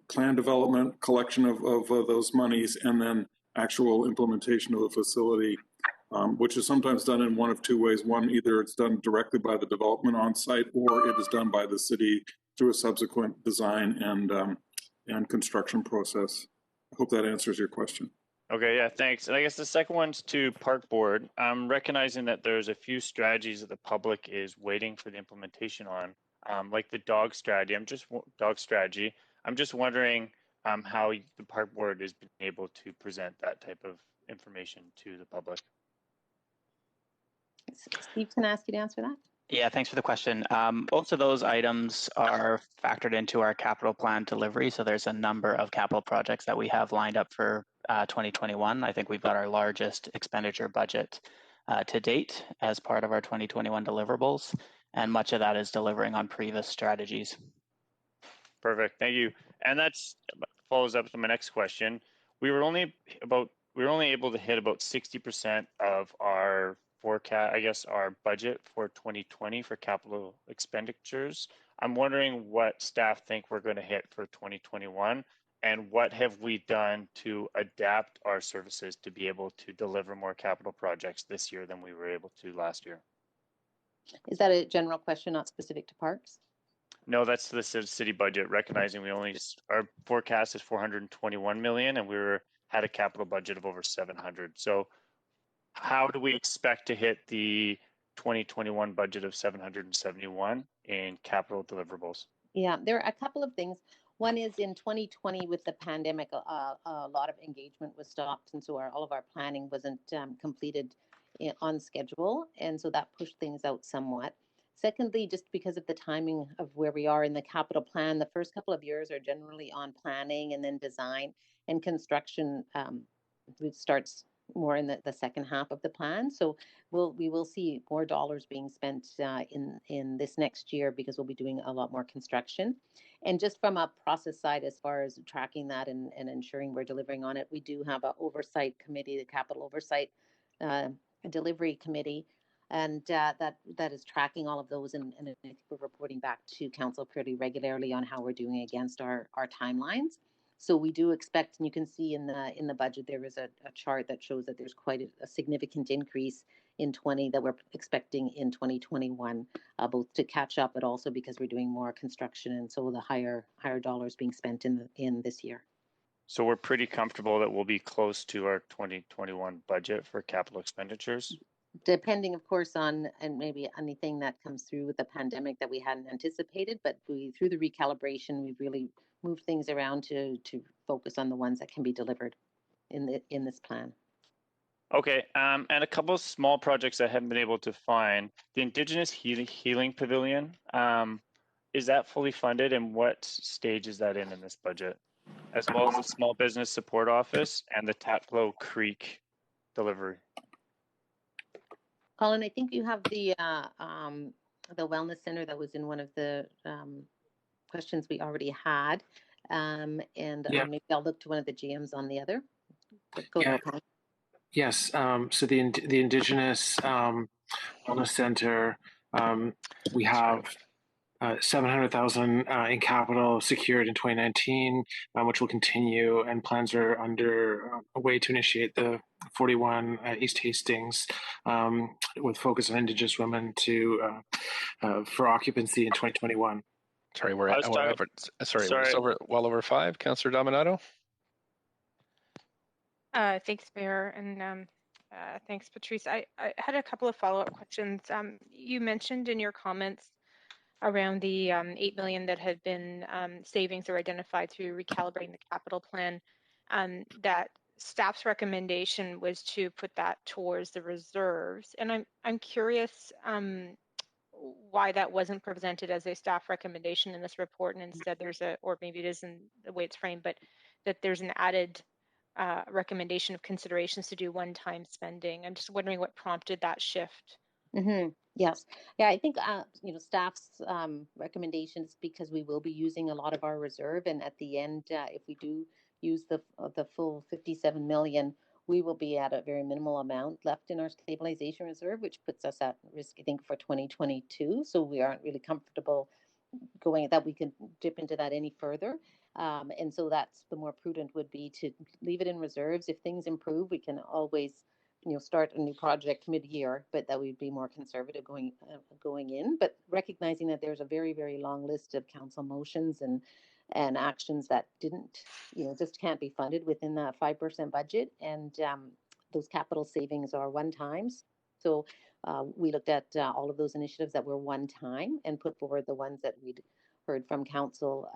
plan development, collection of those monies, and then actual implementation of the facility, which is sometimes done in one of two ways. One, either it's done directly by the development on site, or it is done by the city through a subsequent design and construction process. I hope that answers your question. Okay, yeah, thanks. And I guess the second one's to Park Board. I'm recognizing that there's a few strategies that the public is waiting for the implementation on, like the dog strategy. I'm just wondering how the Park Board has been able to present that type of information to the public. Steve, can I ask you to answer that? Yeah, thanks for the question. Most of those items are factored into our capital plan delivery. So there's a number of capital projects that we have lined up for 2021. I think we've got our largest expenditure budget to date as part of our 2021 deliverables, and much of that is delivering on previous strategies. Perfect, thank you. And that's follows up to my next question. We were only able to hit about 60% of our forecast, I guess, our budget for 2020 for capital expenditures. I'm wondering what staff think we're going to hit for 2021, and what have we done to adapt our services to be able to deliver more capital projects this year than we were able to last year? Is that a general question, not specific to parks? No, that's the city budget, recognizing our forecast is 421 million, and had a capital budget of over 700. So how do we expect to hit the 2021 budget of 771 in capital deliverables? Yeah, there are a couple of things. One is in 2020 with the pandemic, a lot of engagement was stopped, and so all of our planning wasn't completed on schedule, and so that pushed things out somewhat. Secondly, just because of the timing of where we are in the capital plan, the first couple of years are generally on planning and then design, and construction starts more in the second half of the plan. So we will see more dollars being spent in this next year because we'll be doing a lot more construction. And just from a process side, as far as tracking that and ensuring we're delivering on it, we do have an oversight committee, the capital oversight delivery committee, and that is tracking all of those, and I think we're reporting back to council pretty regularly on how we're doing against our timelines. So we do expect, and you can see in the budget there is a chart that shows that there's quite a significant increase in 20 that we're expecting in 2021, both to catch up, but also because we're doing more construction, and so the higher dollars being spent in this year. So we're pretty comfortable that we'll be close to our 2021 budget for capital expenditures? Depending, of course, on and maybe anything that comes through with the pandemic that we hadn't anticipated, but through the recalibration, we've really moved things around to focus on the ones that can be delivered in this plan. Okay, and a couple of small projects I haven't been able to find. The Indigenous Healing Pavilion, is that fully funded, and what stage is that in this budget? As well as the Small Business Support Office and the Tatflow Creek delivery. Colin, I think you have the wellness center that was in one of the questions we already had, and maybe I'll look to one of the GMs on the other. Go ahead, Colin. Yes. So the Indigenous Wellness Center, we have 700,000 in capital secured in 2019, which will continue, and plans are under a way to initiate the 41 East Hastings with focus on Indigenous women for occupancy in 2021. Sorry, we're well over 5. Councillor Dominato. Thanks, Mayor, and thanks, Patrice. I had a couple of follow-up questions. You mentioned in your comments around the 8 million that had been savings or identified through recalibrating the capital plan, that staff's recommendation was to put that towards the reserves. And I'm curious why that wasn't presented as a staff recommendation in this report, and instead there's a, or maybe it isn't the way it's framed, but that there's an added recommendation of considerations to do one-time spending. I'm just wondering what prompted that shift. Yes. Yeah, I think, staff's recommendations, because we will be using a lot of our reserve. And at the end, if we do use the full 57 million, we will be at a very minimal amount left in our stabilization reserve, which puts us at risk, I think, for 2022. So we aren't really comfortable going that we can dip into that any further. And so that's the more prudent would be to leave it in reserves. If things improve, we can always start a new project mid-year, but that would be more conservative going in. But recognizing that there's a very, very long list of council motions and actions that didn't, just can't be funded within that 5% budget, and those capital savings are one times. So we looked at all of those initiatives that were one time and put forward the ones that we'd heard from council,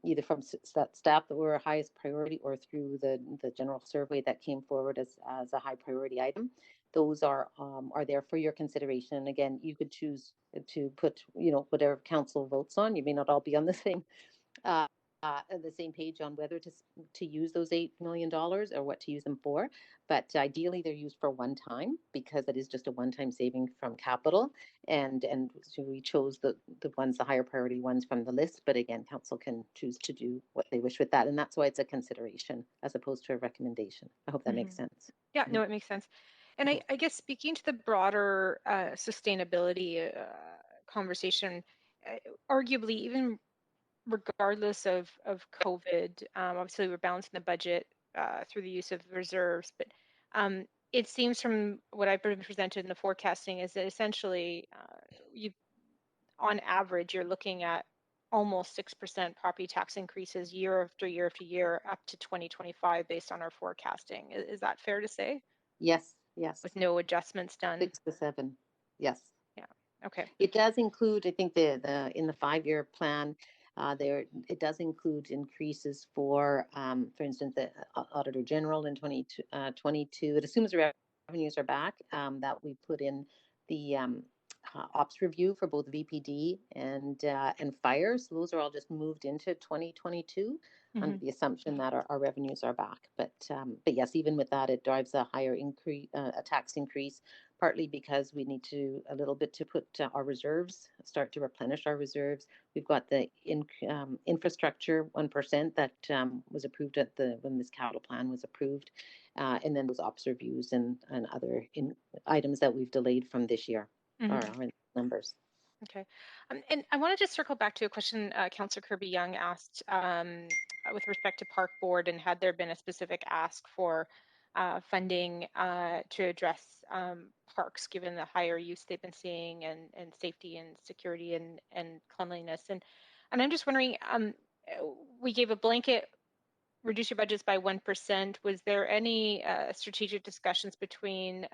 either from staff that were highest priority or through the general survey that came forward as a high priority item. Those are there for your consideration. And again, you could choose to put, whatever council votes on. You may not all be on the same page on whether to use those $8 million or what to use them for. But ideally, they're used for one time, because it is just a one-time saving from capital. And so we chose the higher priority ones from the list. But again, council can choose to do what they wish with that. And that's why it's a consideration as opposed to a recommendation. I hope that makes sense. Yeah, no, it makes sense. And I guess speaking to the broader sustainability conversation, arguably, even regardless of COVID, obviously we're balancing the budget through the use of reserves, but it seems from what I've been presented in the forecasting is that essentially on average, you're looking at almost 6% property tax increases year after year after year up to 2025 based on our forecasting. Is that fair to say? Yes. With no adjustments done? 6 to 7. Yes. Yeah. Okay. It does include, I think, the in the 5-year plan, it does include increases for instance, the Auditor General in 2022. It assumes revenues are back, that we put in the ops review for both VPD and fire. So those are all just moved into 2022 under the assumption that our revenues are back. But yes, even with that, it drives a higher increase, a tax increase, partly because we need to a little bit to put our reserves, start to replenish our reserves. We've got the infrastructure 1% that was approved when this capital plan was approved, and then those ops reviews and other items that we've delayed from this year are in numbers. Okay. And I want to just circle back to a question Councillor Kirby-Yung asked with respect to Park Board, and had there been a specific ask for funding to address parks, given the higher use they've been seeing, and safety and security and cleanliness. And I'm just wondering, we gave a blanket reduce your budgets by 1%. Was there any strategic discussions between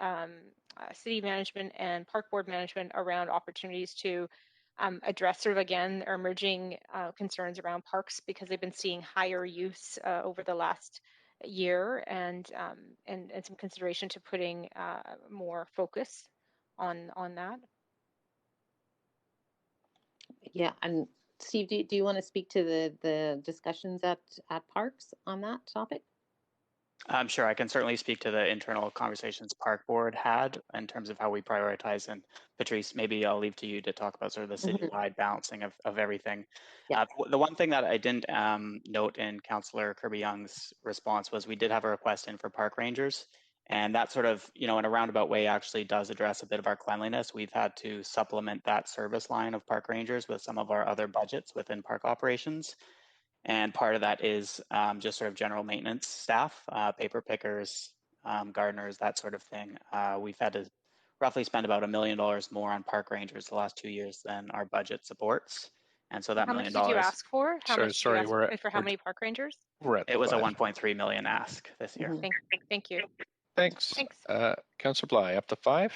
city management and park board management around opportunities to address sort of, again, emerging concerns around parks, because they've been seeing higher use over the last year, and some consideration to putting more focus on that? Yeah, and Steve, do you want to speak to the discussions at parks on that topic? Sure, I can certainly speak to the internal conversations Park Board had in terms of how we prioritize. And Patrice, maybe I'll leave to you to talk about sort of the citywide balancing of everything. Yeah. The one thing that I didn't note in Councillor Kirby-Young's response was we did have a request in for park rangers. And that sort of, in a roundabout way, actually does address a bit of our cleanliness. We've had to supplement that service line of park rangers with some of our other budgets within park operations. And part of that is just sort of general maintenance staff, paper pickers, gardeners, that sort of thing. We've had to roughly spend about $1 million more on park rangers the last 2 years than our budget supports. And so that $1 million. How much did you ask for? How much sorry, did you ask for how many park rangers? It was a 1.3 million ask this year. Thank you. Thanks. Councillor Bly, up to 5.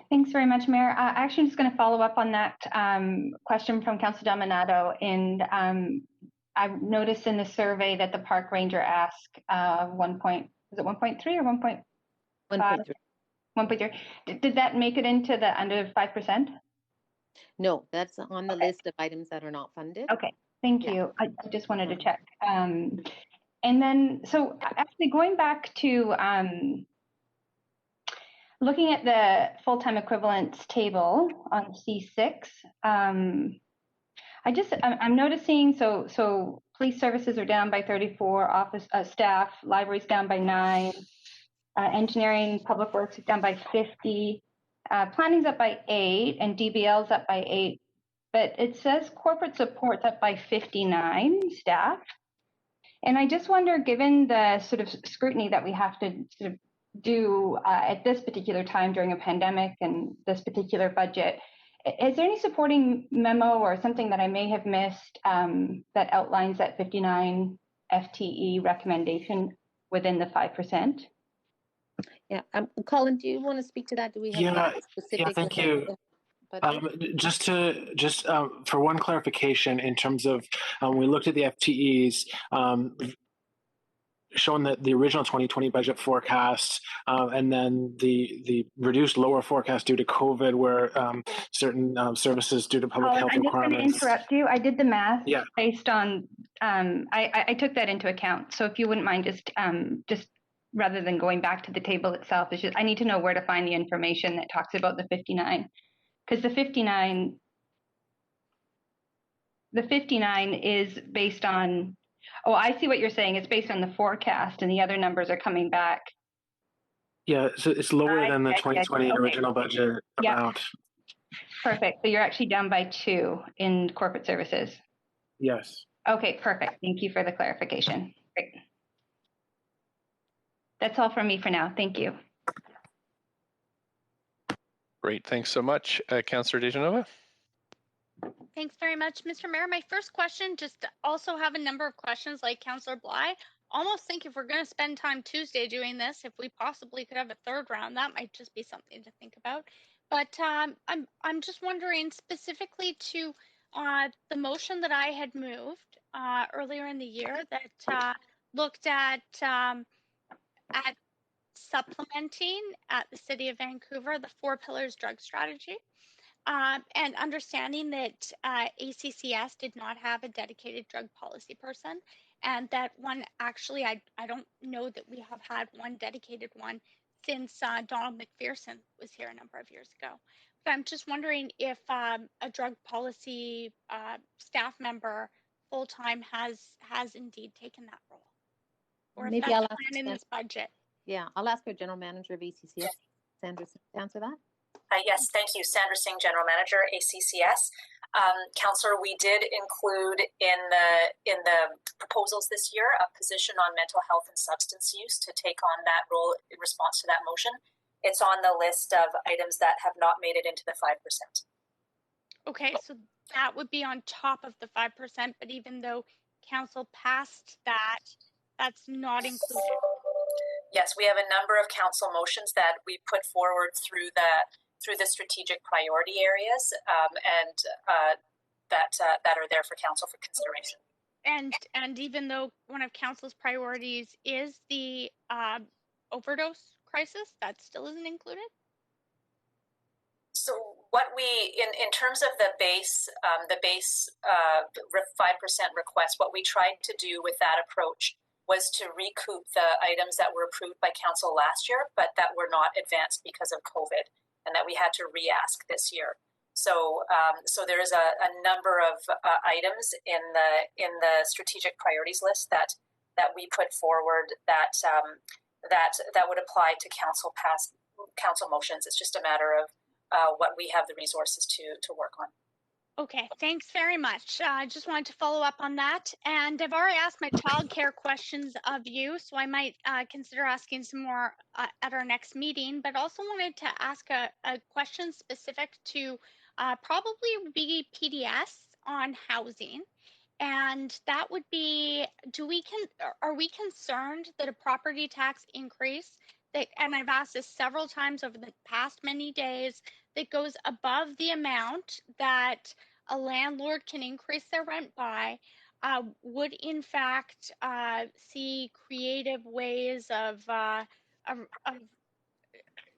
Thanks very much, Mayor. Actually, I'm just going to follow up on that question from Councilor Dominato. And I've noticed in the survey that the park ranger asked is it 1.3 or 1.5? 1.3. 1.3. Did that make it into the under 5%? No, that's on the list of items that are not funded. Okay, thank you. I just wanted to check. And then, so actually going back to looking at the full-time equivalents table on C6, I'm noticing, so police services are down by 34, office staff, libraries down by 9, engineering, public works is down by 50, planning's up by 8, and DBL's up by 8. But it says corporate support's up by 59 staff. And I just wonder, given the sort of scrutiny that we have to sort of do at this particular time during a pandemic and this particular budget, is there any supporting memo or something that I may have missed that outlines that 59 FTE recommendation within the 5%? Yeah, Colin, do you want to speak to that? Do we have specific? Yeah, thank you. Just for one clarification, in terms of we looked at the FTEs, showing that the original 2020 budget forecast and then the reduced lower forecast due to COVID, where certain services due to public health requirements. I'm just going to interrupt you. I did the math based on, I took that into account. So if you wouldn't mind just rather than going back to the table itself, it's just, I need to know where to find the information that talks about the 59. Because the 59 is based on, oh, I see what you're saying. It's based on the forecast and the other numbers are coming back. Yeah, so it's lower than the 2020 original budget amount. Perfect. So you're actually down by 2 in corporate services. Yes. Okay, perfect. Thank you for the clarification. Great. That's all from me for now. Thank you. Great. Thanks so much. Councillor DeGenova. Thanks very much, Mr. Mayor. My first question, just also have a number of questions like Councillor Bly. Almost think if we're going to spend time Tuesday doing this, if we possibly could have a third round, that might just be something to think about. But I'm just wondering specifically to the motion that I had moved earlier in the year that looked at supplementing at the City of Vancouver the 4 pillars drug strategy. And understanding that ACCS did not have a dedicated drug policy person, and that one actually, I don't know that we have had one dedicated one since Donald McPherson was here a number of years ago. But I'm just wondering if a drug policy staff member full-time has indeed taken that role, or if Maybe that's I'll planned in this budget. Yeah, I'll ask our general manager of ACCS, Sandra, to answer that. Yes, thank you. Sandra Singh, General Manager, ACCS. Councillor, we did include in the proposals this year a position on mental health and substance use to take on that role in response to that motion. It's on the list of items that have not made it into the 5%. Okay, so that would be on top of the 5%, but even though council passed that, that's not included. Yes, we have a number of council motions that we put forward through the strategic priority areas that are there for council for consideration. And even though one of council's priorities is the overdose crisis, that still isn't included? So what we, in terms of the base 5% request, what we tried to do with that approach was to recoup the items that were approved by council last year, but that were not advanced because of COVID, and that we had to re-ask this year. So, there is a number of items in the strategic priorities list that we put forward that would apply to council motions. It's just a matter of what we have the resources to work on. Okay, thanks very much. I just wanted to follow up on that. And I've already asked my childcare questions of you, so I might consider asking some more at our next meeting, but also wanted to ask a question specific to probably be PDS on housing. And that would be, are we concerned that a property tax increase that, and I've asked this several times over the past many days, that goes above the amount that a landlord can increase their rent by, would in fact see creative ways of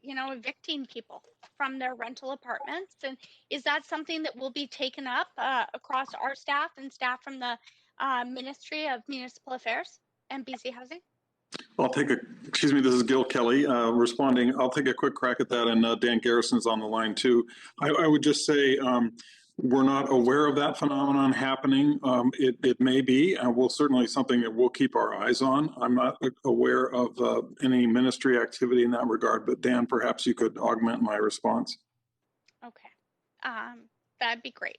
evicting people from their rental apartments. And is that something that will be taken up across our staff and staff from the Ministry of Municipal Affairs and BC Housing? Excuse me, this is Gil Kelly responding. I'll take a quick crack at that, and Dan Garrison's on the line too. I would just say we're not aware of that phenomenon happening. It may be, and certainly something that we'll keep our eyes on. I'm not aware of any ministry activity in that regard, but Dan, perhaps you could augment my response. Okay, that'd be great.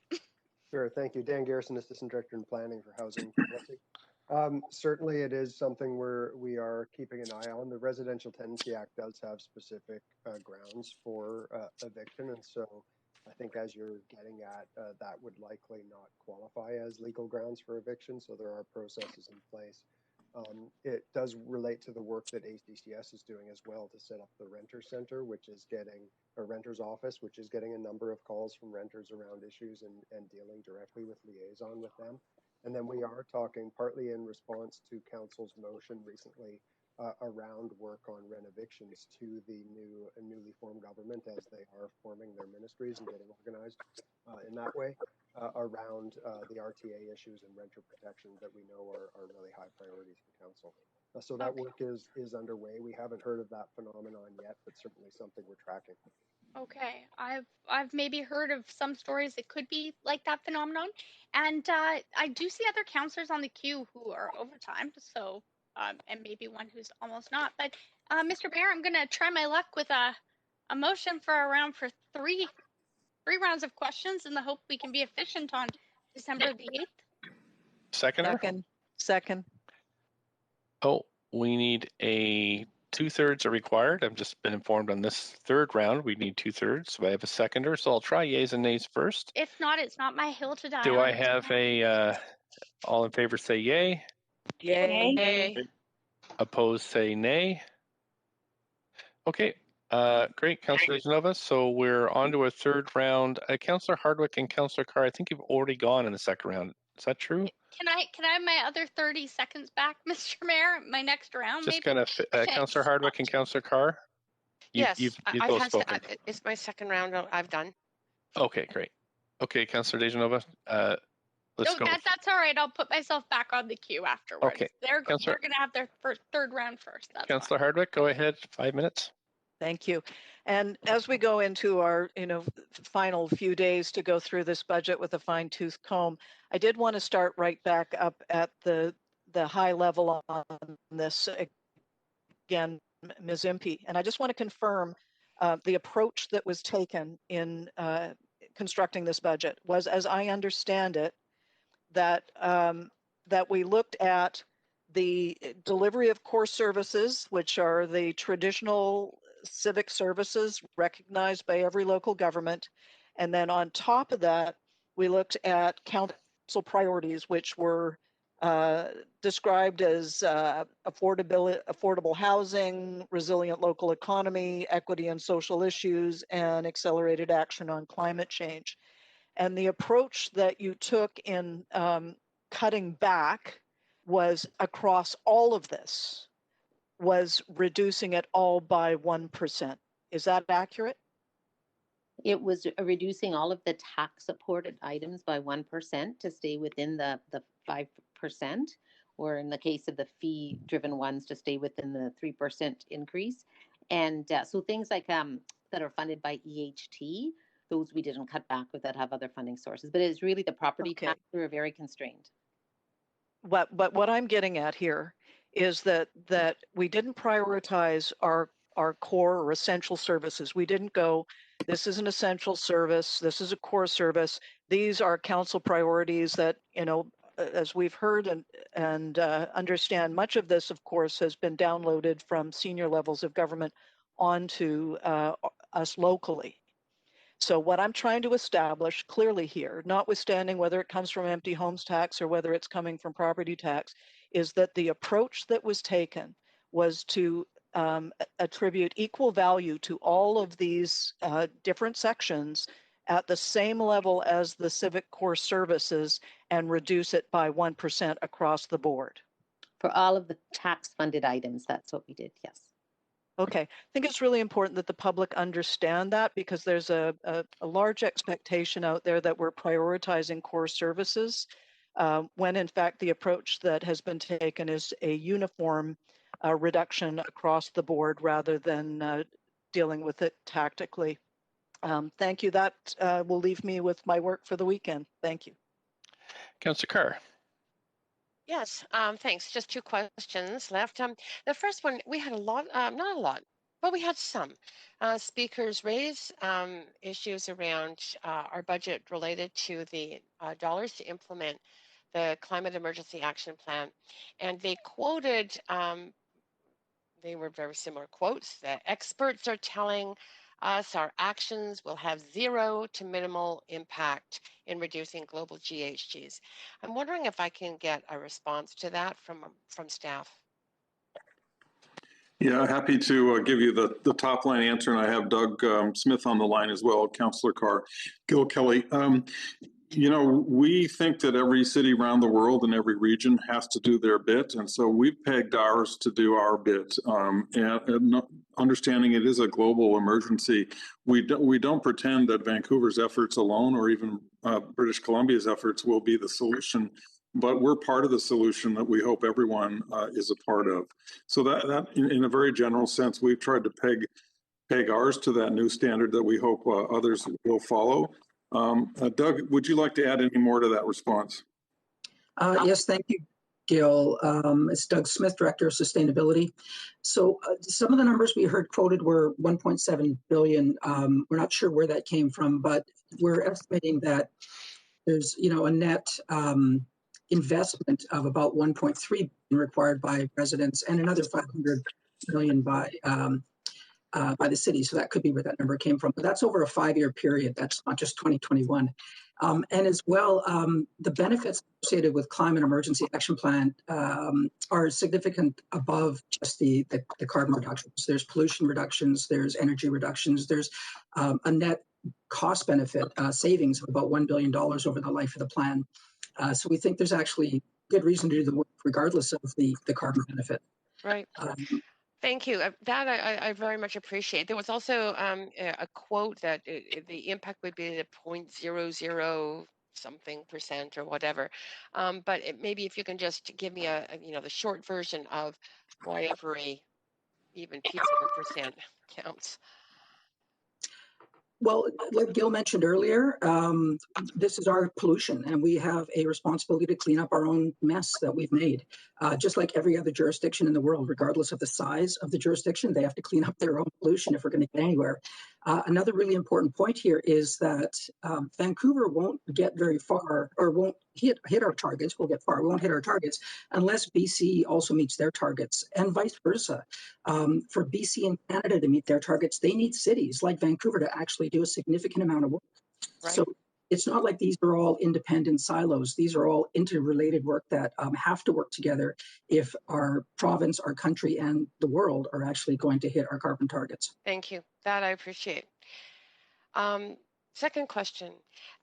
Sure, thank you. Dan Garrison, Assistant Director in Planning for Housing Policy. Certainly it is something we are keeping an eye on. The Residential Tenancy Act does have specific grounds for eviction, and so I think as you're getting at, that would likely not qualify as legal grounds for eviction, so there are processes in place. It does relate to the work that ACCS is doing as well to set up the Renter Center, which is getting a renter's office, which is getting a number of calls from renters around issues and dealing directly with liaison with them. And then we are talking partly in response to Council's motion recently around work on renovictions to the newly formed government as they are forming their ministries and getting organized in that way around the RTA issues and renter protection that we know are really high priorities for Council. So that work is underway. We haven't heard of that phenomenon yet, but certainly something we're tracking. Okay, I've maybe heard of some stories that could be like that phenomenon, and I do see other counselors on the queue who are overtime. So, and maybe one who's almost not. But, Mr. Mayor, I'm gonna try my luck with a motion for a round for three rounds of questions in the hope we can be efficient on December the 8th. Second. Oh, we need a 2/3 are required. I've just been informed on this third round, we need 2/3. So I have a seconder, so I'll try yays and nays first. If not, it's not my hill to die Do on. I have a, all in favor say yay? Yay. Yay. Opposed say nay. Okay, great, Councillor Nova. So we're on to a third round. Councillor Hardwick and Councillor Carr, I think you've already gone in the second round. Is that true? Can I have my other 30 seconds back, Mr. Mayor? My next round, Just maybe? gonna, Councillor Hardwick and Councillor Carr? Yes, You've both spoken. It's my second round. I've done. Okay, great. Okay, Councillor Dejanova, let's go. That's all right. I'll put myself back on the queue afterwards. Okay. They're going to have their third round first. That's Councillor Hardwick, go ahead. 5 minutes. Thank you. And as we go into our, final few days to go through this budget with a fine-tooth comb, I did want to start right back up at the high level on this again, Ms. Impey. And I just want to confirm the approach that was taken in constructing this budget was, as I understand it, that that we looked at the delivery of core services, which are the traditional civic services recognized by every local government. And then on top of that, we looked at council priorities, which were described as affordable housing, resilient local economy, equity and social issues, and accelerated action on climate change. And the approach that you took in cutting back was across all of this, was reducing it all by 1%. Is that accurate? It was reducing all of the tax supported items by 1% to stay within the 5%, or in the case of the fee driven ones to stay within the 3% increase. And so things like that are funded by EHT, those we didn't cut back with that have other funding sources, but it's really the property tax, we were very constrained. But what I'm getting at here is that we didn't prioritize our core or essential services. We didn't go, this is an essential service, this is a core service. These are council priorities that, as we've heard and understand, much of this, of course, has been downloaded from senior levels of government onto us locally. So what I'm trying to establish clearly here, notwithstanding whether it comes from empty homes tax or whether it's coming from property tax, is that the approach that was taken was to attribute equal value to all of these different sections at the same level as the civic core services and reduce it by 1% across the board. For all of the tax-funded items, that's what we did, yes. Okay, I think it's really important that the public understand that, because there's a large expectation out there that we're prioritizing core services, when in fact the approach that has been taken is a uniform reduction across the board rather than dealing with it tactically. Thank you. That will leave me with my work for the weekend. Thank you. Councillor Carr. Yes, thanks. Just two questions left. The first one, we had a lot, not a lot, but we had some speakers raise issues around our budget related to the dollars to implement the Climate Emergency Action Plan. And they quoted, they were very similar quotes. The experts are telling us our actions will have zero to minimal impact in reducing global GHGs. I'm wondering if I can get a response to that from staff. Yeah, happy to give you the top line answer, and I have Doug Smith on the line as well, Councillor Carr. Gil Kelly. You know, we think that every city around the world and every region has to do their bit, and so we've pegged ours to do our bit. And understanding it is a global emergency, we don't pretend that Vancouver's efforts alone, or even British Columbia's efforts, will be the solution. But we're part of the solution that we hope everyone is a part of. So that in a very general sense, we've tried to peg ours to that new standard that we hope others will follow. Doug, would you like to add any more to that response? Yes, thank you, Gil. It's Doug Smith, Director of Sustainability. So some of the numbers we heard quoted were 1.7 billion. We're not sure where that came from, but we're estimating that there's, you know, a net investment of about 1.3 billion required by residents and another 500 million by the city. So that could be where that number came from. But that's over a 5-year period. That's not just 2021. And as well, the benefits associated with Climate Emergency Action Plan are significant above just the carbon reductions. There's pollution reductions, there's energy reductions, there's a net cost benefit savings of about $1 billion over the life of the plan. So we think there's actually good reason to do the work regardless of the carbon benefit. Right. Thank you. That I very much appreciate. There was also a quote that the impact would be at 0.00 something percent or whatever. But maybe if you can just give me the short version of why every even piece of a percent counts. Well, like Gil mentioned earlier, this is our pollution, and we have a responsibility to clean up our own mess that we've made. Just like every other jurisdiction in the world, regardless of the size of the jurisdiction, they have to clean up their own pollution if we're going to get anywhere. Another really important point here is that Vancouver won't get very far, or won't hit our targets. We'll get far. We won't hit our targets unless BC also meets their targets, and vice versa. For BC and Canada to meet their targets, they need cities like Vancouver to actually do a significant amount of work. Right. So it's not like these are all independent silos. These are all interrelated work that have to work together if our province, our country, and the world are actually going to hit our carbon targets. Thank you. That I appreciate. Second question.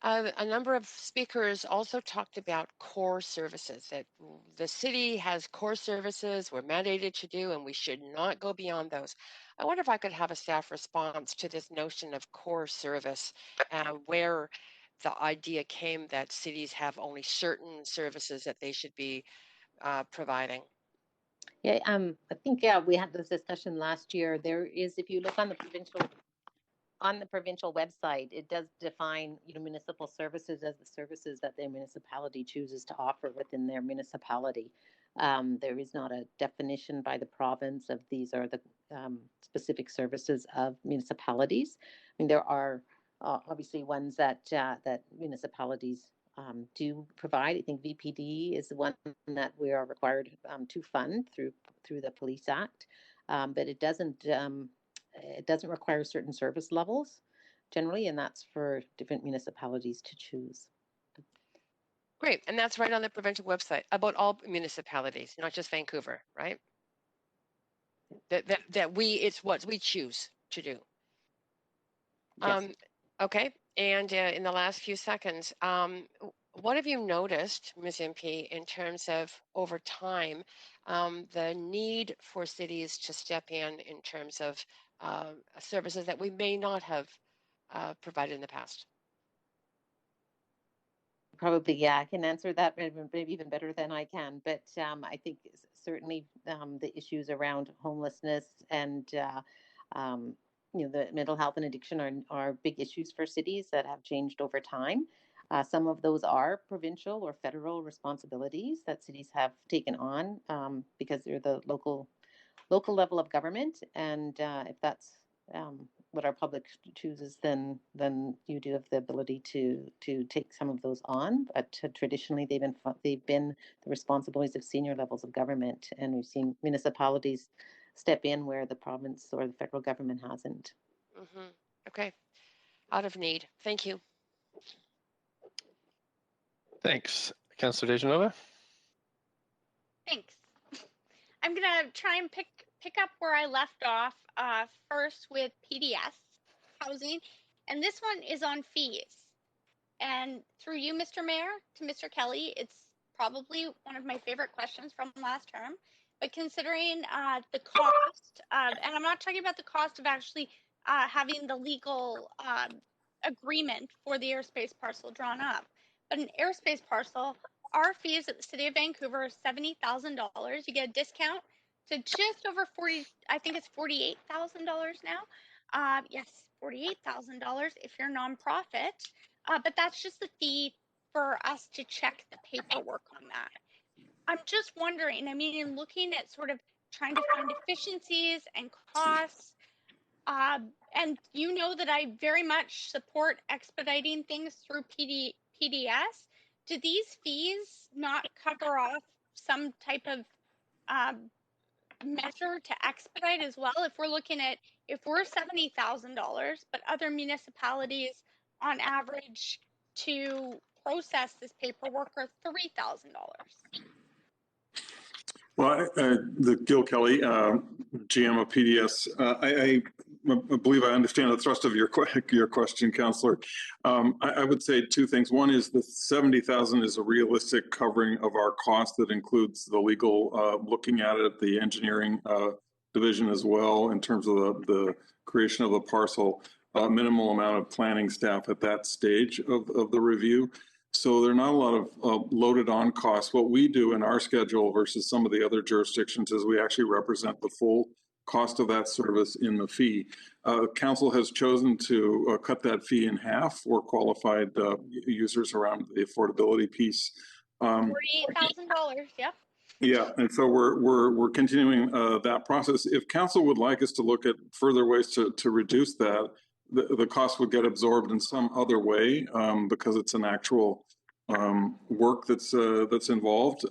A number of speakers also talked about core services, that the city has core services we're mandated to do, and we should not go beyond those. I wonder if I could have a staff response to this notion of core service, where the idea came that cities have only certain services that they should be providing. Yeah, I think, we had this discussion last year. There is, if you look on the provincial website, it does define, municipal services as the services that their municipality chooses to offer within their municipality. There is not a definition by the province of these are the specific services of municipalities. I mean, there are obviously ones that municipalities do provide. I think VPD is the one that we are required to fund through the Police Act, but it doesn't require certain service levels generally, and that's for different municipalities to choose. Great, and that's right on the provincial website about all municipalities, not just Vancouver, right? it's what we choose to do. Yes. Okay, and in the last few seconds, what have you noticed, Ms. MP, in terms of over time, the need for cities to step in terms of services that we may not have provided in the past? Probably, yeah, I can answer that maybe even better than I can. But I think certainly the issues around homelessness and the mental health and addiction are big issues for cities that have changed over time. Some of those are provincial or federal responsibilities that cities have taken on because they're the local level of government, and if that's what our public chooses, then you do have the ability to take some of those on. But traditionally, they've been the responsibilities of senior levels of government, and we've seen municipalities step in where the province or the federal government hasn't. Mm-hmm. Okay, out of need. Thank you. Thanks, Councillor Dejanova. Thanks. I'm gonna try and pick up where I left off first with PDS housing, and this one is on fees. And through you, Mr. Mayor, to Mr. Kelly, it's probably one of my favorite questions from last term. But considering the cost, and I'm not talking about the cost of actually having the legal agreement for the airspace parcel drawn up, but an airspace parcel, our fees at the City of Vancouver are $70,000. You get a discount to just over 40. I think it's $48,000 now. Yes, $48,000 if you're a nonprofit. But that's just the fee for us to check the paperwork on that. I'm just wondering, I mean, in looking at sort of trying to find efficiencies and costs, and you know that I very much support expediting things through PDS. Do these fees not cover off some type of measure to expedite as well? If we're looking at, if we're $70,000, but other municipalities on average to process this paperwork are $3,000. Well, Gil Kelly, GM of PDS, I believe I understand the thrust of your question, Councillor. I would say two things. One is the 70,000 is a realistic covering of our cost that includes the legal looking at it, the engineering division as well in terms of the creation of the parcel, minimal amount of planning staff at that stage of the review. So there are not a lot of loaded on costs. What we do in our schedule versus some of the other jurisdictions is we actually represent the full cost of that service in the fee. Council has chosen to cut that fee in half for qualified users around the affordability piece. $48,000, yep. Yeah, and so we're continuing that process. If council would like us to look at further ways to reduce that, the cost would get absorbed in some other way because it's an actual work that's involved.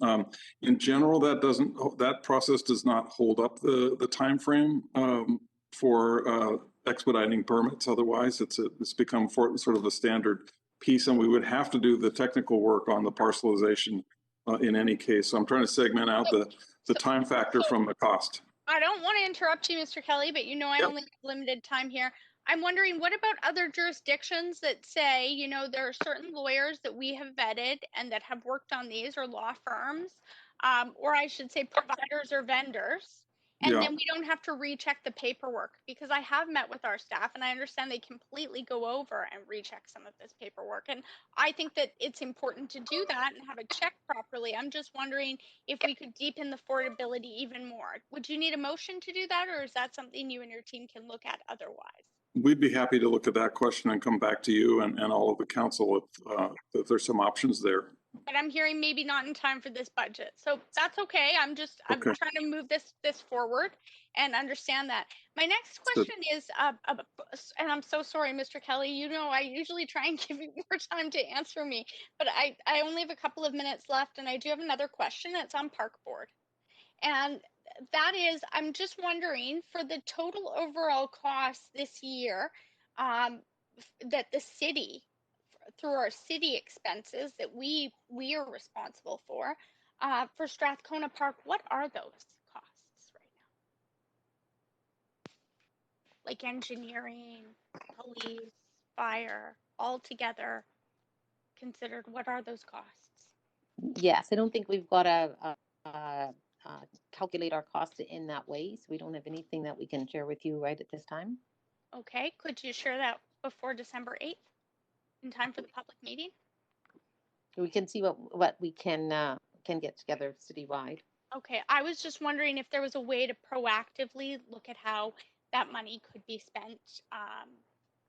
In general, that process does not hold up the time frame for expediting permits. Otherwise, it's become sort of a standard piece, and we would have to do the technical work on the parcelization in any case. So I'm trying to segment out the time factor from the cost. I don't want to interrupt you, Mr. Kelly, but you know I only have limited time here. I'm wondering, what about other jurisdictions that say, you know, there are certain lawyers that we have vetted and that have worked on these, or law firms, or I should say providers or vendors, and then we don't have to recheck the paperwork? Because I have met with our staff and I understand they completely go over and recheck some of this paperwork. And I think that it's important to do that and have it checked properly. I'm just wondering if we could deepen the affordability even more. Would you need a motion to do that, or is that something you and your team can look at otherwise? We'd be happy to look at that question and come back to you and all of the council if there's some options there. But I'm hearing maybe not in time for this budget. So that's okay. I'm trying to move this forward and understand that. My next question is, and I'm so sorry, Mr. Kelly, you know, I usually try and give you more time to answer me, but I only have a couple of minutes left, and I do have another question that's on Park Board. And that is, I'm just wondering, for the total overall cost this year, that the city, through our city expenses that we are responsible for Strathcona Park, what are those costs right like engineering, police, fire, all together considered? What are those costs? Yes, I don't think we've got to calculate our costs in that way. So we don't have anything that we can share with you right at this time. Okay, could you share that before December 8th in time for the public meeting? We can see what we can get together citywide. Okay, I was just wondering if there was a way to proactively look at how that money could be spent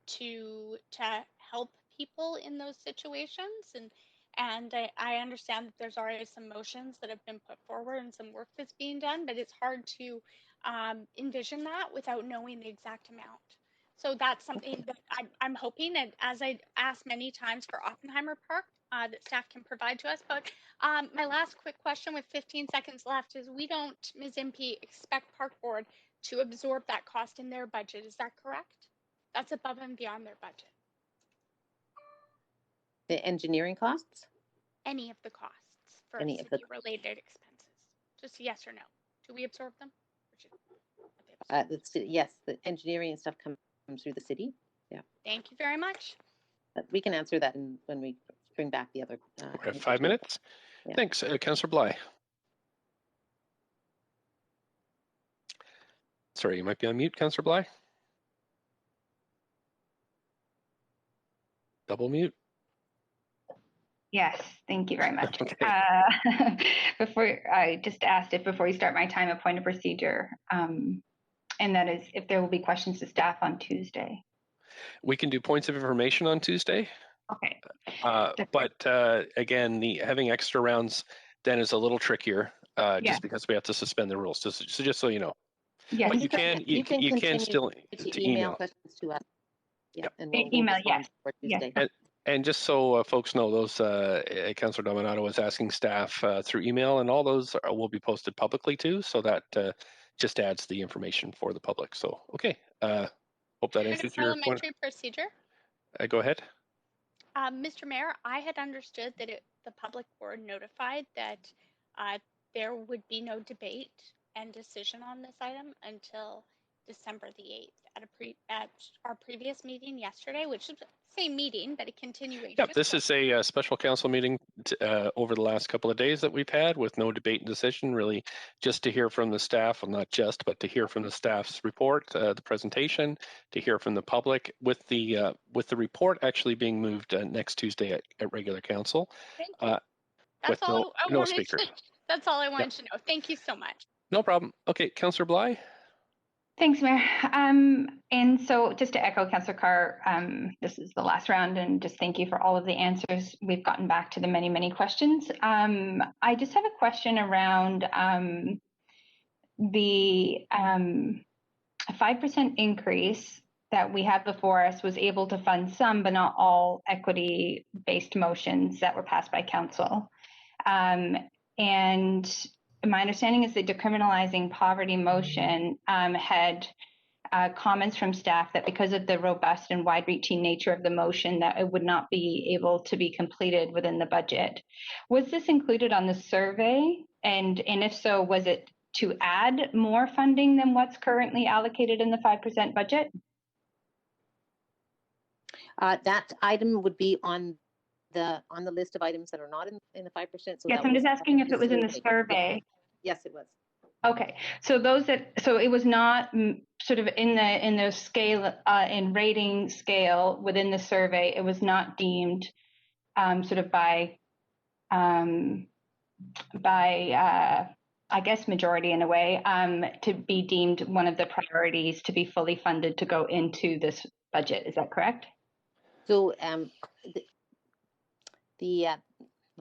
to help people in those situations, and I understand that there's already some motions that have been put forward and some work that's being done, but it's hard to envision that without knowing the exact amount. So that's something that I'm hoping, and as I asked many times for Oppenheimer Park, that staff can provide to us. But my last quick question with 15 seconds left is, we don't, Ms. Impey, expect Park Board to absorb that cost in their budget. Is that correct? That's above and beyond their budget. The engineering costs? Any of the costs for Any of the city-related expenses? Just yes or no. Do we absorb them? Yes, the engineering and stuff comes through the city. Yeah. Thank you very much. But we can answer that when we bring back the other. We have 5 minutes. Yeah. Thanks, Councillor Bly. Sorry, you might be on mute, Councillor Bly. Double mute. Yes, thank you very much. Okay. Before I just asked if before you start my time, a point of procedure, and that is if there will be questions to staff on Tuesday. We can do points of information on Tuesday. Okay. But again, having extra rounds then is a little trickier, just because we have to suspend the rules. So just so you know. Yes. But you can still email questions to us. Yeah, yep. And we'll email, respond yes. for Tuesday. Yes. And just so folks know, those Councillor Dominato was asking staff through email, and all those will be posted publicly too, so that just adds the information for the public. So, okay. Hope that answers your point. Parliamentary procedure. Go ahead. Mr. Mayor, I had understood that the public were notified that there would be no debate and decision on this item until December the 8th at our previous meeting yesterday, which is the same meeting, but a continuation. Yep, this is a special council meeting over the last couple of days that we've had with no debate and decision, really just to hear from the staff, well, not just, but to hear from the staff's report, the presentation, to hear from the public, with the report actually being moved next Tuesday at regular council. Thank you. That's all I no wanted speakers. That's all I wanted to know. Thank you so much. No problem. Okay, Councillor Bly. Thanks, Mayor. And so just to echo Councillor Carr, this is the last round, and just thank you for all of the answers. We've gotten back to the many, many questions. I just have a question around the 5% increase that we had before us was able to fund some, but not all equity-based motions that were passed by council. And my understanding is that decriminalizing poverty motion had comments from staff that because of the robust and wide-reaching nature of the motion, that it would not be able to be completed within the budget. Was this included on the survey? And if so, was it to add more funding than what's currently allocated in the 5% budget? That item would be on the list of items that are not in the 5%. So yes, I'm just asking if it was in the survey. Yes, it was. Okay, so it was not sort of in the scale in rating scale within the survey. It was not deemed sort of by I guess majority in a way to be deemed one of the priorities to be fully funded to go into this budget. Is that correct? So let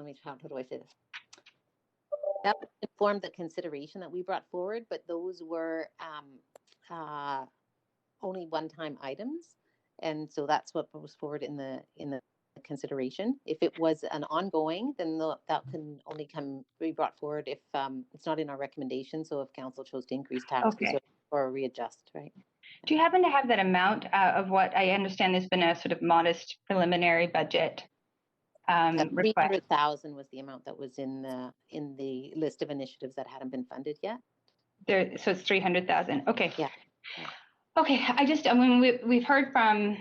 me, how do I say this? That informed the consideration that we brought forward, but those were only one-time items, and so that's what was forward in the consideration. If it was an ongoing, then that can only be brought forward if it's not in our recommendation. So if council chose to increase taxes or readjust, right? Do you happen to have that amount of what I understand there's been a sort of modest preliminary budget? 300,000 was the amount that was in the list of initiatives that hadn't been funded yet. So it's 300,000. Okay. Yeah. Okay, I mean, we've heard from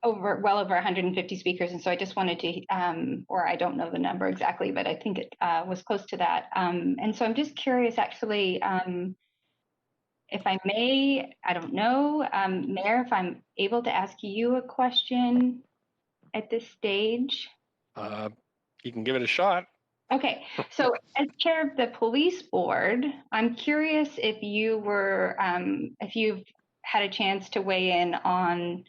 well over 150 speakers, and so I just wanted to, or I don't know the number exactly, but I think it was close to that. And so I'm just curious, actually, if I may, I don't know, Mayor, if I'm able to ask you a question at this stage. You can give it a shot. Okay, so as chair of the police board, I'm curious if you've had a chance to weigh in on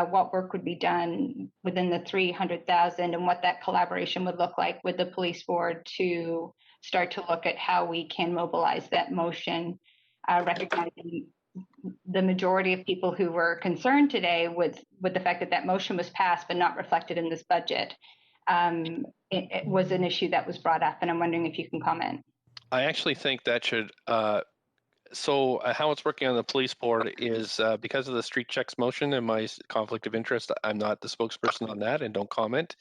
what work would be done within the 300,000 and what that collaboration would look like with the police board to start to look at how we can mobilize that motion, recognizing the majority of people who were concerned today with the fact that that motion was passed but not reflected in this budget. It was an issue that was brought up, and I'm wondering if you can comment. I actually think that should, so how it's working on the police board is because of the street checks motion and my conflict of interest, I'm not the spokesperson on that and don't comment.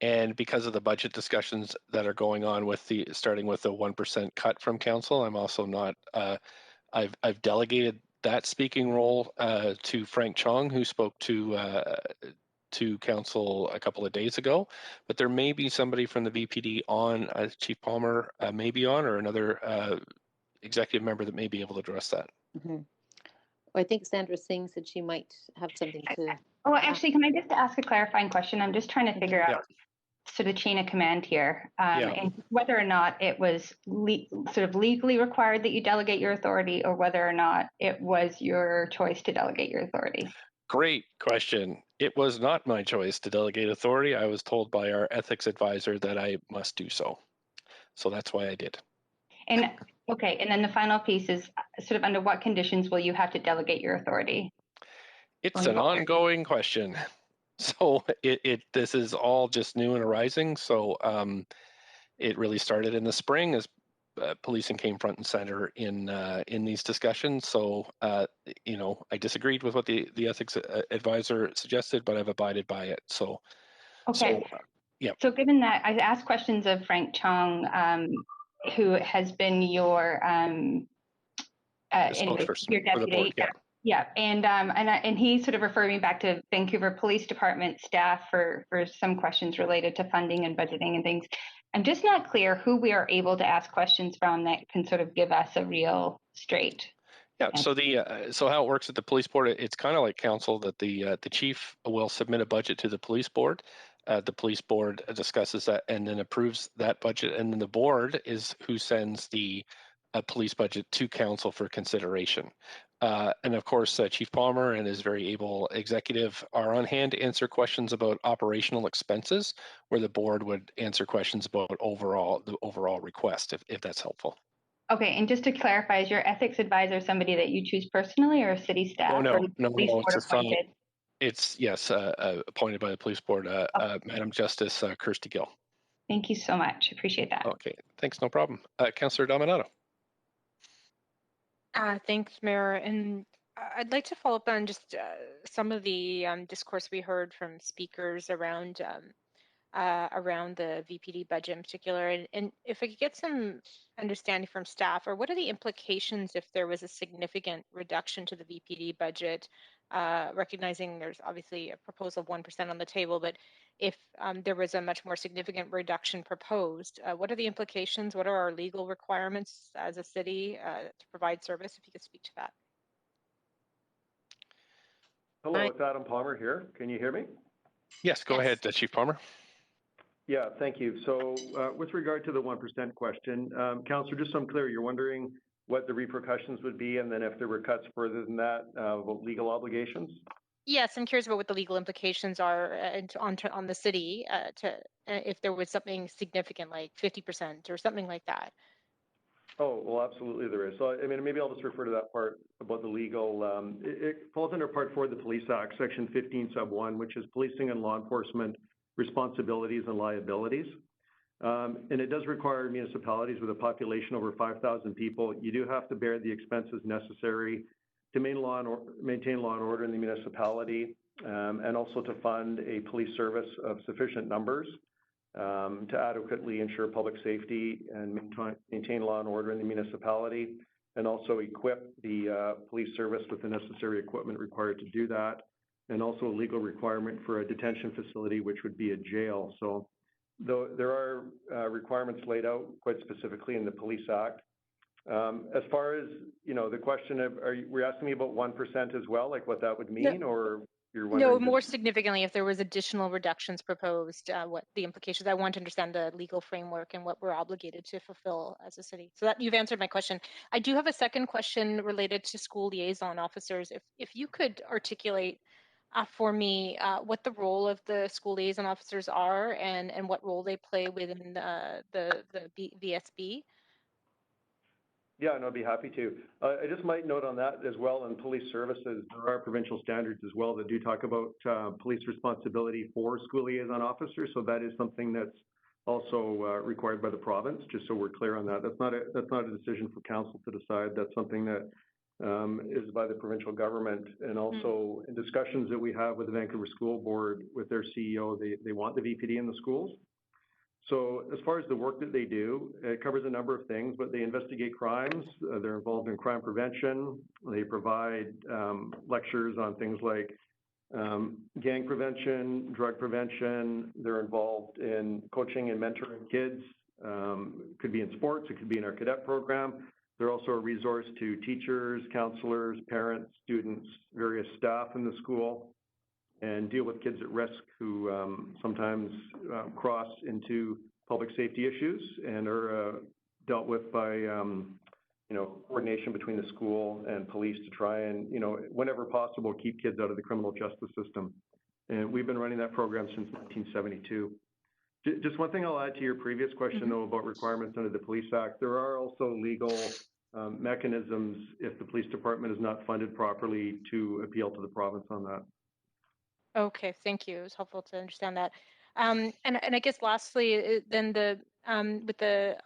And because of the budget discussions that are going on with starting with the 1% cut from council, I'm also not, I've delegated that speaking role to Frank Chong, who spoke to council a couple of days ago, but there may be somebody from the VPD on, Chief Palmer may be on, or another executive member that may be able to address that. Mm-hmm. I think Sandra Singh said she might have something to. Oh, actually, can I just ask a clarifying question? I'm just trying to figure out sort of chain of command here, and whether or not it was sort of legally required that you delegate your authority, or whether or not it was your choice to delegate your authority. Great question. It was not my choice to delegate authority. I was told by our ethics advisor that I must do so. So that's why I did. And okay, and then the final piece is sort of under what conditions will you have to delegate your authority? It's an ongoing question. So this is all just new and arising. So it really started in the spring as policing came front and center in these discussions. So you know, I disagreed with what the ethics advisor suggested, but I've abided by it. So okay, so, yeah. So given that, I asked questions of Frank Chong, who has been your your deputy. Yeah, and he sort of referred me back to Vancouver Police Department staff for some questions related to funding and budgeting and things. I'm just not clear who we are able to ask questions from that can sort of give us a real straight. Yeah. So so how it works at the police board, it's kind of like council that the chief will submit a budget to the police board. The police board discusses that and then approves that budget, and then the board is who sends the police budget to council for consideration. And of course, Chief Palmer and his very able executive are on hand to answer questions about operational expenses, where the board would answer questions about the overall request, if that's helpful. Okay, and just to clarify, is your ethics advisor somebody that you choose personally, or city staff? Oh, no, or no, board appointed? It's yes, appointed by the police board, Madam Justice Kirsty Gill. Thank you so much. Appreciate that. Okay, thanks, no problem. Councillor Dominato. Thanks, Mayor. And I'd like to follow up on just some of the discourse we heard from speakers around the VPD budget in particular. And if I could get some understanding from staff, or what are the implications if there was a significant reduction to the VPD budget, recognizing there's obviously a proposal of 1% on the table, but if there was a much more significant reduction proposed, what are the implications? What are our legal requirements as a city to provide service? If you could speak to that. Hello, it's Adam Palmer here. Can you hear me? Yes, go ahead, Chief Palmer. Yeah, thank you. So with regard to the 1% question, Councillor, just so I'm clear, you're wondering what the repercussions would be, and then if there were cuts further than that, about legal obligations? Yes, I'm curious about what the legal implications are on the city if there was something significant like 50% or something like that. Oh, well, absolutely there is. So, I mean, maybe I'll just refer to that part about the legal. It falls under Part 4 of the Police Act, Section 15, Sub 1, which is policing and law enforcement responsibilities and liabilities. And it does require municipalities with a population over 5,000 people, you do have to bear the expenses necessary to maintain law and order in the municipality, and also to fund a police service of sufficient numbers to adequately ensure public safety and maintain law and order in the municipality. and also equip the police service with the necessary equipment required to do that, and also a legal requirement for a detention facility, which would be a jail. So there are requirements laid out quite specifically in the Police Act. As far as, the question of, were you asking me about 1% as well, like what that would mean, or you're wondering? No, more significantly, if there was additional reductions proposed, what the implications? I want to understand the legal framework and what we're obligated to fulfill as a city. So that you've answered my question. I do have a second question related to school liaison officers. If you could articulate for me what the role of the school liaison officers are and what role they play within the VSB. Yeah, and I'd be happy to. I just might note on that as well, in police services, there are provincial standards as well that do talk about police responsibility for school liaison officers. So that is something that's also required by the province, just so we're clear on that. That's not a decision for council to decide. That's something that is by the provincial government. And also in discussions that we have with the Vancouver School Board, with their CEO, they want the VPD in the schools. So as far as the work that they do, it covers a number of things, but they investigate crimes. They're involved in crime prevention. They provide lectures on things like gang prevention, drug prevention. They're involved in coaching and mentoring kids. It could be in sports. It could be in our cadet program. They're also a resource to teachers, counselors, parents, students, various staff in the school, and deal with kids at risk who sometimes cross into public safety issues and are dealt with by, coordination between the school and police to try and, whenever possible, keep kids out of the criminal justice system. And we've been running that program since 1972. Just one thing I'll add to your previous question, though, about requirements under the Police Act. There are also legal mechanisms if the police department is not funded properly to appeal to the province on that. Okay, thank you. It was helpful to understand that. And I guess lastly, then with the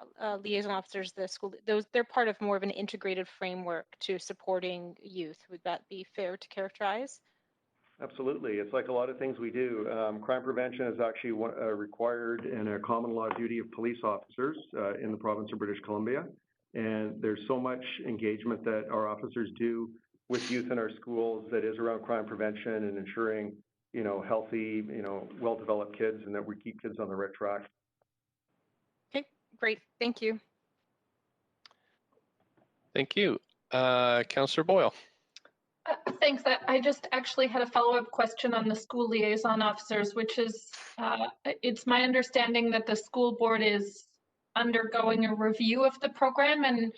liaison officers, the school, they're part of more of an integrated framework to supporting youth. Would that be fair to characterize? Absolutely. It's like a lot of things we do. Crime prevention is actually required and a common law duty of police officers in the province of British Columbia. And there's so much engagement that our officers do with youth in our schools that is around crime prevention and ensuring healthy, well-developed kids, and that we keep kids on the right track. Okay, great. Thank you. Thank you. Councillor Boyle. Thanks. I just actually had a follow-up question on the school liaison officers, which is, it's my understanding that the school board is undergoing a review of the program, and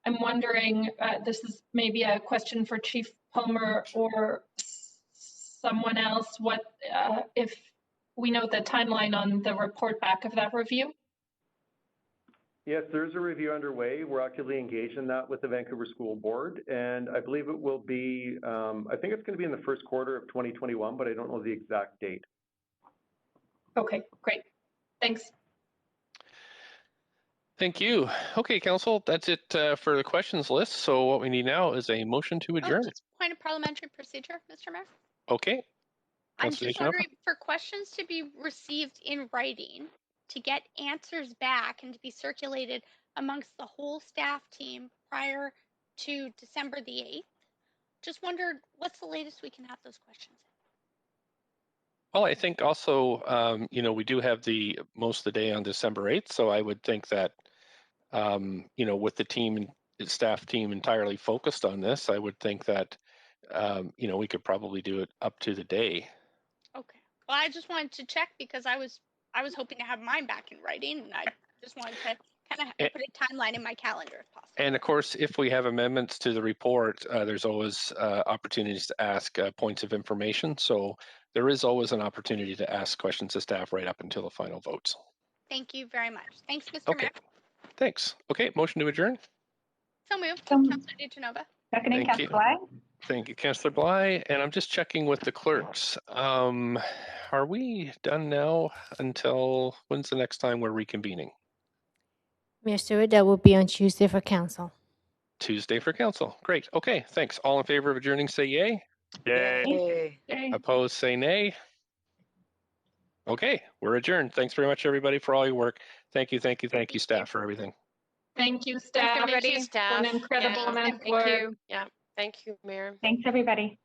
I'm wondering, this is maybe a question for Chief Palmer or someone else, what if we know the timeline on the report back of that review? Yes, there's a review underway. We're actively engaged in that with the Vancouver School Board, and I believe it will be, I think it's going to be in the first quarter of 2021, but I don't know the exact date. Okay, great. Thanks. Thank you. Okay, Council, that's it for the questions list. So what we need now is a motion to adjourn. Just point of parliamentary procedure, Mr. Mayor. Okay. I'm just wondering, for questions to be received in writing, to get answers back and to be circulated amongst the whole staff team prior to December the 8th, just wondered what's the latest we can have those questions in? Well, I think also, we do have the most of the day on December 8th, so I would think that, with the staff team entirely focused on this, I would think that, we could probably do it up to the day. Okay. Well, I just wanted to check because I was hoping to have mine back in writing, and I just wanted to kind of put a timeline in my calendar if possible. And of course, if we have amendments to the report, there's always opportunities to ask points of information. So there is always an opportunity to ask questions to staff right up until the final votes. Thank you very much. Thanks, Mr. Mayor. Thanks. Okay, motion to adjourn. So moved. Councillor DeGenova. Seconding, Councillor Bly. Thank you, Councillor Bly. And I'm just checking with the clerks. Are we done now until when's the next time we're reconvening? Mayor Stewart, that will be on Tuesday for council. Tuesday for council. Great. Okay, thanks. All in favor of adjourning, say yay. Yay. Yay. Opposed, say nay. Okay, we're adjourned. Thanks very much, everybody, for all your work. Thank you, staff, for everything. Thank you, staff. Thanks, everybody. Thank you, staff. An incredible amount of thank work. you. Yeah, thank you, Mayor. Thanks, everybody.